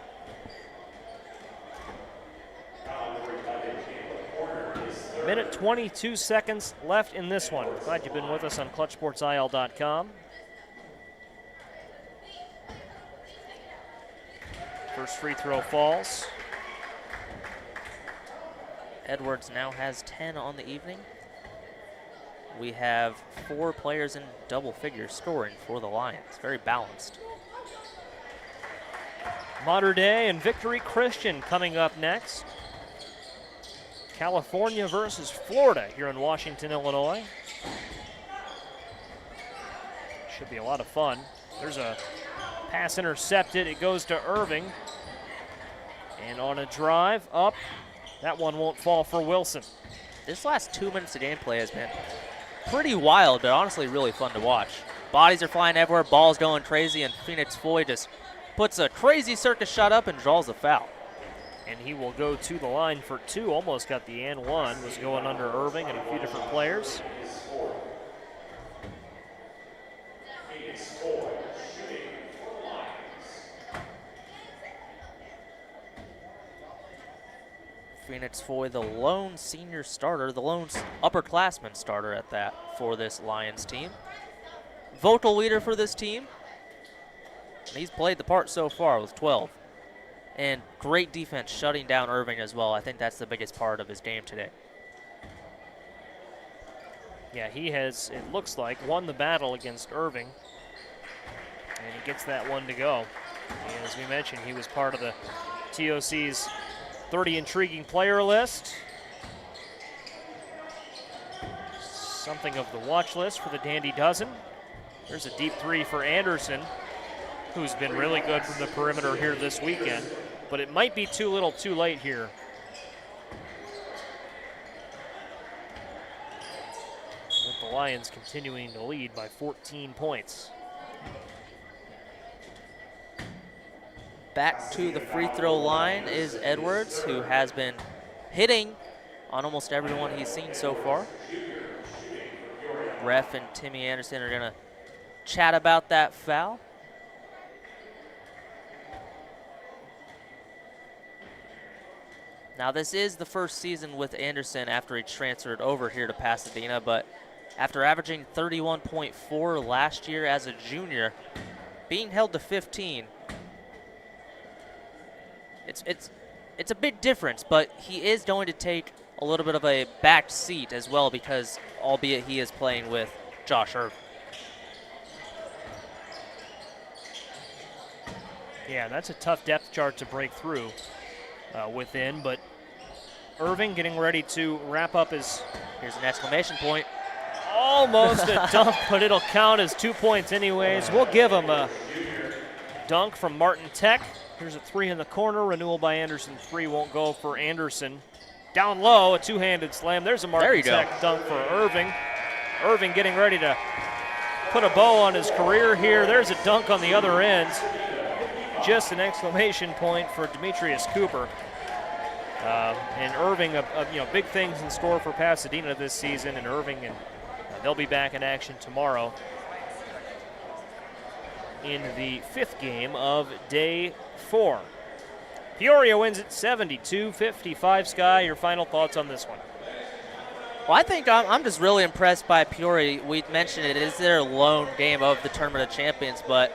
Minute 22 seconds left in this one. Glad you've been with us on ClutchSportsIL.com. First free throw falls. Edwards now has 10 on the evening. We have 4 players in double figure scoring for the Lions. Very balanced. Mater Dei and Victory Christian coming up next. California versus Florida here in Washington, Illinois. Should be a lot of fun. There's a pass intercepted. It goes to Irving. And on a drive up, That one won't fall for Wilson. This last 2 minutes of gameplay has been pretty wild, but honestly really fun to watch. Bodies are flying everywhere, balls going crazy, and Phoenix Foy just puts a crazy circus shot up and draws a foul. And he will go to the line for 2. Almost got the and one. Was going under Irving and a few different players. Phoenix Foy, the lone senior starter, the lone upperclassman starter at that for this Lions team. Vocal leader for this team. And he's played the part so far with 12. And great defense shutting down Irving as well. I think that's the biggest part of his game today. Yeah, he has, it looks like, won the battle against Irving. And he gets that one to go. And as we mentioned, he was part of the TOC's 30 intriguing player list. Something of the watch list for the Dandy Dozen. There's a deep 3 for Anderson, who's been really good from the perimeter here this weekend. But it might be too little too late here. With the Lions continuing to lead by 14 points. Back to the free throw line is Edwards, who has been hitting on almost everyone he's seen so far. Ref and Timmy Anderson are going to chat about that foul. Now, this is the first season with Anderson after he transferred over here to Pasadena, but after averaging 31.4 last year as a junior, being held to 15, it's a big difference, but he is going to take a little bit of a back seat as well because, albeit he is playing with Josh Irving. Yeah, that's a tough depth chart to break through within, but Irving getting ready to wrap up his... Here's an exclamation point. Almost a dunk, but it'll count as 2 points anyways. We'll give him a dunk from Martin Tech. Here's a 3 in the corner. Renewal by Anderson. 3 won't go for Anderson. Down low, a two-handed slam. There's a Martin Tech dunk for Irving. Irving getting ready to put a bow on his career here. There's a dunk on the other end. Just an exclamation point for Demetrius Cooper. And Irving, big things in store for Pasadena this season. And Irving, and they'll be back in action tomorrow in the 5th game of day 4. Peoria wins it 72-55. Sky, your final thoughts on this one? Well, I think I'm just really impressed by Peoria. We mentioned it is their lone game of the Tournament of Champions, but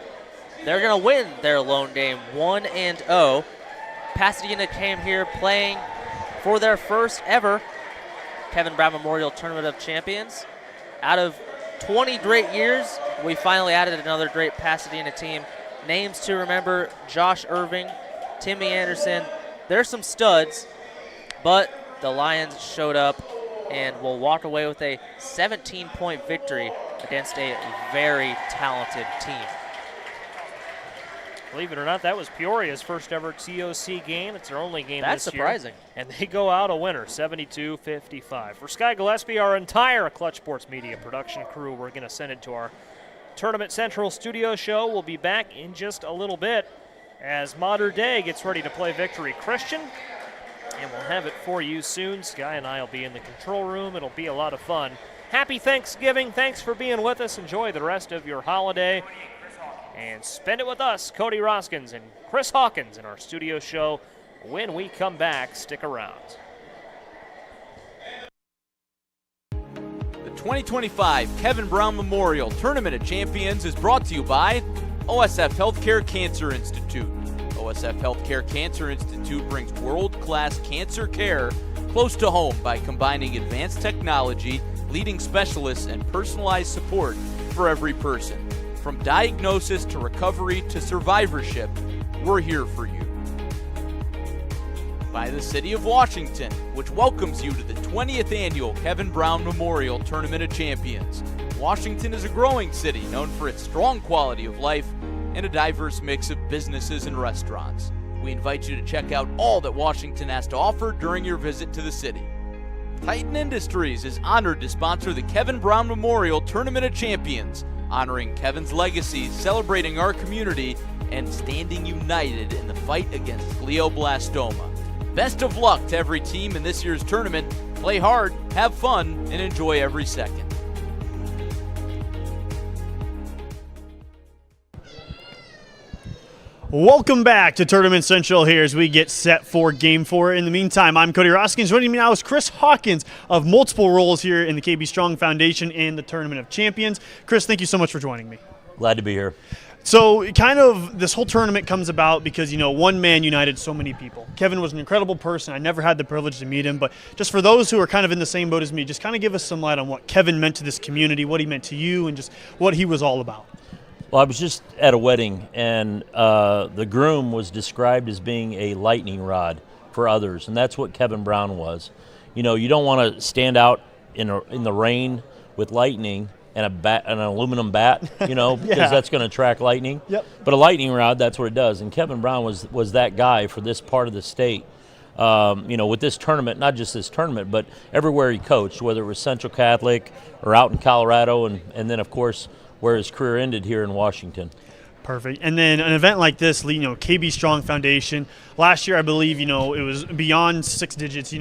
they're going to win their lone game 1-0. Pasadena came here playing for their first ever Kevin Brown Memorial Tournament of Champions. Out of 20 great years, we finally added another great Pasadena team. Names to remember: Josh Irving, Timmy Anderson. There's some studs, but the Lions showed up and will walk away with a 17-point victory against a very talented team. Believe it or not, that was Peoria's first ever TOC game. It's their only game That's this year. surprising. And they go out a winner, 72-55. For Sky Gillespie, our entire Clutch Sports Media production crew, we're going to send it to our Tournament Central studio show. We'll be back in just a little bit as Modern Day gets ready to play Victory Christian. And we'll have it for you soon. Sky and I will be in the control room. It'll be a lot of fun. Happy Thanksgiving. Thanks for being with us. Enjoy the rest of your holiday. And spend it with us, Cody Roskins and Chris Hawkins in our studio show. When we come back, stick around. The 2025 Kevin Brown Memorial Tournament of Champions is brought to you by OSF Healthcare Cancer Institute. OSF Healthcare Cancer Institute brings world-class cancer care close to home by combining advanced technology, leading specialists, and personalized support for every person. From diagnosis to recovery to survivorship, we're here for you. By the City of Washington, which welcomes you to the 20th Annual Kevin Brown Memorial Tournament of Champions. Washington is a growing city known for its strong quality of life and a diverse mix of businesses and restaurants. We invite you to check out all that Washington has to offer during your visit to the city. Titan Industries is honored to sponsor the Kevin Brown Memorial Tournament of Champions, honoring Kevin's legacy, celebrating our community, and standing united in the fight against glioblastoma. Best of luck to every team in this year's tournament. Play hard, have fun, and enjoy every second. Welcome back to Tournament Central here as we get set for Game 4. In the meantime, I'm Cody Roskins. Joining me now is Chris Hawkins of multiple roles here in the KB Strong Foundation and the Tournament of Champions. Chris, thank you so much for joining me. Glad to be here. So kind of this whole tournament comes about because, one man united so many people. Kevin was an incredible person. I never had the privilege to meet him, but just for those who are kind of in the same boat as me, just kind of give us some light on what Kevin meant to this community, what he meant to you, and just what he was all about. Well, I was just at a wedding, and the groom was described as being a lightning rod for others, and that's what Kevin Brown was. You don't want to stand out in the rain with lightning and an aluminum bat, because that's going to attract lightning. Yep. But a lightning rod, that's what it does, and Kevin Brown was that guy for this part of the state. With this tournament, not just this tournament, but everywhere he coached, whether it was Central Catholic or out in Colorado, and then, of course, where his career ended here in Washington. Perfect. And then an event like this, KB Strong Foundation, last year I believe, it was beyond 6 digits,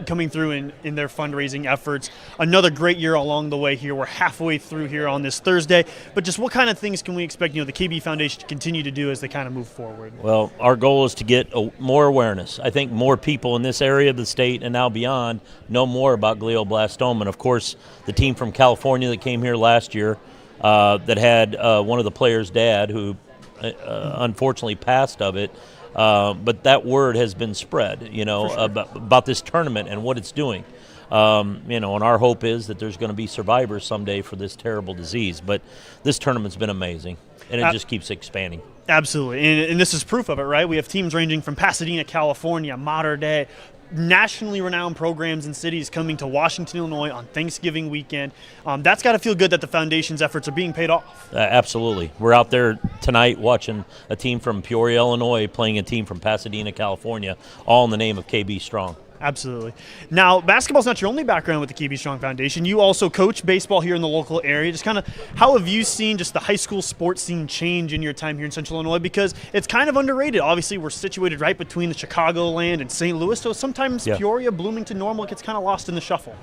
coming through in their fundraising efforts. Another great year along the way here. We're halfway through here on this Thursday. But just what kind of things can we expect, the KB Foundation to continue to do as they kind of move forward? Well, our goal is to get more awareness. I think more people in this area of the state and now beyond know more about glioblastoma. And, of course, the team from California that came here last year, that had one of the players' dad who unfortunately passed of it. But that word has been spread, about this tournament and what it's doing. And our hope is that there's going to be survivors someday for this terrible disease. But this tournament's been amazing, and it just keeps expanding. Absolutely. And this is proof of it, right? We have teams ranging from Pasadena, California, Mater Dei, nationally renowned programs and cities coming to Washington, Illinois on Thanksgiving weekend. That's got to feel good that the foundation's efforts are being paid off. Absolutely. We're out there tonight watching a team from Peoria, Illinois, playing a team from Pasadena, California, all in the name of KB Strong. Absolutely. Now, basketball's not your only background with the KB Strong Foundation. You also coach baseball here in the local area. Just kind of how have you seen just the high school sports scene change in your time here in Central Illinois? Because it's kind of underrated. Obviously, we're situated right between the Chicagoland and St. Louis, so sometimes Peoria, Bloomington, Normal gets kind of lost in the shuffle.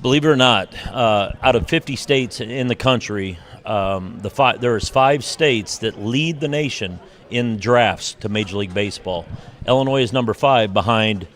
Believe it or not, out of 50 states in the country, there's 5 states that lead the nation in drafts to Major League Baseball. Illinois is number 5 behind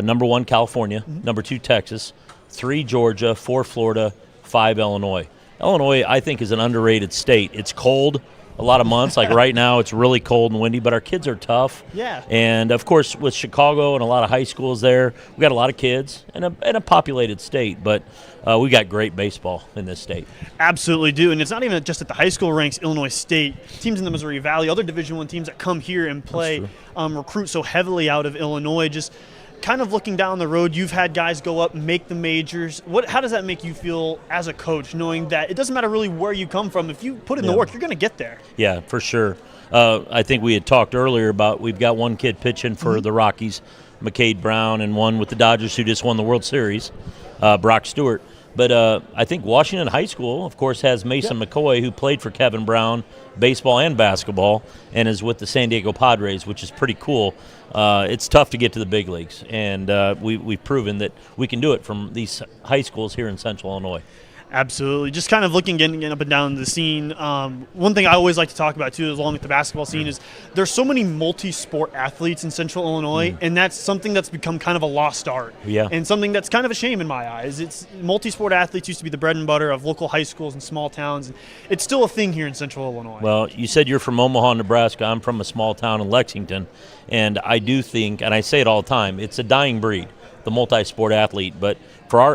number 1, California, number 2, Texas, 3, Georgia, 4, Florida, 5, Illinois. Illinois, I think, is an underrated state. It's cold a lot of months. Like right now, it's really cold and windy, but our kids are tough. Yeah. And, of course, with Chicago and a lot of high schools there, we got a lot of kids and a populated state, but we got great baseball in this state. Absolutely do. And it's not even just at the high school ranks, Illinois State, teams in the Missouri Valley, other Division I teams that come here and play, recruit so heavily out of Illinois. Just kind of looking down the road, you've had guys go up, make the majors. How does that make you feel as a coach, knowing that it doesn't matter really where you come from? If you put in the work, you're going to get there. Yeah, for sure. I think we had talked earlier about we've got one kid pitching for the Rockies, McCade Brown, and one with the Dodgers who just won the World Series, Brock Stewart. But I think Washington High School, of course, has Mason McCoy, who played for Kevin Brown, baseball and basketball, and is with the San Diego Padres, which is pretty cool. It's tough to get to the big leagues, and we've proven that we can do it from these high schools here in Central Illinois. Absolutely. Just kind of getting up and down the scene. One thing I always like to talk about, too, along with the basketball scene, is there's so many multi-sport athletes in Central Illinois, and that's something that's become kind of a lost art. Yeah. And something that's kind of a shame in my eyes. It's multi-sport athletes used to be the bread and butter of local high schools and small towns. And it's still a thing here in Central Illinois. Well, you said you're from Omaha, Nebraska. I'm from a small town in Lexington. And I do think, and I say it all the time, it's a dying breed, the multi-sport athlete. But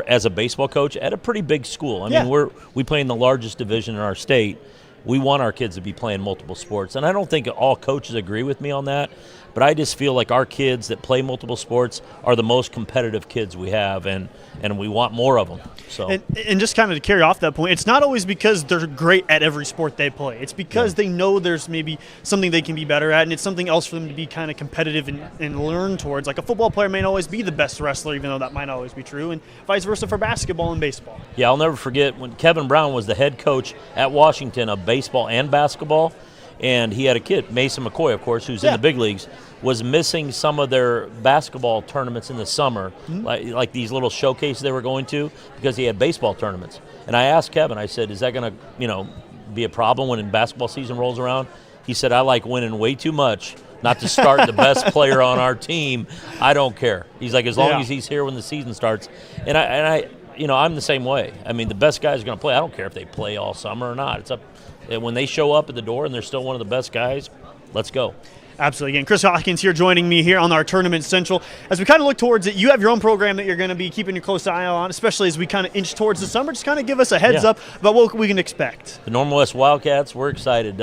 as a baseball coach at a pretty big school, I mean, we play in the largest division in our state, we want our kids to be playing multiple sports. And I don't think all coaches agree with me on that, but I just feel like our kids that play multiple sports are the most competitive kids we have, and we want more of them. So, and just kind of to carry off that point, it's not always because they're great at every sport they play. It's because they know there's maybe something they can be better at, and it's something else for them to be kind of competitive and learn towards. Like a football player may not always be the best wrestler, even though that might not always be true, and vice versa for basketball and baseball. Yeah, I'll never forget when Kevin Brown was the head coach at Washington of baseball and basketball, and he had a kid, Mason McCoy, of course, who's in the big leagues, was missing some of their basketball tournaments in the summer, like these little showcases they were going to, because he had baseball tournaments. And I asked Kevin, I said, is that going to, be a problem when basketball season rolls around? He said, I like winning way too much not to start the best player on our team. I don't care. He's like, as long as he's here when the season starts. And I I'm the same way. I mean, the best guys are going to play. I don't care if they play all summer or not. It's up when they show up at the door and they're still one of the best guys. Let's go. Absolutely. Again, Chris Hawkins here joining me here on our Tournament Central. As we kind of look towards it, you have your own program that you're going to be keeping a close eye on, especially as we kind of inch towards the summer. Just kind of give us a heads up about what we can expect. The Normal West Wildcats, we're excited.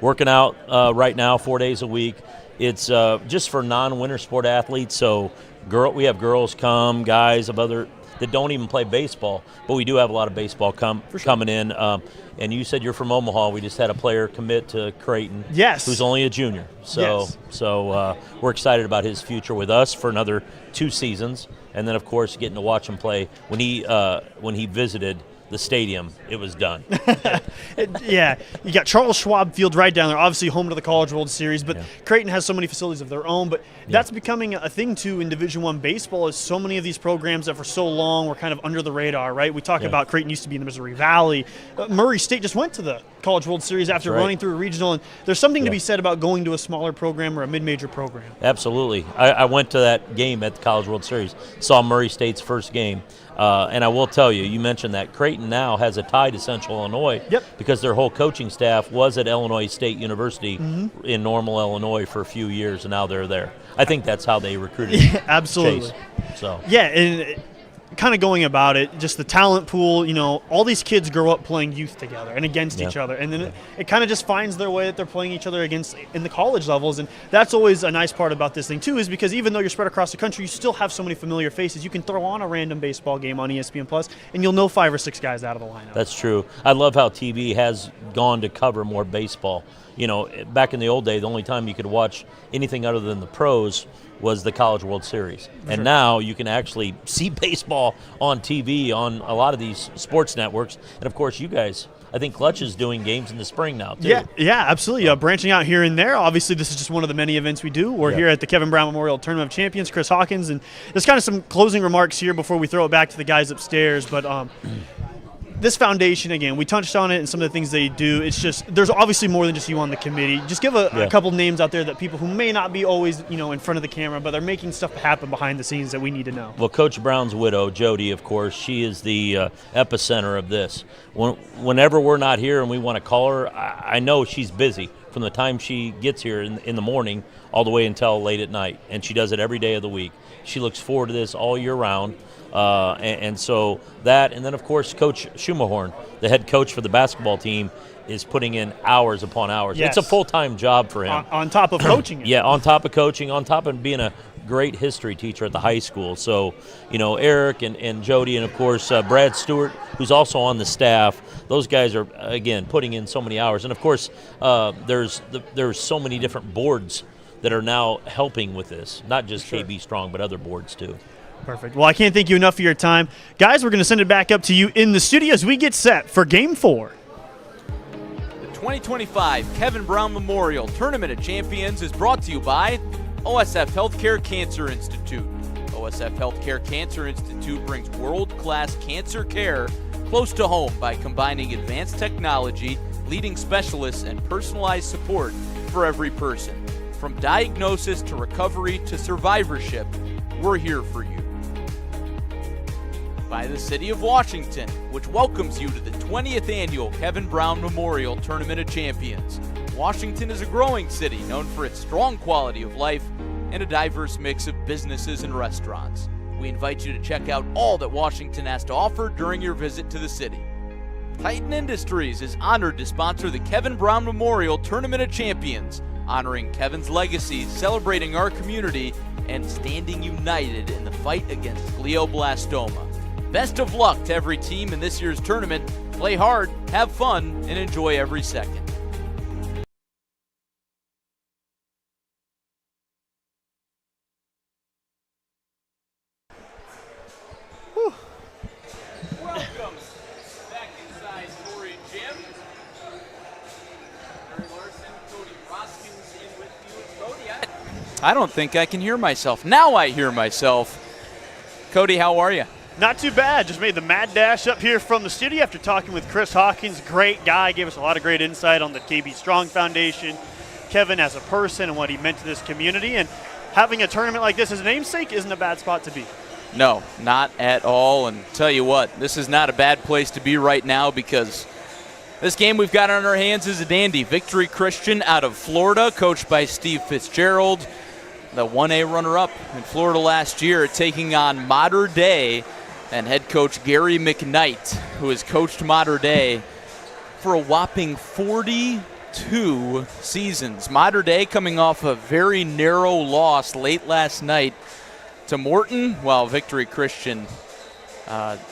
Working out right now 4 days a week. It's just for non-winter sport athletes. So we have girls come, guys of other that don't even play baseball, but we do have a lot of baseball coming in. And you said you're from Omaha. We just had a player commit to Creighton, who's only a junior. So we're excited about his future with us for another 2 seasons. And then, of course, getting to watch him play. When he visited the stadium, it was done. Yeah, you got Charles Schwab Field right down there, obviously home to the College World Series, but Creighton has so many facilities of their own, but that's becoming a thing too in Division I baseball, is so many of these programs that for so long were kind of under the radar, right? We talk about Creighton used to be in the Missouri Valley. Murray State just went to the College World Series after running through a regional, and there's something to be said about going to a smaller program or a mid-major program. Absolutely. I went to that game at the College World Series, saw Murray State's first game. And I will tell you, you mentioned that Creighton now has a tie to Central Illinois because their whole coaching staff was at Illinois State University in Normal, Illinois for a few years, and now they're there. I think that's how they recruited absolutely. Chase. So. Yeah, and kind of going about it, just the talent pool, all these kids grow up playing youth together and against each other, and then it kind of just finds their way that they're playing each other against in the college levels, and that's always a nice part about this thing too, is because even though you're spread across the country, you still have so many familiar faces. You can throw on a random baseball game on ESPN Plus, and you'll know 5 or 6 guys out of the lineup. That's true. I love how TV has gone to cover more baseball. Back in the old day, the only time you could watch anything other than the pros was the College World Series. And now you can actually see baseball on TV on a lot of these sports networks. And, of course, you guys, I think Clutch is doing games in the spring now, too. Yeah, absolutely. Branching out here and there. Obviously, this is just one of the many events we do. We're here at the Kevin Brown Memorial Tournament of Champions, Chris Hawkins. And there's kind of some closing remarks here before we throw it back to the guys upstairs. But this foundation, again, we touched on it and some of the things they do. It's just, there's obviously more than just you on the committee. Just give a couple names out there that people who may not be always, in front of the camera, but they're making stuff happen behind the scenes that we need to know. Well, Coach Brown's widow, Jody, of course, she is the epicenter of this. Whenever we're not here and we want to call her, I know she's busy from the time she gets here in the morning all the way until late at night, and she does it every day of the week. She looks forward to this all year round. And so that, and then of course Coach Schumahorn, the head coach for the basketball team, is putting in hours upon hours. It's a full-time job for him. On top of coaching it. Yeah, on top of coaching, on top of being a great history teacher at the high school. So, Eric and Jody, and of course Brad Stewart, who's also on the staff. Those guys are, again, putting in so many hours. And of course, there's so many different boards that are now helping with this, not just KB Strong, but other boards too. Perfect. Well, I can't thank you enough for your time. Guys, we're going to send it back up to you in the studio as we get set for Game 4. The 2025 Kevin Brown Memorial Tournament of Champions is brought to you by OSF Healthcare Cancer Institute. OSF Healthcare Cancer Institute brings world-class cancer care close to home by combining advanced technology, leading specialists, and personalized support for every person. From diagnosis to recovery to survivorship, we're here for you. By the City of Washington, which welcomes you to the 20th Annual Kevin Brown Memorial Tournament of Champions. Washington is a growing city known for its strong quality of life and a diverse mix of businesses and restaurants. We invite you to check out all that Washington has to offer during your visit to the city. Titan Industries is honored to sponsor the Kevin Brown Memorial Tournament of Champions, honoring Kevin's legacy, celebrating our community, and standing united in the fight against glioblastoma. Best of luck to every team in this year's tournament. Play hard, have fun, and enjoy every second. Welcome back inside Torrey Gym. Larry Larson, Cody Roskins in with you. Cody, I don't think I can hear myself. Now I hear myself. Cody, how are you? Not too bad. Just made the mad dash up here from the studio after talking with Chris Hawkins. Great guy. Gave us a lot of great insight on the KB Strong Foundation, Kevin as a person and what he meant to this community. And having a tournament like this as a namesake isn't a bad spot to be. No, not at all. And tell you what, this is not a bad place to be right now because this game we've got on our hands is a dandy. Victory Christian out of Florida, coached by Steve Fitzgerald, the 1A runner-up in Florida last year, taking on Mater Dei and head coach Gary McKnight, who has coached Mater Dei for a whopping 42 seasons. Mater Dei coming off a very narrow loss late last night to Morton, while Victory Christian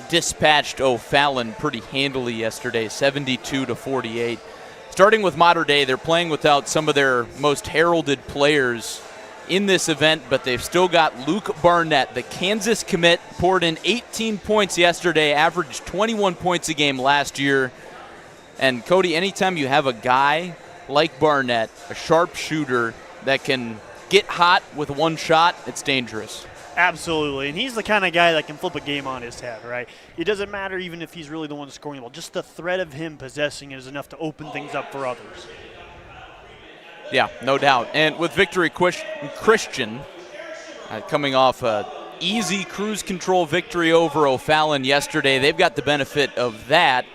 dispatched O'Fallon pretty handily yesterday, 72-48. Starting with Mater Dei, they're playing without some of their most heralded players in this event, but they've still got Luke Barnett, the Kansas commit, poured in 18 points yesterday, averaged 21 points a game last year. And Cody, anytime you have a guy like Barnett, a sharp shooter that can get hot with one shot, it's dangerous. Absolutely, and he's the kind of guy that can flip a game on his head, right? It doesn't matter even if he's really the one scoring the ball. Just the threat of him possessing it is enough to open things up for others. Yeah, no doubt. And with Victory Christian coming off a easy cruise control victory over O'Fallon yesterday, they've got the benefit of that.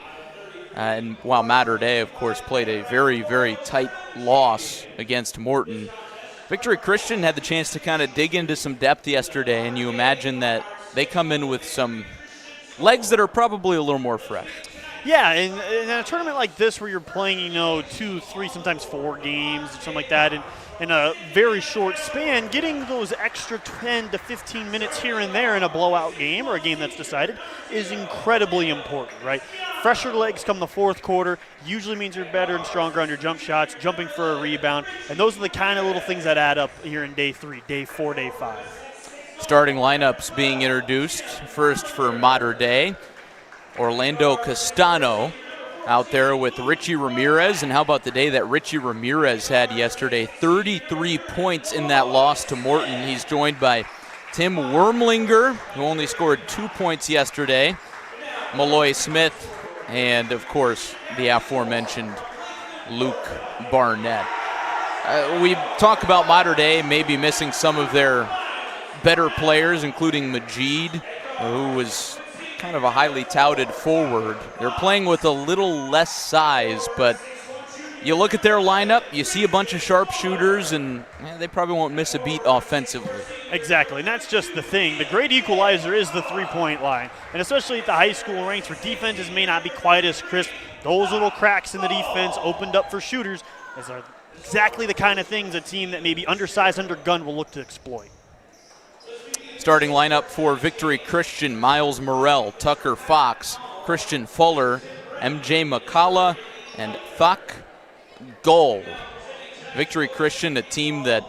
And while Mater Dei, of course, played a very, very tight loss against Morton, Victory Christian had the chance to kind of dig into some depth yesterday, and you imagine that they come in with some legs that are probably a little more fresh. Yeah, and in a tournament like this where you're playing, 2, 3, sometimes 4 games or something like that in a very short span, getting those extra 10 to 15 minutes here and there in a blowout game or a game that's decided is incredibly important, right? Fresher legs come the fourth quarter usually means you're better and stronger on your jump shots, jumping for a rebound, and those are the kind of little things that add up here in day 3, day 4, day 5. Starting lineups being introduced. First for Mater Dei, Orlando Castano out there with Richie Ramirez. And how about the day that Richie Ramirez had yesterday? 33 points in that loss to Morton. He's joined by Tim Wormlinger, who only scored 2 points yesterday, Malloy Smith, and, of course, the aforementioned Luke Barnett. We talk about Mater Dei maybe missing some of their better players, including Majid, who was kind of a highly touted forward. They're playing with a little less size, but you look at their lineup, you see a bunch of sharp shooters, and they probably won't miss a beat offensively. Exactly, and that's just the thing. The great equalizer is the three-point line, and especially at the high school ranks where defenses may not be quite as crisp, those little cracks in the defense opened up for shooters are exactly the kind of things a team that may be undersized, undergunned will look to exploit. Starting lineup for Victory Christian: Miles Morrell, Tucker Fox, Christian Fuller, MJ McCullough, and Thak Gold. Victory Christian, a team that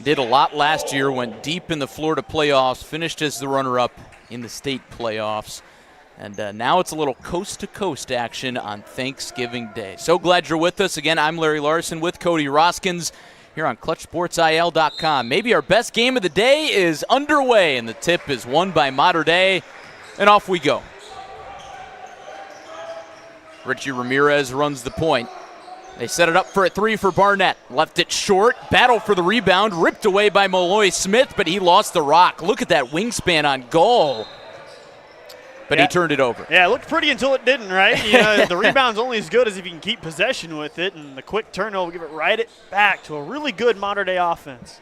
did a lot last year, went deep in the Florida playoffs, finished as the runner-up in the state playoffs. And now it's a little coast-to-coast action on Thanksgiving Day. So glad you're with us. Again, I'm Larry Larson with Cody Roskins here on ClutchSportsIL.com. Maybe our best game of the day is underway, and the tip is won by Mater Dei, and off we go. Richie Ramirez runs the point. They set it up for a three for Barnett. Left it short. Battle for the rebound. Ripped away by Malloy Smith, but he lost the rock. Look at that wingspan on goal. But he turned it over. Yeah, it looked pretty until it didn't, right? The rebound's only as good as if you can keep possession with it, and the quick turnover will give it right back to a really good Mater Dei offense.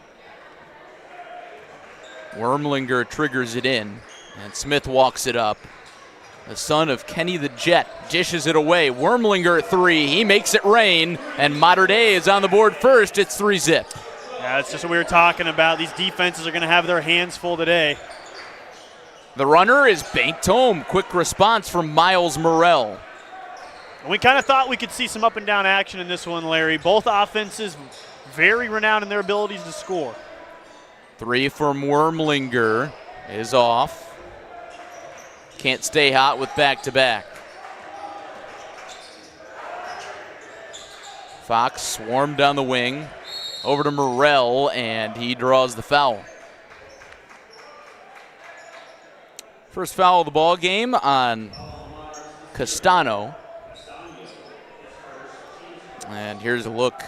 Wormlinger triggers it in, and Smith walks it up. the son of Kenny the Jet, dishes it away. Wormlinger 3, he makes it rain, and Mater Dei is on the board first. It's 3-zip. Yeah, it's just what we were talking about. These defenses are going to have their hands full today. The runner is banked home. Quick response from Miles Morrell. And we kind of thought we could see some up and down action in this one, Larry. Both offenses very renowned in their abilities to score. 3 from Wormlinger is off. Can't stay hot with back-to-back. Fox swarmed down the wing. Over to Morrell, and he draws the foul. First foul of the ball game on Castano. And here's a look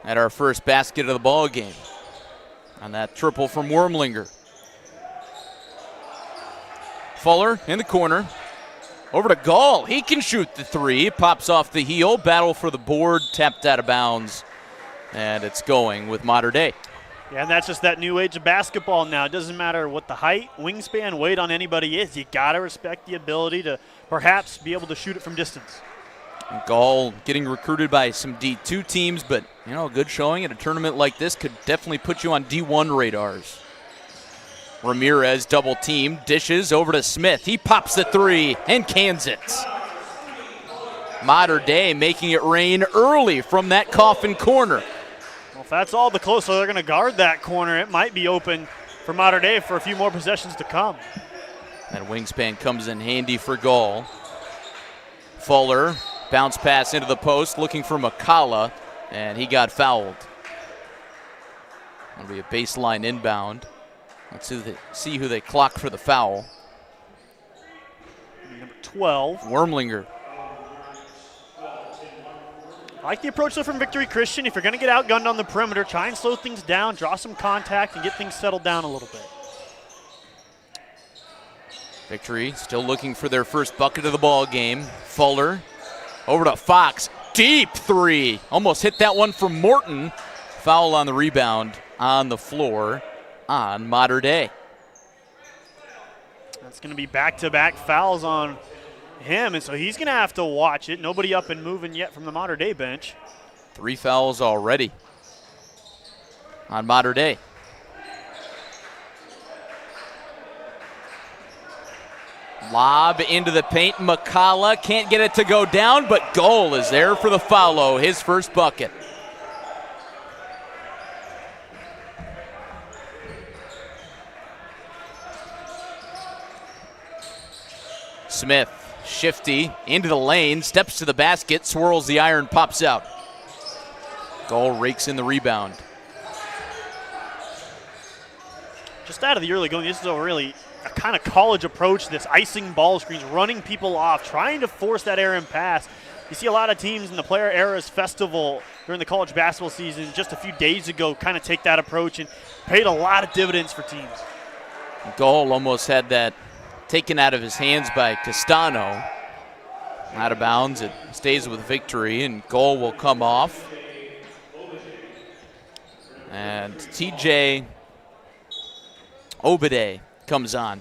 at our first basket of the ball game on that triple from Wormlinger. Fuller in the corner. Over to Gall. He can shoot the 3. Pops off the heel. Battle for the board. Tapped out of bounds. And it's going with Mater Dei. Yeah, and that's just that new age of basketball now. It doesn't matter what the height, wingspan, weight on anybody is. You got to respect the ability to perhaps be able to shoot it from distance. Gall getting recruited by some D2 teams, but, you know, a good showing at a tournament like this could definitely put you on D1 radars. Ramirez double team, dishes over to Smith. He pops the 3 and cans it. Mater Dei making it rain early from that coffin corner. Well, if that's all the closer they're going to guard that corner, it might be open for Mater Dei for a few more possessions to come. That wingspan comes in handy for Gall. Fuller, bounce pass into the post, looking for McCalla, and he got fouled. That'll be a baseline inbound. Let's see who they clock for the foul. Number 12. Wormlinger. I like the approach, though, from Victory Christian. If you're going to get outgunned on the perimeter, try and slow things down, draw some contact, and get things settled down a little bit. Victory still looking for their first bucket of the ball game. Fuller over to Fox. Deep 3. Almost hit that one from Morton. Foul on the rebound on the floor on Mater Dei. That's going to be back-to-back fouls on him, and so he's going to have to watch it. Nobody up and moving yet from the Mater Dei bench. 3 fouls already on Mater Dei. Lob into the paint. McCalla can't get it to go down, but Goal is there for the foul, his first bucket. Smith, shifty, into the lane, steps to the basket, swirls the iron, pops out. Goal rakes in the rebound. Just out of the early going, this is a kind of college approach to this, icing ball screens, running people off, trying to force that errant pass. You see a lot of teams in the Player Eras Festival during the college basketball season just a few days ago kind of take that approach and paid a lot of dividends for teams. Goal almost had that taken out of his hands by Castano. Out of bounds, it stays with Victory, and Goal will come off. And TJ Obade comes on.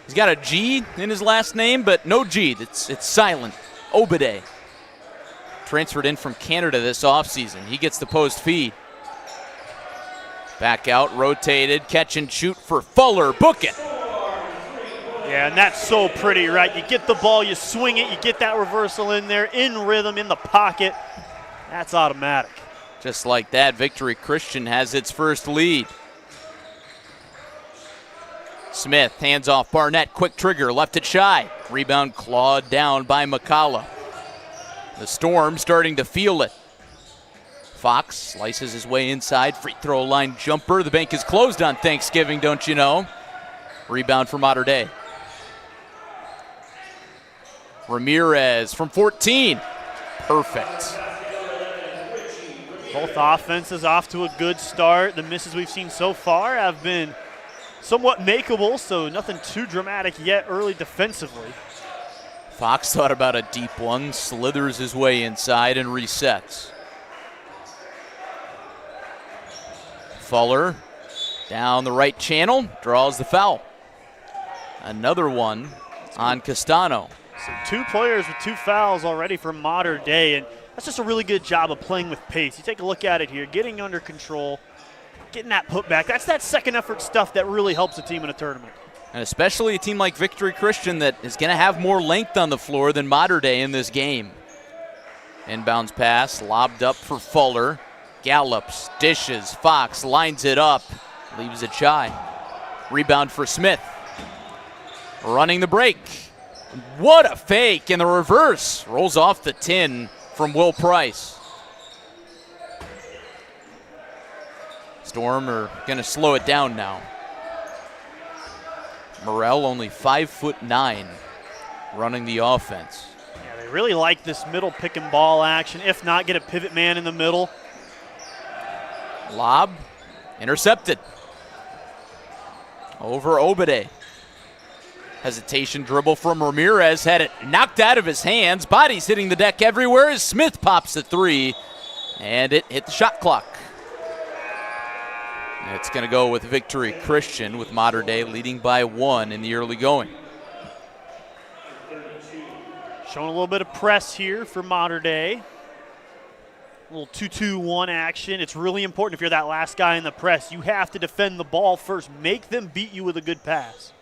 He's got a G in his last name, but no G. It's silent. Obade. Transferred in from Canada this offseason. He gets the post feed. Back out, rotated, catch and shoot for Fuller. Book it. Yeah, and that's so pretty, right? You get the ball, you swing it, you get that reversal in there, in rhythm, in the pocket. That's automatic. Just like that, Victory Christian has its first lead. Smith hands off Barnett, quick trigger, left it shy. Rebound clawed down by McCalla. The Storm starting to feel it. Fox slices his way inside, free throw line jumper. The bank is closed on Thanksgiving, don't you know? Rebound for Mater Dei. Ramirez from 14. Perfect. Both offenses off to a good start. The misses we've seen so far have been somewhat makeable, so nothing too dramatic yet early defensively. Fox thought about a deep one, slithers his way inside and resets. Fuller down the right channel, draws the foul. Another one on Castano. So 2 players with 2 fouls already for Mater Dei, and that's just a really good job of playing with pace. You take a look at it here, getting under control, getting that putback. That's that second effort stuff that really helps a team in a tournament. And especially a team like Victory Christian that is going to have more length on the floor than Mater Dei in this game. Inbounds pass, lobbed up for Fuller. Gallops, dishes, Fox lines it up, leaves it shy. Rebound for Smith. Running the break. What a fake in the reverse. Rolls off the tin from Will Price. Storm are going to slow it down now. Morrell only 5'9", running the offense. Yeah, they really like this middle pick and ball action. If not, get a pivot man in the middle. Lob, intercepted. Over Obade. Hesitation dribble from Ramirez, had it knocked out of his hands. Bodies hitting the deck everywhere as Smith pops the 3, and it hit the shot clock. It's going to go with Victory Christian, with Mater Dei leading by 1 in the early going. Showing a little bit of press here for Mater Dei. A little 2-2-1 action. It's really important if you're that last guy in the press. You have to defend the ball first. Make them beat you with a good pass.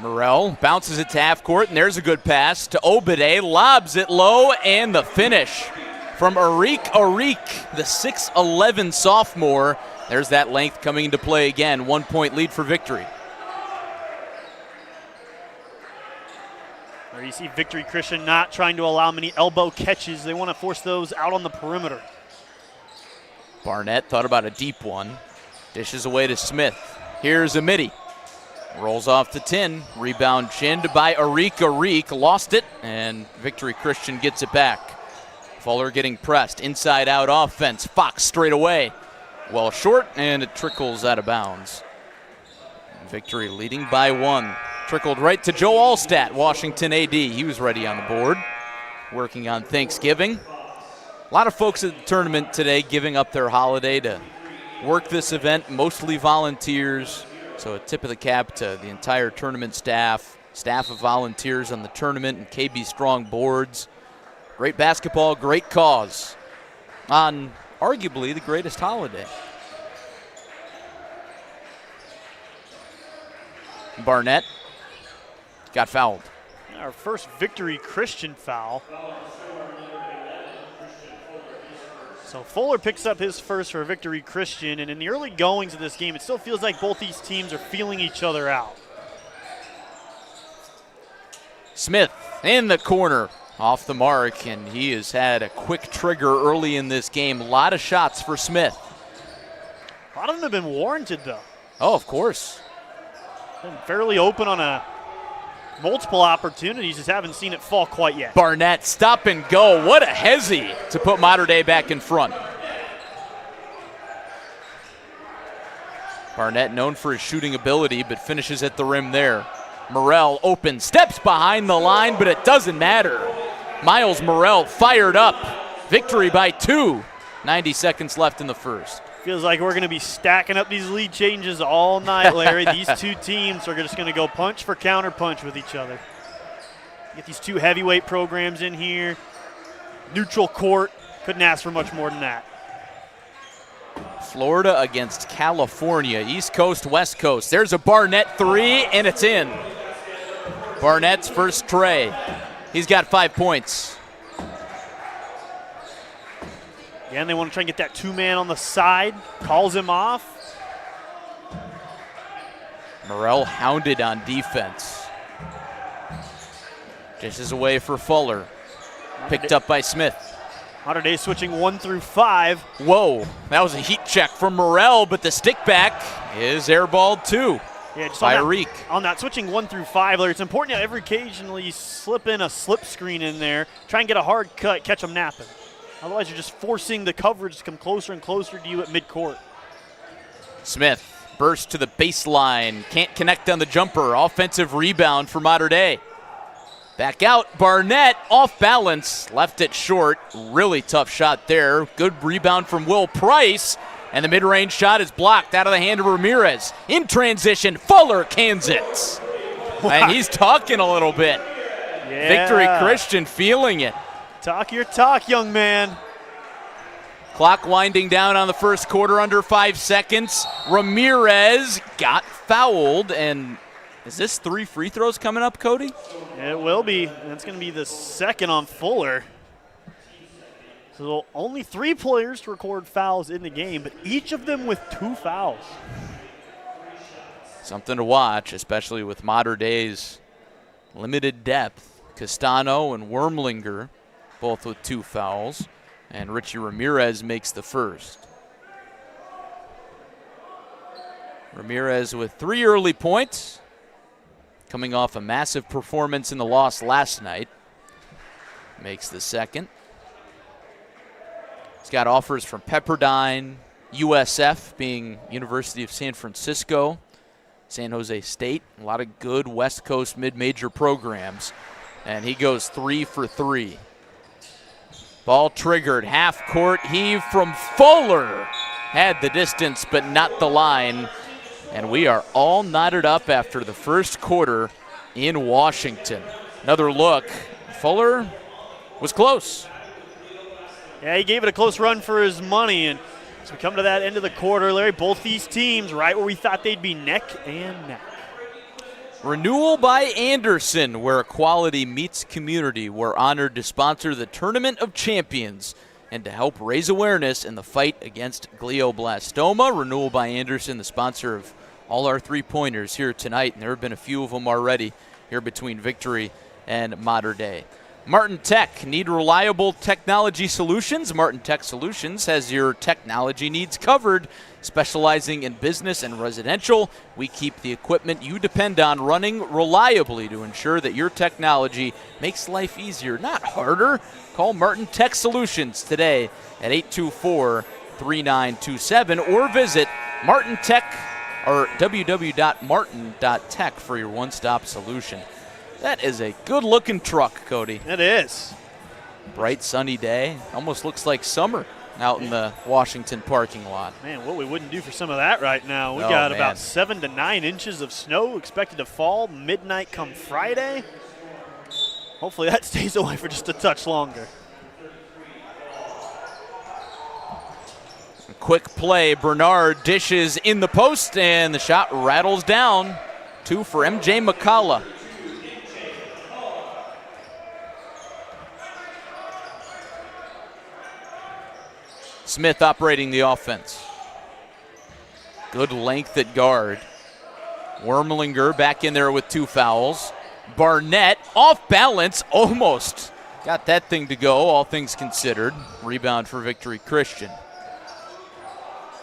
Morrell bounces it to half court, and there's a good pass to Obade. Lobs it low, and the finish from Arik, the 6'11 sophomore. There's that length coming into play again. 1-point lead for Victory. There you see Victory Christian not trying to allow many elbow catches. They want to force those out on the perimeter. Barnett thought about a deep one. Dishes away to Smith. Here's Amity. Rolls off the 10. Rebound chinned by Arik. Lost it, and Victory Christian gets it back. Fuller getting pressed. Inside out offense. Fox straight away. Well short, and it trickles out of bounds. Victory leading by 1. Trickled right to Joe Allstat, Washington AD. He was ready on the board, working on Thanksgiving. A lot of folks at the tournament today giving up their holiday to work this event, mostly volunteers. So a tip of the cap to the entire tournament staff of volunteers on the tournament and KB Strong boards. Great basketball, great cause on arguably the greatest holiday. Barnett got fouled. Our first Victory Christian foul. So Fuller picks up his first for Victory Christian, and in the early goings of this game, it still feels like both these teams are feeling each other out. Smith in the corner, off the mark, and he has had a quick trigger early in this game. A lot of shots for Smith. A lot of them have been warranted, though. Oh, of course. Been fairly open on multiple opportunities, just haven't seen it fall quite yet. Barnett, stop and go. What a hezzy to put Mater Dei back in front. Barnett known for his shooting ability, but finishes at the rim there. Morrell open, steps behind the line, but it doesn't matter. Miles Morrell fired up. Victory by 2. 90 seconds left in the first. Feels like we're going to be stacking up these lead changes all night, Larry. These two teams are just going to go punch for counter punch with each other. Get these two heavyweight programs in here. Neutral court. Couldn't ask for much more than that. Florida against California. East Coast, West Coast. There's a Barnett 3, and it's in. Barnett's first tray. He's got 5 points. Again, they want to try and get that 2-man on the side. Calls him off. Morrell hounded on defense. Dishes away for Fuller. Picked up by Smith. Mater Dei switching 1 through 5. Whoa, that was a heat check from Morrell, but the stick back is airballed too. Yeah, just by Arik. On that switching 1 through 5, Larry, it's important to every occasionally slip in a slip screen in there. Try and get a hard cut, catch them napping. Otherwise, you're just forcing the coverage to come closer and closer to you at midcourt. Smith burst to the baseline. Can't connect on the jumper. Offensive rebound for Mater Dei. Back out. Barnett off balance. Left it short. Really tough shot there. Good rebound from Will Price. And the mid-range shot is blocked out of the hand of Ramirez. In transition, Fuller cans it. And he's talking a little bit. Yeah. Victory Christian feeling it. Talk your talk, young man. Clock winding down on the first quarter, under 5 seconds. Ramirez got fouled, and is this 3 free throws coming up, Cody? It will be. That's going to be the second on Fuller. So only 3 players to record fouls in the game, but each of them with 2 fouls. Something to watch, especially with Mater Dei's limited depth. Castano and Wormlinger both with 2 fouls, and Richie Ramirez makes the first. Ramirez with 3 early points, coming off a massive performance in the loss last night. Makes the second. He's got offers from Pepperdine, USF being University of San Francisco, San Jose State, a lot of good West Coast mid-major programs. And he goes 3 for 3. Ball triggered, half-court heave from Fuller. Had the distance, but not the line. And we are all knotted up after the first quarter in Washington. Another look. Fuller was close. Yeah, he gave it a close run for his money. And as we come to that end of the quarter, Larry, both these teams right where we thought they'd be neck and neck. Renewal by Anderson, where quality meets community. We're honored to sponsor the Tournament of Champions and to help raise awareness in the fight against glioblastoma. Renewal by Anderson, the sponsor of all our 3-pointers here tonight, and there have been a few of them already here between Victory and Mater Dei. Martin Tech, need reliable technology solutions? Martin Tech Solutions has your technology needs covered. Specializing in business and residential, we keep the equipment you depend on running reliably to ensure that your technology makes life easier, not harder. Call Martin Tech Solutions today at 824-3927 or visit Martin Tech or www.martin.tech for your one-stop solution. That is a good-looking truck, Cody. It is. Bright, sunny day. Almost looks like summer out in the Washington parking lot. Man, what we wouldn't do for some of that right now. We Oh, got man. about 7 to 9 inches of snow expected to fall midnight come Friday. Hopefully that stays away for just a touch longer. Quick play. Bernard dishes in the post, and the shot rattles down. 2 for MJ McCullough. Smith operating the offense. Good length at guard. Wormlinger back in there with 2 fouls. Barnett off balance, almost got that thing to go, all things considered. Rebound for Victory Christian.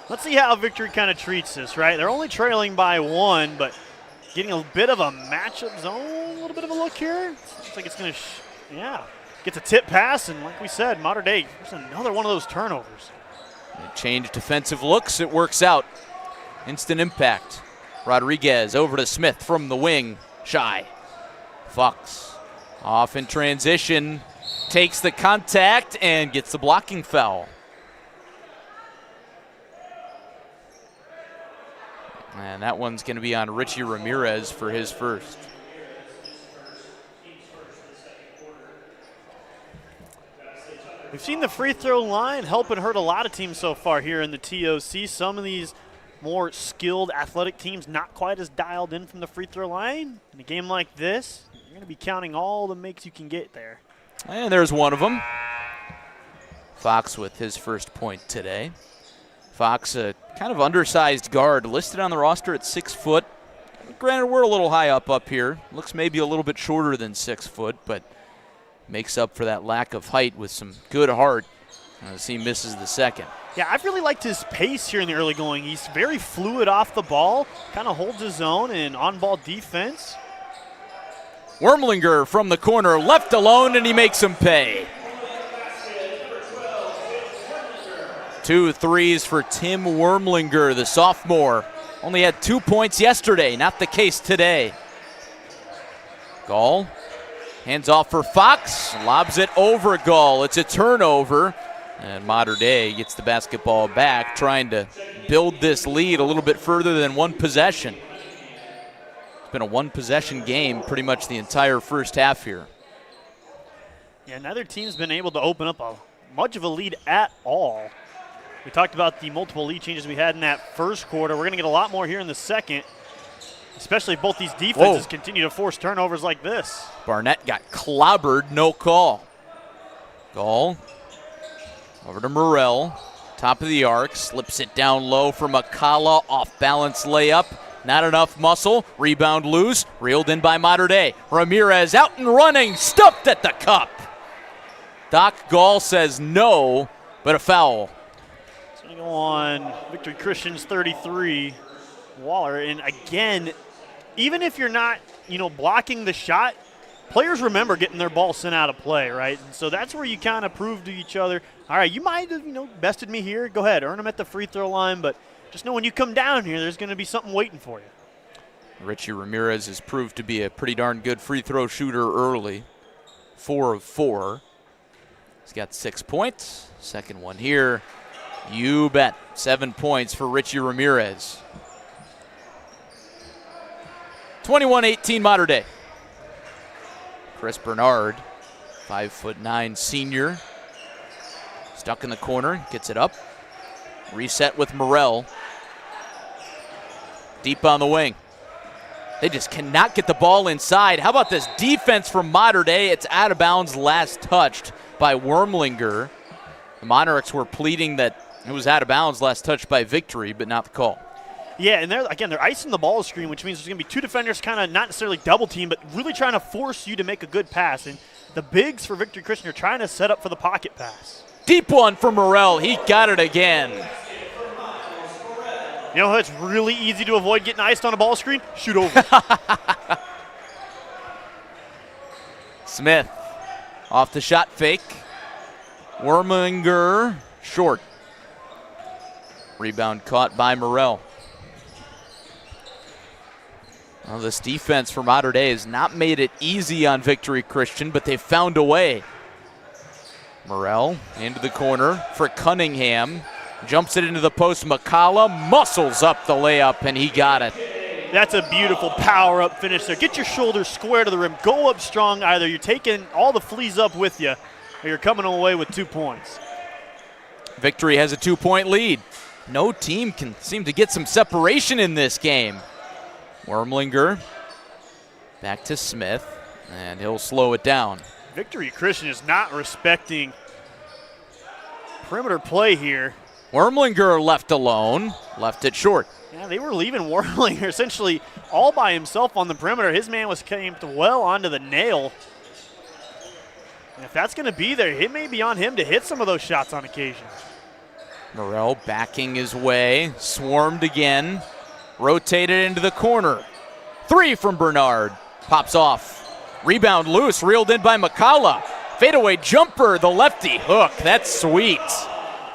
Let's see how Victory kind of treats this, right? They're only trailing by 1, but getting a bit of a matchup zone, a little bit of a look here. Looks like it's going to, gets a tip pass, and like we said, Mater Dei, there's another one of those turnovers. They change defensive looks, it works out. Instant impact. Rodriguez over to Smith from the wing, shy. Fox off in transition, takes the contact and gets the blocking foul. And that one's going to be on Richie Ramirez for his first. We've seen the free throw line help and hurt a lot of teams so far here in the TOC. Some of these more skilled athletic teams not quite as dialed in from the free throw line. In a game like this, you're going to be counting all the makes you can get there. And there's one of them. Fox with his first point today. Fox, a kind of undersized guard, listed on the roster at 6 foot. Granted, we're a little high up here. Looks maybe a little bit shorter than 6 foot, but makes up for that lack of height with some good heart as he misses the second. Yeah, I've really liked his pace here in the early going. He's very fluid off the ball, kind of holds his own in on-ball defense. Wormlinger from the corner, left alone, and he makes him pay. 2 threes for Tim Wormlinger, the sophomore. Only had 2 points yesterday, not the case today. Gall hands off for Fox, lobs it over Gall. It's a turnover. And Mater Dei gets the basketball back, trying to build this lead a little bit further than one possession. It's been a one-possession game pretty much the entire first half here. Yeah, neither team's been able to open up much of a lead at all. We talked about the multiple lead changes we had in that first quarter. We're going to get a lot more here in the second, especially if both these defenses continue to force turnovers like this. Barnett got clobbered, no call. Gall over to Morrell, top of the arc, slips it down low for McCalla, off-balance layup. Not enough muscle, rebound loose, reeled in by Mater Dei. Ramirez out and running, stuffed at the cup. Doc Gall says no, but a foul. It's going to go on Victory Christian's 33, Waller. And again, even if you're not, blocking the shot, players remember getting their ball sent out of play, right? And so that's where you kind of prove to each other, all right, you might have, bested me here. Go ahead, earn them at the free throw line, but just know when you come down here, there's going to be something waiting for you. Richie Ramirez has proved to be a pretty darn good free throw shooter early. 4 of 4. He's got 6 points. Second one here. You bet. 7 points for Richie Ramirez. 21-18 Mater Dei. Chris Bernard, 5'9" senior. Stuck in the corner, gets it up. Reset with Morrell. Deep on the wing. They just cannot get the ball inside. How about this defense from Mater Dei? It's out of bounds, last touched by Wormlinger. The Monarchs were pleading that it was out of bounds, last touched by Victory, but not the call. Yeah, and they're icing the ball screen, which means there's going to be two defenders kind of not necessarily double team, but really trying to force you to make a good pass. And the bigs for Victory Christian are trying to set up for the pocket pass. Deep one for Morrell. He got it again. It's really easy to avoid getting iced on a ball screen. Shoot over. Smith off the shot fake. Wormlinger short. Rebound caught by Morrell. Well, this defense for Mater Dei has not made it easy on Victory Christian, but they've found a way. Morrell into the corner for Cunningham. Jumps it into the post. McCalla muscles up the layup, and he got it. That's a beautiful power-up finish there. Get your shoulders square to the rim. Go up strong. Either you're taking all the fleas up with you, or you're coming away with 2 points. Victory has a 2-point lead. No team can seem to get some separation in this game. Wormlinger back to Smith, and he'll slow it down. Victory Christian is not respecting perimeter play here. Wormlinger left alone, left it short. Yeah, they were leaving Wormlinger essentially all by himself on the perimeter. His man came well onto the nail. And if that's going to be there, it may be on him to hit some of those shots on occasion. Morrell backing his way, swarmed again, rotated into the corner. 3 from Bernard, pops off. Rebound loose, reeled in by McCalla. Fadeaway jumper, the lefty hook, that's sweet.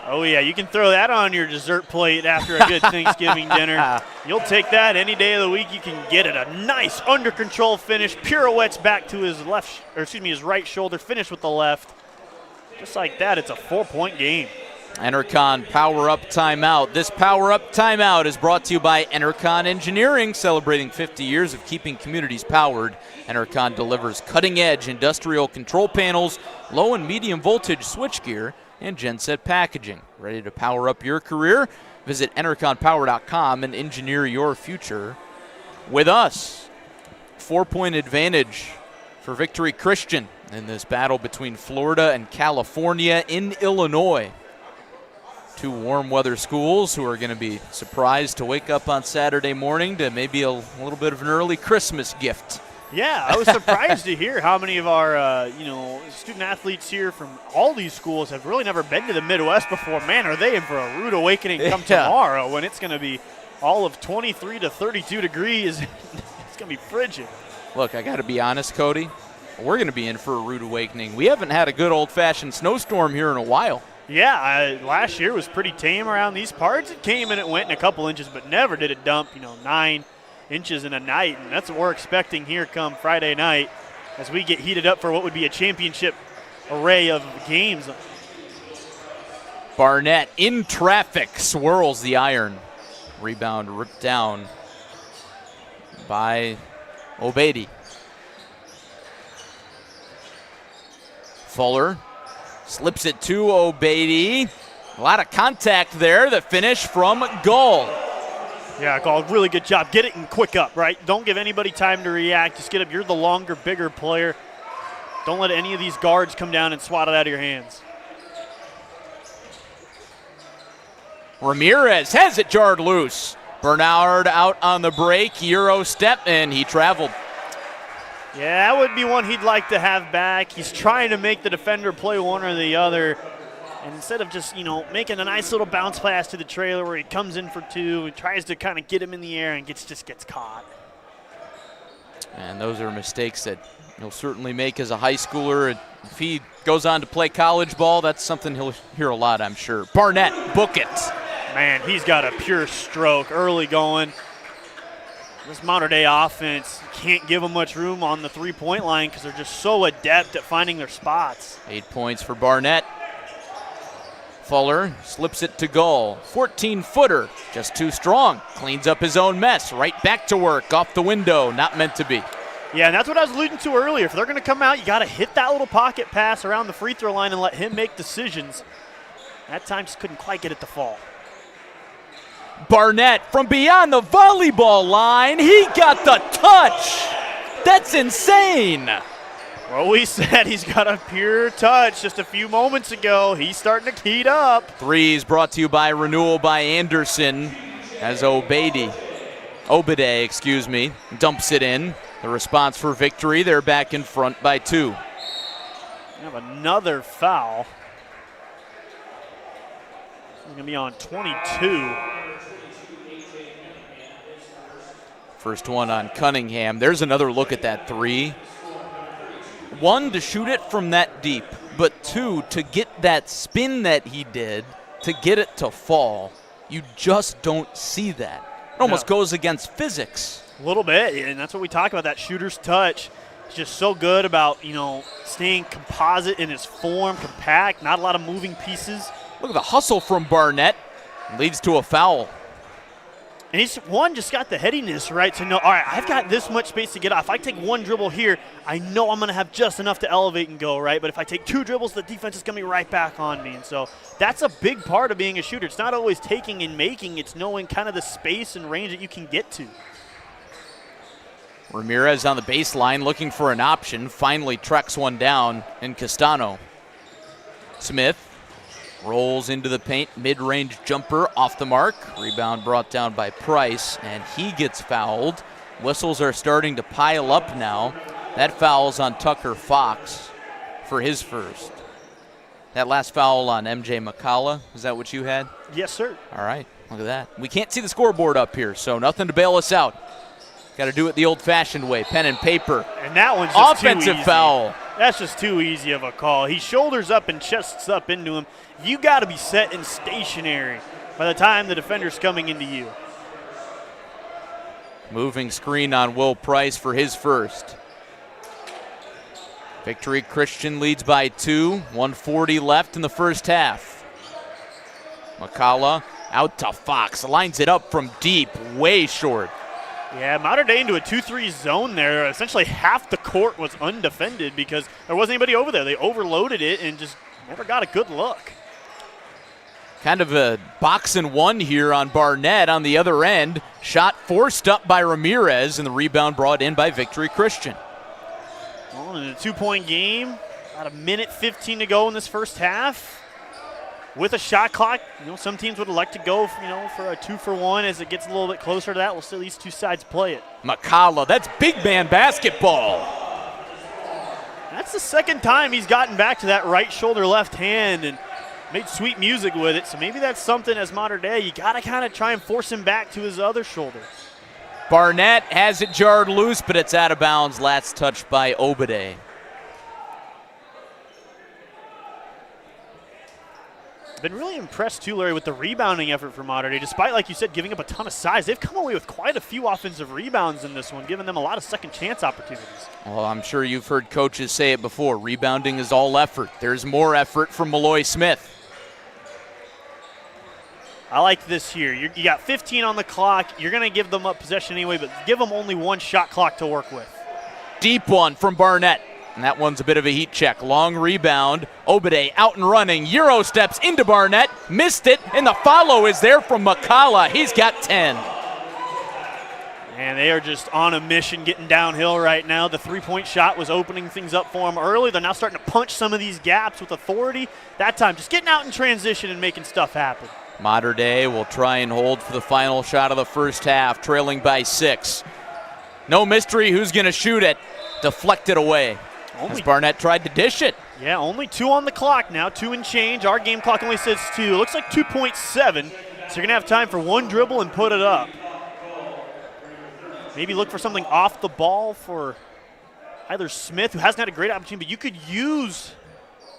Oh yeah, you can throw that on your dessert plate after a good Thanksgiving dinner. You'll take that any day of the week. You can get it. A nice under control finish. Pirouettes back to his his right shoulder. Finish with the left. Just like that, it's a 4-point game. Enercon Power Up Timeout. This Power Up Timeout is brought to you by Enercon Engineering, celebrating 50 years of keeping communities powered. Enercon delivers cutting-edge industrial control panels, low and medium voltage switchgear, and genset packaging. Ready to power up your career? Visit EnerconPower.com and engineer your future with us. 4-point advantage for Victory Christian in this battle between Florida and California in Illinois. 2 warm weather schools who are going to be surprised to wake up on Saturday morning to maybe a little bit of an early Christmas gift. Yeah, I was surprised to hear how many of our student athletes here from all these schools have really never been to the Midwest before. Man, are they in for a rude awakening come tomorrow when it's going to be all of 23 to 32 degrees. It's going to be frigid. Look, I got to be honest, Cody. We're going to be in for a rude awakening. We haven't had a good old-fashioned snowstorm here in a while. Yeah, last year was pretty tame around these parts. It came and it went in a couple inches, but never did it dump, 9 inches in a night. And that's what we're expecting here come Friday night as we get heated up for what would be a championship array of games. Barnett in traffic, swirls the iron. Rebound ripped down by Obeidi. Fuller slips it to Obeidi. A lot of contact there. The finish from Gull. Yeah, Gull, really good job. Get it and quick up, right? Don't give anybody time to react. Just get up. You're the longer, bigger player. Don't let any of these guards come down and swat it out of your hands. Ramirez has it jarred loose. Bernard out on the break. Euro step, and he traveled. Yeah, that would be one he'd like to have back. He's trying to make the defender play one or the other. And instead of just, making a nice little bounce pass to the trailer where he comes in for two and tries to kind of get him in the air and just gets caught. And those are mistakes that he'll certainly make as a high schooler. If he goes on to play college ball, that's something he'll hear a lot, I'm sure. Barnett, book it. Man, he's got a pure stroke early going. This Mater Dei offense can't give them much room on the three-point line because they're just so adept at finding their spots. 8 points for Barnett. Fuller slips it to Gull. 14-footer, just too strong. Cleans up his own mess. Right back to work, off the window, not meant to be. Yeah, and that's what I was alluding to earlier. If they're going to come out, you got to hit that little pocket pass around the free throw line and let him make decisions. That time just couldn't quite get it to fall. Barnett from beyond the volleyball line. He got the touch. That's insane. Well, we said he's got a pure touch just a few moments ago. He's starting to heat up. Threes brought to you by Renewal by Anderson as Obede, dumps it in. The response for Victory. They're back in front by 2. We have another foul. He's going to be on 22. First one on Cunningham. There's another look at that three. 1, to shoot it from that deep, but 2, to get that spin that he did, to get it to fall. You just don't see that. It almost goes against physics. A little bit, and that's what we talk about, that shooter's touch. He's just so good about, staying composite in his form, compact, not a lot of moving pieces. Look at the hustle from Barnett. Leads to a foul. And he's, just got the headiness, right, to know, all right, I've got this much space to get off. If I take one dribble here, I know I'm going to have just enough to elevate and go, right? But if I take 2 dribbles, the defense is going to be right back on me. And so that's a big part of being a shooter. It's not always taking and making. It's knowing kind of the space and range that you can get to. Ramirez on the baseline looking for an option. Finally tracks one down in Castano. Smith rolls into the paint, mid-range jumper off the mark. Rebound brought down by Price, and he gets fouled. Whistles are starting to pile up now. That foul's on Tucker Fox for his first. That last foul on MJ McCullough, is that what you had? Yes, sir. All right, look at that. We can't see the scoreboard up here, so nothing to bail us out. Got to do it the old-fashioned way, pen and paper. And that one's just offensive too easy. Foul. That's just too easy of a call. He shoulders up and chests up into him. You got to be set and stationary by the time the defender's coming into you. Moving screen on Will Price for his first. Victory Christian leads by 2. 1:40 left in the first half. McCullough out to Fox. Lines it up from deep, way short. Yeah, Mater Dei into a 2-3 zone there. Essentially half the court was undefended because there wasn't anybody over there. They overloaded it and just never got a good look. Kind of a box and one here on Barnett on the other end. Shot forced up by Ramirez, and the rebound brought in by Victory Christian. Well, in a 2-point game, about 1:15 to go in this first half. With a shot clock, some teams would like to go, for a 2-for-1 as it gets a little bit closer to that. We'll see at least two sides play it. McCullough, that's big man basketball. That's the second time he's gotten back to that right shoulder, left hand, and made sweet music with it. So maybe that's something as Mater Dei, you got to kind of try and force him back to his other shoulder. Barnett has it jarred loose, but it's out of bounds. Last touch by Obede. Been really impressed, too, Larry, with the rebounding effort for Mater Dei. Despite, like you said, giving up a ton of size, they've come away with quite a few offensive rebounds in this one, giving them a lot of second chance opportunities. Well, I'm sure you've heard coaches say it before. Rebounding is all effort. There's more effort from Malloy Smith. I like this here. You got 15 on the clock. You're going to give them up possession anyway, but give them only one shot clock to work with. Deep one from Barnett. And that one's a bit of a heat check. Long rebound. Obade out and running. Euro steps into Barnett. Missed it. And the follow is there from McCalla. He's got 10. And they are just on a mission getting downhill right now. The three-point shot was opening things up for them early. They're now starting to punch some of these gaps with authority. That time just getting out in transition and making stuff happen. Mater Dei will try and hold for the final shot of the first half, trailing by 6. No mystery who's going to shoot it. Deflected away. As Barnett tried to dish it. Yeah, only 2 on the clock now, 2 and change. Our game clock only says 2. Looks like 2.7, so you're going to have time for one dribble and put it up. Maybe look for something off the ball for either Smith, who hasn't had a great opportunity, but you could use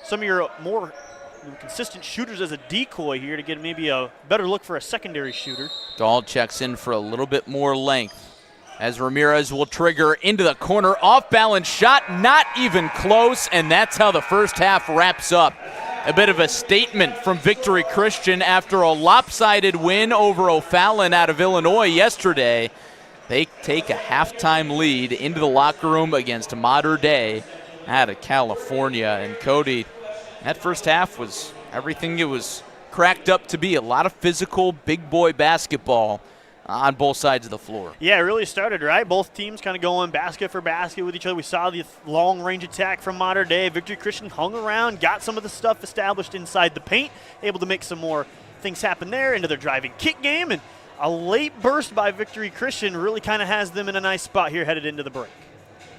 some of your more consistent shooters as a decoy here to get maybe a better look for a secondary shooter. Dahl checks in for a little bit more length as Ramirez will trigger into the corner. Off-balance shot, not even close, and that's how the first half wraps up. A bit of a statement from Victory Christian after a lopsided win over O'Fallon out of Illinois yesterday. They take a halftime lead into the locker room against Mater Dei out of California. And Cody, that first half was everything it was cracked up to be. A lot of physical, big boy basketball on both sides of the floor. Yeah, it really started, right? Both teams kind of going basket for basket with each other. We saw the long-range attack from Mater Dei. Victory Christian hung around, got some of the stuff established inside the paint, able to make some more things happen there into their driving kick game. And a late burst by Victory Christian really kind of has them in a nice spot here headed into the break.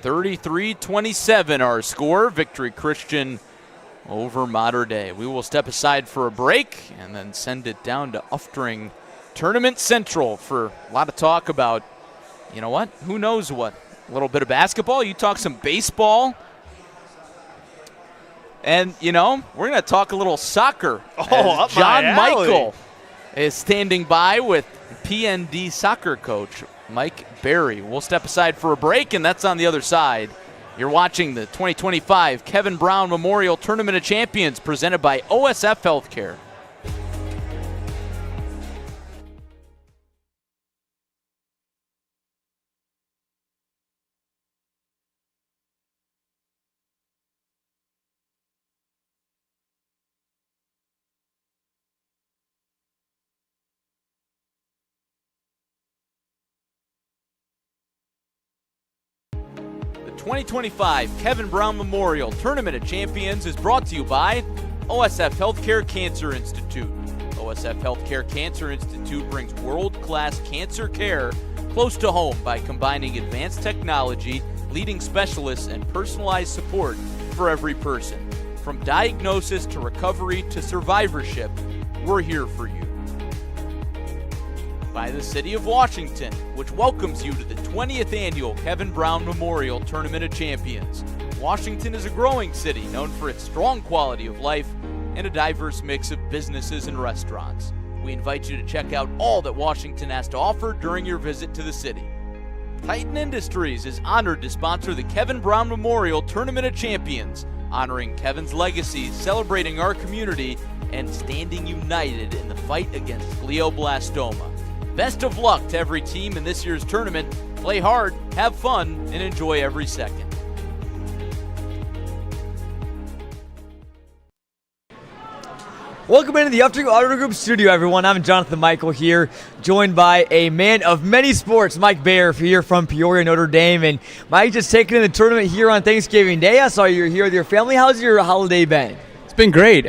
33-27 our score. Victory Christian over Mater Dei. We will step aside for a break and then send it down to Uftring Tournament Central for a lot of talk about, you know what, who knows what. A little bit of basketball, you talk some baseball. And, you know, we're going to talk a little soccer. Up John my alley. Michael is standing by with PND soccer coach Mike Berry. We'll step aside for a break, and that's on the other side. You're watching the 2025 Kevin Brown Memorial Tournament of Champions presented by OSF Healthcare. The 2025 Kevin Brown Memorial Tournament of Champions is brought to you by OSF Healthcare Cancer Institute. OSF Healthcare Cancer Institute brings world-class cancer care close to home by combining advanced technology, leading specialists, and personalized support for every person. From diagnosis to recovery to survivorship, we're here for you. By the City of Washington, which welcomes you to the 20th Annual Kevin Brown Memorial Tournament of Champions. Washington is a growing city known for its strong quality of life and a diverse mix of businesses and restaurants. We invite you to check out all that Washington has to offer during your visit to the city. Titan Industries is honored to sponsor the Kevin Brown Memorial Tournament of Champions, honoring Kevin's legacy, celebrating our community, and standing united in the fight against glioblastoma. Best of luck to every team in this year's tournament. Play hard, have fun, and enjoy every second. Welcome into the Uftring Auto Group studio, everyone. I'm Jonathan Michael here, joined by a man of many sports, Mike Baer, here from Peoria, Notre Dame. And Mike, just taking in the tournament here on Thanksgiving Day. I saw you're here with your family. How's your holiday been? It's been great.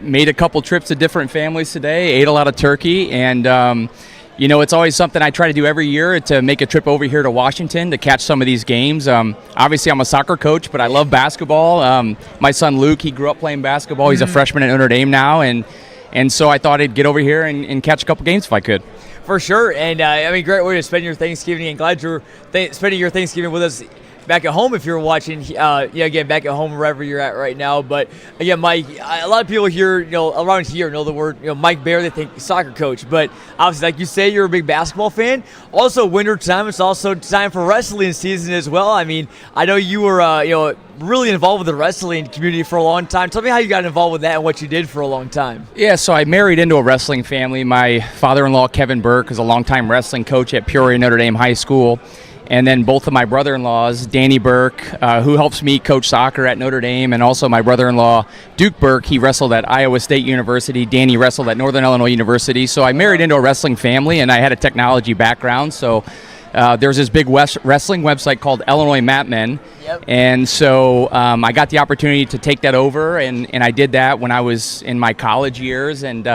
Made a couple trips to different families today, ate a lot of turkey, and you know, it's always something I try to do every year to make a trip over here to Washington to catch some of these games. Obviously, I'm a soccer coach, but I love basketball. My son Luke, he grew up playing basketball. He's a freshman at Notre Dame now, and so I thought I'd get over here and catch a couple games if I could. For sure, and I mean, great way to spend your Thanksgiving, and glad you're spending your Thanksgiving with us back at home if you're watching. Again, back at home wherever you're at right now. But again, Mike, a lot of people here, around here know the word, Mike Bear. They think soccer coach. But obviously, like you say, you're a big basketball fan. Also, winter time. It's also time for wrestling season as well. I mean, I know you were, really involved with the wrestling community for a long time. Tell me how you got involved with that and what you did for a long time. Yeah, so I married into a wrestling family. My father-in-law, Kevin Burke, is a longtime wrestling coach at Peoria Notre Dame High School. And then both of my brother-in-laws, Danny Burke, who helps me coach soccer at Notre Dame, and also my brother-in-law, Duke Burke. He wrestled at Iowa State University. Danny wrestled at Northern Illinois University. So I married into a wrestling family, and I had a technology background. So there's this big wrestling website called Illinois Mapmen. Yep. And so I got the opportunity to take that over, and I did that when I was in my college years, and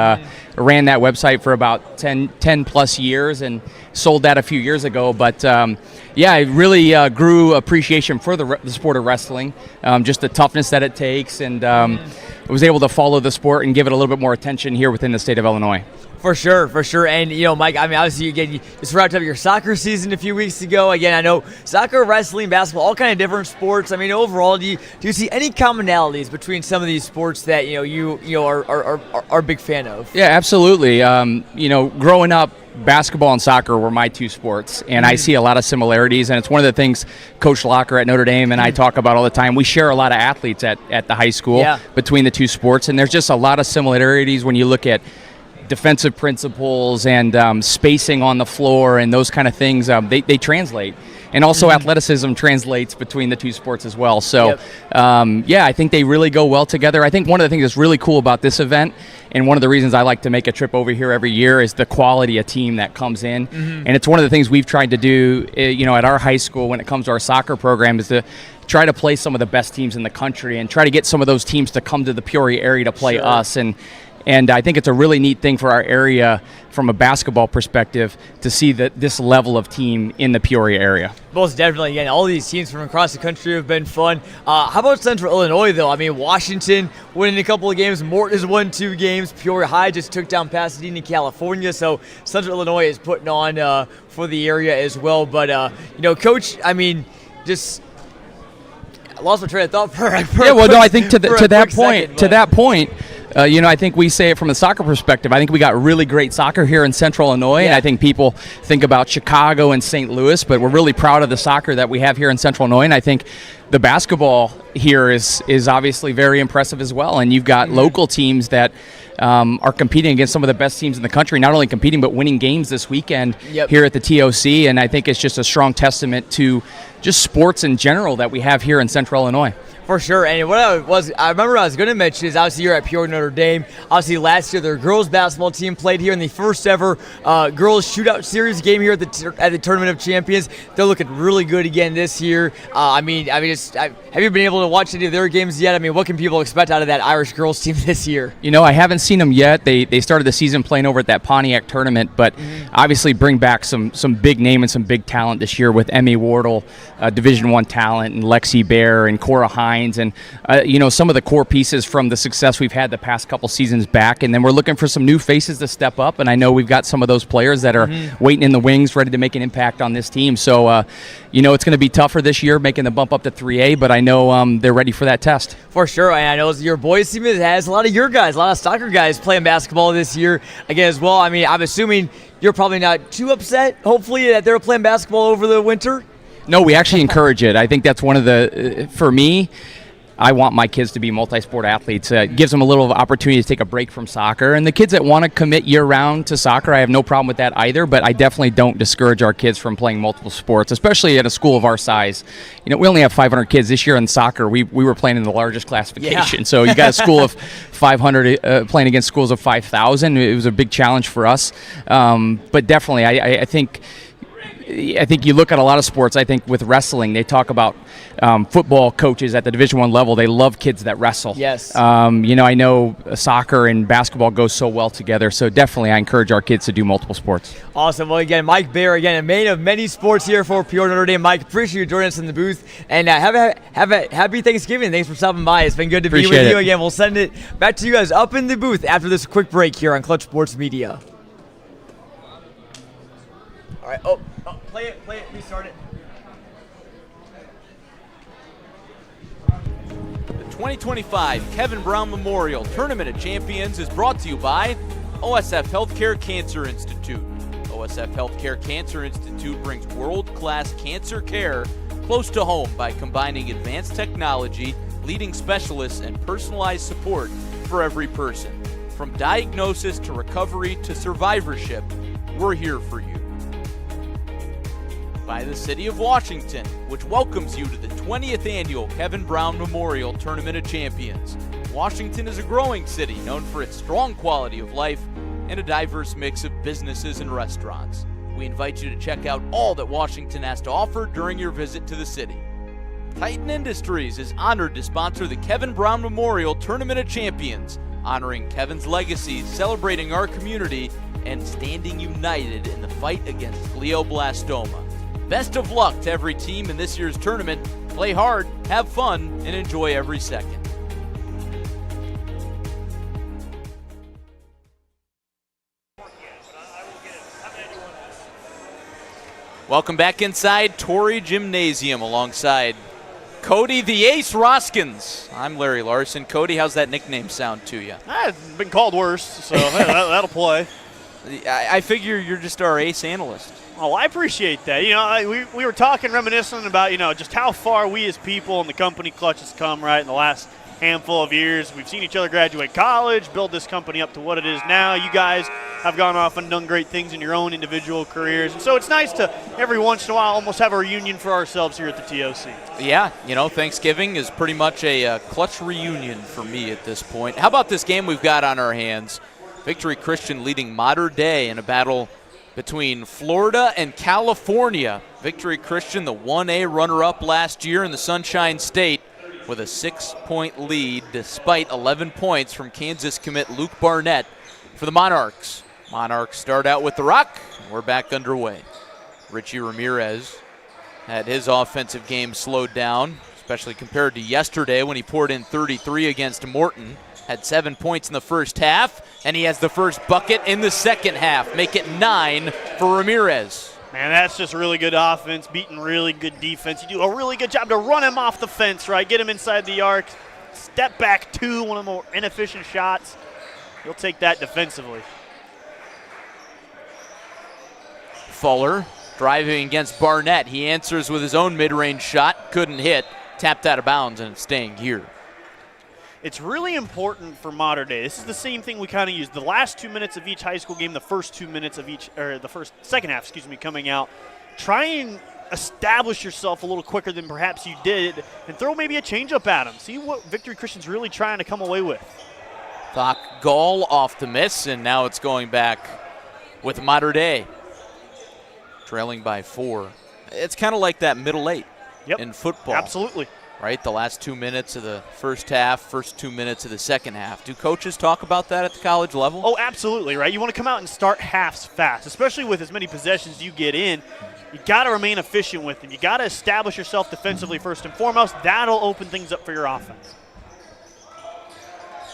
ran that website for about 10 plus years and sold that a few years ago. But I really grew appreciation for the sport of wrestling, just the toughness that it takes, and I was able to follow the sport and give it a little bit more attention here within the state of Illinois. For sure. And, Mike, I mean, obviously, again, you just wrapped up your soccer season a few weeks ago. Again, I know soccer, wrestling, basketball, all kind of different sports. I mean, overall, do you see any commonalities between some of these sports that, you are a big fan of? Yeah, absolutely. Growing up, basketball and soccer were my two sports, and I see a lot of similarities, and it's one of the things Coach Locker at Notre Dame and I talk about all the time. We share a lot of athletes at the high school between the two sports, and there's just a lot of similarities when you look at defensive principles and spacing on the floor and those kind of things. They translate. And also athleticism translates between the two sports as well. So, I think they really go well together. I think one of the things that's really cool about this event, and one of the reasons I like to make a trip over here every year, is the quality of team that comes in. And it's one of the things we've tried to do, at our high school when it comes to our soccer program, is to try to play some of the best teams in the country and try to get some of those teams to come to the Peoria area to play us. And I think it's a really neat thing for our area from a basketball perspective to see this level of team in the Peoria area. Most definitely. Again, all these teams from across the country have been fun. How about Central Illinois, though? I mean, Washington winning a couple of games. Morton has won 2 games. Peoria High just took down Pasadena, California. So Central Illinois is putting on for the area as well. But, Coach, I mean, just... I lost my train of thought I think to that point, I think we say it from a soccer perspective. I think we got really great soccer here in Central Illinois, and I think people think about Chicago and St. Louis, but we're really proud of the soccer that we have here in Central Illinois, and I think the basketball here is obviously very impressive as well, and you've got local teams that are competing against some of the best teams in the country, not only competing but winning games this weekend here at the TOC, and I think it's just a strong testament to just sports in general that we have here in Central Illinois. For sure. And what I remember I was going to mention is obviously you're at Peoria Notre Dame. Obviously last year their girls basketball team played here in the first ever girls shootout series game here at the Tournament of Champions. They're looking really good again this year. Have you been able to watch any of their games yet? I mean, what can people expect out of that Irish girls team this year? I haven't seen them yet. They started the season playing over at that Pontiac tournament, but obviously bring back some big name and some big talent this year with Emmy Wardle, Division I talent, and Lexi Bear and Cora Hines, and some of the core pieces from the success we've had the past couple seasons back, and then we're looking for some new faces to step up, and I know we've got some of those players that are waiting in the wings ready to make an impact on this team. So it's going to be tougher this year making the bump up to 3A, but I know they're ready for that test. For sure, and I know your boys team has a lot of your guys, a lot of soccer guys playing basketball this year again as well. I mean, I'm assuming you're probably not too upset, hopefully, that they're playing basketball over the winter. No, we actually encourage it. I think that's one of for me, I want my kids to be multi-sport athletes. It gives them a little opportunity to take a break from soccer. And the kids that want to commit year-round to soccer, I have no problem with that either, but I definitely don't discourage our kids from playing multiple sports, especially at a school of our size. We only have 500 kids. This year in soccer, we were playing in the largest classification. So you got a school of 500 playing against schools of 5,000. It was a big challenge for us. But definitely, I think you look at a lot of sports. I think with wrestling, they talk about football coaches at the Division I level. They love kids that wrestle. Yes. I know soccer and basketball go so well together. So definitely, I encourage our kids to do multiple sports. Awesome. Well, again, Mike Bear, a man of many sports here for Peoria Notre Dame. Mike, appreciate you joining us in the booth, and have a happy Thanksgiving. Thanks for stopping by. It's been good to be with you again. We'll send it back to you guys up in the booth after this quick break here on Clutch Sports Media. All right. Oh, play it, restart it. 2025 Kevin Brown Memorial Tournament of Champions is brought to you by OSF Healthcare Cancer Institute. OSF Healthcare Cancer Institute brings world-class cancer care close to home by combining advanced technology, leading specialists, and personalized support for every person. From diagnosis to recovery to survivorship, we're here for you. By the City of Washington, which welcomes you to the 20th Annual Kevin Brown Memorial Tournament of Champions. Washington is a growing city known for its strong quality of life and a diverse mix of businesses and restaurants. We invite you to check out all that Washington has to offer during your visit to the city. Titan Industries is honored to sponsor the Kevin Brown Memorial Tournament of Champions, honoring Kevin's legacy, celebrating our community, and standing united in the fight against glioblastoma. Best of luck to every team in this year's tournament. Play hard, have fun, and enjoy every second. Welcome back inside Torrey Gymnasium alongside Cody the Ace Roskins. I'm Larry Larson. Cody, how's that nickname sound to you? It's been called worse, so that'll play. I figure you're just our ace analyst. Oh, I appreciate that. You know, we were talking, reminiscing about, just how far we as people and the company Clutch has come, right, in the last handful of years. We've seen each other graduate college, build this company up to what it is now. You guys have gone off and done great things in your own individual careers. And so it's nice to, every once in a while, almost have a reunion for ourselves here at the TOC. Yeah, Thanksgiving is pretty much a Clutch reunion for me at this point. How about this game we've got on our hands? Victory Christian leading Mater Dei in a battle between Florida and California. Victory Christian, the 1A runner-up last year in the Sunshine State, with a 6-point lead despite 11 points from Kansas commit Luke Barnett for the Monarchs. Monarchs start out with the rock, and we're back underway. Richie Ramirez had his offensive game slowed down, especially compared to yesterday when he poured in 33 against Morton. Had 7 points in the first half, and he has the first bucket in the second half. Make it 9 for Ramirez. Man, that's just really good offense, beating really good defense. You do a really good job to run him off the fence, right? Get him inside the arc. Step back two, one of the more inefficient shots. He'll take that defensively. Fuller driving against Barnett. He answers with his own mid-range shot. Couldn't hit. Tapped out of bounds, and it's staying here. It's really important for Mater Dei. This is the same thing we kind of use. The last 2 minutes of each high school game, the first 2 minutes of each, or the second half, coming out. Try and establish yourself a little quicker than perhaps you did, and throw maybe a changeup at them. See what Victory Christian's really trying to come away with. Thought Gall off the miss, and now it's going back with Mater Dei, trailing by 4. It's kind of like that middle eight in football. Absolutely. Right, the last 2 minutes of the first half, first 2 minutes of the second half. Do coaches talk about that at the college level? Oh, absolutely, right? You want to come out and start halves fast, especially with as many possessions you get in. You got to remain efficient with them. You got to establish yourself defensively first and foremost. That'll open things up for your offense.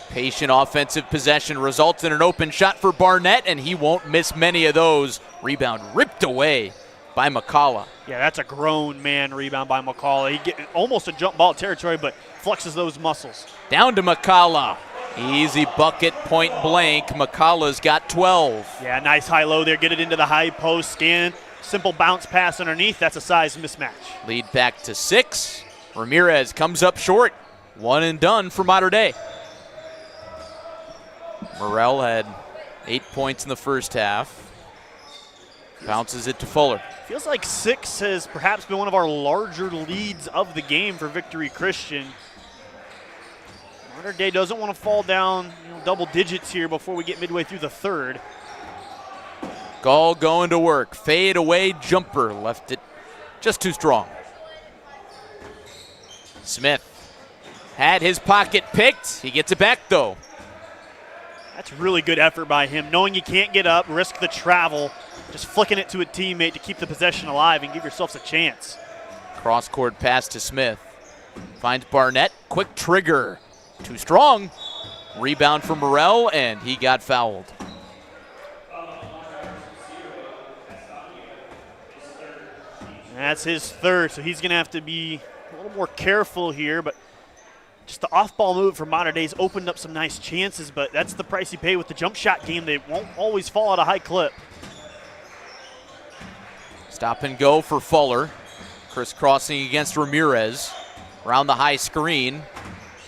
Patient offensive possession results in an open shot for Barnett, and he won't miss many of those. Rebound ripped away by McCullough. Yeah, that's a grown man rebound by McCullough. He get almost a jump ball territory, but flexes those muscles. Down to McCullough. Easy bucket, point blank. McCullough's got 12. Yeah, nice high-low there. Get it into the high post, scan. Simple bounce pass underneath. That's a size mismatch. Lead back to 6. Ramirez comes up short. One and done for Mater Dei. Morrell had 8 points in the first half. Bounces it to Fuller. Feels like 6 has perhaps been one of our larger leads of the game for Victory Christian. Mater Dei doesn't want to fall down double digits here before we get midway through the third. Gall going to work. Fade away jumper. Left it just too strong. Smith had his pocket picked. He gets it back though. That's really good effort by him. Knowing you can't get up, risk the travel, just flicking it to a teammate to keep the possession alive and give yourselves a chance. Cross-court pass to Smith. Finds Barnett. Quick trigger. Too strong. Rebound for Morrell, and he got fouled. That's his third, so he's going to have to be a little more careful here, but just the off-ball move for Mater Dei's opened up some nice chances, but that's the price you pay with the jump shot game. They won't always fall at a high clip. Stop and go for Fuller. Crisscrossing against Ramirez. Around the high screen.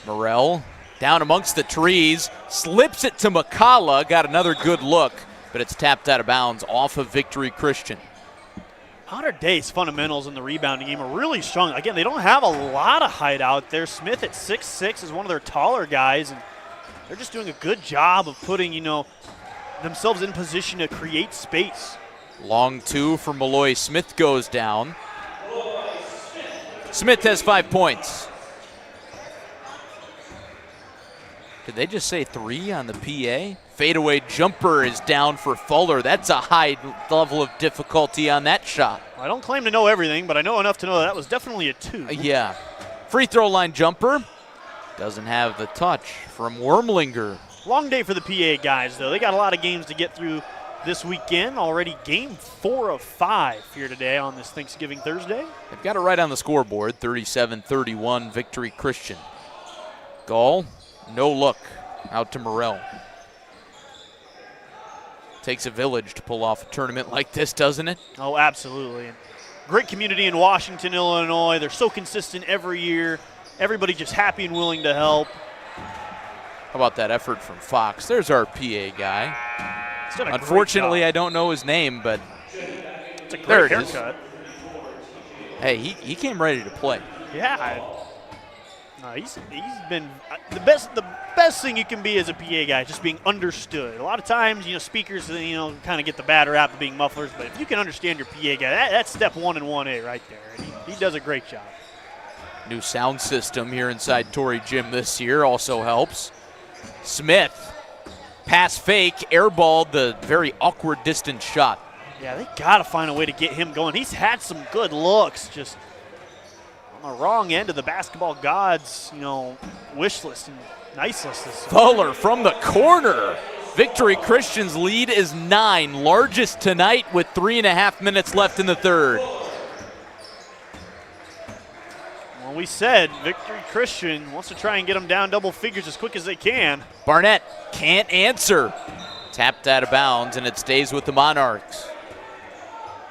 Morrell down amongst the trees. Slips it to McCalla. Got another good look, but it's tapped out of bounds off of Victory Christian. Mater Dei's fundamentals in the rebounding game are really strong. Again, they don't have a lot of height out there. Smith at 6'6" is one of their taller guys, and they're just doing a good job of putting, themselves in position to create space. Long two for Malloy. Smith goes down. Smith has 5 points. Did they just say 3 on the PA? Fadeaway jumper is down for Fuller. That's a high level of difficulty on that shot. I don't claim to know everything, but I know enough to know that was definitely a 2. Yeah. Free throw line jumper. Doesn't have the touch from Wormlinger. Long day for the PA guys, though. They got a lot of games to get through this weekend. Already game 4 of 5 here today on this Thanksgiving Thursday. They've got it right on the scoreboard, 37-31 Victory Christian. Gall, no look, out to Morrell. Takes a village to pull off a tournament like this, doesn't it? Oh, absolutely. Great community in Washington, Illinois. They're so consistent every year. Everybody just happy and willing to help. How about that effort from Fox? There's our PA guy. Unfortunately, I don't know his name, but it's a great there it haircut. Is. Hey, he came ready to play. Yeah. He's been the best thing you can be as a PA guy, just being understood. A lot of times, speakers, kind of get the bad rap of being mufflers, but if you can understand your PA guy, that's step 1 in 1A right there. And he does a great job. New sound system here inside Torrey Gym this year also helps. Smith, pass fake, airballed the very awkward distance shot. Yeah, they got to find a way to get him going. He's had some good looks, just on the wrong end of the basketball gods, wish list and nice list. Fuller from the corner. Victory Christian's lead is 9, largest tonight with 3.5 minutes left in the third. Well, we said Victory Christian wants to try and get them down double figures as quick as they can. Barnett can't answer. Tapped out of bounds, and it stays with the Monarchs.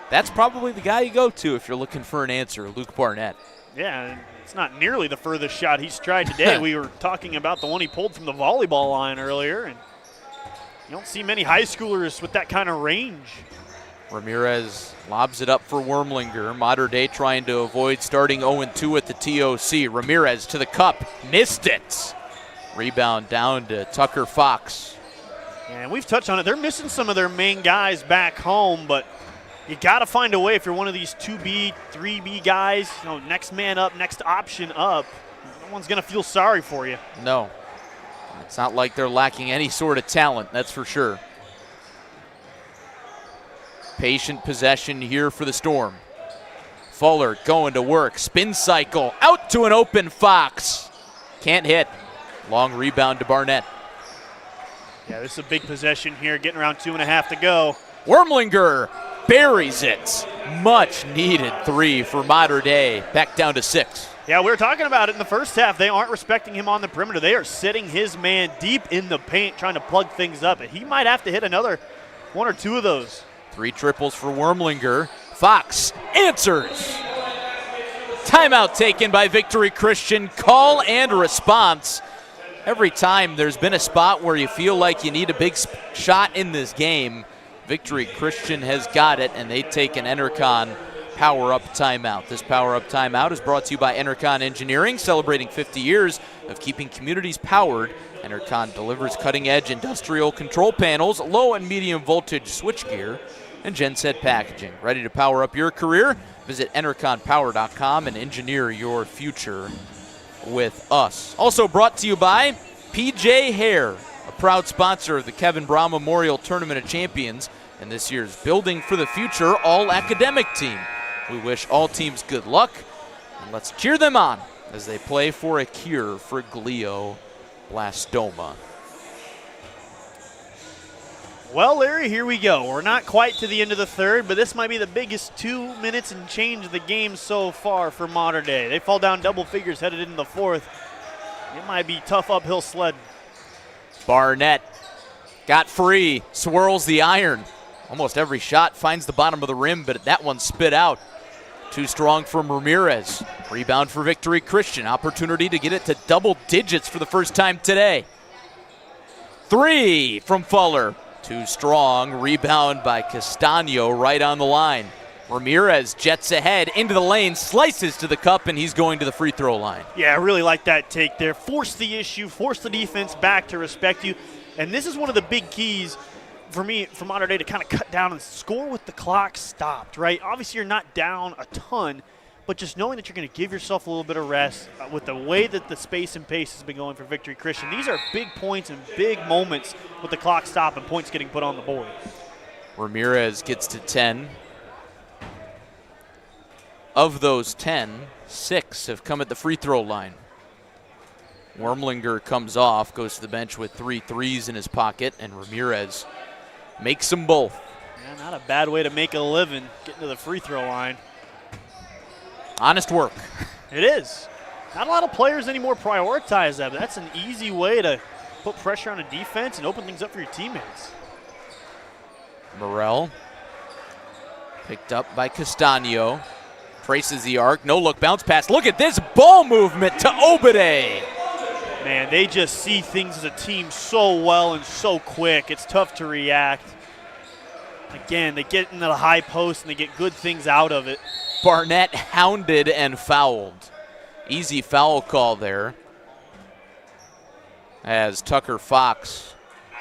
That's probably the guy you go to if you're looking for an answer, Luke Barnett. Yeah, it's not nearly the furthest shot he's tried today. We were talking about the one he pulled from the volleyball line earlier, and you don't see many high schoolers with that kind of range. Ramirez lobs it up for Wormlinger. Mater Dei trying to avoid starting 0-2 at the TOC. Ramirez to the cup, missed it. Rebound down to Tucker Fox. And we've touched on it. They're missing some of their main guys back home, but you got to find a way if you're one of these 2B, 3B guys, next man up, next option up. No one's going to feel sorry for you. No. It's not like they're lacking any sort of talent, that's for sure. Patient possession here for the Storm. Fuller going to work, spin cycle, out to an open Fox. Can't hit. Long rebound to Barnett. Yeah, this is a big possession here, getting around 2.5 to go. Wormlinger buries it. Much needed 3 for Mater Dei. Back down to 6. Yeah, we were talking about it in the first half. They aren't respecting him on the perimeter. They are sitting his man deep in the paint, trying to plug things up. And he might have to hit another 1 or 2 of those. 3 triples for Wormlinger. Fox answers. Timeout taken by Victory Christian. Call and response. Every time there's been a spot where you feel like you need a big shot in this game, Victory Christian has got it, and they take an Enercon power-up timeout. This power-up timeout is brought to you by Enercon Engineering, celebrating 50 years of keeping communities powered. Enercon delivers cutting-edge industrial control panels, low and medium voltage switchgear, and genset packaging. Ready to power up your career? Visit EnerconPower.com and engineer your future with us. Also brought to you by PJ Hair, a proud sponsor of the Kevin Brown Memorial Tournament of Champions and this year's Building for the Future All-Academic Team. We wish all teams good luck, and let's cheer them on as they play for a cure for glioblastoma. Well, Larry, here we go. We're not quite to the end of the third, but this might be the biggest 2 minutes and change of the game so far for Mater Dei. They fall down double figures headed into the fourth. It might be tough uphill sledding. Barnett got free, swirls the iron. Almost every shot finds the bottom of the rim, but that one spit out. Too strong from Ramirez. Rebound for Victory Christian. Opportunity to get it to double digits for the first time today. 3 from Fuller. Too strong. Rebound by Castano right on the line. Ramirez jets ahead into the lane, slices to the cup, and he's going to the free throw line. Yeah, I really like that take there. Force the issue, force the defense back to respect you. And this is one of the big keys for me, for modern day, to kind of cut down and score with the clock stopped, right? Obviously, you're not down a ton, but just knowing that you're going to give yourself a little bit of rest with the way that the space and pace has been going for Victory Christian. These are big points and big moments with the clock stop and points getting put on the board. Ramirez gets to 10. Of those 10, 6 have come at the free throw line. Wormlinger comes off, goes to the bench with 3 threes in his pocket, and Ramirez makes them both. Yeah, not a bad way to make a living, getting to the free throw line. Honest work. It is. Not a lot of players anymore prioritize that, but that's an easy way to put pressure on a defense and open things up for your teammates. Morrell picked up by Castano. Traces the arc, no look, bounce pass. Look at this ball movement to Obade. Man, they just see things as a team so well and so quick. It's tough to react. Again, they get into the high post and they get good things out of it. Barnett hounded and fouled. Easy foul call there, as Tucker Fox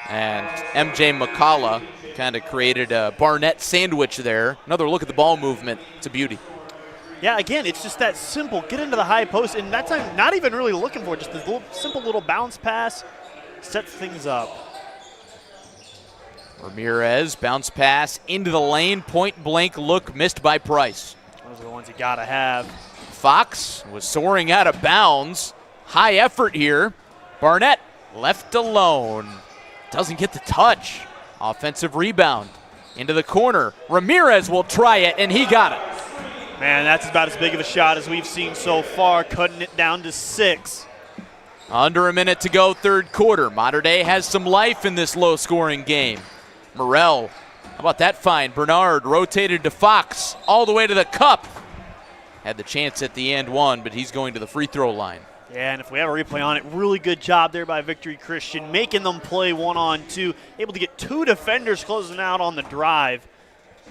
and MJ McCullough kind of created a Barnett sandwich there. Another look at the ball movement. It's a beauty. Yeah, again, it's just that simple. Get into the high post, and that time not even really looking for it. Just this simple little bounce pass sets things up. Ramirez, bounce pass into the lane. Point blank look missed by Price. Those are the ones you got to have. Fox was soaring out of bounds. High effort here. Barnett left alone. Doesn't get the touch. Offensive rebound into the corner. Ramirez will try it, and he got it. Man, that's about as big of a shot as we've seen so far, cutting it down to 6. Under a minute to go, third quarter. Mater Dei has some life in this low-scoring game. Morrell, how about that find? Bernard rotated to Fox all the way to the cup. Had the chance at the and one, but he's going to the free throw line. Yeah, and if we have a replay on it, really good job there by Victory Christian, making them play 1-on-2, able to get 2 defenders closing out on the drive.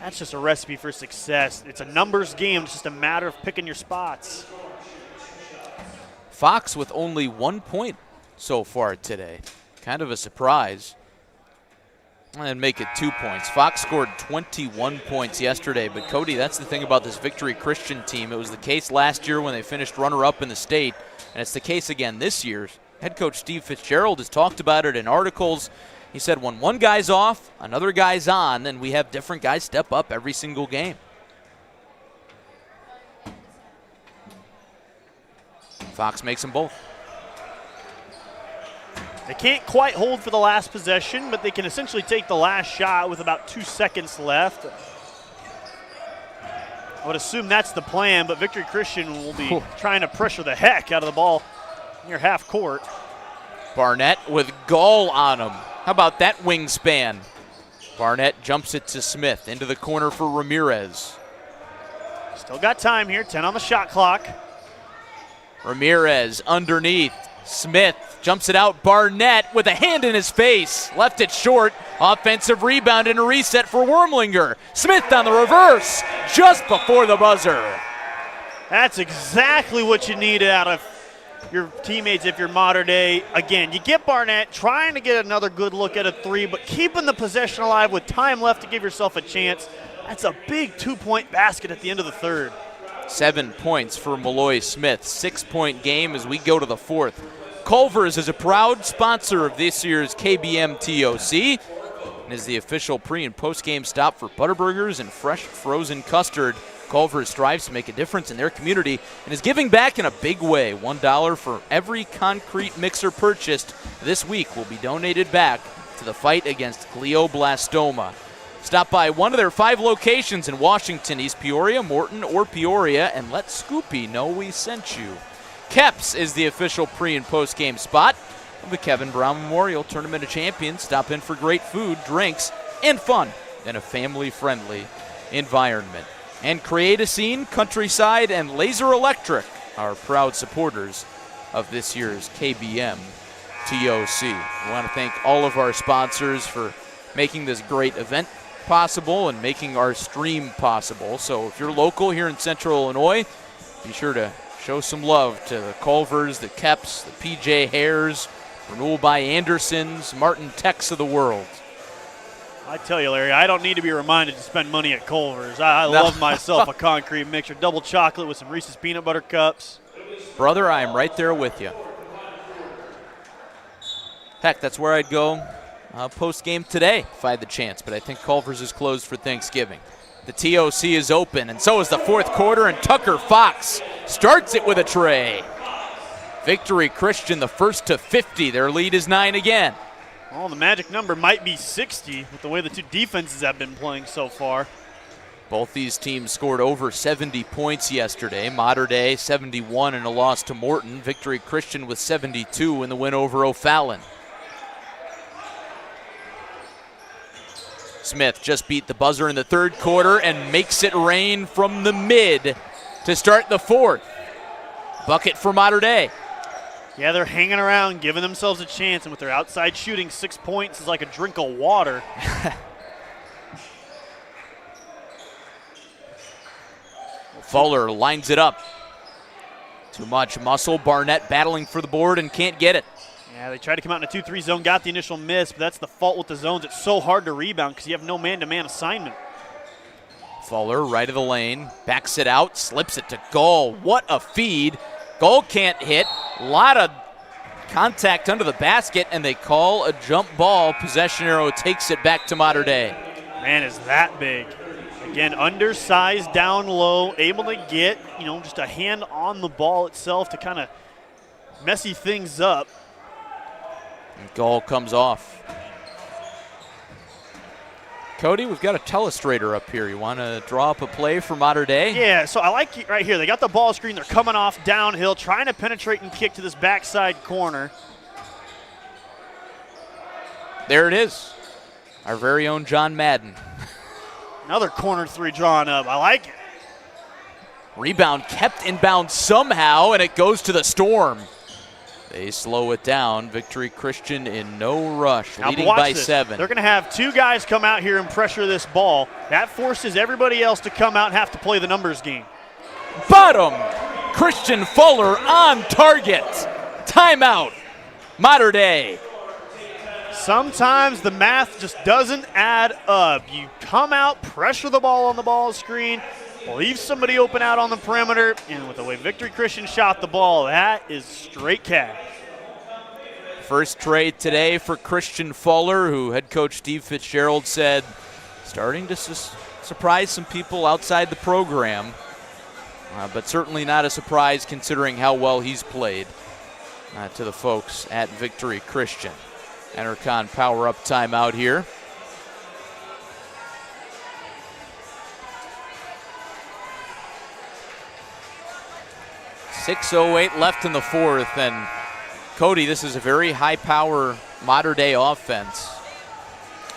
That's just a recipe for success. It's a numbers game. It's just a matter of picking your spots. Fox with only 1 point so far today. Kind of a surprise. And make it 2 points. Fox scored 21 points yesterday, but Cody, that's the thing about this Victory Christian team. It was the case last year when they finished runner-up in the state, and it's the case again this year. Head coach Steve Fitzgerald has talked about it in articles. He said when one guy's off, another guy's on, then we have different guys step up every single game. Fox makes them both. They can't quite hold for the last possession, but they can essentially take the last shot with about 2 seconds left. I would assume that's the plan, but Victory Christian will be trying to pressure the heck out of the ball near half court. Barnett with Gall on him. How about that wingspan? Barnett jumps it to Smith into the corner for Ramirez. Still got time here, 10 on the shot clock. Ramirez underneath. Smith jumps it out. Barnett with a hand in his face. Left it short. Offensive rebound and a reset for Wormlinger. Smith on the reverse just before the buzzer. That's exactly what you need out of your teammates if you're Mater Dei. Again, you get Barnett trying to get another good look at a 3, but keeping the possession alive with time left to give yourself a chance. That's a big 2-point basket at the end of the third. 7 points for Malloy Smith. 6-point game as we go to the fourth. Culver's is a proud sponsor of this year's KBM TOC and is the official pre- and post-game stop for Butterburgers and fresh frozen custard. Culver's strives to make a difference in their community and is giving back in a big way. $1 for every concrete mixer purchased this week will be donated back to the fight against glioblastoma. Stop by one of their 5 locations in Washington, East Peoria, Morton, or Peoria, and let Scoopy know we sent you. Keps is the official pre- and post-game spot of the Kevin Brown Memorial Tournament of Champions. Stop in for great food, drinks, and fun in a family-friendly environment. And Create a Scene, Countryside, and Laser Electric are proud supporters of this year's KBM TOC. We want to thank all of our sponsors for making this great event possible and making our stream possible. So if you're local here in Central Illinois, be sure to show some love to the Culvers, the Keps, the PJ Hares, Renewal by Andersons, Martin Techs of the world. I tell you, Larry, I don't need to be reminded to spend money at Culver's. I love myself a concrete mixture, double chocolate with some Reese's peanut butter cups. Brother, I am right there with you. Heck, that's where I'd go post-game today if I had the chance, but I think Culver's is closed for Thanksgiving. The TOC is open, and so is the fourth quarter, and Tucker Fox starts it with a tray. Victory Christian, the first to 50. Their lead is 9 again. Well, the magic number might be 60 with the way the two defenses have been playing so far. Both these teams scored over 70 points yesterday. Mater Dei 71 in a loss to Morton. Victory Christian with 72 in the win over O'Fallon. Smith just beat the buzzer in the third quarter and makes it rain from the mid to start the fourth. Bucket for Mater Dei. Yeah, they're hanging around, giving themselves a chance, and with their outside shooting, 6 points is like a drink of water. Fuller lines it up. Too much muscle. Barnett battling for the board and can't get it. Yeah, they tried to come out in a 2-3 zone, got the initial miss, but that's the fault with the zones. It's so hard to rebound because you have no man-to-man assignment. Fuller, right of the lane, backs it out, slips it to Gull. What a feed. Gull can't hit. A lot of contact under the basket, and they call a jump ball. Possession arrow takes it back to Mater Dei. Man, is that big. Again, undersized, down low, able to get, just a hand on the ball itself to kind of messy things up. And Gull comes off. Cody, we've got a telestrator up here. You want to draw up a play for Mater Dei? Yeah, so I like it right here. They got the ball screen. They're coming off downhill, trying to penetrate and kick to this backside corner. There it is. Our very own John Madden. Another corner three drawn up. I like it. Rebound kept inbound somehow, and it goes to the Storm. They slow it down. Victory Christian in no rush, Now leading watch by this. 7. They're going to have two guys come out here and pressure this ball. That forces everybody else to come out and have to play the numbers game. Bottom. Christian Fuller on target. Timeout. Mater Dei. Sometimes the math just doesn't add up. You come out, pressure the ball on the ball screen, leave somebody open out on the perimeter, and with the way Victory Christian shot the ball, that is straight cash. First trade today for Christian Fuller, who head coach Steve Fitzgerald said starting to surprise some people outside the program, but certainly not a surprise considering how well he's played to the folks at Victory Christian. Enercon power-up timeout here. .608 left in the fourth, and Cody, this is a very high-power Mater Dei offense.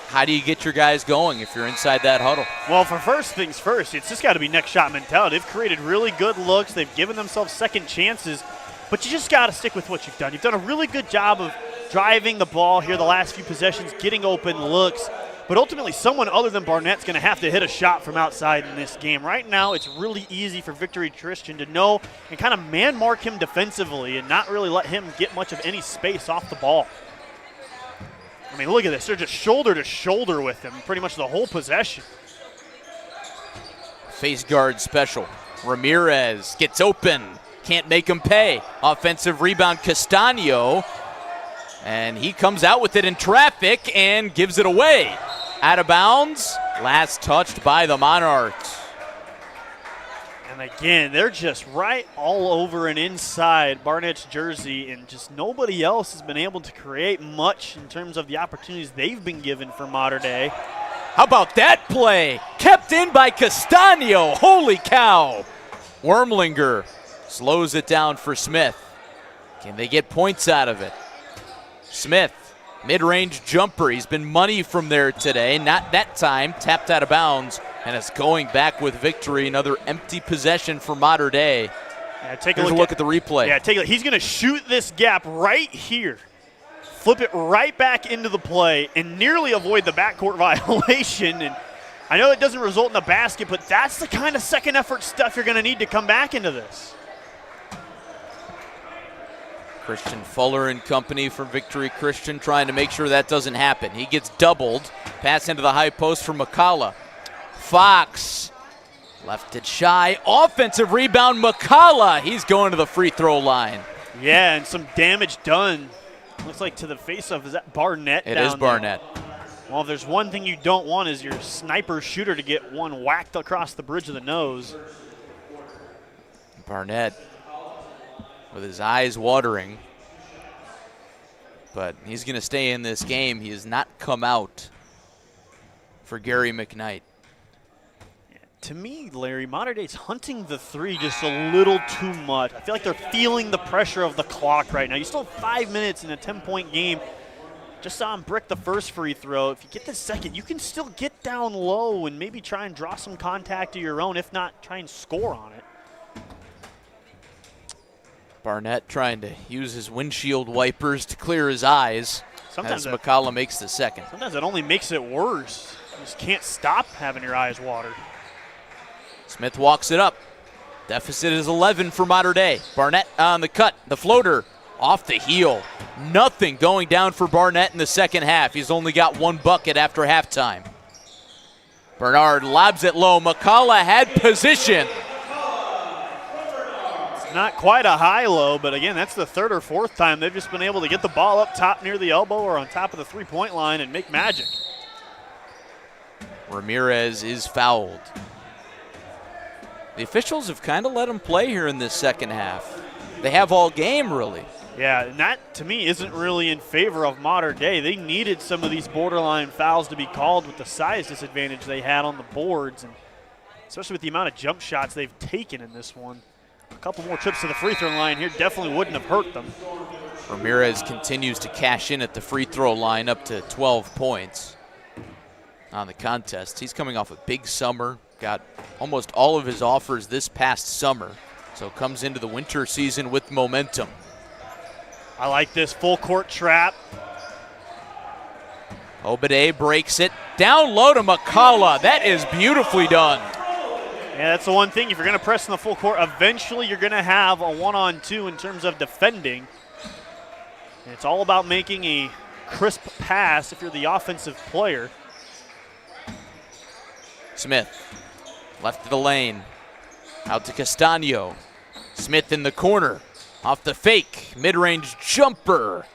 How do you get your guys going if you're inside that huddle? Well, for first things first, it's just got to be next shot mentality. They've created really good looks. They've given themselves second chances, but you just got to stick with what you've done. You've done a really good job of driving the ball here the last few possessions, getting open looks, but ultimately someone other than Barnett's going to have to hit a shot from outside in this game. Right now, it's really easy for Victory Christian to know and kind of man-mark him defensively and not really let him get much of any space off the ball. I mean, look at this. They're just shoulder to shoulder with him pretty much the whole possession. Face guard special. Ramirez gets open. Can't make him pay. Offensive rebound, Castaño. And he comes out with it in traffic and gives it away. Out of bounds. Last touched by the Monarchs. And again, they're just right all over and inside Barnett's jersey, and just nobody else has been able to create much in terms of the opportunities they've been given for Mater Dei. How about that play? Kept in by Castaño. Holy cow. Wormlinger Slows it down for Smith. Can they get points out of it? Smith, mid-range jumper. He's been money from there today. Not that time. Tapped out of bounds. And it's going back with victory. Another empty possession for Mater Dei. Yeah, take Here's a look at the replay. Yeah, take a look. He's going to shoot this gap right here. Flip it right back into the play and nearly avoid the backcourt violation. And I know it doesn't result in a basket, but that's the kind of second effort stuff you're going to need to come back into this. Christian Fuller and company from Victory Christian trying to make sure that doesn't happen. He gets doubled. Pass into the high post for McCalla. Fox left it shy. Offensive rebound, McCalla. He's going to the free throw line. Yeah, and some damage done. Looks like to the face of, is that Barnett It down is Barnett. there? Well, if there's one thing you don't want is your sniper shooter to get one whacked across the bridge of the nose. Barnett with his eyes watering. But he's going to stay in this game. He has not come out for Gary McKnight. To me, Larry, Mater Dei's hunting the three just a little too much. I feel like they're feeling the pressure of the clock right now. You still have 5 minutes in a 10-point game. Just saw him brick the first free throw. If you get the second, you can still get down low and maybe try and draw some contact of your own. If not, try and score on it. Barnett trying to use his windshield wipers to clear his eyes Sometimes as McCalla makes the second. Sometimes it only makes it worse. You just can't stop having your eyes watered. Smith walks it up. Deficit is 11 for Mater Dei. Barnett on the cut. The floater off the heel. Nothing going down for Barnett in the second half. He's only got one bucket after halftime. Bernard lobs it low. McCalla had position. It's not quite a high-low, but again, that's the third or fourth time they've just been able to get the ball up top near the elbow or on top of the three-point line and make magic. Ramirez is fouled. The officials have kind of let him play here in this second half. They have all game, really. Yeah, and that, to me, isn't really in favor of Mater Dei. They needed some of these borderline fouls to be called with the size disadvantage they had on the boards, and especially with the amount of jump shots they've taken in this one. A couple more trips to the free throw line here definitely wouldn't have hurt them. Ramirez continues to cash in at the free throw line, up to 12 points on the contest. He's coming off a big summer. Got almost all of his offers this past summer, so comes into the winter season with momentum. I like this full court trap. Obade breaks it. Down low to McCalla. That is beautifully done. Yeah, that's the one thing. If you're going to press in the full court, eventually you're going to have a one-on-two in terms of defending. And it's all about making a crisp pass if you're the offensive player. Smith, left of the lane, out to Castano. Smith in the corner, off the fake, mid-range jumper.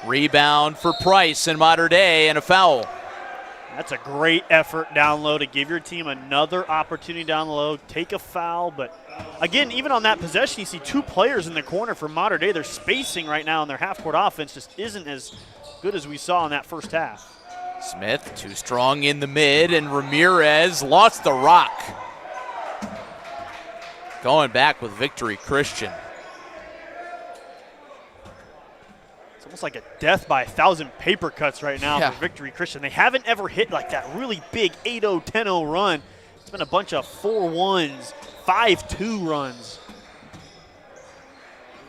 Rebound for Price and Mater Dei, and a foul. That's a great effort down low to give your team another opportunity down low, take a foul. But again, even on that possession, you see two players in the corner for Mater Dei. Their spacing right now in their half-court offense just isn't as good as we saw in that first half. Smith too strong in the mid, and Ramirez lost the rock. Going back with Victory Christian. It's almost like a death by 1,000 paper cuts right now for Victory Christian. They haven't ever hit like that really big 8-0, 10-0 run. It's been a bunch of 4-1s, 5-2 runs.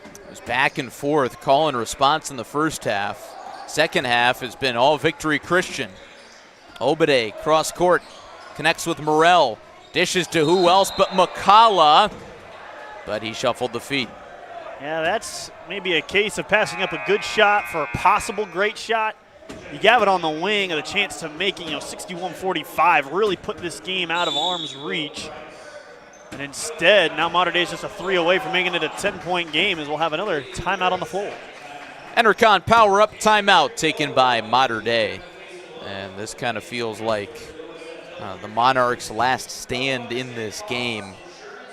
It was back and forth, call and response in the first half. Second half has been all Victory Christian. Obade, cross court, connects with Morrell. Dishes to who else but McCalla, but he shuffled the feet. Yeah, that's maybe a case of passing up a good shot for a possible great shot. You have it on the wing of the chance to make it, 61-45, really put this game out of arm's reach. And instead, now Mater Dei is just a 3 away from making it a 10-point game, as we'll have another timeout on the floor. Enercon power-up timeout taken by Mater Dei. And this kind of feels like the Monarchs' last stand in this game,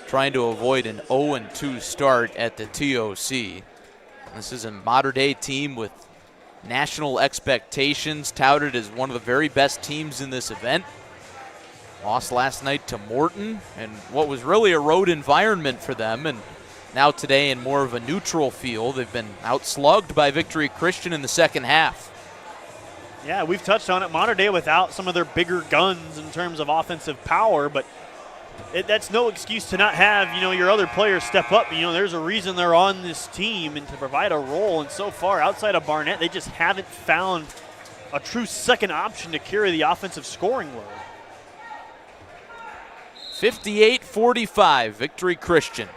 trying to avoid an 0-2 start at the TOC. This is a Mater Dei team with national expectations, touted as one of the very best teams in this event. Lost last night to Morton, and what was really a road environment for them, and now today in more of a neutral field. They've been outslugged by Victory Christian in the second half. Yeah, we've touched on it. Mater Dei without some of their bigger guns in terms of offensive power, but that's no excuse to not have, your other players step up. There's a reason they're on this team and to provide a role. And so far, outside of Barnett, they just haven't found a true second option to carry the offensive scoring load. 58-45, Victory Christian.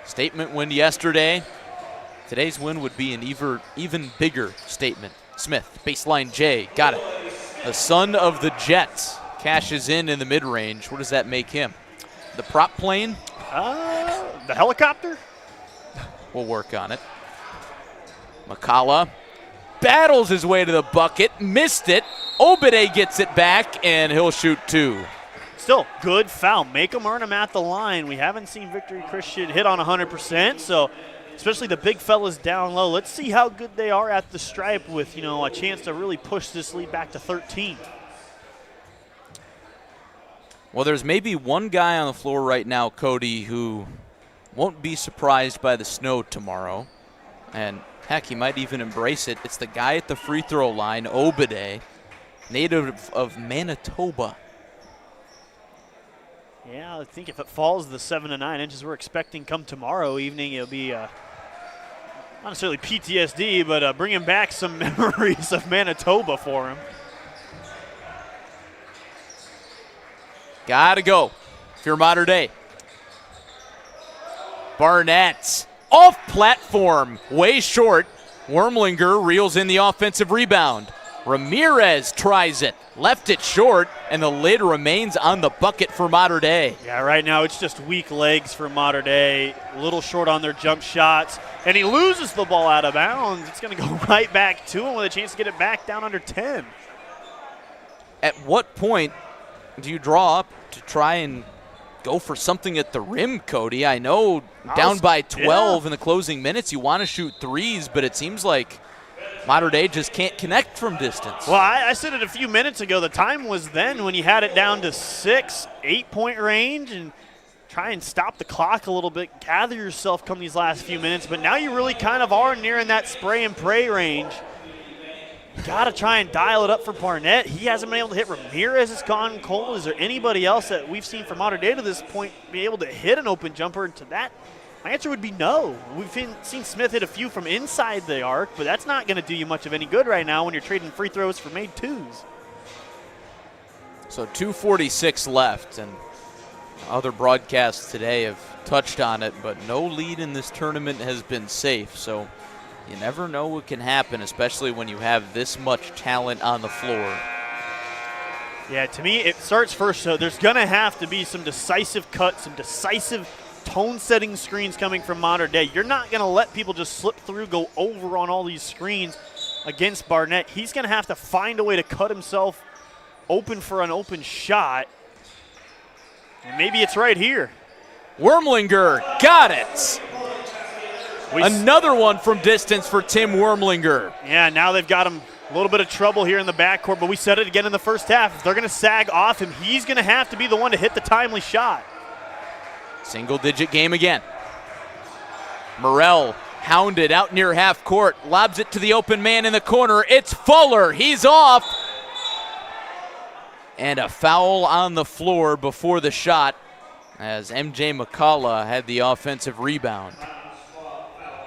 Statement win yesterday. Today's win would be an even bigger statement. Smith, baseline J, got it. The son of the Jets cashes in the mid-range. What does that make him? The prop plane? The helicopter? We'll work on it. McCalla battles his way to the bucket, missed it. Obade gets it back, and he'll shoot 2. Still, good foul. Make them earn them at the line. We haven't seen Victory Christian hit on 100%, so especially the big fellas down low. Let's see how good they are at the stripe with, a chance to really push this lead back to 13. Well, there's maybe one guy on the floor right now, Cody, who won't be surprised by the snow tomorrow. And, heck, he might even embrace it. It's the guy at the free throw line, Obade, native of Manitoba. Yeah, I think if it falls the 7 to 9 inches we're expecting come tomorrow evening, it'll be not necessarily PTSD, but bringing back some memories of Manitoba for him. Gotta go if you're Mater Dei. Barnett's off platform, way short. Wormlinger reels in the offensive rebound. Ramirez tries it, left it short, and the lid remains on the bucket for Mater Dei. Yeah, right now it's just weak legs for Mater Dei, a little short on their jump shots, and he loses the ball out of bounds. It's going to go right back to him with a chance to get it back down under 10. At what point do you draw up to try and go for something at the rim, Cody? I know down by 12 in the closing minutes, you want to shoot threes, but it seems like Mater Dei just can't connect from distance. Well, I said it a few minutes ago. The time was then when you had it down to 6, 8-point range and try and stop the clock a little bit, gather yourself come these last few minutes. But now you really kind of are nearing that spray and pray range. You got to try and dial it up for Barnett. He hasn't been able to hit. Ramirez has gone cold. Is there anybody else that we've seen from Mater Dei to this point be able to hit an open jumper into that? My answer would be no. We've seen Smith hit a few from inside the arc, but that's not going to do you much of any good right now when you're trading free throws for made twos. So 2:46 left, and other broadcasts today have touched on it, but no lead in this tournament has been safe. So you never know what can happen, especially when you have this much talent on the floor. Yeah, to me, it starts first. So there's going to have to be some decisive cuts, some decisive tone-setting screens coming from Mater Dei. You're not going to let people just slip through, go over on all these screens against Barnett. He's going to have to find a way to cut himself open for an open shot. And maybe it's right here. Wormlinger got it. Another one from distance for Tim Wormlinger. Yeah, now they've got him a little bit of trouble here in the backcourt, but we said it again in the first half. If they're going to sag off him, he's going to have to be the one to hit the timely shot. Single-digit game again. Morrell hounded out near half court, lobs it to the open man in the corner. It's Fuller. He's off. And a foul on the floor before the shot as MJ McCalla had the offensive rebound.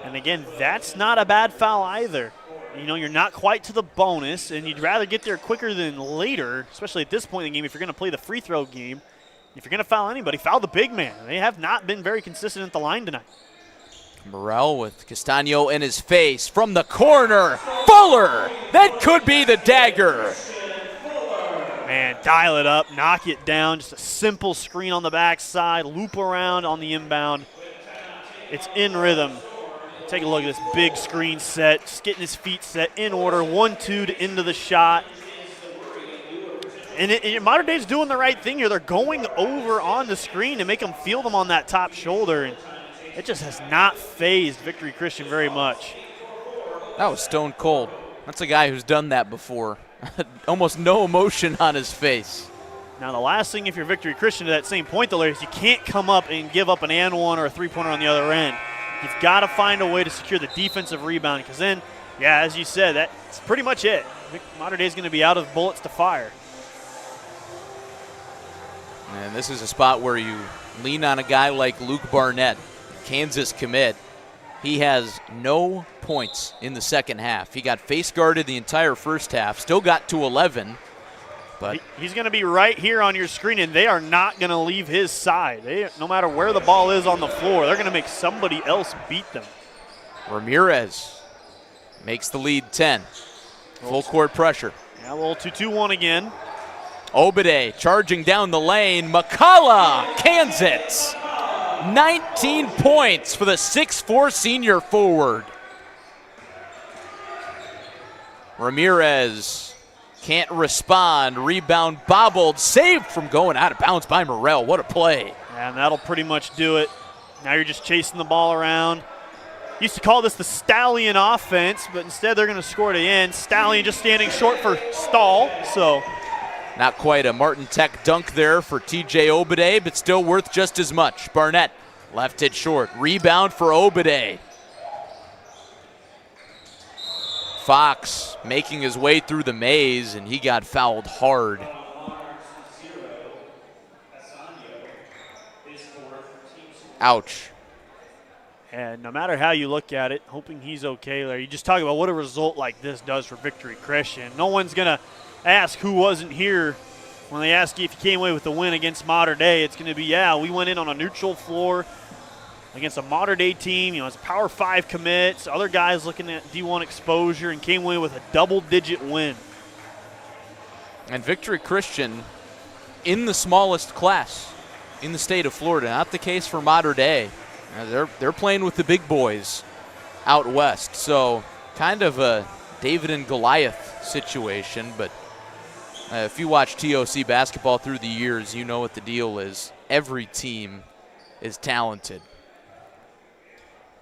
And again, that's not a bad foul either. You're not quite to the bonus, and you'd rather get there quicker than later, especially at this point in the game if you're going to play the free throw game. If you're going to foul anybody, foul the big man. They have not been very consistent at the line tonight. Morrell with Castano in his face from the corner. Fuller! That could be the dagger. Man, dial it up, knock it down. Just a simple screen on the backside, loop around on the inbound. It's in rhythm. Take a look at this big screen set, just getting his feet set in order, 1-2 to into the shot. And Mater Dei's doing the right thing here. They're going over on the screen to make them feel them on that top shoulder. And it just has not fazed Victory Christian very much. That was stone cold. That's a guy who's done that before. Almost no emotion on his face. Now, the last thing if you're Victory Christian to that same point, though, is you can't come up and give up an and one or a three-pointer on the other end. You've got to find a way to secure the defensive rebound because then, yeah, as you said, that's pretty much it. Mater Dei is going to be out of bullets to fire. And this is a spot where you lean on a guy like Luke Barnett, Kansas commit. He has no points in the second half. He got face guarded the entire first half, still got to 11. But he's going to be right here on your screen, and they are not going to leave his side. No matter where the ball is on the floor, they're going to make somebody else beat them. Ramirez makes the lead 10. Full court pressure. Yeah, a little 2-2-1 again. Obade charging down the lane. McCullough cans it. 19 points for the 6'4 senior forward. Ramirez can't respond. Rebound bobbled. Saved from going out of bounds by Morrell. What a play. And that'll pretty much do it. Now you're just chasing the ball around. Used to call this the Stallion offense, but instead they're going to score at the end. Stallion just standing short for Stall. So not quite a Martin Tech dunk there for TJ Obade, but still worth just as much. Barnett left it short. Rebound for Obade. Fox making his way through the maze, and he got fouled hard. Ouch. And no matter how you look at it, hoping he's okay there. You just talk about what a result like this does for Victory Christian. No one's going to ask who wasn't here when they ask you if you came away with the win against Mater Dei. It's going to be, yeah, we went in on a neutral floor against a Mater Dei team. You know, it's Power 5 commits, other guys looking at D1 exposure, and came away with a double-digit win. And Victory Christian in the smallest class in the state of Florida. Not the case for Mater Dei. They're playing with the big boys out west. So kind of a David and Goliath situation. But if you watch TOC basketball through the years, you know what the deal is. Every team is talented.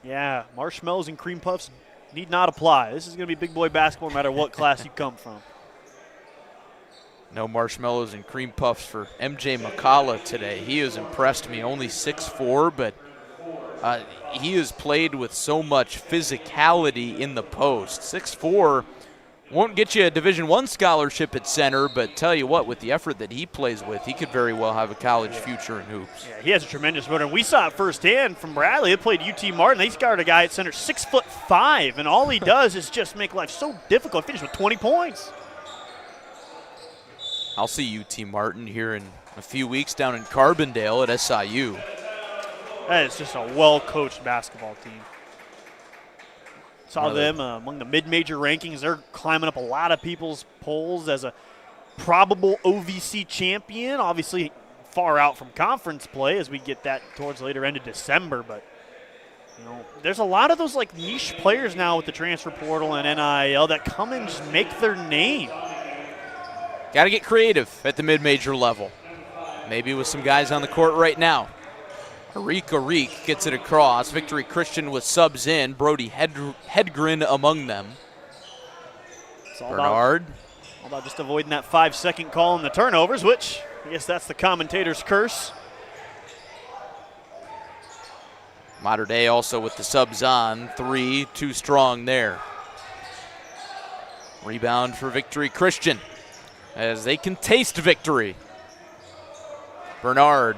Yeah, marshmallows and cream puffs need not apply. This is going to be big boy basketball no matter what class you come from. No marshmallows and cream puffs for MJ McCullough today. He has impressed me. Only 6'4", but he has played with so much physicality in the post. 6'4", won't get you a Division I scholarship at center, but tell you what, with the effort that he plays with, he could very well have a college future in hoops. Yeah, he has a tremendous motor. And we saw it firsthand from Bradley. They played UT Martin. They guarded a guy at center 6'5", and all he does is just make life so difficult. Finish with 20 points. I'll see UT Martin here in a few weeks down in Carbondale at SIU. That is just a well-coached basketball team. Saw them among the mid-major rankings. They're climbing up a lot of people's polls as a probable OVC champion. Obviously far out from conference play as we get that towards the later end of December. But, you know, there's a lot of those like niche players now with the transfer portal and NIL that come and just make their name. Got to get creative at the mid-major level. Maybe with some guys on the court right now. Arik gets it across. Victory Christian with subs in. Brody Hedgren among them. It's all Bernard. All about just avoiding that 5-second call on the turnovers, which I guess that's the commentator's curse. Mater Dei also with the subs on. 3, too strong there. Rebound for Victory Christian as they can taste victory. Bernard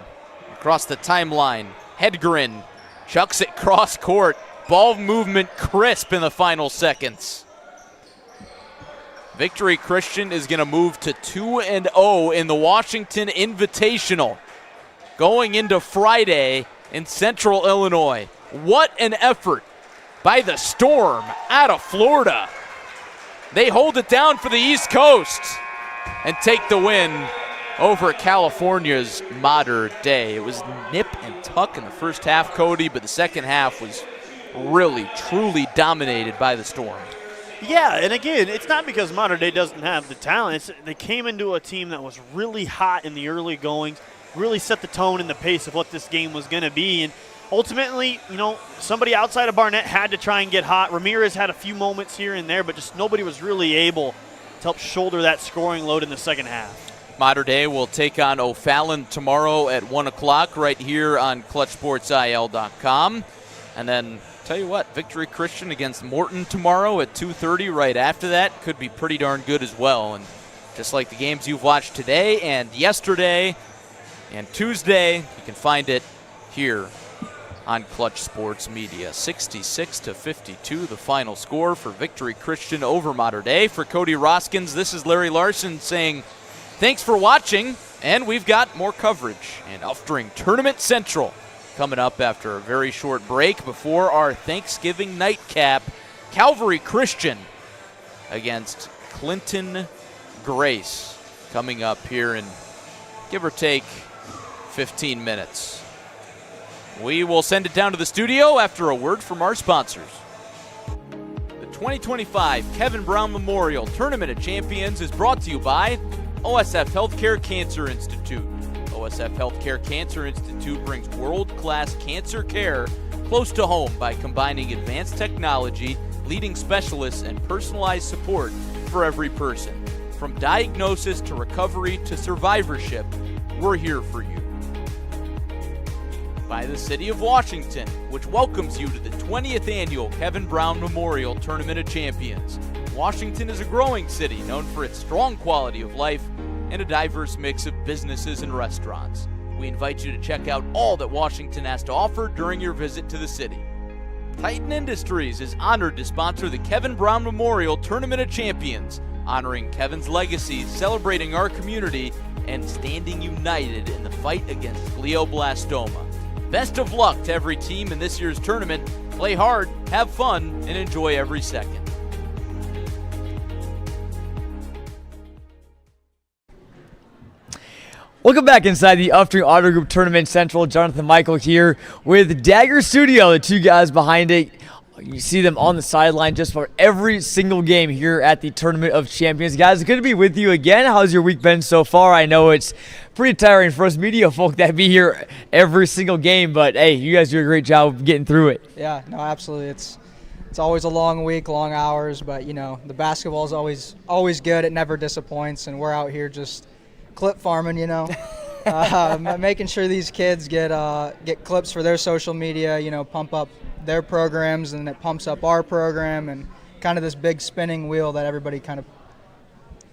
across the timeline. Hedgren chucks it cross court. Ball movement crisp in the final seconds. Victory Christian is going to move to 2-0 in the Washington Invitational. Going into Friday in Central Illinois. What an effort by the Storm out of Florida. They hold it down for the East Coast and take the win over California's Mater Dei. It was nip and tuck in the first half, Cody, but the second half was really, truly dominated by the Storm. Yeah, and again, it's not because Mater Dei doesn't have the talent. They came into a team that was really hot in the early goings, really set the tone and the pace of what this game was going to be. And ultimately, you know, somebody outside of Barnett had to try and get hot. Ramirez had a few moments here and there, but just nobody was really able to help shoulder that scoring load in the second half. Mater Dei will take on O'Fallon tomorrow at 1 o'clock right here on ClutchSportsIL.com. And then, tell you what, Victory Christian against Morton tomorrow at 2:30 right after that could be pretty darn good as well. And just like the games you've watched today and yesterday and Tuesday, you can find it here on Clutch Sports Media. 66-52, the final score for Victory Christian over Mater Dei. For Cody Roskins, this is Larry Larson saying thanks for watching, and we've got more coverage in Uftring Tournament Central coming up after a very short break before our Thanksgiving nightcap. Calvary Christian against Clinton Grace coming up here in give or take 15 minutes. We will send it down to the studio after a word from our sponsors. The 2025 Kevin Brown Memorial Tournament of Champions is brought to you by OSF Healthcare Cancer Institute. OSF Healthcare Cancer Institute brings world-class cancer care close to home by combining advanced technology, leading specialists, and personalized support for every person. From diagnosis to recovery to survivorship, we're here for you. By the City of Washington, which welcomes you to the 20th Annual Kevin Brown Memorial Tournament of Champions. Washington is a growing city known for its strong quality of life and a diverse mix of businesses and restaurants. We invite you to check out all that Washington has to offer during your visit to the city. Titan Industries is honored to sponsor the Kevin Brown Memorial Tournament of Champions, honoring Kevin's legacy, celebrating our community, and standing united in the fight against glioblastoma. Best of luck to every team in this year's tournament. Play hard, have fun, and enjoy every second. Welcome back inside the Uftring Auto Group Tournament Central. Jonathan Michael here with Dagger Studio, the two guys behind it. You see them on the sideline just for every single game here at the Tournament of Champions. Guys, good to be with you again. How's your week been so far? I know it's pretty tiring for us media folk that be here every single game, but hey, you guys do a great job getting through it. Yeah, no, absolutely. It's always a long week, long hours, but you know, the basketball is always good. It never disappoints, and we're out here just clip farming, you know. Making sure these kids get clips for their social media, you know, pump up their programs, and it pumps up our program, and kind of this big spinning wheel that everybody kind of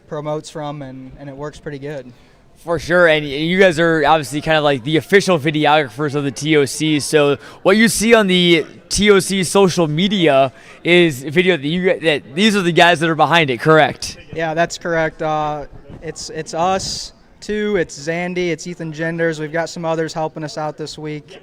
promotes from, and it works pretty good. For sure, and you guys are obviously kind of like the official videographers of the TOC, so what you see on the TOC social media is a video that these are the guys that are behind it, correct? Yeah, that's correct. It's us two, it's Zandy, it's Ethan Genders. We've got some others helping us out this week.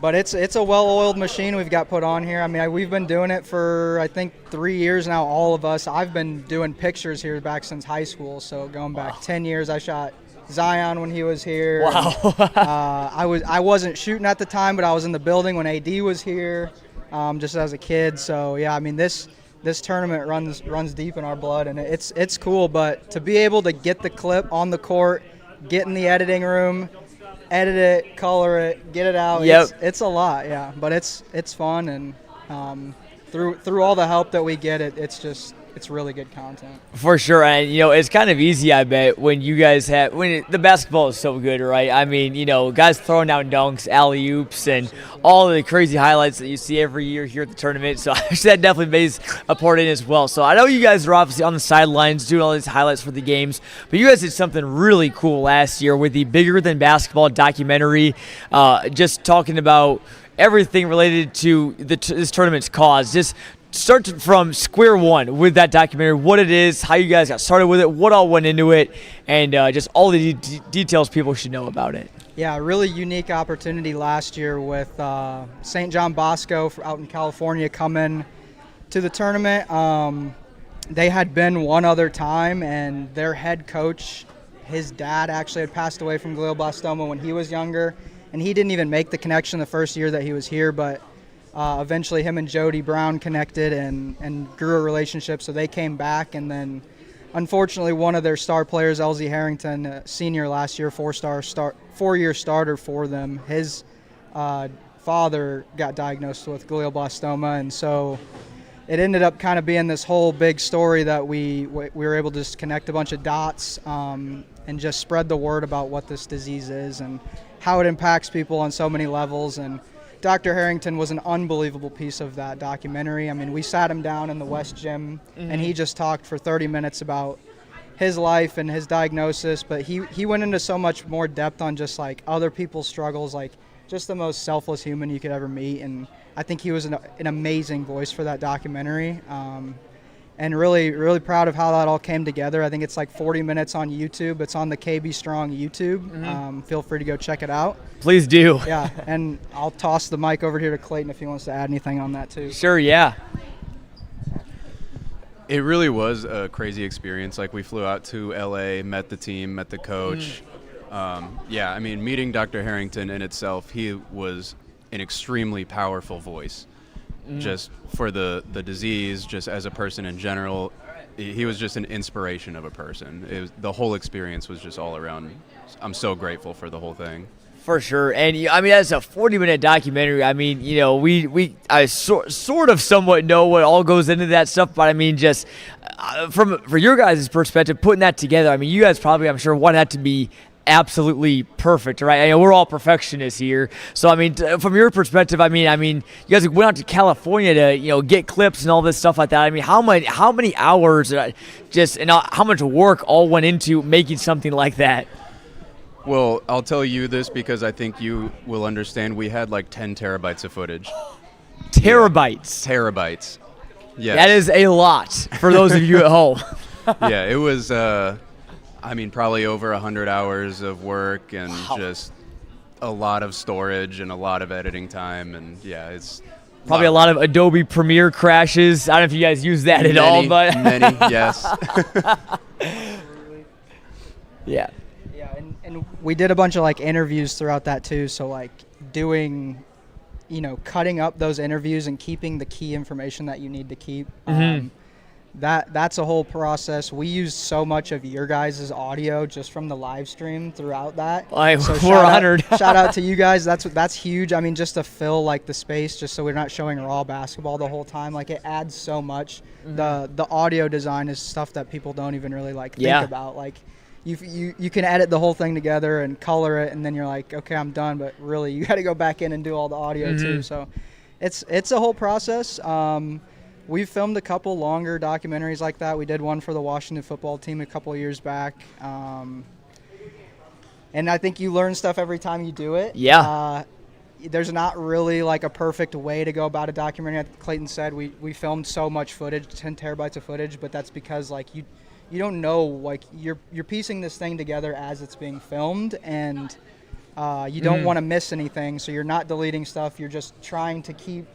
But it's a well-oiled machine we've got put on here. I mean, we've been doing it for, I think, 3 years now, all of us. I've been doing pictures here back since high school, so going back 10 years. I shot Zion when he was here. Wow. I wasn't shooting at the time, but I was in the building when AD was here, just as a kid. So, yeah, I mean, this tournament runs deep in our blood, and it's cool. But to be able to get the clip on the court, get in the editing room, edit it, color it, get it out. Yep. It's a lot, yeah. But it's fun, and through all the help that we get, it's really good content. For sure, and you know it's kind of easy, I bet, when you guys have the basketball is so good, right? I mean, you know, guys throwing down dunks, alley oops, and all the crazy highlights that you see every year here at the tournament. So that definitely plays a part in it as well. So I know you guys are obviously on the sidelines doing all these highlights for the games, but you guys did something really cool last year with the Bigger Than Basketball documentary, just talking about everything related to this tournament's cause. Just start from square one with that documentary, what it is, how you guys got started with it, what all went into it, and just all the details people should know about it. Yeah, a really unique opportunity last year with St. John Bosco out in California coming to the tournament. They had been one other time, and their head coach, his dad actually had passed away from glioblastoma when he was younger, and he didn't even make the connection the first year that he was here, but eventually him and Jody Brown connected and grew a relationship, so they came back. And then unfortunately one of their star players, LZ Harrington, senior last year, four-year starter for them, his father got diagnosed with glioblastoma, and so it ended up kind of being this whole big story that we were able to just connect a bunch of dots and just spread the word about what this disease is and how it impacts people on so many levels. And Dr. Harrington was an unbelievable piece of that documentary. I mean, we sat him down in the West Gym, and he just talked for 30 minutes about his life and his diagnosis, but he went into so much more depth on just like other people's struggles, like just the most selfless human you could ever meet. And I think he was an amazing voice for that documentary. And really, really proud of how that all came together. I think it's like 40 minutes on YouTube. It's on the KB Strong YouTube. Feel free to go check it out. Please do. Yeah, and I'll toss the mic over here to Clayton if he wants to add anything on that too. Sure, yeah. It really was a crazy experience. Like, we flew out to LA, met the team, met the coach. Yeah, I mean, meeting Dr. Harrington in itself, he was an extremely powerful voice. Just for the disease, just as a person in general, he was just an inspiration of a person. The whole experience was just all around. I'm so grateful for the whole thing. For sure. And I mean, as a 40-minute documentary, I mean, you know, I sort of somewhat know what all goes into that stuff, but I mean, just for your guys' perspective, putting that together, I mean, you guys probably, I'm sure, want that to be absolutely perfect, right? I mean, we're all perfectionists here. So, I mean, from your perspective, I mean, you guys went out to California to, you know, get clips and all this stuff like that. I mean, how many hours and how much work all went into making something like that? Well, I'll tell you this because I think you will understand. We had like 10 terabytes of footage. Terabytes? Yeah. Terabytes. Yes. That is a lot for those of you at home. Yeah, it was, I mean, probably over 100 hours of work and just a lot of storage and a lot of editing time. And yeah, it's probably a lot of Adobe Premiere crashes. I don't know if you guys use that at all, but many, yes. Yeah, and we did a bunch of like interviews throughout that too. So like doing, you know, cutting up those interviews and keeping the key information that you need to keep. That's a whole process. We used so much of your guys' audio just from the live stream throughout that. So we're honored. Shout out to you guys. That's huge. I mean, just to fill like the space, just so we're not showing raw basketball the whole time. Like, it adds so much. The audio design is stuff that people don't even really like think about. Like, you can edit the whole thing together and color it, and then you're like, okay, I'm done. But really, you got to go back in and do all the audio too. So it's a whole process. We've filmed a couple longer documentaries like that. We did one for the Washington football team a couple of years back. And I think you learn stuff every time you do it. Yeah. There's not really like a perfect way to go about a documentary. Like Clayton said, we filmed so much footage, 10 terabytes of footage, but that's because like you don't know, like you're piecing this thing together as it's being filmed, and you don't want to miss anything. So you're not deleting stuff. You're just trying to keep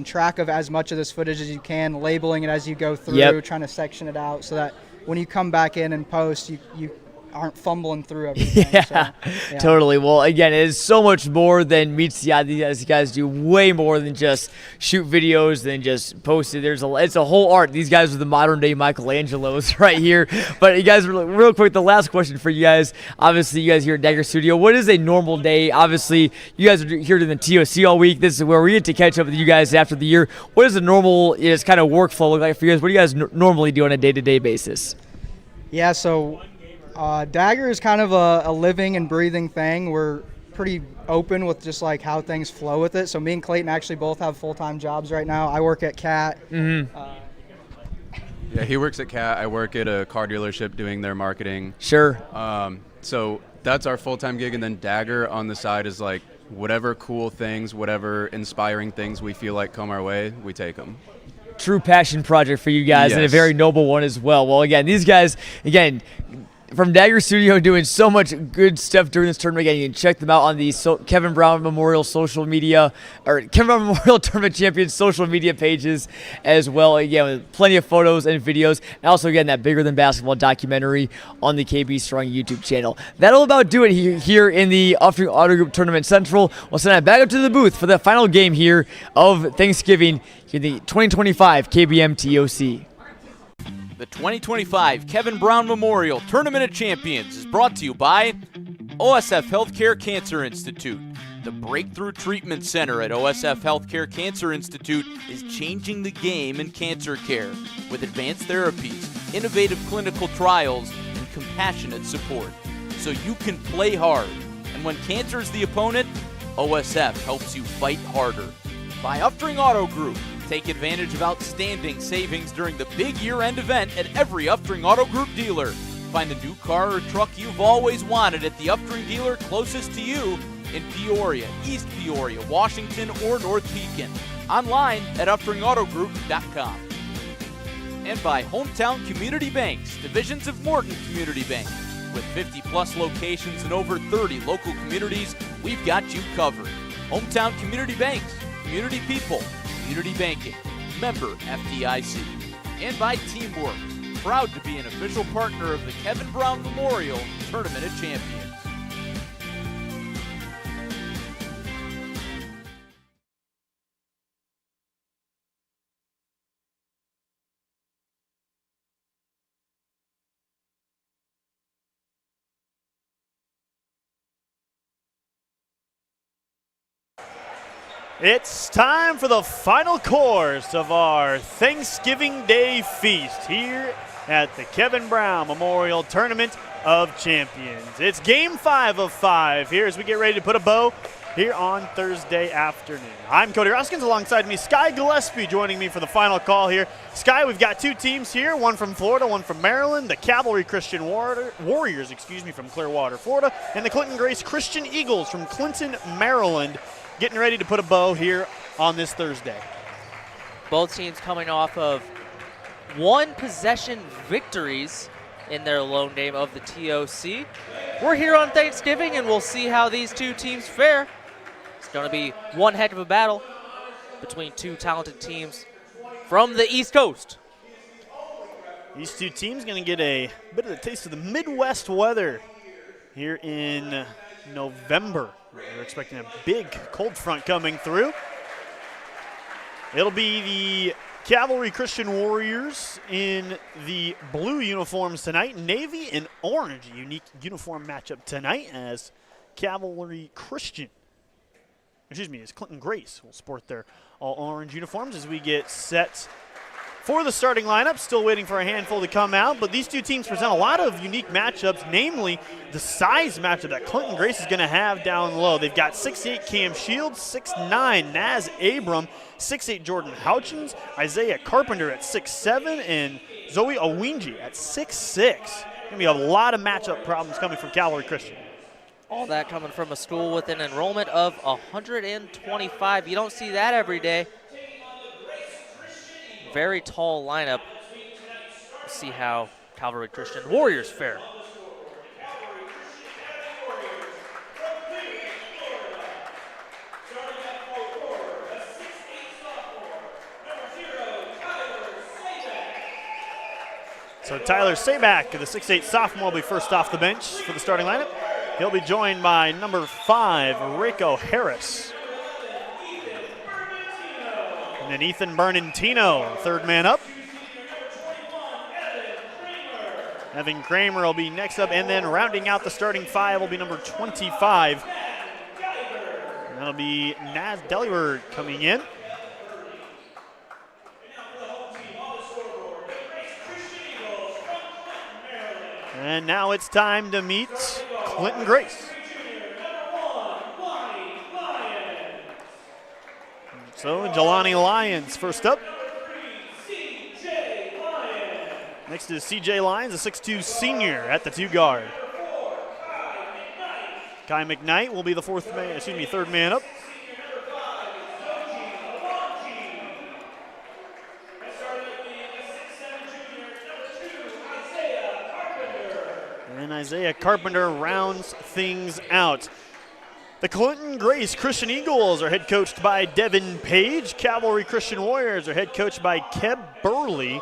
track of as much of this footage as you can, labeling it as you go through, trying to section it out so that when you come back in and post, you aren't fumbling through everything. Totally. Well, again, it is so much more than meets the eye. These guys do way more than just shoot videos, than just post it. It's a whole art. These guys are the modern day Michelangelos right here. But you guys, real quick, the last question for you guys. Obviously, you guys here at Dagger Studio. What is a normal day? Obviously, you guys are here to the TOC all week. This is where we get to catch up with you guys after the year. What does a normal kind of workflow look like for you guys? What do you guys normally do on a day-to-day basis? Yeah, so Dagger is kind of a living and breathing thing. We're pretty open with just like how things flow with it. So me and Clayton actually both have full-time jobs right now. I work at CAT. Yeah, he works at CAT. I work at a car dealership doing their marketing. Sure. So that's our full-time gig, and then Dagger on the side is like whatever cool things, whatever inspiring things we feel like come our way, we take them. True passion project for you guys, and a very noble one as well. Well, again, these guys, from Dagger Studio, doing so much good stuff during this tournament. Again, you can check them out on the Kevin Brown Memorial social media, or Kevin Brown Memorial Tournament Champions social media pages as well. Again, with plenty of photos and videos. And also, again, that Bigger Than Basketball documentary on the KB Strong YouTube channel. That'll about do it here in the Offering Auto Group Tournament Central. We'll send that back up to the booth for the final game here of Thanksgiving in the 2025 KBM TOC. The 2025 Kevin Brown Memorial Tournament of Champions is brought to you by OSF Healthcare Cancer Institute, The Breakthrough Treatment Center at OSF Healthcare Cancer Institute is changing the game in cancer care with advanced therapies, innovative clinical trials, and compassionate support. So you can play hard. And when cancer is the opponent, OSF helps you fight harder. By Upstring Auto Group. Take advantage of outstanding savings during the big year-end event at every Upstring Auto Group dealer. Find the new car or truck you've always wanted at the Upstring dealer closest to you in Peoria, East Peoria, Washington, or North Pekin. Online at upstringautogroup.com. And by Hometown Community Banks, divisions of Morton Community Bank. With 50-plus locations in over 30 local communities, we've got you covered. Hometown Community Banks, community people, community banking, member FDIC. And by Teamwork, proud to be an official partner of the Kevin Brown Memorial Tournament of Champions. It's time for the final course of our Thanksgiving Day feast here at the Kevin Brown Memorial Tournament of Champions. It's game 5 of 5 here as we get ready to put a bow here on Thursday afternoon. I'm Cody Roskins, alongside me Sky Gillespie joining me for the final call here. Sky, we've got two teams here, one from Florida, one from Maryland, the Cavalry Christian Warriors from Clearwater, Florida, and the Clinton Grace Christian Eagles from Clinton, Maryland, getting ready to put a bow here on this Thursday. Both teams coming off of one possession victories in their lone game of the TOC. We're here on Thanksgiving, and we'll see how these two teams fare. It's going to be one heck of a battle between two talented teams from the East Coast. These two teams going to get a bit of a taste of the Midwest weather here in November. We're expecting a big cold front coming through. It'll be the Cavalry Christian Warriors in the blue uniforms tonight. Navy and orange, a unique uniform matchup tonight as Cavalry Christian, as Clinton Grace will sport their all orange uniforms as we get set for the starting lineup. Still waiting for a handful to come out, but these two teams present a lot of unique matchups, namely the size matchup that Clinton Grace is going to have down low. They've got 6'8" Cam Shields, 6'9" Naz Abram, 6'8" Jordan Houchins, Isaiah Carpenter at 6'7", and Zoe Owinji at 6'6". Going to be a lot of matchup problems coming from Cavalry Christian. All that coming from a school with an enrollment of 125. You don't see that every day. Very tall lineup. We'll see how Cavalry Christian Warriors fare. So Tyler Sabak, the 6'8" sophomore, will be first off the bench for the starting lineup. He'll be joined by number 5, Rico Harris. And then Ethan Bernantino, third man up. Evan Kramer will be next up, and then rounding out the starting 5 will be number 25. And that'll be Naz Delibird coming in. And now it's time to meet Clinton Grace. So Jelani Lyons first up. Next is CJ Lyons, a 6'2" senior at the 2 guard. Kai McKnight will be the third man up. And Isaiah Carpenter rounds things out. The Clinton Grace Christian Eagles are head coached by Devin Page. Cavalry Christian Warriors are head coached by Keb Burley.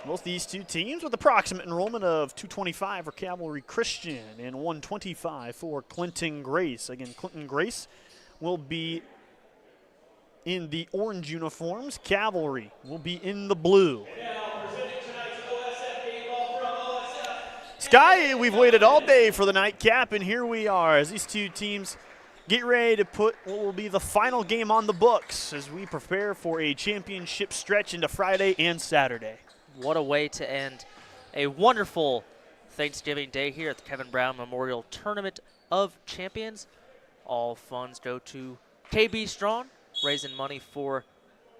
Both these two teams with approximate enrollment of 225 for Cavalry Christian and 125 for Clinton Grace. Again, Clinton Grace will be in the orange uniforms. Cavalry will be in the blue. Sky, we've waited all day for the nightcap, and here we are as these two teams get ready to put what will be the final game on the books as we prepare for a championship stretch into Friday and Saturday. What a way to end a wonderful Thanksgiving Day here at the Kevin Brown Memorial Tournament of Champions. All funds go to KB Strong, raising money for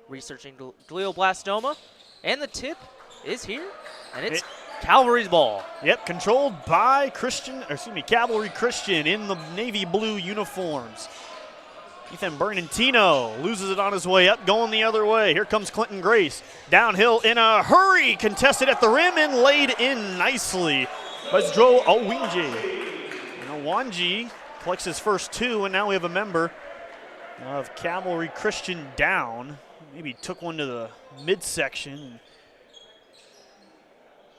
researching glioblastoma. And the tip is here, and it's Cavalry's ball. Yep, controlled by Cavalry Christian in the navy blue uniforms. Ethan Bernantino loses it on his way up, going the other way. Here comes Clinton Grace. Downhill in a hurry, contested at the rim and laid in nicely by Zdro Owinji. And Owanji collects his first two, and now we have a member of Cavalry Christian down. Maybe took one to the midsection.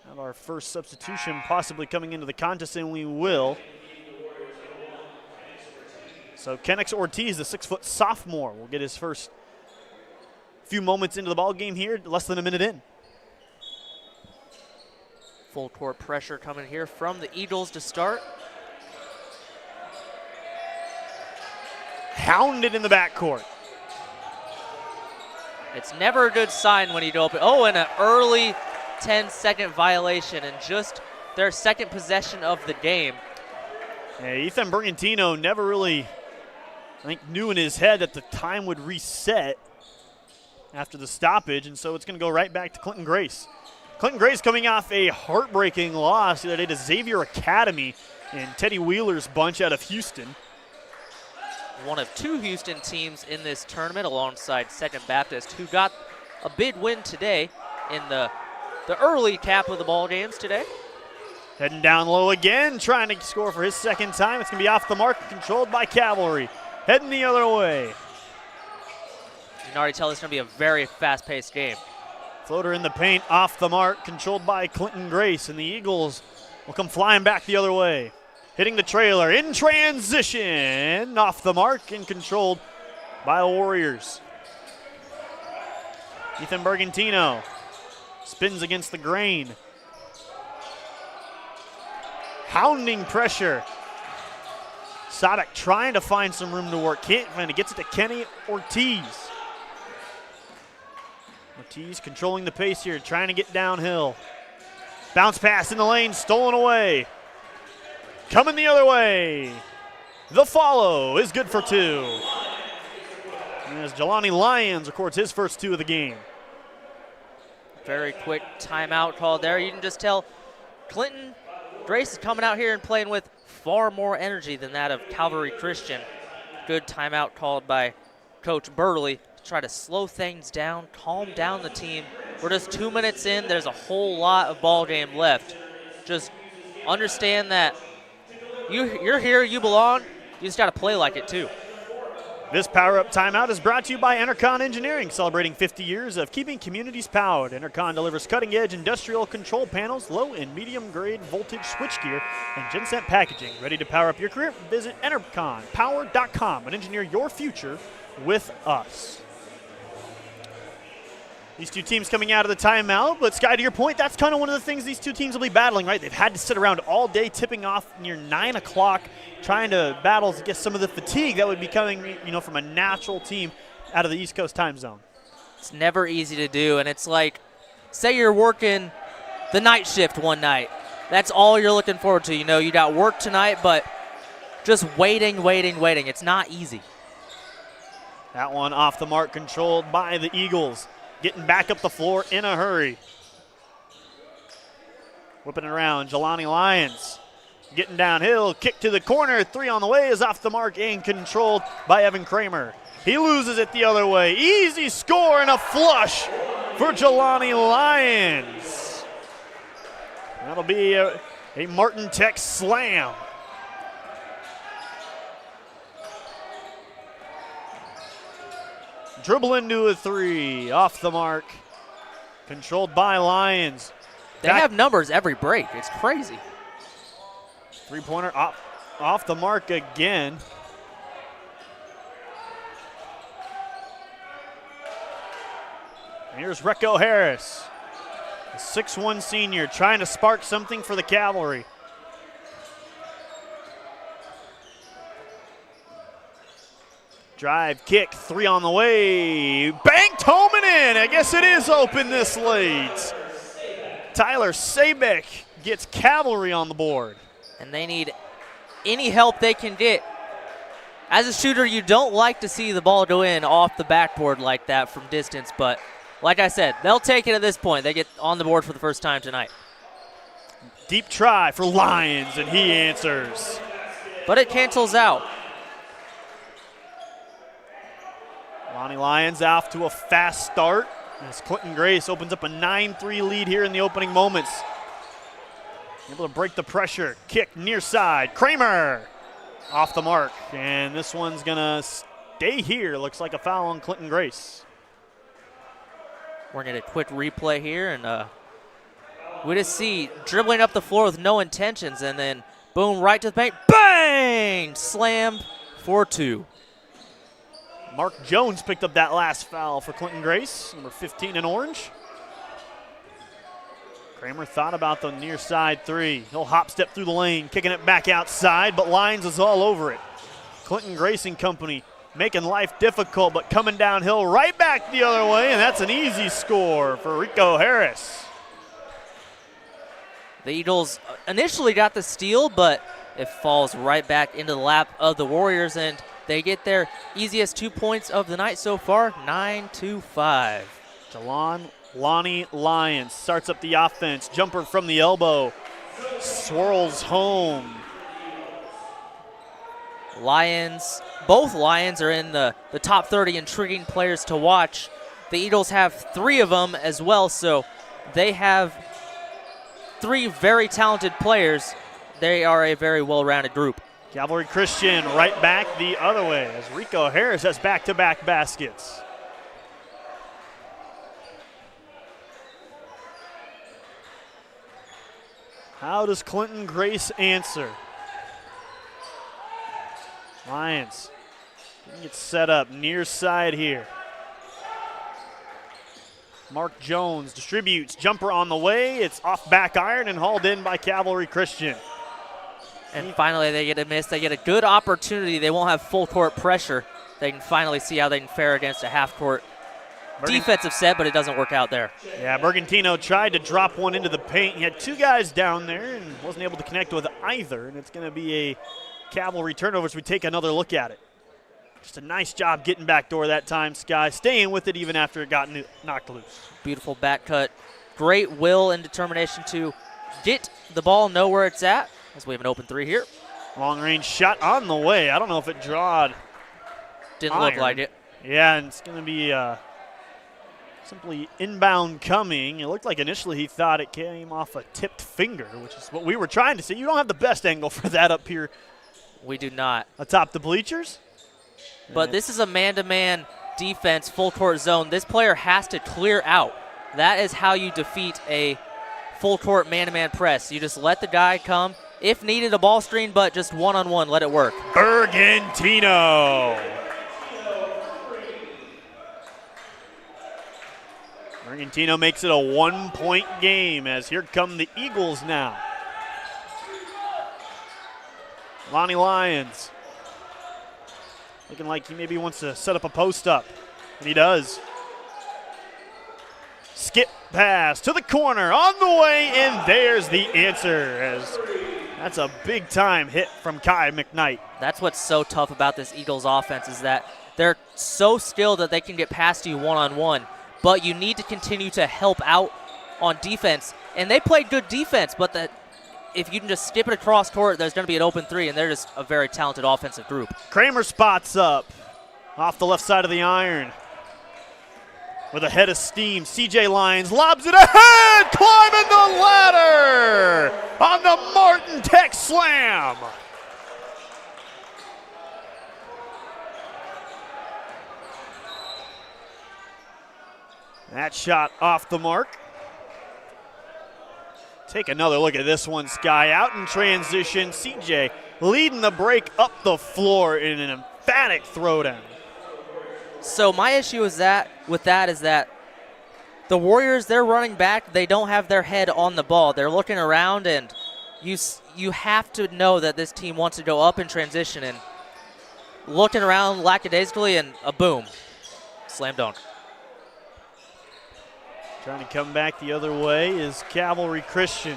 Have our first substitution possibly coming into the contest, and we will. So Kennex Ortiz, the 6-foot sophomore, will get his first few moments into the ball game here, less than a minute in. Full court pressure coming here from the Eagles to start. Hounded in the backcourt. It's never a good sign when you go up. Oh, and an early 10-second violation, and just their second possession of the game. Yeah, Ethan Bernantino never really, I think, knew in his head that the time would reset after the stoppage, and so it's going to go right back to Clinton Grace. Clinton Grace coming off a heartbreaking loss the other day to Xavier Academy and Teddy Wheeler's bunch out of Houston. One of two Houston teams in this tournament alongside Second Baptist, who got a big win today in the early cap of the ball games today. Heading down low again, trying to score for his second time. It's going to be off the mark, controlled by Cavalry. Heading the other way. You can already tell it's going to be a very fast-paced game. Floater in the paint, off the mark, controlled by Clinton Grace, and the Eagles will come flying back the other way. Hitting the trailer in transition, off the mark and controlled by the Warriors. Ethan Bergantino spins against the grain. Hounding pressure. Sadek trying to find some room to work. Can't find it. Gets it to Kenny Ortiz. Ortiz controlling the pace here, trying to get downhill. Bounce pass in the lane, stolen away. Coming the other way. The follow is good for two. As Jelani Lyons records his first two of the game. Very quick timeout called there. You can just tell Clinton Grace is coming out here and playing with far more energy than that of Cavalry Christian. Good timeout called by Coach Burley to try to slow things down, calm down the team. We're just 2 minutes in. There's a whole lot of ball game left. Just understand that you're here, you belong. You just got to play like it too. This power-up timeout is brought to you by Enercon Engineering, celebrating 50 years of keeping communities powered. Enercon delivers cutting-edge industrial control panels, low and medium-grade voltage switchgear, and GenSet packaging. Ready to power up your career? Visit enerconpower.com and engineer your future with us. These two teams coming out of the timeout, but Sky, to your point, that's kind of one of the things these two teams will be battling, right? They've had to sit around all day, tipping off near 9 o'clock, trying to battle to get some of the fatigue that would be coming, from a natural team out of the East Coast time zone. It's never easy to do, and it's like, say you're working the night shift one night. That's all you're looking forward to. You got work tonight, but just waiting. It's not easy. That one off the mark, controlled by the Eagles. Getting back up the floor in a hurry. Whipping it around, Jelani Lyons. Getting downhill, kick to the corner, three on the way is off the mark and controlled by Evan Kramer. He loses it the other way. Easy score and a flush for Jelani Lyons. That'll be a Martin Tech slam. Dribble into a three, off the mark. Controlled by Lyons. They have numbers every break. It's crazy. Three-pointer off the mark again. Here's Recco Harris, a 6'1" senior, trying to spark something for the Cavalry. Drive, kick, 3 on the way. Banked home and in. I guess it is open this late. Tyler Sabeck gets Cavalry on the board. And they need any help they can get. As a shooter, you don't like to see the ball go in off the backboard like that from distance, but like I said, they'll take it at this point. They get on the board for the first time tonight. Deep try for Lyons, and he answers. But it cancels out. Lonnie Lyons off to a fast start as Clinton Grace opens up a 9-3 lead here in the opening moments. Able to break the pressure. Kick near side. Kramer off the mark. And this one's going to stay here. Looks like a foul on Clinton Grace. We're going to get a quick replay here. And we just see dribbling up the floor with no intentions. And then, boom, right to the paint. Bang! Slammed for 2. Mark Jones picked up that last foul for Clinton Grace, number 15 in orange. Kramer thought about the near side 3. He'll hop step through the lane, kicking it back outside, but Lyons is all over it. Clinton Grace and company making life difficult, but coming downhill right back the other way, and that's an easy score for Rico Harris. The Eagles initially got the steal, but it falls right back into the lap of the Warriors, and they get their easiest 2 points of the night so far, 9-5. Lonnie Lyons starts up the offense. Jumper from the elbow. Swirls home. Both Lions are in the top 30 intriguing players to watch. The Eagles have 3 of them as well, so they have 3 very talented players. They are a very well-rounded group. Cavalry Christian right back the other way as Rico Harris has back-to-back baskets. How does Clinton Grace answer? Lyons gets set up near side here. Mark Jones distributes, jumper on the way. It's off back iron and hauled in by Cavalry Christian. And finally they get a miss. They get a good opportunity. They won't have full court pressure. They can finally see how they can fare against a half court defensive set, but it doesn't work out there. Yeah, Bergantino tried to drop one into the paint. He had 2 guys down there and wasn't able to connect with either, and it's going to be a Cavalry turnover as we take another look at it. Just a nice job getting back door that time, Sky, staying with it even after it got knocked loose. Beautiful back cut. Great will and determination to get the ball, know where it's at, as we have an open 3 here. Long range shot on the way. I don't know if it drawed. Didn't look like it. Yeah, and it's going to be simply inbound coming. It looked like initially he thought it came off a tipped finger, which is what we were trying to see. You don't have the best angle for that up here. We do not. Atop the bleachers. But this is a man-to-man defense, full court zone. This player has to clear out. That is how you defeat a full court man-to-man press. You just let the guy come. If needed, a ball screen, but just one-on-one, let it work. Bergantino. Bergantino makes it a 1-point game as here come the Eagles now. Lonnie Lyons looking like he maybe wants to set up a post up, and he does. Skip pass to the corner on the way, and there's the answer. As that's a big time hit from Kai McKnight. That's what's so tough about this Eagles offense is that they're so skilled that they can get past you one-on-one, but you need to continue to help out on defense. And they played good defense, but if you can just skip it across court, there's going to be an open 3, and they're just a very talented offensive group. Kramer spots up off the left side of the iron. With a head of steam, CJ Lyons lobs it ahead, climbing the ladder on the Martin Tech slam. That shot off the mark. Take another look at this one, Sky. Out in transition, CJ leading the break up the floor in an emphatic throwdown. So my issue is with that is that the Warriors, they're running back. They don't have their head on the ball. They're looking around, and you have to know that this team wants to go up in transition. And looking around lackadaisically, and a boom. Slam dunk. Trying to come back the other way is Cavalry Christian,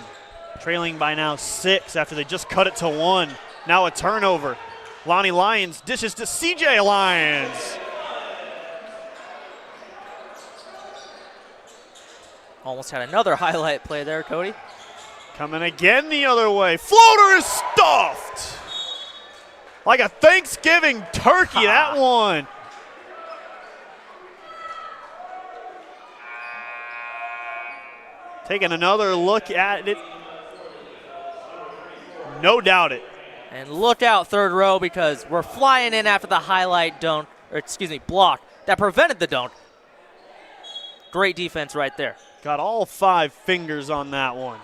trailing by now 6 after they just cut it to 1. Now a turnover. Lonnie Lyons dishes to CJ Lyons. Almost had another highlight play there, Cody. Coming again the other way. Floater is stuffed. Like a Thanksgiving turkey, that one. Taking another look at it. No doubt it. And look out, third row, because we're flying in after the highlight dunk, or excuse me, block that prevented the dunk. Great defense right there. Got all 5 fingers on that one.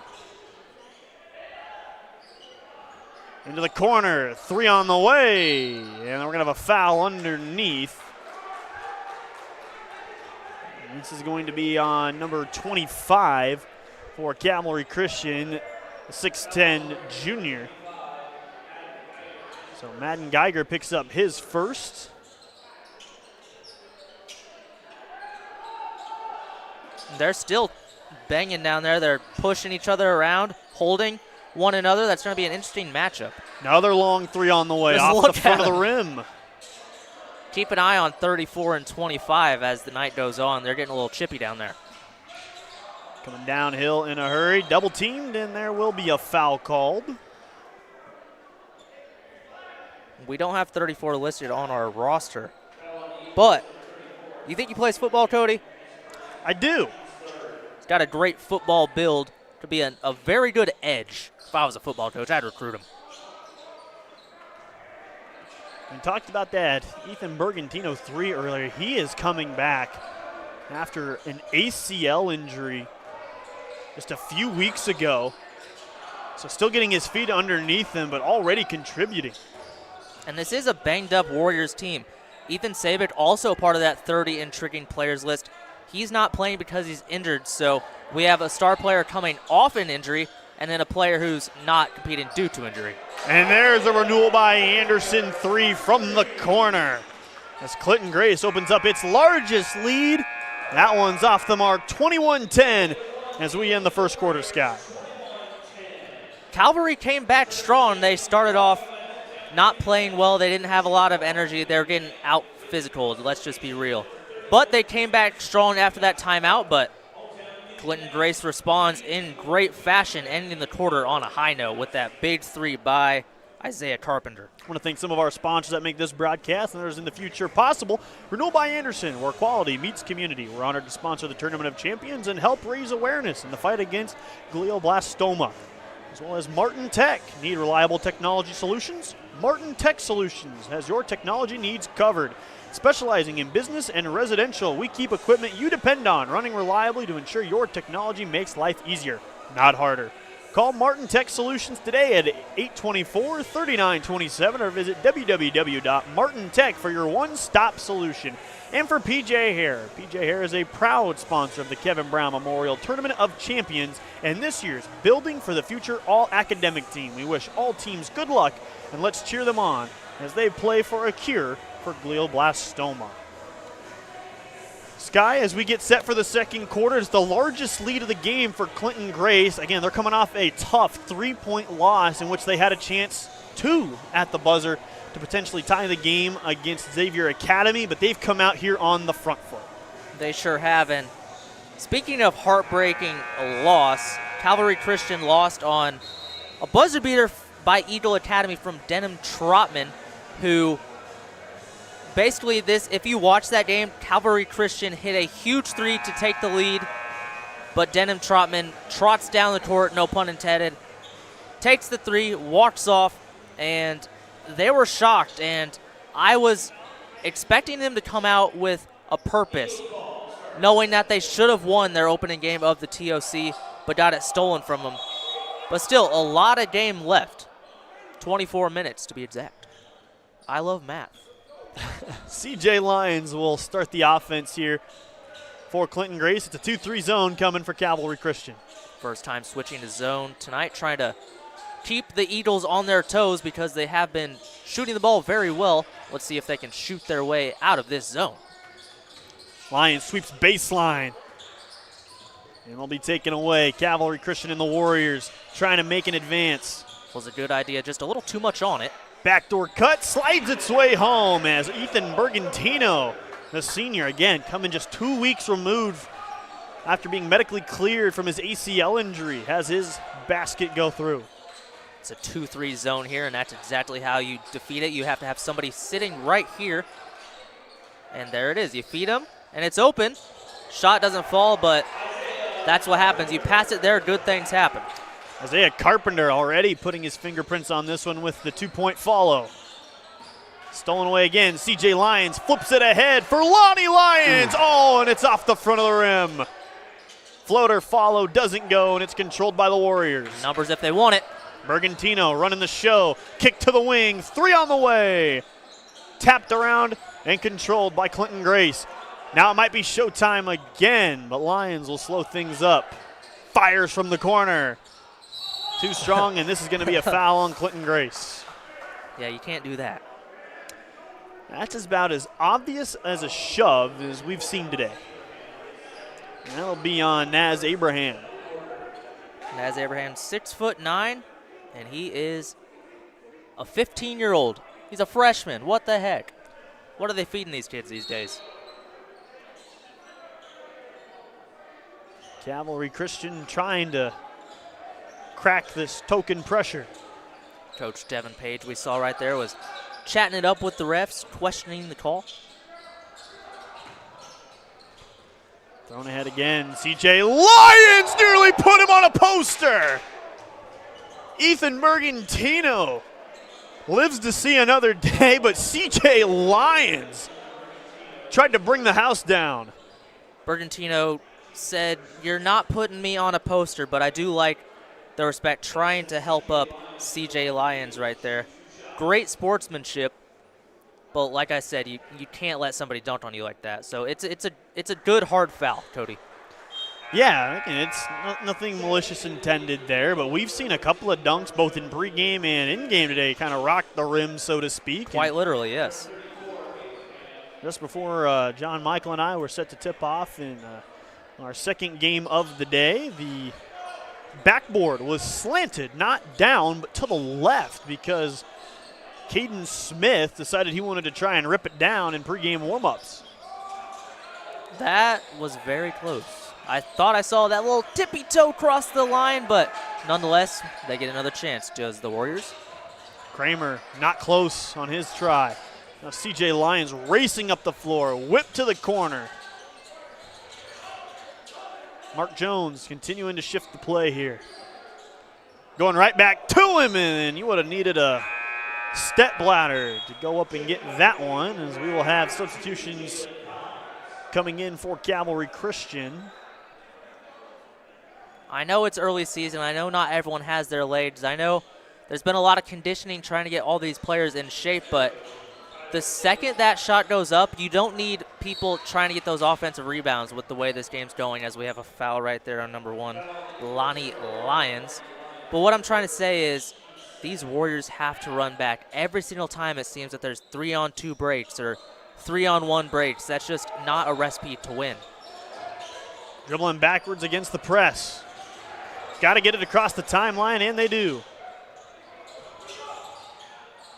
Into the corner, 3 on the way. And we're going to have a foul underneath. This is going to be on number 25 for Cavalry Christian, a 6'10 junior. So Madden Geiger picks up his first. They're still banging down there. They're pushing each other around, holding one another. That's going to be an interesting matchup. Another long 3 on the way, Just off look the front at of the rim. Keep an eye on 34 and 25 as the night goes on. They're getting a little chippy down there. Coming downhill in a hurry, double teamed, and there will be a foul called. We don't have 34 listed on our roster. But you think he plays football, Cody? I do. He's got a great football build. Could be a very good edge. If I was a football coach, I'd recruit him. We talked about that Ethan Bergantino 3 earlier. He is coming back after an ACL injury just a few weeks ago. So still getting his feet underneath him, but already contributing. And this is a banged-up Warriors team. Ethan Sabic, also part of that 30 intriguing players list. He's not playing because he's injured, so we have a star player coming off an injury and then a player who's not competing due to injury. And there's a renewal by Anderson 3 from the corner. As Clinton Grace opens up its largest lead. That one's off the mark, 21-10 as we end the first quarter, Scott. Calvary came back strong. They started off not playing well. They didn't have a lot of energy. They were getting out physical, let's just be real. But they came back strong after that timeout, but Clinton Grace responds in great fashion, ending the quarter on a high note with that big 3 by Isaiah Carpenter. I want to thank some of our sponsors that make this broadcast and others in the future possible. Renewal by Anderson, where quality meets community. We're honored to sponsor the Tournament of Champions and help raise awareness in the fight against glioblastoma. As well as Martin Tech. Need reliable technology solutions? Martin Tech Solutions has your technology needs covered. Specializing in business and residential, we keep equipment you depend on running reliably to ensure your technology makes life easier, not harder. Call Martin Tech Solutions today at 824-3927 or visit www.martintech for your one-stop solution. And for PJ Hare. PJ Hare is a proud sponsor of the Kevin Brown Memorial Tournament of Champions and this year's Building for the Future All-Academic Team. We wish all teams good luck, and let's cheer them on as they play for a cure for glioblastoma. Sky, as we get set for the second quarter, it's the largest lead of the game for Clinton Grace. Again, they're coming off a tough 3-point loss in which they had a chance, 2 at the buzzer, to potentially tie the game against Xavier Academy, but they've come out here on the front foot. They sure have. And speaking of heartbreaking loss, Calvary Christian lost on a buzzer beater by Eagle Academy from Denham Trotman, who basically if you watch that game, Calvary Christian hit a huge 3 to take the lead, but Denham Trotman trots down the court, no pun intended, takes the 3, walks off, and they were shocked, and I was expecting them to come out with a purpose, knowing that they should have won their opening game of the TOC, but got it stolen from them. But still, a lot of game left. 24 minutes to be exact. I love math. CJ Lyons will start the offense here for Clinton Grace. It's a 2-3 zone coming for Cavalry Christian. First time switching to zone tonight, trying to keep the Eagles on their toes because they have been shooting the ball very well. Let's see if they can shoot their way out of this zone. Lions sweeps baseline. And they'll be taken away. Cavalry Christian and the Warriors trying to make an advance. Was a good idea, just a little too much on it. Backdoor cut slides its way home as Ethan Bergantino, the senior, again, coming just 2 weeks removed after being medically cleared from his ACL injury, has his basket go through. It's a 2-3 zone here, and that's exactly how you defeat it. You have to have somebody sitting right here. And there it is. You feed him, and it's open. Shot doesn't fall, but that's what happens. You pass it there, good things happen. Isaiah Carpenter already putting his fingerprints on this one with the 2-point follow. Stolen away again. CJ Lyons flips it ahead for Lonnie Lyons. Oh, and it's off the front of the rim. Floater follow doesn't go, and it's controlled by the Warriors. Numbers if they want it. Bergantino running the show. Kick to the wing. 3 on the way. Tapped around and controlled by Clinton Grace. Now it might be showtime again, but Lyons will slow things up. Fires from the corner. Too strong, and this is going to be a foul on Clinton Grace. Yeah, you can't do that. That's about as obvious as a shove as we've seen today. And that'll be on Naz Abraham. Naz Abraham, 6'9", and he is a 15-year-old. He's a freshman. What the heck? What are they feeding these kids these days? Cavalry Christian trying to crack this token pressure. Coach Devin Page, we saw right there, was chatting it up with the refs, questioning the call. Thrown ahead again. CJ Lyons nearly put him on a poster. Ethan Bergantino lives to see another day, but CJ Lyons tried to bring the house down. Bergantino said, "You're not putting me on a poster, but I do like the respect," trying to help up CJ Lyons right there. Great sportsmanship, but like I said, you can't let somebody dunk on you like that. So it's a good hard foul, Cody. Yeah, and it's nothing malicious intended there, but we've seen a couple of dunks both in pregame and in-game today kind of rock the rim, so to speak. Quite literally, yes. Just before John Michael and I were set to tip off in our second game of the day, the backboard was slanted, not down, but to the left because Caden Smith decided he wanted to try and rip it down in pregame warmups. That was very close. I thought I saw that little tippy toe cross the line, but nonetheless, they get another chance. Does the Warriors? Kramer not close on his try. Now CJ Lyons racing up the floor, whip to the corner. Mark Jones continuing to shift the play here. Going right back to him, and you would have needed a step bladder to go up and get that one, as we will have substitutions coming in for Cavalry Christian. I know it's early season. I know not everyone has their legs. I know there's been a lot of conditioning trying to get all these players in shape, but the second that shot goes up, you don't need people trying to get those offensive rebounds with the way this game's going, as we have a foul right there on number 1, Lonnie Lyons. But what I'm trying to say is these Warriors have to run back. Every single time it seems that there's 3-on-2 breaks or 3-on-1 breaks. That's just not a recipe to win. Dribbling backwards against the press. Got to get it across the timeline, and they do.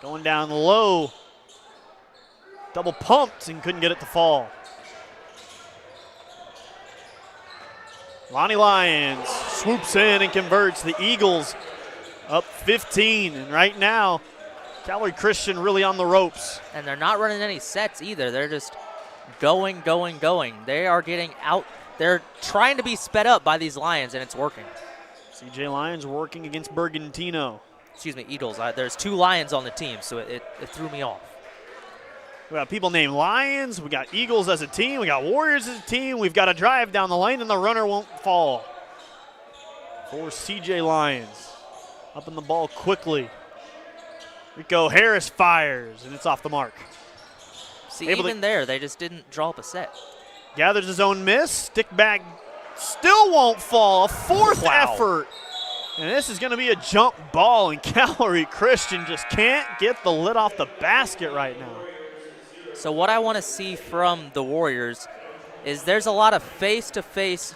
Going down low. Double pumped and couldn't get it to fall. Lonnie Lyons swoops in and converts. The Eagles up 15. And right now, Cavalry Christian really on the ropes. And they're not running any sets either. They're just going. They are getting out. They're trying to be sped up by these Lions, and it's working. CJ Lyons working against Bergantino. Excuse me, Eagles. There's 2 Lions on the team, so it threw me off. We got people named Lions. We got Eagles as a team. We got Warriors as a team. We've got a drive down the lane, and the runner won't fall. For CJ Lyons. Up in the ball quickly. Rico Harris fires, and it's off the mark. See, even there, they just didn't draw up a set. Gathers his own miss. Stick back still won't fall. A fourth effort. And this is going to be a jump ball, and Cavalry Christian just can't get the lid off the basket right now. So what I want to see from the Warriors is there's a lot of face-to-face,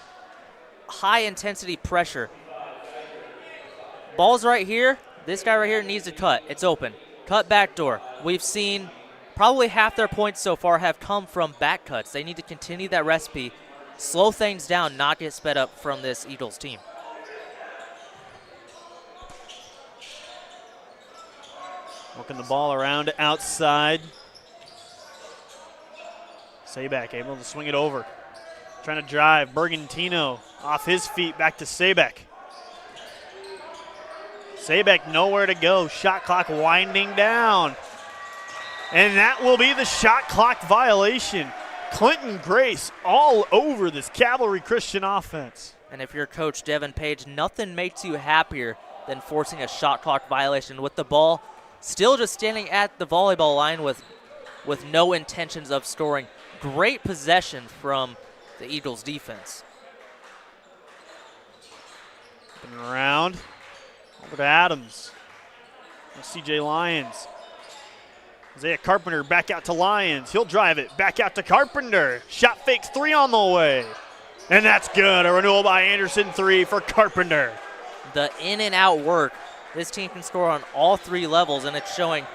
high-intensity pressure. Ball's right here. This guy right here needs to cut. It's open. Cut backdoor. We've seen probably half their points so far have come from back cuts. They need to continue that recipe, slow things down, not get sped up from this Eagles team. Working the ball around outside. Sabek able to swing it over. Trying to drive. Bergantino off his feet back to Sabek. Sabek nowhere to go. Shot clock winding down. And that will be the shot clock violation. Clinton Grace all over this Cavalry Christian offense. And if you're Coach Devin Page, nothing makes you happier than forcing a shot clock violation with the ball still just standing at the volleyball line with no intentions of scoring. Great possession from the Eagles defense. Coming around. Over to Adams. CJ Lyons. Isaiah Carpenter back out to Lyons. He'll drive it back out to Carpenter. Shot fakes 3 on the way. And that's good. A renewal by Anderson 3 for Carpenter. The in and out work. This team can score on all 3 levels, and it's showing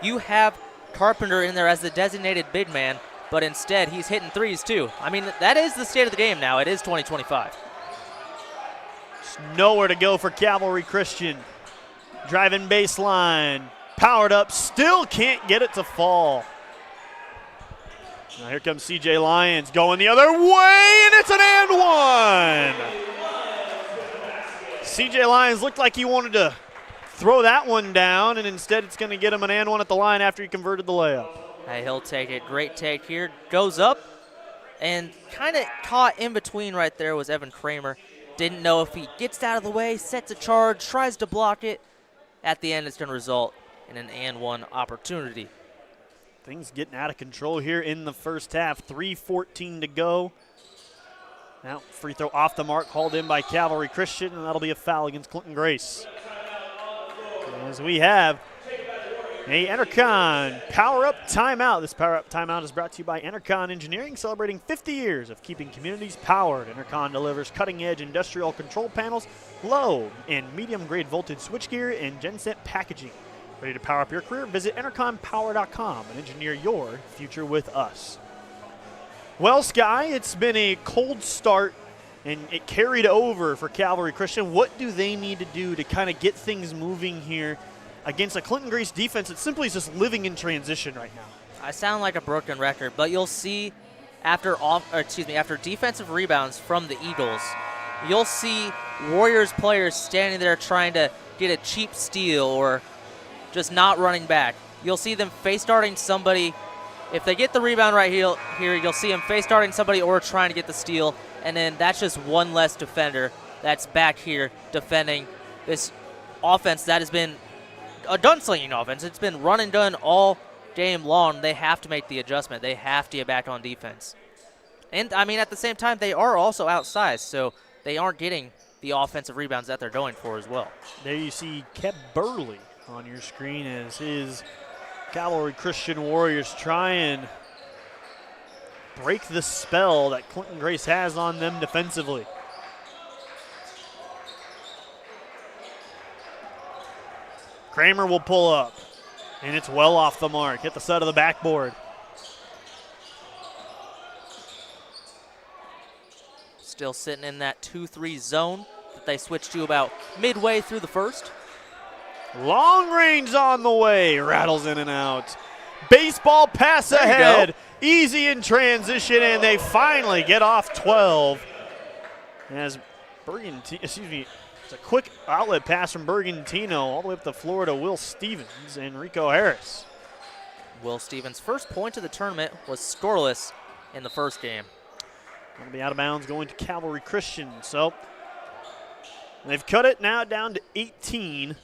you have Carpenter in there as the designated big man, but instead he's hitting threes too. I mean, that is the state of the game now. It is 2025. There's nowhere to go for Cavalry Christian. Driving baseline. Powered up. Still can't get it to fall. Now here comes CJ Lyons going the other way, and it's an and one. CJ Lyons looked like he wanted to throw that one down, and instead it's going to get him an and one at the line after he converted the layup. Hey, he'll take it. Great take here. Goes up and kind of caught in between right there was Evan Kramer. Didn't know if he gets out of the way, sets a charge, tries to block it. At the end, it's going to result in an and one opportunity. Things getting out of control here in the first half. 3:14 to go. Now, free throw off the mark, called in by Cavalry Christian, and that'll be a foul against Clinton Grace. As we have a Enercon power-up timeout. This power-up timeout is brought to you by Enercon Engineering, celebrating 50 years of keeping communities powered. Enercon delivers cutting-edge industrial control panels, low and medium-grade voltage switchgear, and GenSet packaging. Ready to power up your career? Visit EnerconPower.com and engineer your future with us. Well, Sky, it's been a cold start, and it carried over for Cavalry Christian. What do they need to do to kind of get things moving here against a Clinton Grace defense that simply is just living in transition right now? I sound like a broken record, but you'll see after defensive rebounds from the Eagles, you'll see Warriors players standing there trying to get a cheap steal or just not running back. You'll see them face starting somebody. If they get the rebound right here, you'll see them face starting somebody or trying to get the steal, and then that's just one less defender that's back here defending this offense that has been a gunslinging offense. It's been run and done all game long. They have to make the adjustment. They have to get back on defense. And, I mean, at the same time, they are also outsized, so they aren't getting the offensive rebounds that they're going for as well. There you see Kep Burley on your screen as his Cavalry Christian Warriors try and break the spell that Clinton Grace has on them defensively. Kramer will pull up, and it's well off the mark. Hit the side of the backboard. Still sitting in that 2-3 zone that they switched to about midway through the first. Long range on the way, rattles in and out. Baseball pass ahead, easy in transition, and they finally get off 12. As it's a quick outlet pass from Bergantino all the way up the floor to Will Stevens and Rico Harris. Will Stevens' first point of the tournament was scoreless in the first game. It'll be out of bounds going to Cavalry Christian. So they've cut it now down to 18.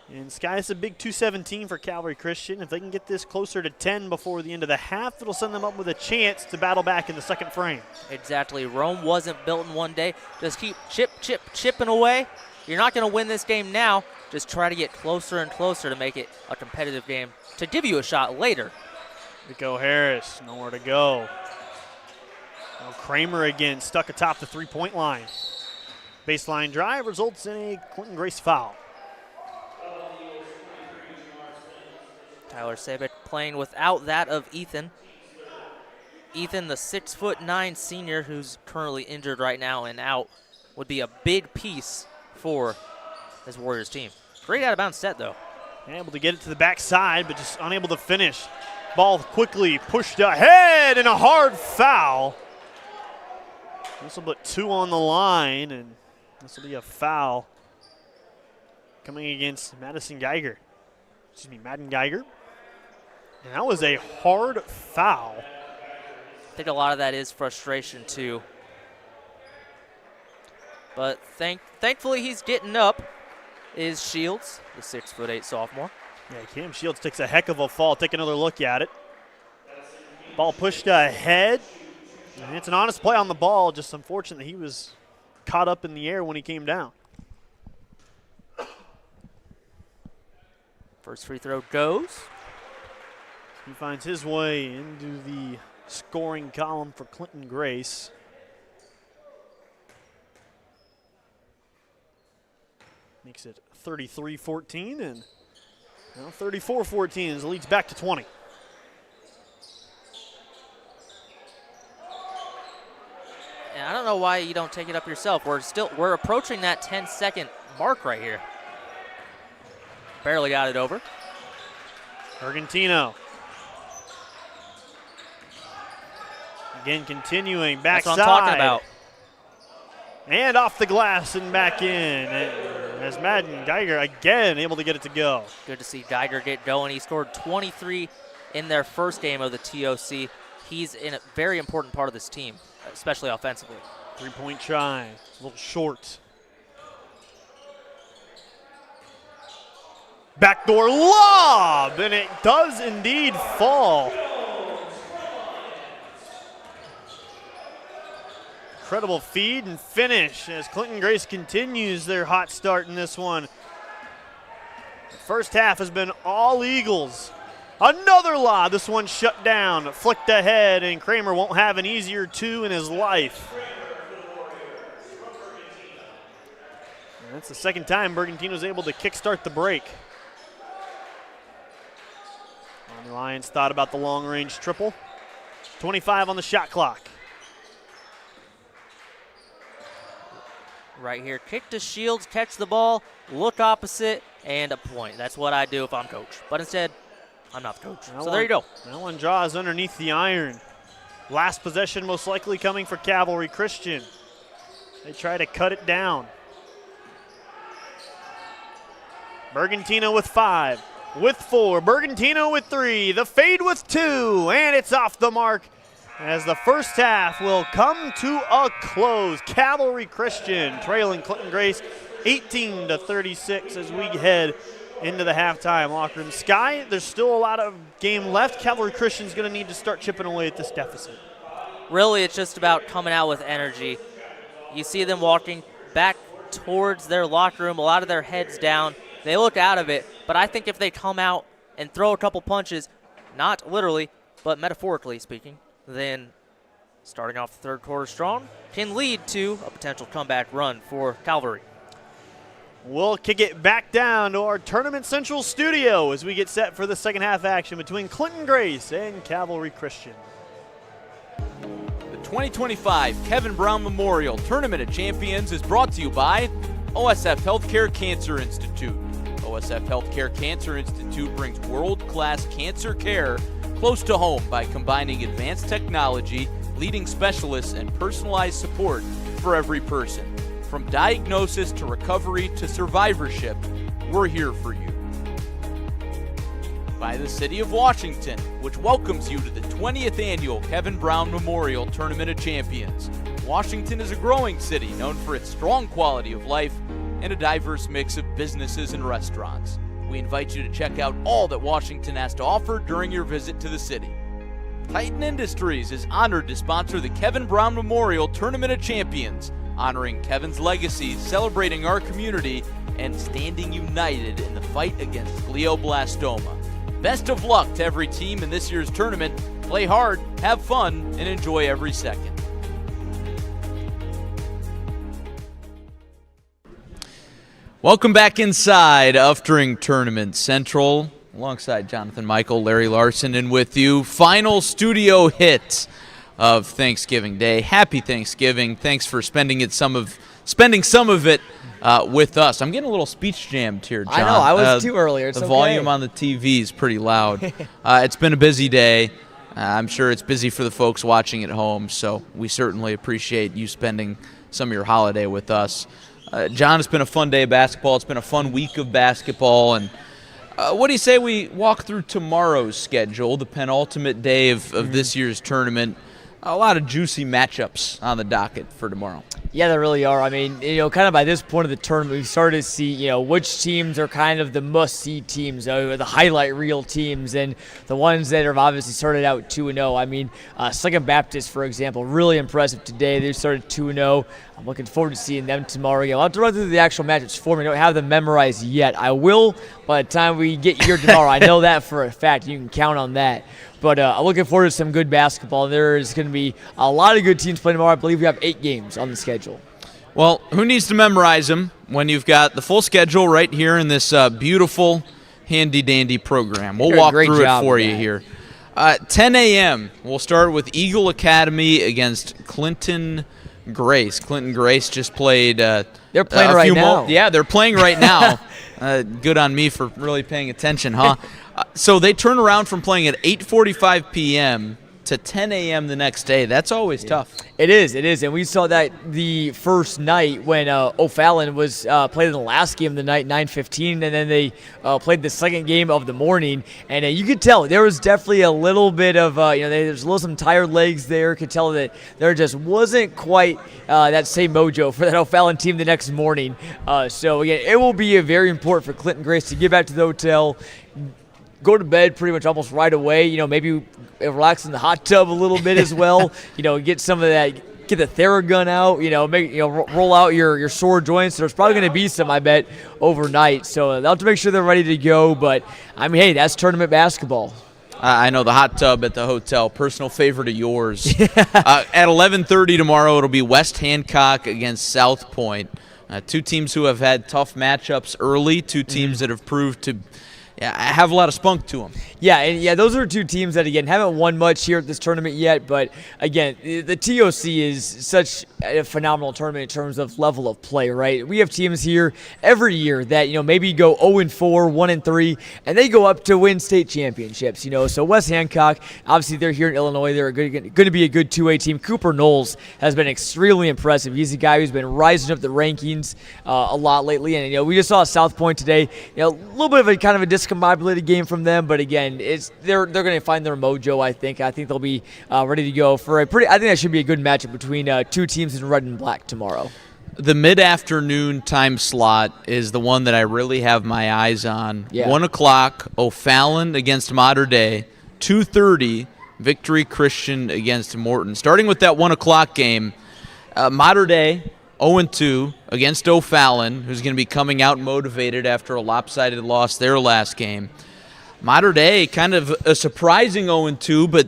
And Sky, it's a big 217 for Cavalry Christian. If they can get this closer to 10 before the end of the half, it'll send them up with a chance to battle back in the second frame. Exactly. Rome wasn't built in one day. Just keep chipping away, You're not going to win this game now. Just try to get closer and closer to make it a competitive game to give you a shot later. Rico Harris, nowhere to go. Now Kramer again stuck atop the three-point line. Baseline drive results in a Clinton Grace foul. Tyler Sabick playing without that of Ethan. Ethan, the 6'9" senior who's currently injured right now and out, would be a big piece for this Warriors team. Great out-of-bounds set, though. Able to get it to the backside, but just unable to finish. Ball quickly pushed ahead and a hard foul. This will put 2 on the line, and this will be a foul coming against Madden Geiger. And that was a hard foul. I think a lot of that is frustration, too. But thankfully he's getting up, is Shields, the 6'8" sophomore. Yeah, Cam Shields takes a heck of a fall. Take another look at it. Ball pushed ahead. And it's an honest play on the ball. Just unfortunate he was caught up in the air when he came down. First free throw goes. He finds his way into the scoring column for Clinton Grace. Makes it 33-14 and now 34-14 as it leads back to 20. And I don't know why you don't take it up yourself. We're approaching that 10-second mark right here. Barely got it over. Argentino. Again continuing backside. That's what I'm talking about. And off the glass and back in. As Madden Geiger again able to get it to go. Good to see Geiger get going. He scored 23 in their first game of the TOC. He's in a very important part of this team, especially offensively. Three-point try, a little short. Backdoor lob, and it does indeed fall. Incredible feed and finish as Clinton Grace continues their hot start in this one. The first half has been all Eagles. Another lob, this one shut down, flicked ahead, and Kramer won't have an easier 2 in his life. And that's the second time Bergantino's able to kickstart the break. The Lions thought about the long-range triple. 25 on the shot clock. Right here, kick to Shields, catch the ball, look opposite, and a point. That's what I do if I'm coach. But instead, I'm not the coach. So there you go. That one draws underneath the iron. Last possession most likely coming for Cavalry Christian. They try to cut it down. Bergantino with 5. With 4, Bergantino with 3, the fade with 2, and it's off the mark as the first half will come to a close. Cavalry Christian trailing Clinton Grace 18-36 as we head into the halftime locker room. Sky, there's still a lot of game left. Cavalry Christian's going to need to start chipping away at this deficit. Really, it's just about coming out with energy. You see them walking back towards their locker room, a lot of their heads down. They look out of it, but I think if they come out and throw a couple punches, not literally, but metaphorically speaking, then starting off the third quarter strong can lead to a potential comeback run for Cavalry. We'll kick it back down to our Tournament Central studio as we get set for the second half action between Clinton Grace and Cavalry Christian. The 2025 Kevin Brown Memorial Tournament of Champions is brought to you by OSF Healthcare Cancer Institute. OSF Healthcare Cancer Institute brings world-class cancer care close to home by combining advanced technology, leading specialists, and personalized support for every person. From diagnosis to recovery to survivorship, we're here for you. By the City of Washington, which welcomes you to the 20th Annual Kevin Brown Memorial Tournament of Champions. Washington is a growing city known for its strong quality of life and a diverse mix of businesses and restaurants. We invite you to check out all that Washington has to offer during your visit to the city. Titan Industries is honored to sponsor the Kevin Brown Memorial Tournament of Champions. honoring Kevin's legacy, celebrating our community, and standing united in the fight against glioblastoma. Best of luck to every team in this year's tournament. Play hard, have fun, and enjoy every second. Welcome back inside Uftring Tournament Central, alongside Jonathan Michael, Larry Larson, and with you, final studio hit of Thanksgiving Day. Happy Thanksgiving. Thanks for spending some of it with us. I'm getting a little speech jammed here, John. I know, I was too earlier. It's the okay. volume on the TV is pretty loud. It's been a busy day. I'm sure it's busy for the folks watching at home, so we certainly appreciate you spending some of your holiday with us. John, it's been a fun day of basketball. It's been a fun week of basketball. And what do you say we walk through tomorrow's schedule, the penultimate day of this year's tournament? A lot of juicy matchups on the docket for tomorrow. Yeah, there really are. I mean, kind of by this point of the tournament, we've started to see, which teams are kind of the must-see teams, the highlight reel teams, and the ones that have obviously started out 2-0. I mean, Second Baptist, for example, really impressive today. They started 2-0. I'm looking forward to seeing them tomorrow. I'll have to run through the actual matchups for me. I don't have them memorized yet. I will by the time we get here tomorrow. I know that for a fact. You can count on that. But I'm looking forward to some good basketball. There is going to be a lot of good teams playing tomorrow. I believe we have 8 games on the schedule. Well, who needs to memorize them when you've got the full schedule right here in this beautiful, handy-dandy program? We'll walk through it for you here. 10 a.m., we'll start with Eagle Academy against Clinton Grace. Clinton Grace just played they're playing right now. Yeah, they're playing right now. Good on me for really paying attention, huh? So they turn around from playing at 8:45 p.m. to 10 a.m. the next day. That's always tough. It is, and we saw that the first night when O'Fallon was played in the last game of the night, 9:15, and then they played the second game of the morning, and you could tell there was definitely a little bit of, there's some tired legs there. Could tell that there just wasn't quite that same mojo for that O'Fallon team the next morning. So again, it will be very important for Clinton Grace to get back to the hotel, go to bed pretty much almost right away. Maybe relax in the hot tub a little bit as well. Get some of that, get the Theragun out. Roll out your sore joints. There's probably going to be some, I bet, overnight. So they'll have to make sure they're ready to go. But I mean, hey, that's tournament basketball. I know the hot tub at the hotel, personal favorite of yours. At 11:30 tomorrow, it'll be West Hancock against South Pointe. Two teams who have had tough matchups early. Two teams that have proved to have a lot of spunk to them. Yeah, those are two teams that, again, haven't won much here at this tournament yet. But, again, the TOC is such a phenomenal tournament in terms of level of play, right? We have teams here every year that, maybe go 0-4, 1-3, and they go up to win state championships, So West Hancock, obviously they're here in Illinois. They're going to be a good 2A team. Cooper Knowles has been extremely impressive. He's a guy who's been rising up the rankings a lot lately. And, we just saw South Pointe today, a little bit of a kind of a discombobulated game from them. But, again, they're going to find their mojo, I think. I think they'll be ready to go for I think that should be a good matchup between two teams in red and black tomorrow. The mid-afternoon time slot is the one that I really have my eyes on. 1 o'clock, O'Fallon against Mater Dei. 2:30, Victory Christian against Morton. Starting with that 1 o'clock game, Mater Dei 0-2 against O'Fallon, who's going to be coming out motivated after a lopsided loss their last game. Mater Dei, kind of a surprising 0-2, but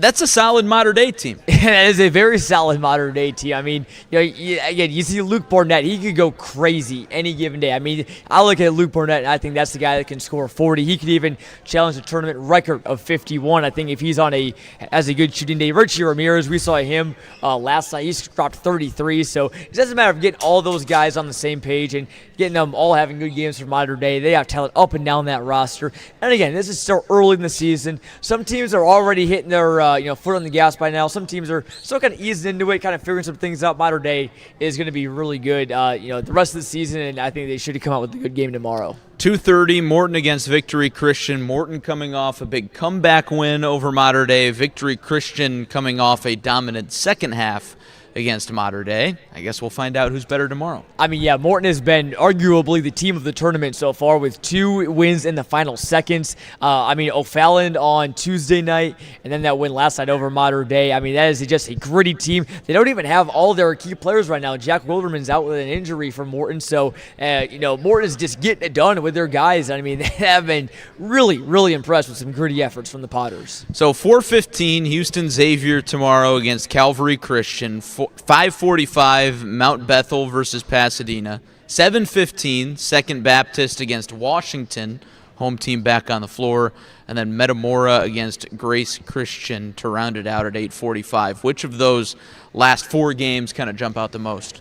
that's a solid Mater Dei team. That is a very solid Mater Dei team. I mean, again, you see Luke Barnett, he could go crazy any given day. I mean, I look at Luke Barnett, and I think that's the guy that can score 40. He could even challenge the tournament record of 51. I think if he's has a good shooting day. Richie Ramirez, we saw him last night. He's dropped 33. So it doesn't matter of getting all those guys on the same page and getting them all having good games for Mater Dei. They have talent up and down that roster. And again, this is still early in the season. Some teams are already hitting their foot on the gas by now. Some teams are still kind of easing into it, kind of figuring some things out. Mater Dei is going to be really good the rest of the season, and I think they should come out with a good game tomorrow. 2:30, Morton against Victory Christian. Morton coming off a big comeback win over Mater Dei. Victory Christian coming off a dominant second half against Mater Dei. I guess we'll find out who's better tomorrow. I mean, yeah, Morton has been arguably the team of the tournament so far with 2 wins in the final seconds. O'Fallon on Tuesday night, and then that win last night over Mater Dei. I mean, that is just a gritty team. They don't even have all their key players right now. Jack Wilderman's out with an injury for Morton, so, Morton is just getting it done with their guys. I mean, they have been really, really impressed with some gritty efforts from the Potters. So 4:15, Houston Xavier tomorrow against Calvary Christian. 5:45, Mount Bethel versus Pasadena. 7:15, Second Baptist against Washington, home team back on the floor, and then Metamora against Grace Christian to round it out at 8:45. Which of those last 4 games kind of jump out the most?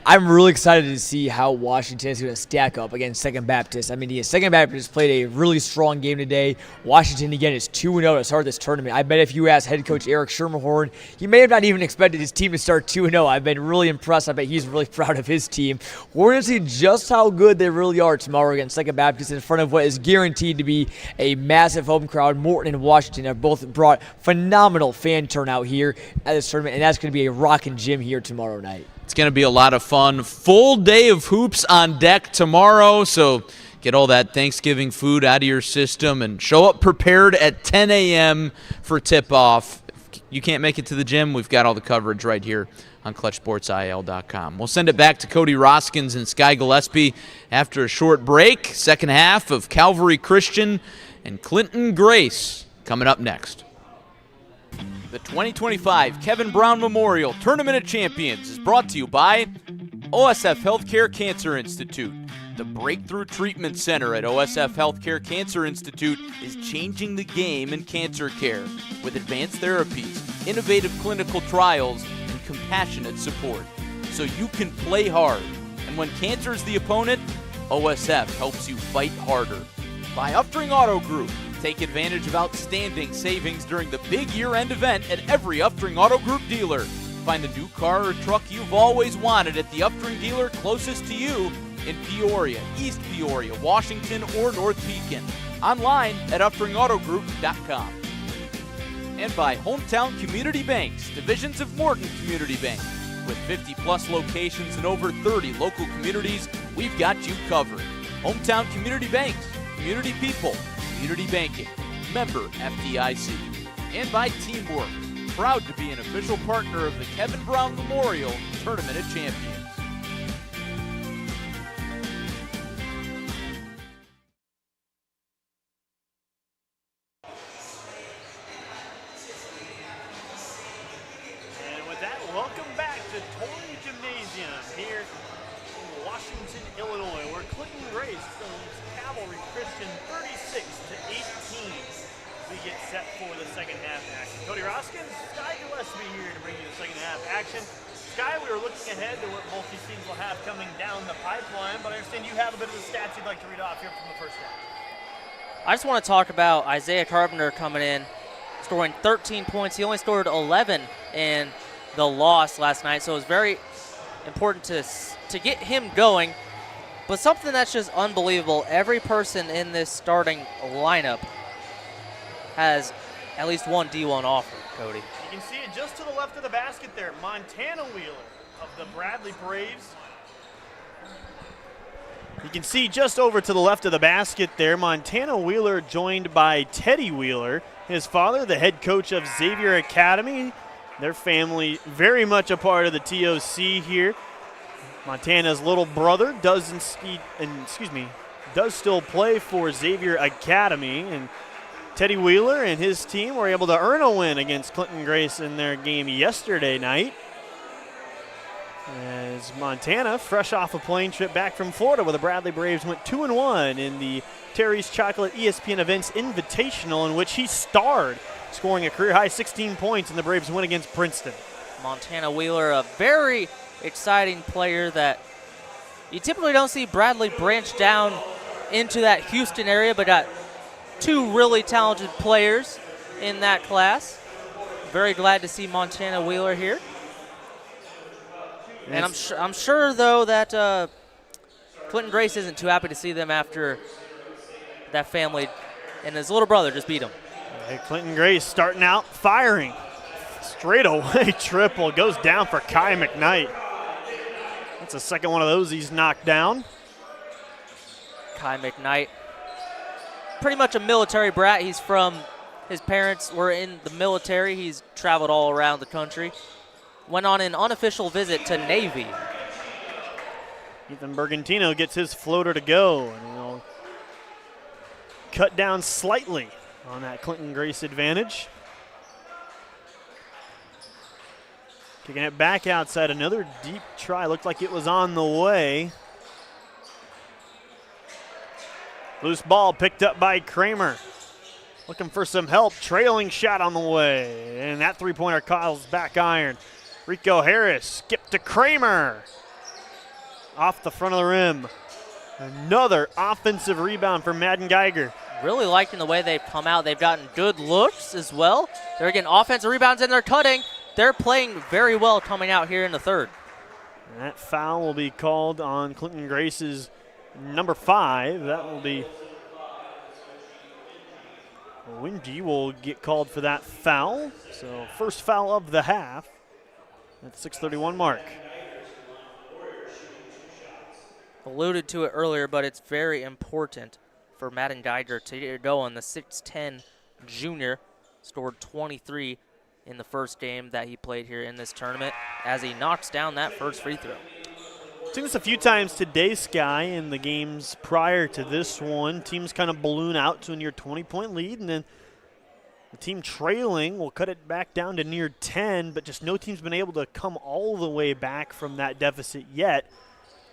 I'm really excited to see how Washington is going to stack up against Second Baptist. I mean, the Second Baptist played a really strong game today. Washington, again, is 2-0 to start this tournament. I bet if you ask head coach Eric Schermerhorn, he may have not even expected his team to start 2-0. I've been really impressed. I bet he's really proud of his team. We're going to see just how good they really are tomorrow against Second Baptist in front of what is guaranteed to be a massive home crowd. Morton and Washington have both brought phenomenal fan turnout here at this tournament, and that's going to be a rocking gym here tomorrow night. It's going to be a lot of fun. Full day of hoops on deck tomorrow, so get all that Thanksgiving food out of your system and show up prepared at 10 a.m. for tip-off. If you can't make it to the gym, we've got all the coverage right here on ClutchSportsIL.com. We'll send it back to Cody Roskins and Sky Gillespie after a short break. Second half of Calvary Christian and Clinton Grace coming up next. The 2025 Kevin Brown Memorial Tournament of Champions is brought to you by OSF Healthcare Cancer Institute. The Breakthrough Treatment Center at OSF Healthcare Cancer Institute is changing the game in cancer care with advanced therapies, innovative clinical trials, and compassionate support. So you can play hard. And when cancer is the opponent, OSF helps you fight harder. By Upstring Auto Group. Take advantage of outstanding savings during the big year-end event at every Upstring Auto Group dealer. Find the new car or truck you've always wanted at the Upstring dealer closest to you in Peoria, East Peoria, Washington, or North Pekin. Online at upstringautogroup.com. And by Hometown Community Banks, divisions of Morton Community Bank. With 50-plus locations in over 30 local communities, we've got you covered. Hometown Community Banks, community people, community banking, member FDIC. And by Teamwork, proud to be an official partner of the Kevin Brown Memorial Tournament of Champions. And with that, welcome back to Torrey Gymnasium here in Washington, Illinois, where Clinton Grace films Cavalry Christian 36-18. We get set for the second half action. Cody Roskins, Sky Gillespie here to bring you the second half action. Sky, we were looking ahead to what both these teams will have coming down the pipeline, but I understand you have a bit of the stats you'd like to read off here from the first half. I just want to talk about Isaiah Carpenter coming in, scoring 13 points. He only scored 11 in the loss last night, so it was very important to get him going. But something that's just unbelievable, every person in this starting lineup has at least one D1 offer, Cody. You can see it just to the left of the basket there. Montana Wheeler of the Bradley Braves. You can see just over to the left of the basket there, Montana Wheeler joined by Teddy Wheeler, his father, the head coach of Xavier Academy. Their family very much a part of the TOC here. Montana's little brother does still play for Xavier Academy, and Teddy Wheeler and his team were able to earn a win against Clinton Grace in their game yesterday night. As Montana, fresh off a plane trip back from Florida, where the Bradley Braves went 2-1 in the Terry's Chocolate ESPN Events Invitational, in which he starred, scoring a career-high 16 points in the Braves' win against Princeton. Montana Wheeler, a very exciting player that you typically don't see Bradley branch down into that Houston area, but got two really talented players in that class. Very glad to see Montana Wheeler here. And I'm sure though that Clinton Grace isn't too happy to see them after that family and his little brother just beat him. Clinton Grace starting out firing. Straightaway triple goes down for Kai McKnight. That's the second one of those he's knocked down. Kai McKnight, pretty much a military brat. His parents were in the military. He's traveled all around the country. Went on an unofficial visit to Navy. Ethan Bergantino gets his floater to go, and he'll cut down slightly on that Clinton Grace advantage. Kicking it back outside, another deep try. Looked like it was on the way. Loose ball picked up by Kramer. Looking for some help, trailing shot on the way. And that three-pointer calls back iron. Rico Harris skipped to Kramer. Off the front of the rim. Another offensive rebound for Madden Geiger. Really liking the way they've come out. They've gotten good looks as well. They're getting offensive rebounds and they're cutting. They're playing very well coming out here in the third. And that foul will be called on Clinton Grace's number 5. That will be Wingy will get called for that foul. So first foul of the half at the 6:31 mark. Alluded to it earlier, but it's very important for Madden Geiger to get it going. The 6'10 junior scored 23 in the first game that he played here in this tournament as he knocks down that first free throw. Seen this a few times today, Sky, in the games prior to this one. Teams kind of balloon out to a near 20-point lead, and then the team trailing will cut it back down to near 10, but just no team's been able to come all the way back from that deficit yet.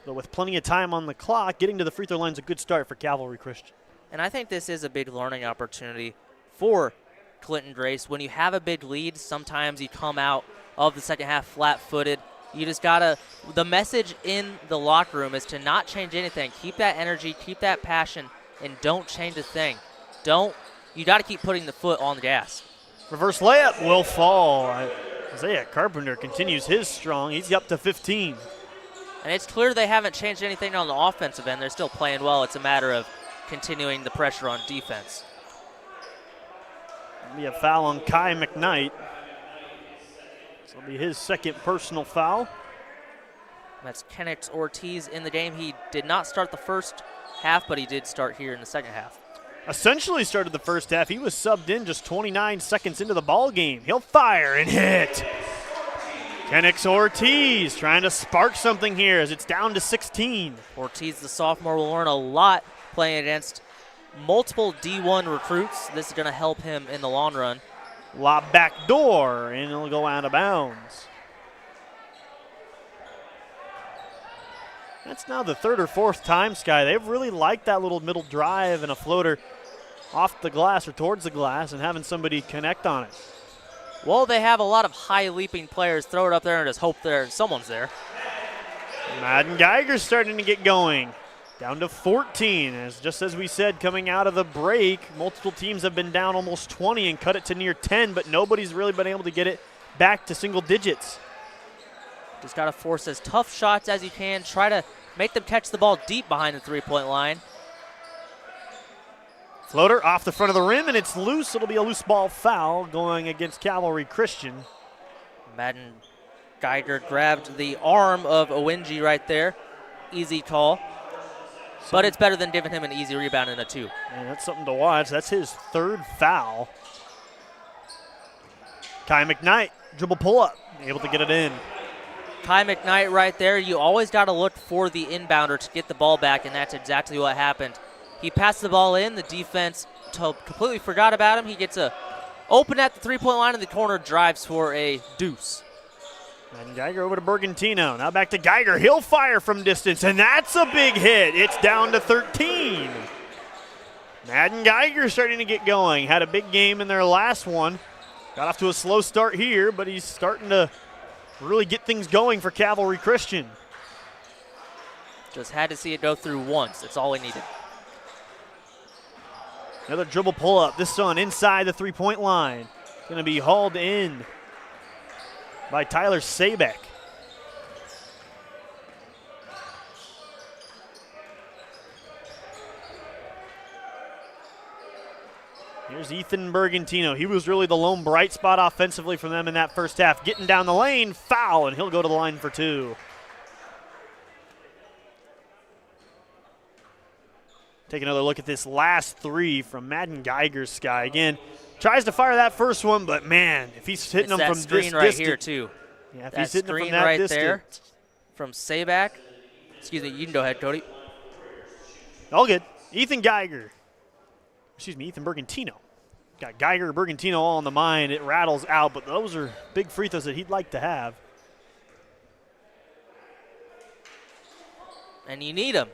But with plenty of time on the clock, getting to the free throw line is a good start for Cavalry Christian. And I think this is a big learning opportunity for Clinton Grace. When you have a big lead, sometimes you come out of the second half flat-footed. You just gotta, the message in the locker room is to not change anything. Keep that energy, keep that passion, and don't change a thing. You gotta keep putting the foot on the gas. Reverse layup will fall. Isaiah Carpenter continues his strong. He's up to 15. And it's clear they haven't changed anything on the offensive end. They're still playing well. It's a matter of continuing the pressure on defense. That'll be a foul on Kai McKnight. This will be his second personal foul. That's Kenneth Ortiz in the game. He did not start the first half, but he did start here in the second half. Essentially started the first half. He was subbed in just 29 seconds into the ball game. He'll fire and hit. Kenneth Ortiz trying to spark something here as it's down to 16. Ortiz, the sophomore, will learn a lot playing against multiple D1 recruits. This is going to help him in the long run. Lob back door, and it'll go out of bounds. That's now the third or fourth time, Sky. They've really liked that little middle drive and a floater off the glass or towards the glass and having somebody connect on it. Well, they have a lot of high-leaping players. Throw it up there and just hope someone's there. Madden Geiger's starting to get going. Down to 14, just as we said, coming out of the break, multiple teams have been down almost 20 and cut it to near 10, but nobody's really been able to get it back to single digits. Just got to force as tough shots as you can. Try to make them catch the ball deep behind the three-point line. Floater off the front of the rim, and it's loose. It'll be a loose ball foul going against Cavalry Christian. Madden Geiger grabbed the arm of Owinji right there. Easy call. But it's better than giving him an easy rebound in a 2. And that's something to watch. That's his third foul. Kai McKnight, dribble pull-up, able to get it in. Kai McKnight right there. You always got to look for the inbounder to get the ball back, and that's exactly what happened. He passed the ball in. The defense completely forgot about him. He gets open at the three-point line in the corner, drives for a deuce. And Geiger over to Bergantino. Now back to Geiger. He'll fire from distance, and that's a big hit. It's down to 13. Madden Geiger starting to get going. Had a big game in their last one. Got off to a slow start here, but he's starting to really get things going for Cavalry Christian. Just had to see it go through once. That's all he needed. Another dribble pull-up. This one inside the three-point line. Going to be hauled in by Tyler Sabek. Here's Ethan Bergantino. He was really the lone bright spot offensively for them in that first half. Getting down the lane, foul, and he'll go to the line for 2. Take another look at this last 3 from Madden Geiger's Sky. Again, tries to fire that first one, but man, if he's hitting them from this screen right distance. here, too. Yeah, if that he's hitting them screen from that right distance. there from Sabak. Excuse me, you can go ahead, Cody. All good. Ethan Bergantino. Got Geiger, Bergantino all on the mind. It rattles out, but those are big free throws that he'd like to have. And you need them.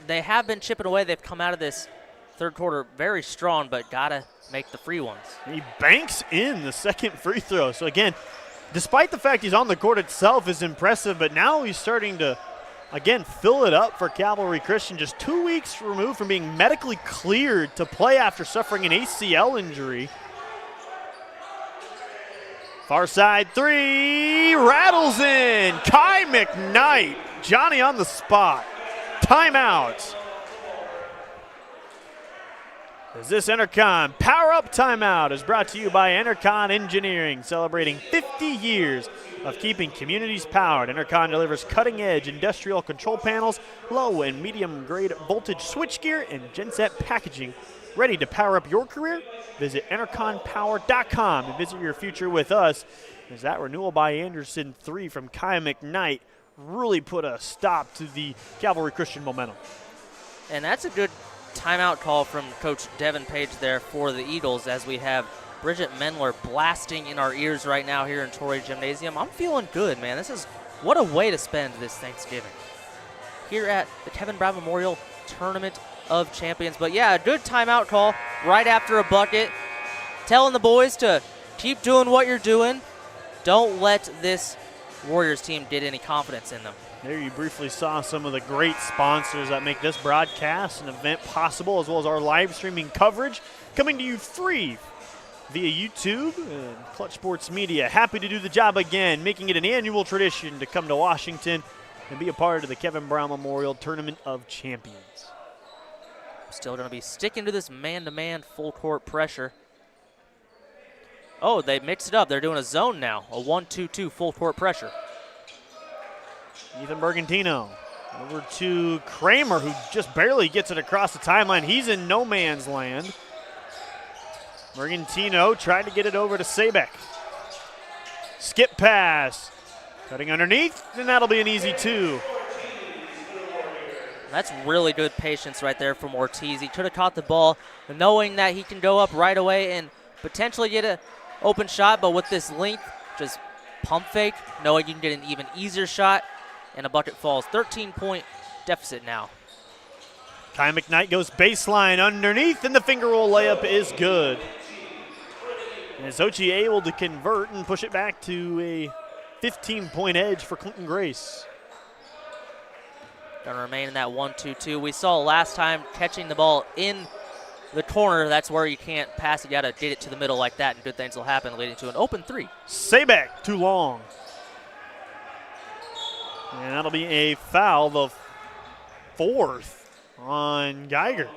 They have been chipping away. They've come out of this third quarter very strong, but got to make the free ones. He banks in the second free throw. So, again, despite the fact he's on the court itself is impressive, but now he's starting to, again, fill it up for Cavalry Christian. Just 2 weeks removed from being medically cleared to play after suffering an ACL injury. Far side 3, rattles in. Kai McKnight, Johnny on the spot. Timeout. As this Enercon Power Up Timeout is brought to you by Enercon Engineering, celebrating 50 years of keeping communities powered. Enercon delivers cutting-edge industrial control panels, low and medium-grade voltage switchgear, and genset packaging. Ready to power up your career? Visit EnerconPower.com and visit your future with us. As that renewal by Anderson 3 from Kai McKnight really put a stop to the Cavalry Christian momentum. And that's a good timeout call from Coach Devin Page there for the Eagles, as we have Bridget Mendler blasting in our ears right now here in Torrey Gymnasium. I'm feeling good, man. What a way to spend this Thanksgiving here at the Kevin Brown Memorial Tournament of Champions. But yeah, a good timeout call right after a bucket, telling the boys to keep doing what you're doing. Don't let this Warriors team get any confidence in them. There you briefly saw some of the great sponsors that make this broadcast and event possible, as well as our live streaming coverage, coming to you free via YouTube and Clutch Sports Media. Happy to do the job again, making it an annual tradition to come to Washington and be a part of the Kevin Brown Memorial Tournament of Champions. Still going to be sticking to this man-to-man full court pressure. Oh, they mixed it up. They're doing a zone now, a 1-2-2 full court pressure. Ethan Bergantino over to Kramer, who just barely gets it across the timeline. He's in no man's land. Bergantino tried to get it over to Sabek. Skip pass. Cutting underneath, and that'll be an easy 2. That's really good patience right there from Ortiz. He could have caught the ball, knowing that he can go up right away and potentially get an open shot, but with this length, just pump fake, knowing you can get an even easier shot, and a bucket falls. 13-point deficit now. Kai McKnight goes baseline underneath, and the finger roll layup is good. And Sochi able to convert and push it back to a 15-point edge for Clinton Grace. Going to remain in that 1-2-2. We saw last time catching the ball in the corner. That's where you can't pass it. You got to get it to the middle like that, and good things will happen, leading to an open 3. Sabek, too long. And that'll be a foul, the 4th on Geiger.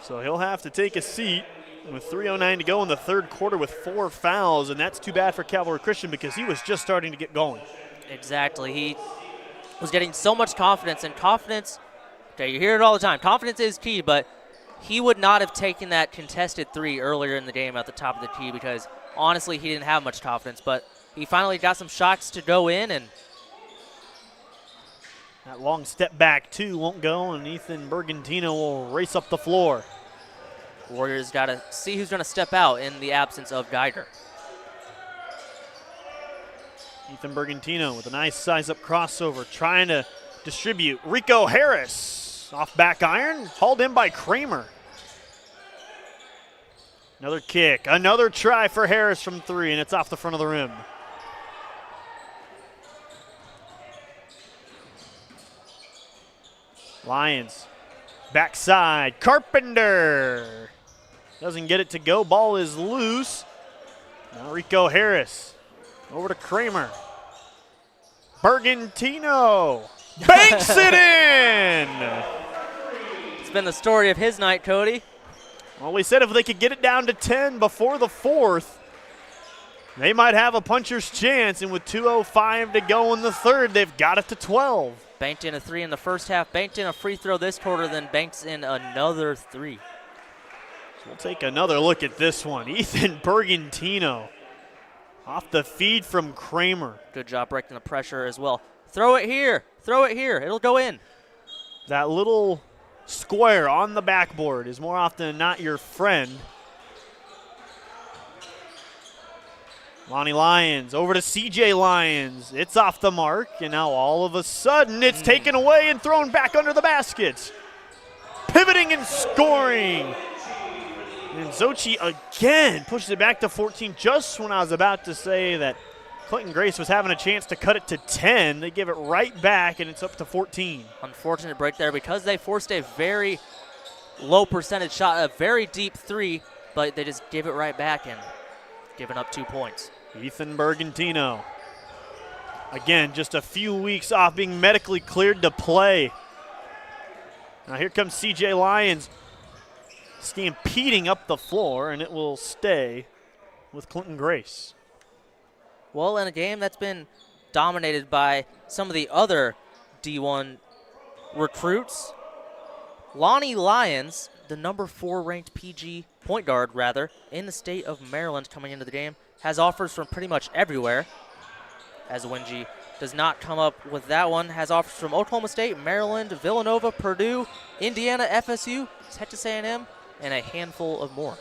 So he'll have to take a seat with 3:09 to go in the third quarter with 4 fouls, and that's too bad for Cavalry Christian because he was just starting to get going. Exactly. He was getting so much confidence, and confidence, okay, you hear it all the time, confidence is key, but he would not have taken that contested 3 earlier in the game at the top of the key because honestly he didn't have much confidence, but he finally got some shots to go in, and that long step back 2 won't go, and Ethan Bergantino will race up the floor. Warriors got to see who's going to step out in the absence of Geiger. Ethan Bergantino with a nice size-up crossover, trying to distribute. Rico Harris off back iron, hauled in by Kramer. Another kick, another try for Harris from 3, and it's off the front of the rim. Lions, backside, Carpenter. Doesn't get it to go, ball is loose. Now Rico Harris, over to Kramer. Bergantino, Banks it in! It's been the story of his night, Cody. Well, we said if they could get it down to 10 before the fourth, they might have a puncher's chance, and with 2:05 to go in the third, they've got it to 12. Banked in a 3 in the first half, banked in a free throw this quarter, then banks in another 3. So we'll take another look at this one. Ethan Bergantino off the feed from Kramer. Good job breaking the pressure as well. Throw it here. Throw it here. It'll go in. That little square on the backboard is more often than not your friend. Lonnie Lyons over to CJ Lyons. It's off the mark, and now all of a sudden it's taken away and thrown back under the basket. Pivoting and scoring. And Zochi again pushes it back to 14 just when I was about to say that Clinton Grace was having a chance to cut it to 10. They give it right back, and it's up to 14. Unfortunate break there because they forced a very low percentage shot, a very deep 3, but they just give it right back and giving up 2 points. Ethan Bergantino. Again, just a few weeks off being medically cleared to play. Now here comes CJ Lyons stampeding up the floor, and it will stay with Clinton Grace. Well, in a game that's been dominated by some of the other D1 recruits, Lonnie Lyons, the number 4 ranked PG point guard, rather, in the state of Maryland coming into the game, has offers from pretty much everywhere. As Wingy does not come up with that one, has offers from Oklahoma State, Maryland, Villanova, Purdue, Indiana, FSU, Texas A&M, and a handful of more.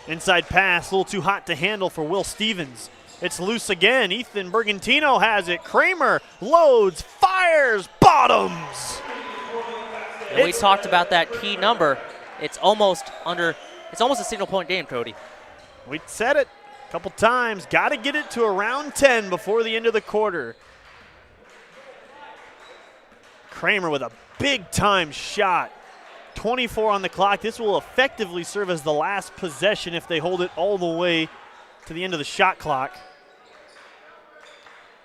Inside pass, a little too hot to handle for Will Stevens. It's loose again. Ethan Bergantino has it. Kramer loads, fires, bottoms. And we talked about that key number. It's almost a single point game, Cody. We said it a couple times. Got to get it to around 10 before the end of the quarter. Kramer with a big time shot. 24 on the clock. This will effectively serve as the last possession if they hold it all the way to the end of the shot clock.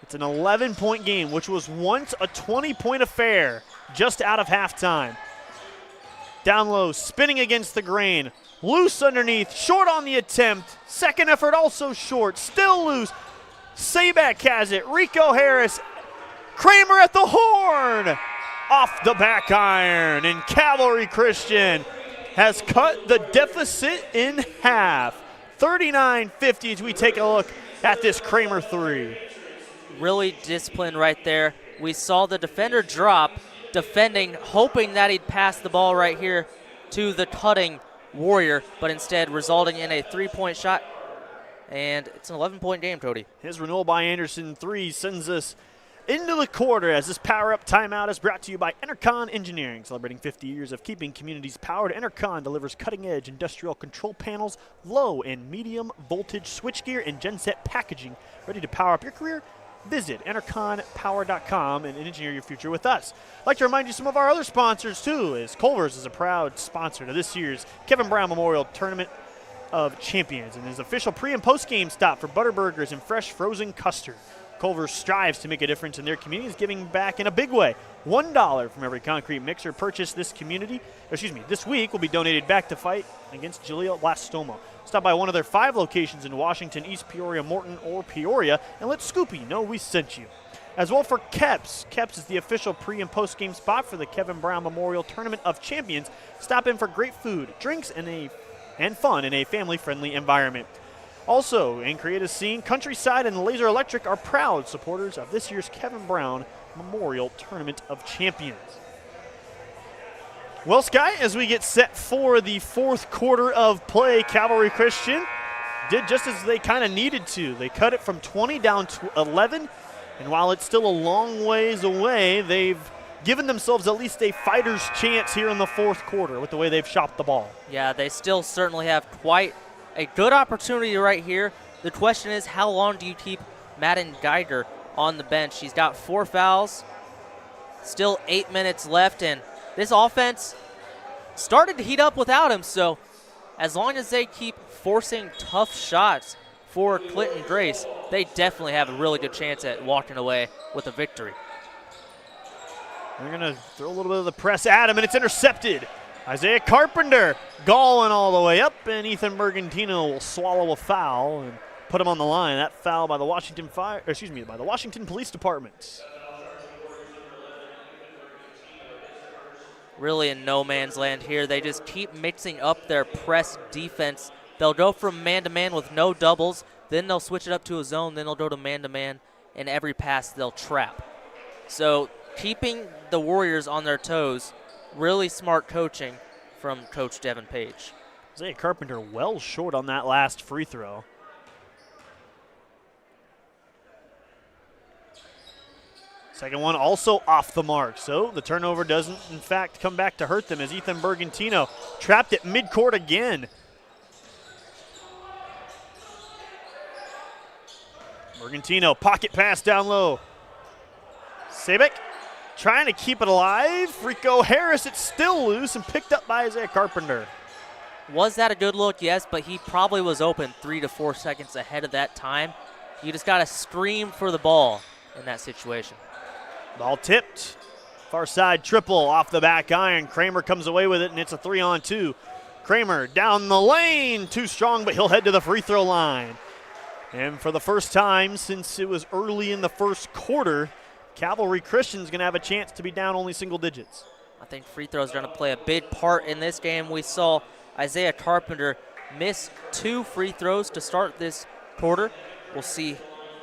It's an 11-point game, which was once a 20-point affair just out of halftime. Down low, spinning against the grain. Loose underneath, short on the attempt. Second effort also short, still loose. Sabek has it, Rico Harris. Kramer at the horn. Off the back iron, and Cavalry Christian has cut the deficit in half. 39-50 as we take a look at this Kramer 3. Really disciplined right there. We saw the defender drop, defending, hoping that he'd pass the ball right here to the cutting Warrior, but instead resulting in a 3-point shot. And it's an 11-point game, Cody. His renewal by Anderson 3 sends us into the quarter as this power-up timeout is brought to you by Enercon Engineering. Celebrating 50 years of keeping communities powered, Enercon delivers cutting-edge industrial control panels, low and medium voltage switchgear, and genset packaging. Ready to power up your career? Visit EnerconPower.com and engineer your future with us. I'd like to remind you some of our other sponsors, too, as Culver's is a proud sponsor to this year's Kevin Brown Memorial Tournament of Champions and is official pre- and post-game stop for Butterburgers and fresh frozen custard. Culver's strives to make a difference in their communities, giving back in a big way. $1 from every concrete mixer purchased this week will be donated back to fight against glioblastoma. Stop by one of their 5 locations in Washington, East Peoria, Morton, or Peoria, and let Scoopy know we sent you. As well for Keps. Keps is the official pre- and post-game spot for the Kevin Brown Memorial Tournament of Champions. Stop in for great food, drinks, and fun in a family-friendly environment. Also, in Create a Scene, Countryside and Laser Electric are proud supporters of this year's Kevin Brown Memorial Tournament of Champions. Well, Sky, as we get set for the fourth quarter of play, Cavalry Christian did just as they kind of needed to. They cut it from 20 down to 11, and while it's still a long ways away, they've given themselves at least a fighter's chance here in the fourth quarter with the way they've shot the ball. Yeah, they still certainly have quite a good opportunity right here. The question is, how long do you keep Madden Geiger on the bench? He's got 4 fouls, still 8 minutes left, and this offense started to heat up without him, so as long as they keep forcing tough shots for Clinton Grace, they definitely have a really good chance at walking away with a victory. They're going to throw a little bit of the press at him, and it's intercepted. Isaiah Carpenter galling all the way up, and Ethan Bergantino will swallow a foul and put him on the line. That foul by the by the Washington Police Department. Really in no man's land here. They just keep mixing up their press defense. They'll go from man-to-man with no doubles, then they'll switch it up to a zone, then they'll go to man-to-man, and every pass they'll trap. So keeping the Warriors on their toes, really smart coaching from Coach Devin Page. Isaiah Carpenter well short on that last free throw. Second one also off the mark, so the turnover doesn't, in fact, come back to hurt them as Ethan Bergantino trapped at midcourt again. Bergantino, pocket pass down low. Sabic trying to keep it alive. Rico Harris, it's still loose and picked up by Isaiah Carpenter. Was that a good look? Yes, but he probably was open 3 to 4 seconds ahead of that time. You just got to scream for the ball in that situation. Ball tipped. Far side triple off the back iron. Kramer comes away with it, and it's a 3-on-2. Kramer down the lane. Too strong, but he'll head to the free throw line. And for the first time since it was early in the first quarter, Cavalry Christian's going to have a chance to be down only single digits. I think free throws are going to play a big part in this game. We saw Isaiah Carpenter miss 2 free throws to start this quarter. We'll see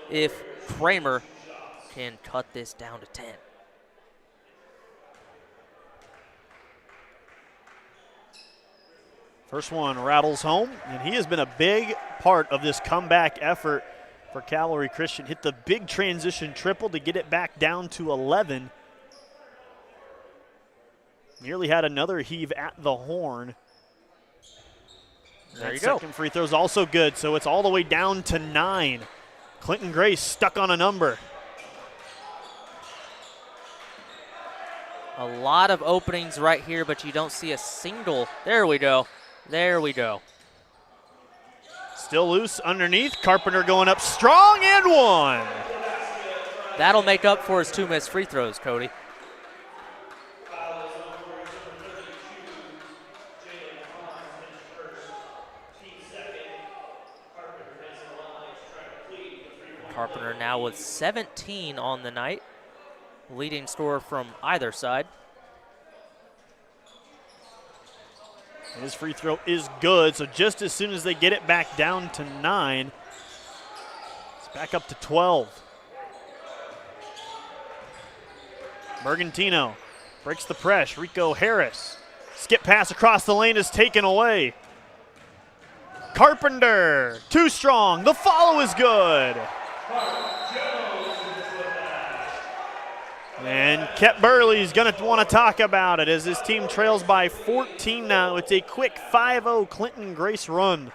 if Kramer can cut this down to 10. First one rattles home, and he has been a big part of this comeback effort for Cavalry Christian. Hit the big transition triple to get it back down to 11. Nearly had another heave at the horn. There you that go. Second free throw is also good, so it's all the way down to 9. Clinton Grace stuck on a number. A lot of openings right here, but you don't see a single. There we go. There we go. Still loose underneath. Carpenter going up strong and one. That'll make up for his 2 missed free throws, Cody. Carpenter now with 17 on the night. Leading scorer from either side. His free throw is good, so just as soon as they get it back down to 9, it's back up to 12. Bergantino breaks the press. Rico Harris. Skip pass across the lane is taken away. Carpenter, too strong. The follow is good. And Kep Burley's going to want to talk about it as his team trails by 14 now. It's a quick 5-0 Clinton Grace run.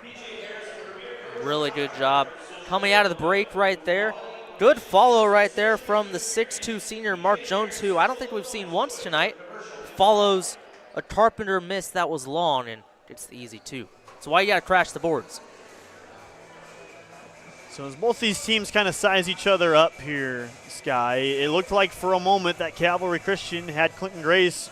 Really good job coming out of the break right there. Good follow right there from the 6'2 senior Mark Jones, who I don't think we've seen once tonight. Follows a Carpenter miss that was long and gets the easy 2. So why you got to crash the boards? So as both these teams kind of size each other up here, Sky, it looked like for a moment that Cavalry Christian had Clinton Grace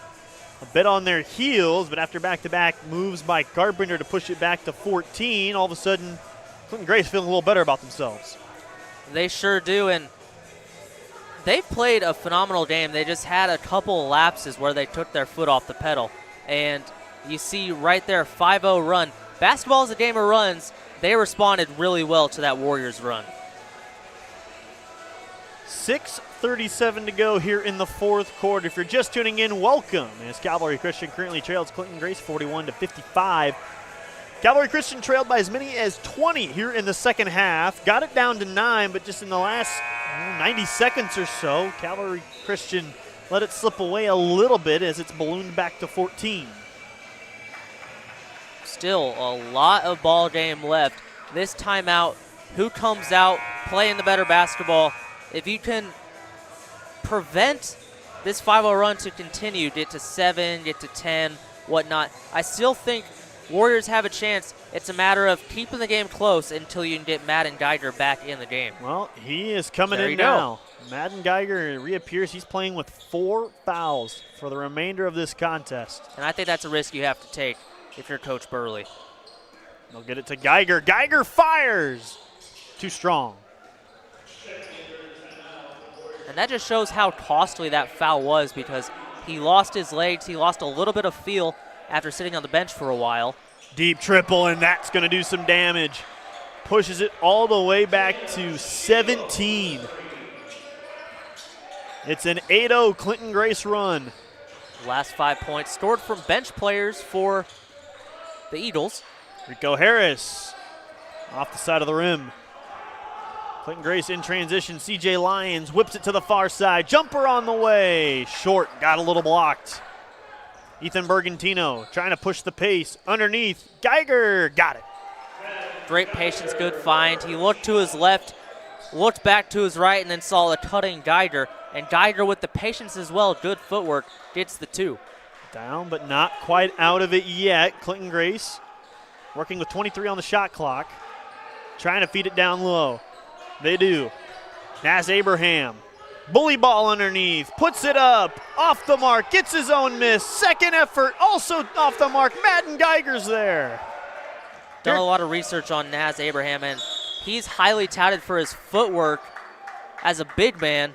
a bit on their heels, but after back-to-back moves by Carpenter to push it back to 14, all of a sudden Clinton Grace feeling a little better about themselves. They sure do, and they've played a phenomenal game. They just had a couple of lapses where they took their foot off the pedal, and you see right there, 5-0 run. Basketball is a game of runs. They responded really well to that Warriors run. 6:37 to go here in the fourth quarter. If you're just tuning in, welcome. As Cavalry Christian currently trails Clinton Grace 41-55. Cavalry Christian trailed by as many as 20 here in the second half. Got it down to 9, but just in the last 90 seconds or so, Cavalry Christian let it slip away a little bit as it's ballooned back to 14. Still a lot of ball game left. This timeout, who comes out playing the better basketball? If you can prevent this 5-0 run to continue, get to 7, get to 10, whatnot, I still think Warriors have a chance. It's a matter of keeping the game close until you can get Matt and Geiger back in the game. Well, he is coming there in you go. now. Madden Geiger reappears. He's playing with 4 fouls for the remainder of this contest. And I think that's a risk you have to take if you're Coach Burley. They'll get it to Geiger. Geiger fires. Too strong. And that just shows how costly that foul was because he lost his legs. He lost a little bit of feel after sitting on the bench for a while. Deep triple, and that's going to do some damage. Pushes it all the way back to 17. It's an 8-0 Clinton Grace run. Last 5 points scored from bench players for the Eagles. Rico Harris off the side of the rim. Clinton Grace in transition. CJ Lyons whips it to the far side. Jumper on the way. Short, got a little blocked. Ethan Bergantino trying to push the pace. Underneath, Geiger got it. Great patience, good find. He looked to his left, looked back to his right, and then saw the cutting Geiger. And Geiger with the patience as well, good footwork, gets the 2. Down, but not quite out of it yet. Clinton Grace working with 23 on the shot clock. Trying to feed it down low. They do. Nas Abraham. Bully ball underneath. Puts it up. Off the mark. Gets his own miss. Second effort. Also off the mark. Madden Geiger's there. Done a lot of research on Nas Abraham, and he's highly touted for his footwork as a big man.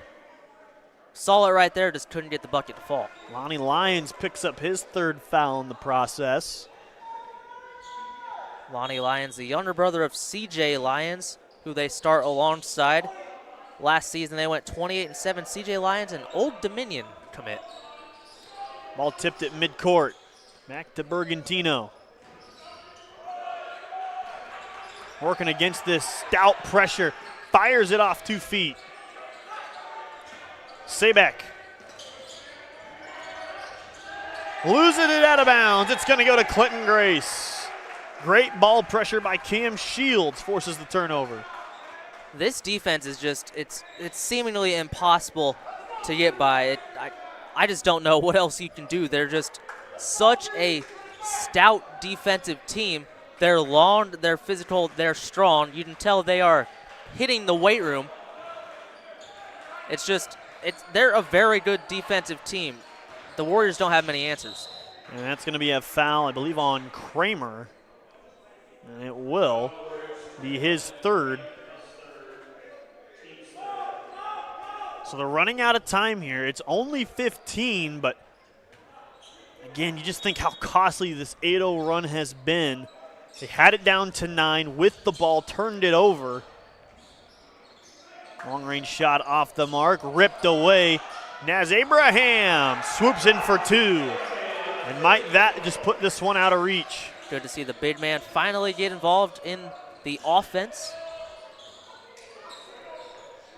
Saw it right there, just couldn't get the bucket to fall. Lonnie Lyons picks up his 3rd foul in the process. Lonnie Lyons, the younger brother of CJ Lyons, who they start alongside. Last season they went 28-7. CJ Lyons, an Old Dominion commit. Ball tipped at midcourt. Back to Bergantino. Working against this stout pressure. Fires it off 2 feet. Sabek. Losing it out of bounds. It's going to go to Clinton Grace. Great ball pressure by Cam Shields forces the turnover. This defense is just, it's seemingly impossible to get by. I just don't know what else you can do. They're just such a stout defensive team. They're long, they're physical, they're strong. You can tell they are hitting the weight room. It's just, they're a very good defensive team. The Warriors don't have many answers. And that's going to be a foul, I believe, on Kramer. And it will be his 3rd. So they're running out of time here. It's only 15, but again, you just think how costly this 8-0 run has been. They had it down to 9 with the ball, turned it over. Long-range shot off the mark, ripped away. Naz Abraham swoops in for 2. And might that just put this one out of reach. Good to see the big man finally get involved in the offense.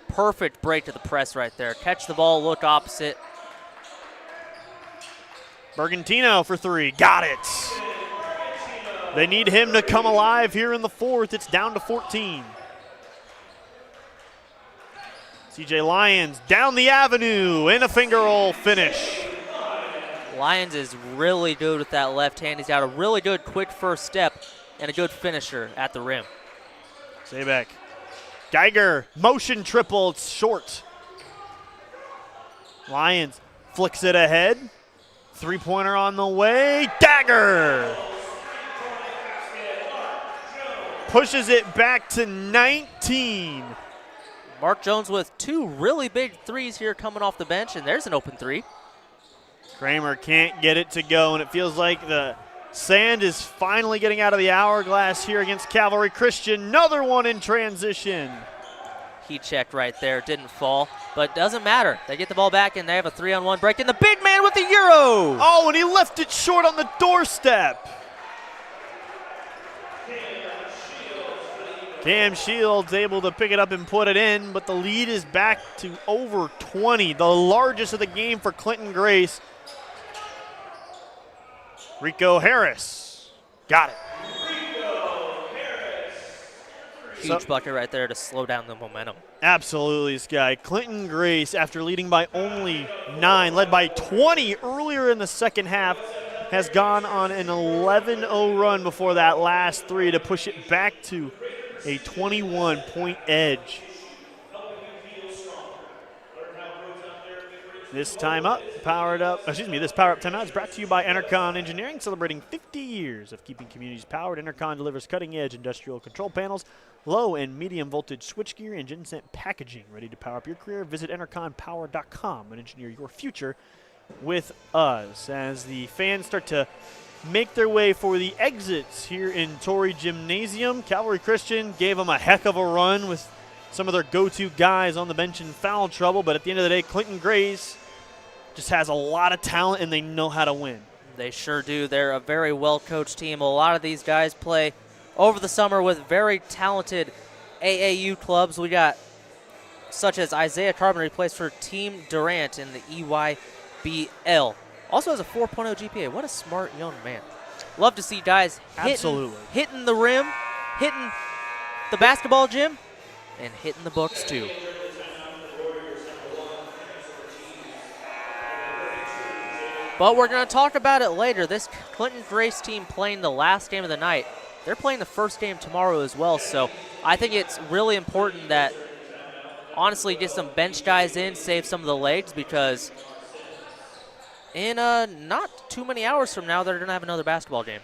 Perfect break to the press right there. Catch the ball, look opposite. Bergantino for 3, got it. They need him to come alive here in the 4th. It's down to 14. CJ Lyons down the avenue and a finger roll finish. Lyons is really good with that left hand. He's got a really good quick first step and a good finisher at the rim. Sabek. Geiger, motion triple, it's short. Lyons flicks it ahead. 3-pointer on the way, dagger! Pushes it back to 19. Mark Jones with 2 really big threes here coming off the bench, and there's an open 3. Kramer can't get it to go, and it feels like the sand is finally getting out of the hourglass here against Cavalry Christian. Another one in transition. He checked right there, didn't fall, but doesn't matter. They get the ball back, and they have a 3-on-1 break, and the big man with the Euro. Oh, and he left it short on the doorstep. Cam Shields able to pick it up and put it in, but the lead is back to over 20, the largest of the game for Clinton Grace. Rico Harris got it. Huge bucket right there to slow down the momentum. Absolutely, Sky. Clinton Grace, after leading by only 9, led by 20 earlier in the second half, has gone on an 11-0 run before that last 3 to push it back to a 21-point edge. This power-up timeout is brought to you by Enercon Engineering, celebrating 50 years of keeping communities powered. Enercon delivers cutting-edge industrial control panels, low and medium voltage switchgear, and GenSent packaging. Ready to power up your career? Visit EnerconPower.com and engineer your future with us. As the fans start to make their way for the exits here in Torrey Gymnasium, Calvary Christian gave them a heck of a run with some of their go-to guys on the bench in foul trouble, but at the end of the day, Clinton Grace just has a lot of talent and they know how to win. They sure do. They're a very well-coached team. A lot of these guys play over the summer with very talented AAU clubs. We got such as Isaiah Carpenter, who plays for Team Durant in the EYBL. Also has a 4.0 GPA. What a smart young man. Love to see guys hitting the rim, hitting the basketball gym, and hitting the books too. But we're going to talk about it later. This Clinton Grace team playing the last game of the night. They're playing the first game tomorrow as well, so I think it's really important that, honestly, get some bench guys in, save some of the legs, because in not too many hours from now, they're going to have another basketball game.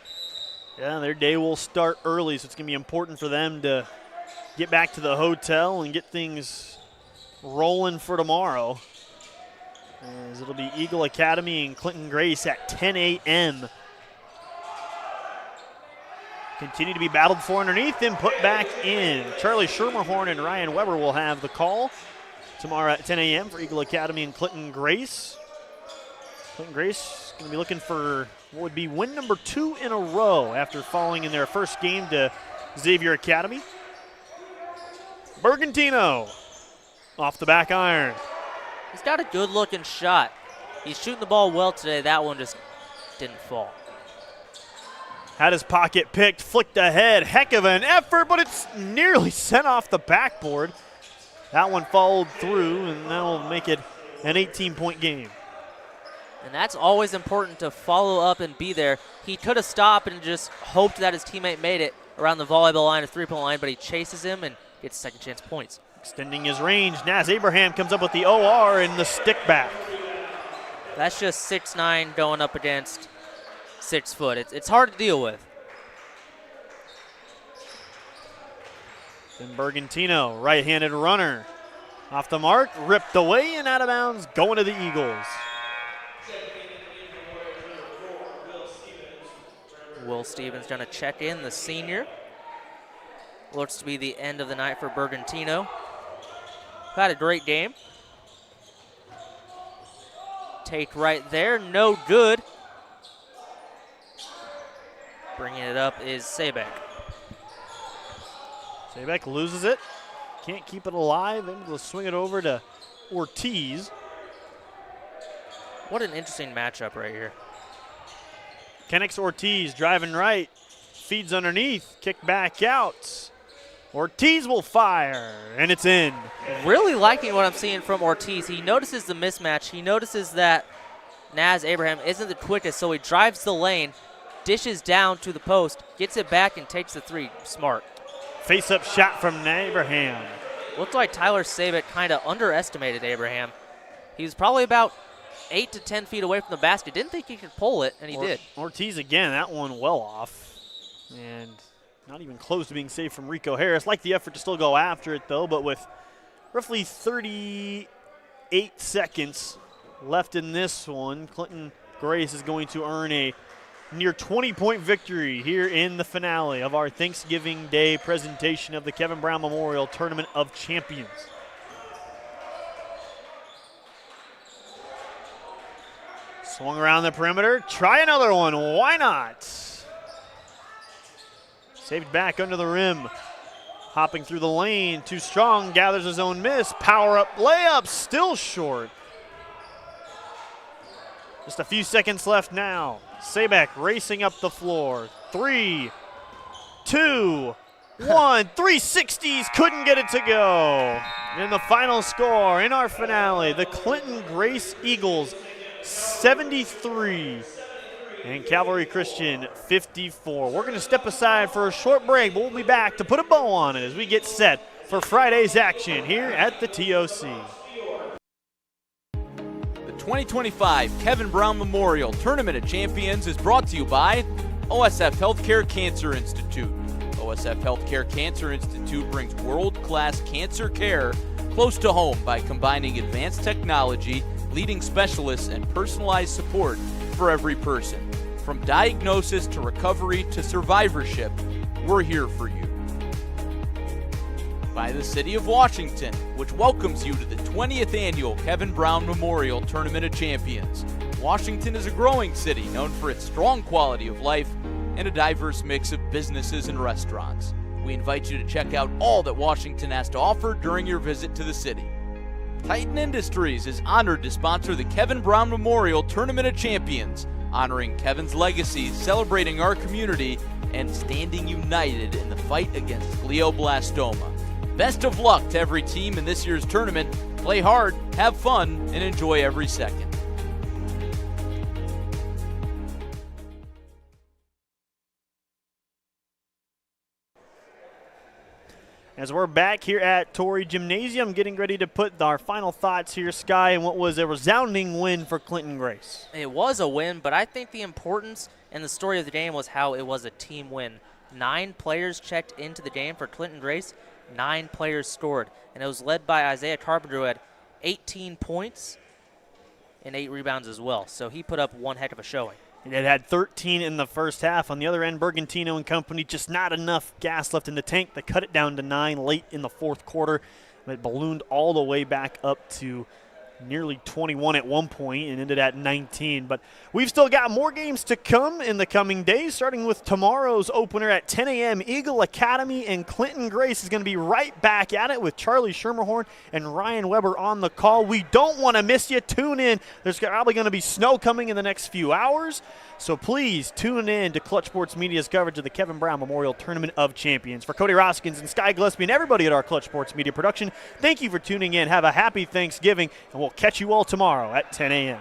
Yeah, their day will start early, so it's going to be important for them to get back to the hotel and get things rolling for tomorrow. As it'll be Eagle Academy and Clinton Grace at 10 a.m. Continue to be battled for underneath and put back in. Charlie Schermerhorn and Ryan Weber will have the call tomorrow at 10 a.m. for Eagle Academy and Clinton Grace. Clinton Grace going to be looking for what would be win number 2 in a row after falling in their first game to Xavier Academy. Bergantino off the back iron. He's got a good-looking shot. He's shooting the ball well today. That one just didn't fall. Had his pocket picked, flicked ahead. Heck of an effort, but it's nearly sent off the backboard. That one followed through, and that will make it an 18-point game. And that's always important, to follow up and be there. He could have stopped and just hoped that his teammate made it around the volleyball line or three-point line, but he chases him and gets second chance points. Extending his range, Naz Abraham comes up with the OR and the stick back. That's just 6'9" going up against 6 foot. It's hard to deal with. Then Bergantino, right-handed runner. Off the mark, ripped away and out of bounds, going to the Eagles. Will Stevens going to check in, the senior. Looks to be the end of the night for Bergantino. Had a great game. Take right there, no good. Bringing it up is Sabek. Sabek loses it. Can't keep it alive. Able to swing it over to Ortiz. What an interesting matchup right here. Kennex Ortiz driving right. Feeds underneath. Kick back out. Ortiz will fire, and it's in. Really liking what I'm seeing from Ortiz. He notices the mismatch. He notices that Naz Abraham isn't the quickest, so he drives the lane, dishes down to the post, gets it back, and takes the three. Smart. Face-up shot from Abraham. Looked like Tyler Sabek kind of underestimated Abraham. He was probably about 8 to 10 feet away from the basket. Didn't think he could pull it, and he did. Ortiz again, that one well off. And not even close to being saved from Rico Harris. Like the effort to still go after it, though, but with roughly 38 seconds left in this one, Clinton Grace is going to earn a near 20-point victory here in the finale of our Thanksgiving Day presentation of the Kevin Brown Memorial Tournament of Champions. Swung around the perimeter. Try another one. Why not? Saved back under the rim. Hopping through the lane. Too strong. Gathers his own miss. Power up layup. Still short. Just a few seconds left now. Sabek racing up the floor. 3, 2, 1. 360s. Couldn't get it to go. And the final score in our finale, the Clinton Grace Eagles 73 and Calvary Christian 54. We're going to step aside for a short break, but we'll be back to put a bow on it as we get set for Friday's action here at the TOC. 2025 Kevin Brown Memorial Tournament of Champions is brought to you by OSF Healthcare Cancer Institute. OSF Healthcare Cancer Institute brings world-class cancer care close to home by combining advanced technology, leading specialists, and personalized support for every person. From diagnosis to recovery to survivorship, we're here for you. By the City of Washington, which welcomes you to the 20th Annual Kevin Brown Memorial Tournament of Champions. Washington is a growing city known for its strong quality of life and a diverse mix of businesses and restaurants. We invite you to check out all that Washington has to offer during your visit to the city. Titan Industries is honored to sponsor the Kevin Brown Memorial Tournament of Champions, honoring Kevin's legacy, celebrating our community, and standing united in the fight against glioblastoma. Best of luck to every team in this year's tournament. Play hard, have fun, and enjoy every second. As we're back here at Torrey Gymnasium, getting ready to put our final thoughts here, Sky, and what was a resounding win for Clinton Grace. It was a win, but I think the importance and the story of the game was how it was a team win. 9 players checked into the game for Clinton Grace. 9 players scored, and it was led by Isaiah Carpenter, who had 18 points and 8 rebounds as well. So he put up one heck of a showing. It had 13 in the first half. On the other end, Bergantino and company, just not enough gas left in the tank. They cut it down to 9 late in the fourth quarter. It ballooned all the way back up to nearly 21 at one point and ended at 19. But we've still got more games to come in the coming days, starting with tomorrow's opener at 10 a.m. Eagle Academy and Clinton Grace is going to be right back at it with Charlie Schermerhorn and Ryan Weber on the call. We don't want to miss you. Tune in. There's probably going to be snow coming in the next few hours, so please tune in to Clutch Sports Media's coverage of the Kevin Brown Memorial Tournament of Champions. For Cody Roskins and Sky Gillespie and everybody at our Clutch Sports Media production, thank you for tuning in. Have a happy Thanksgiving, and we'll catch you all tomorrow at 10 a.m.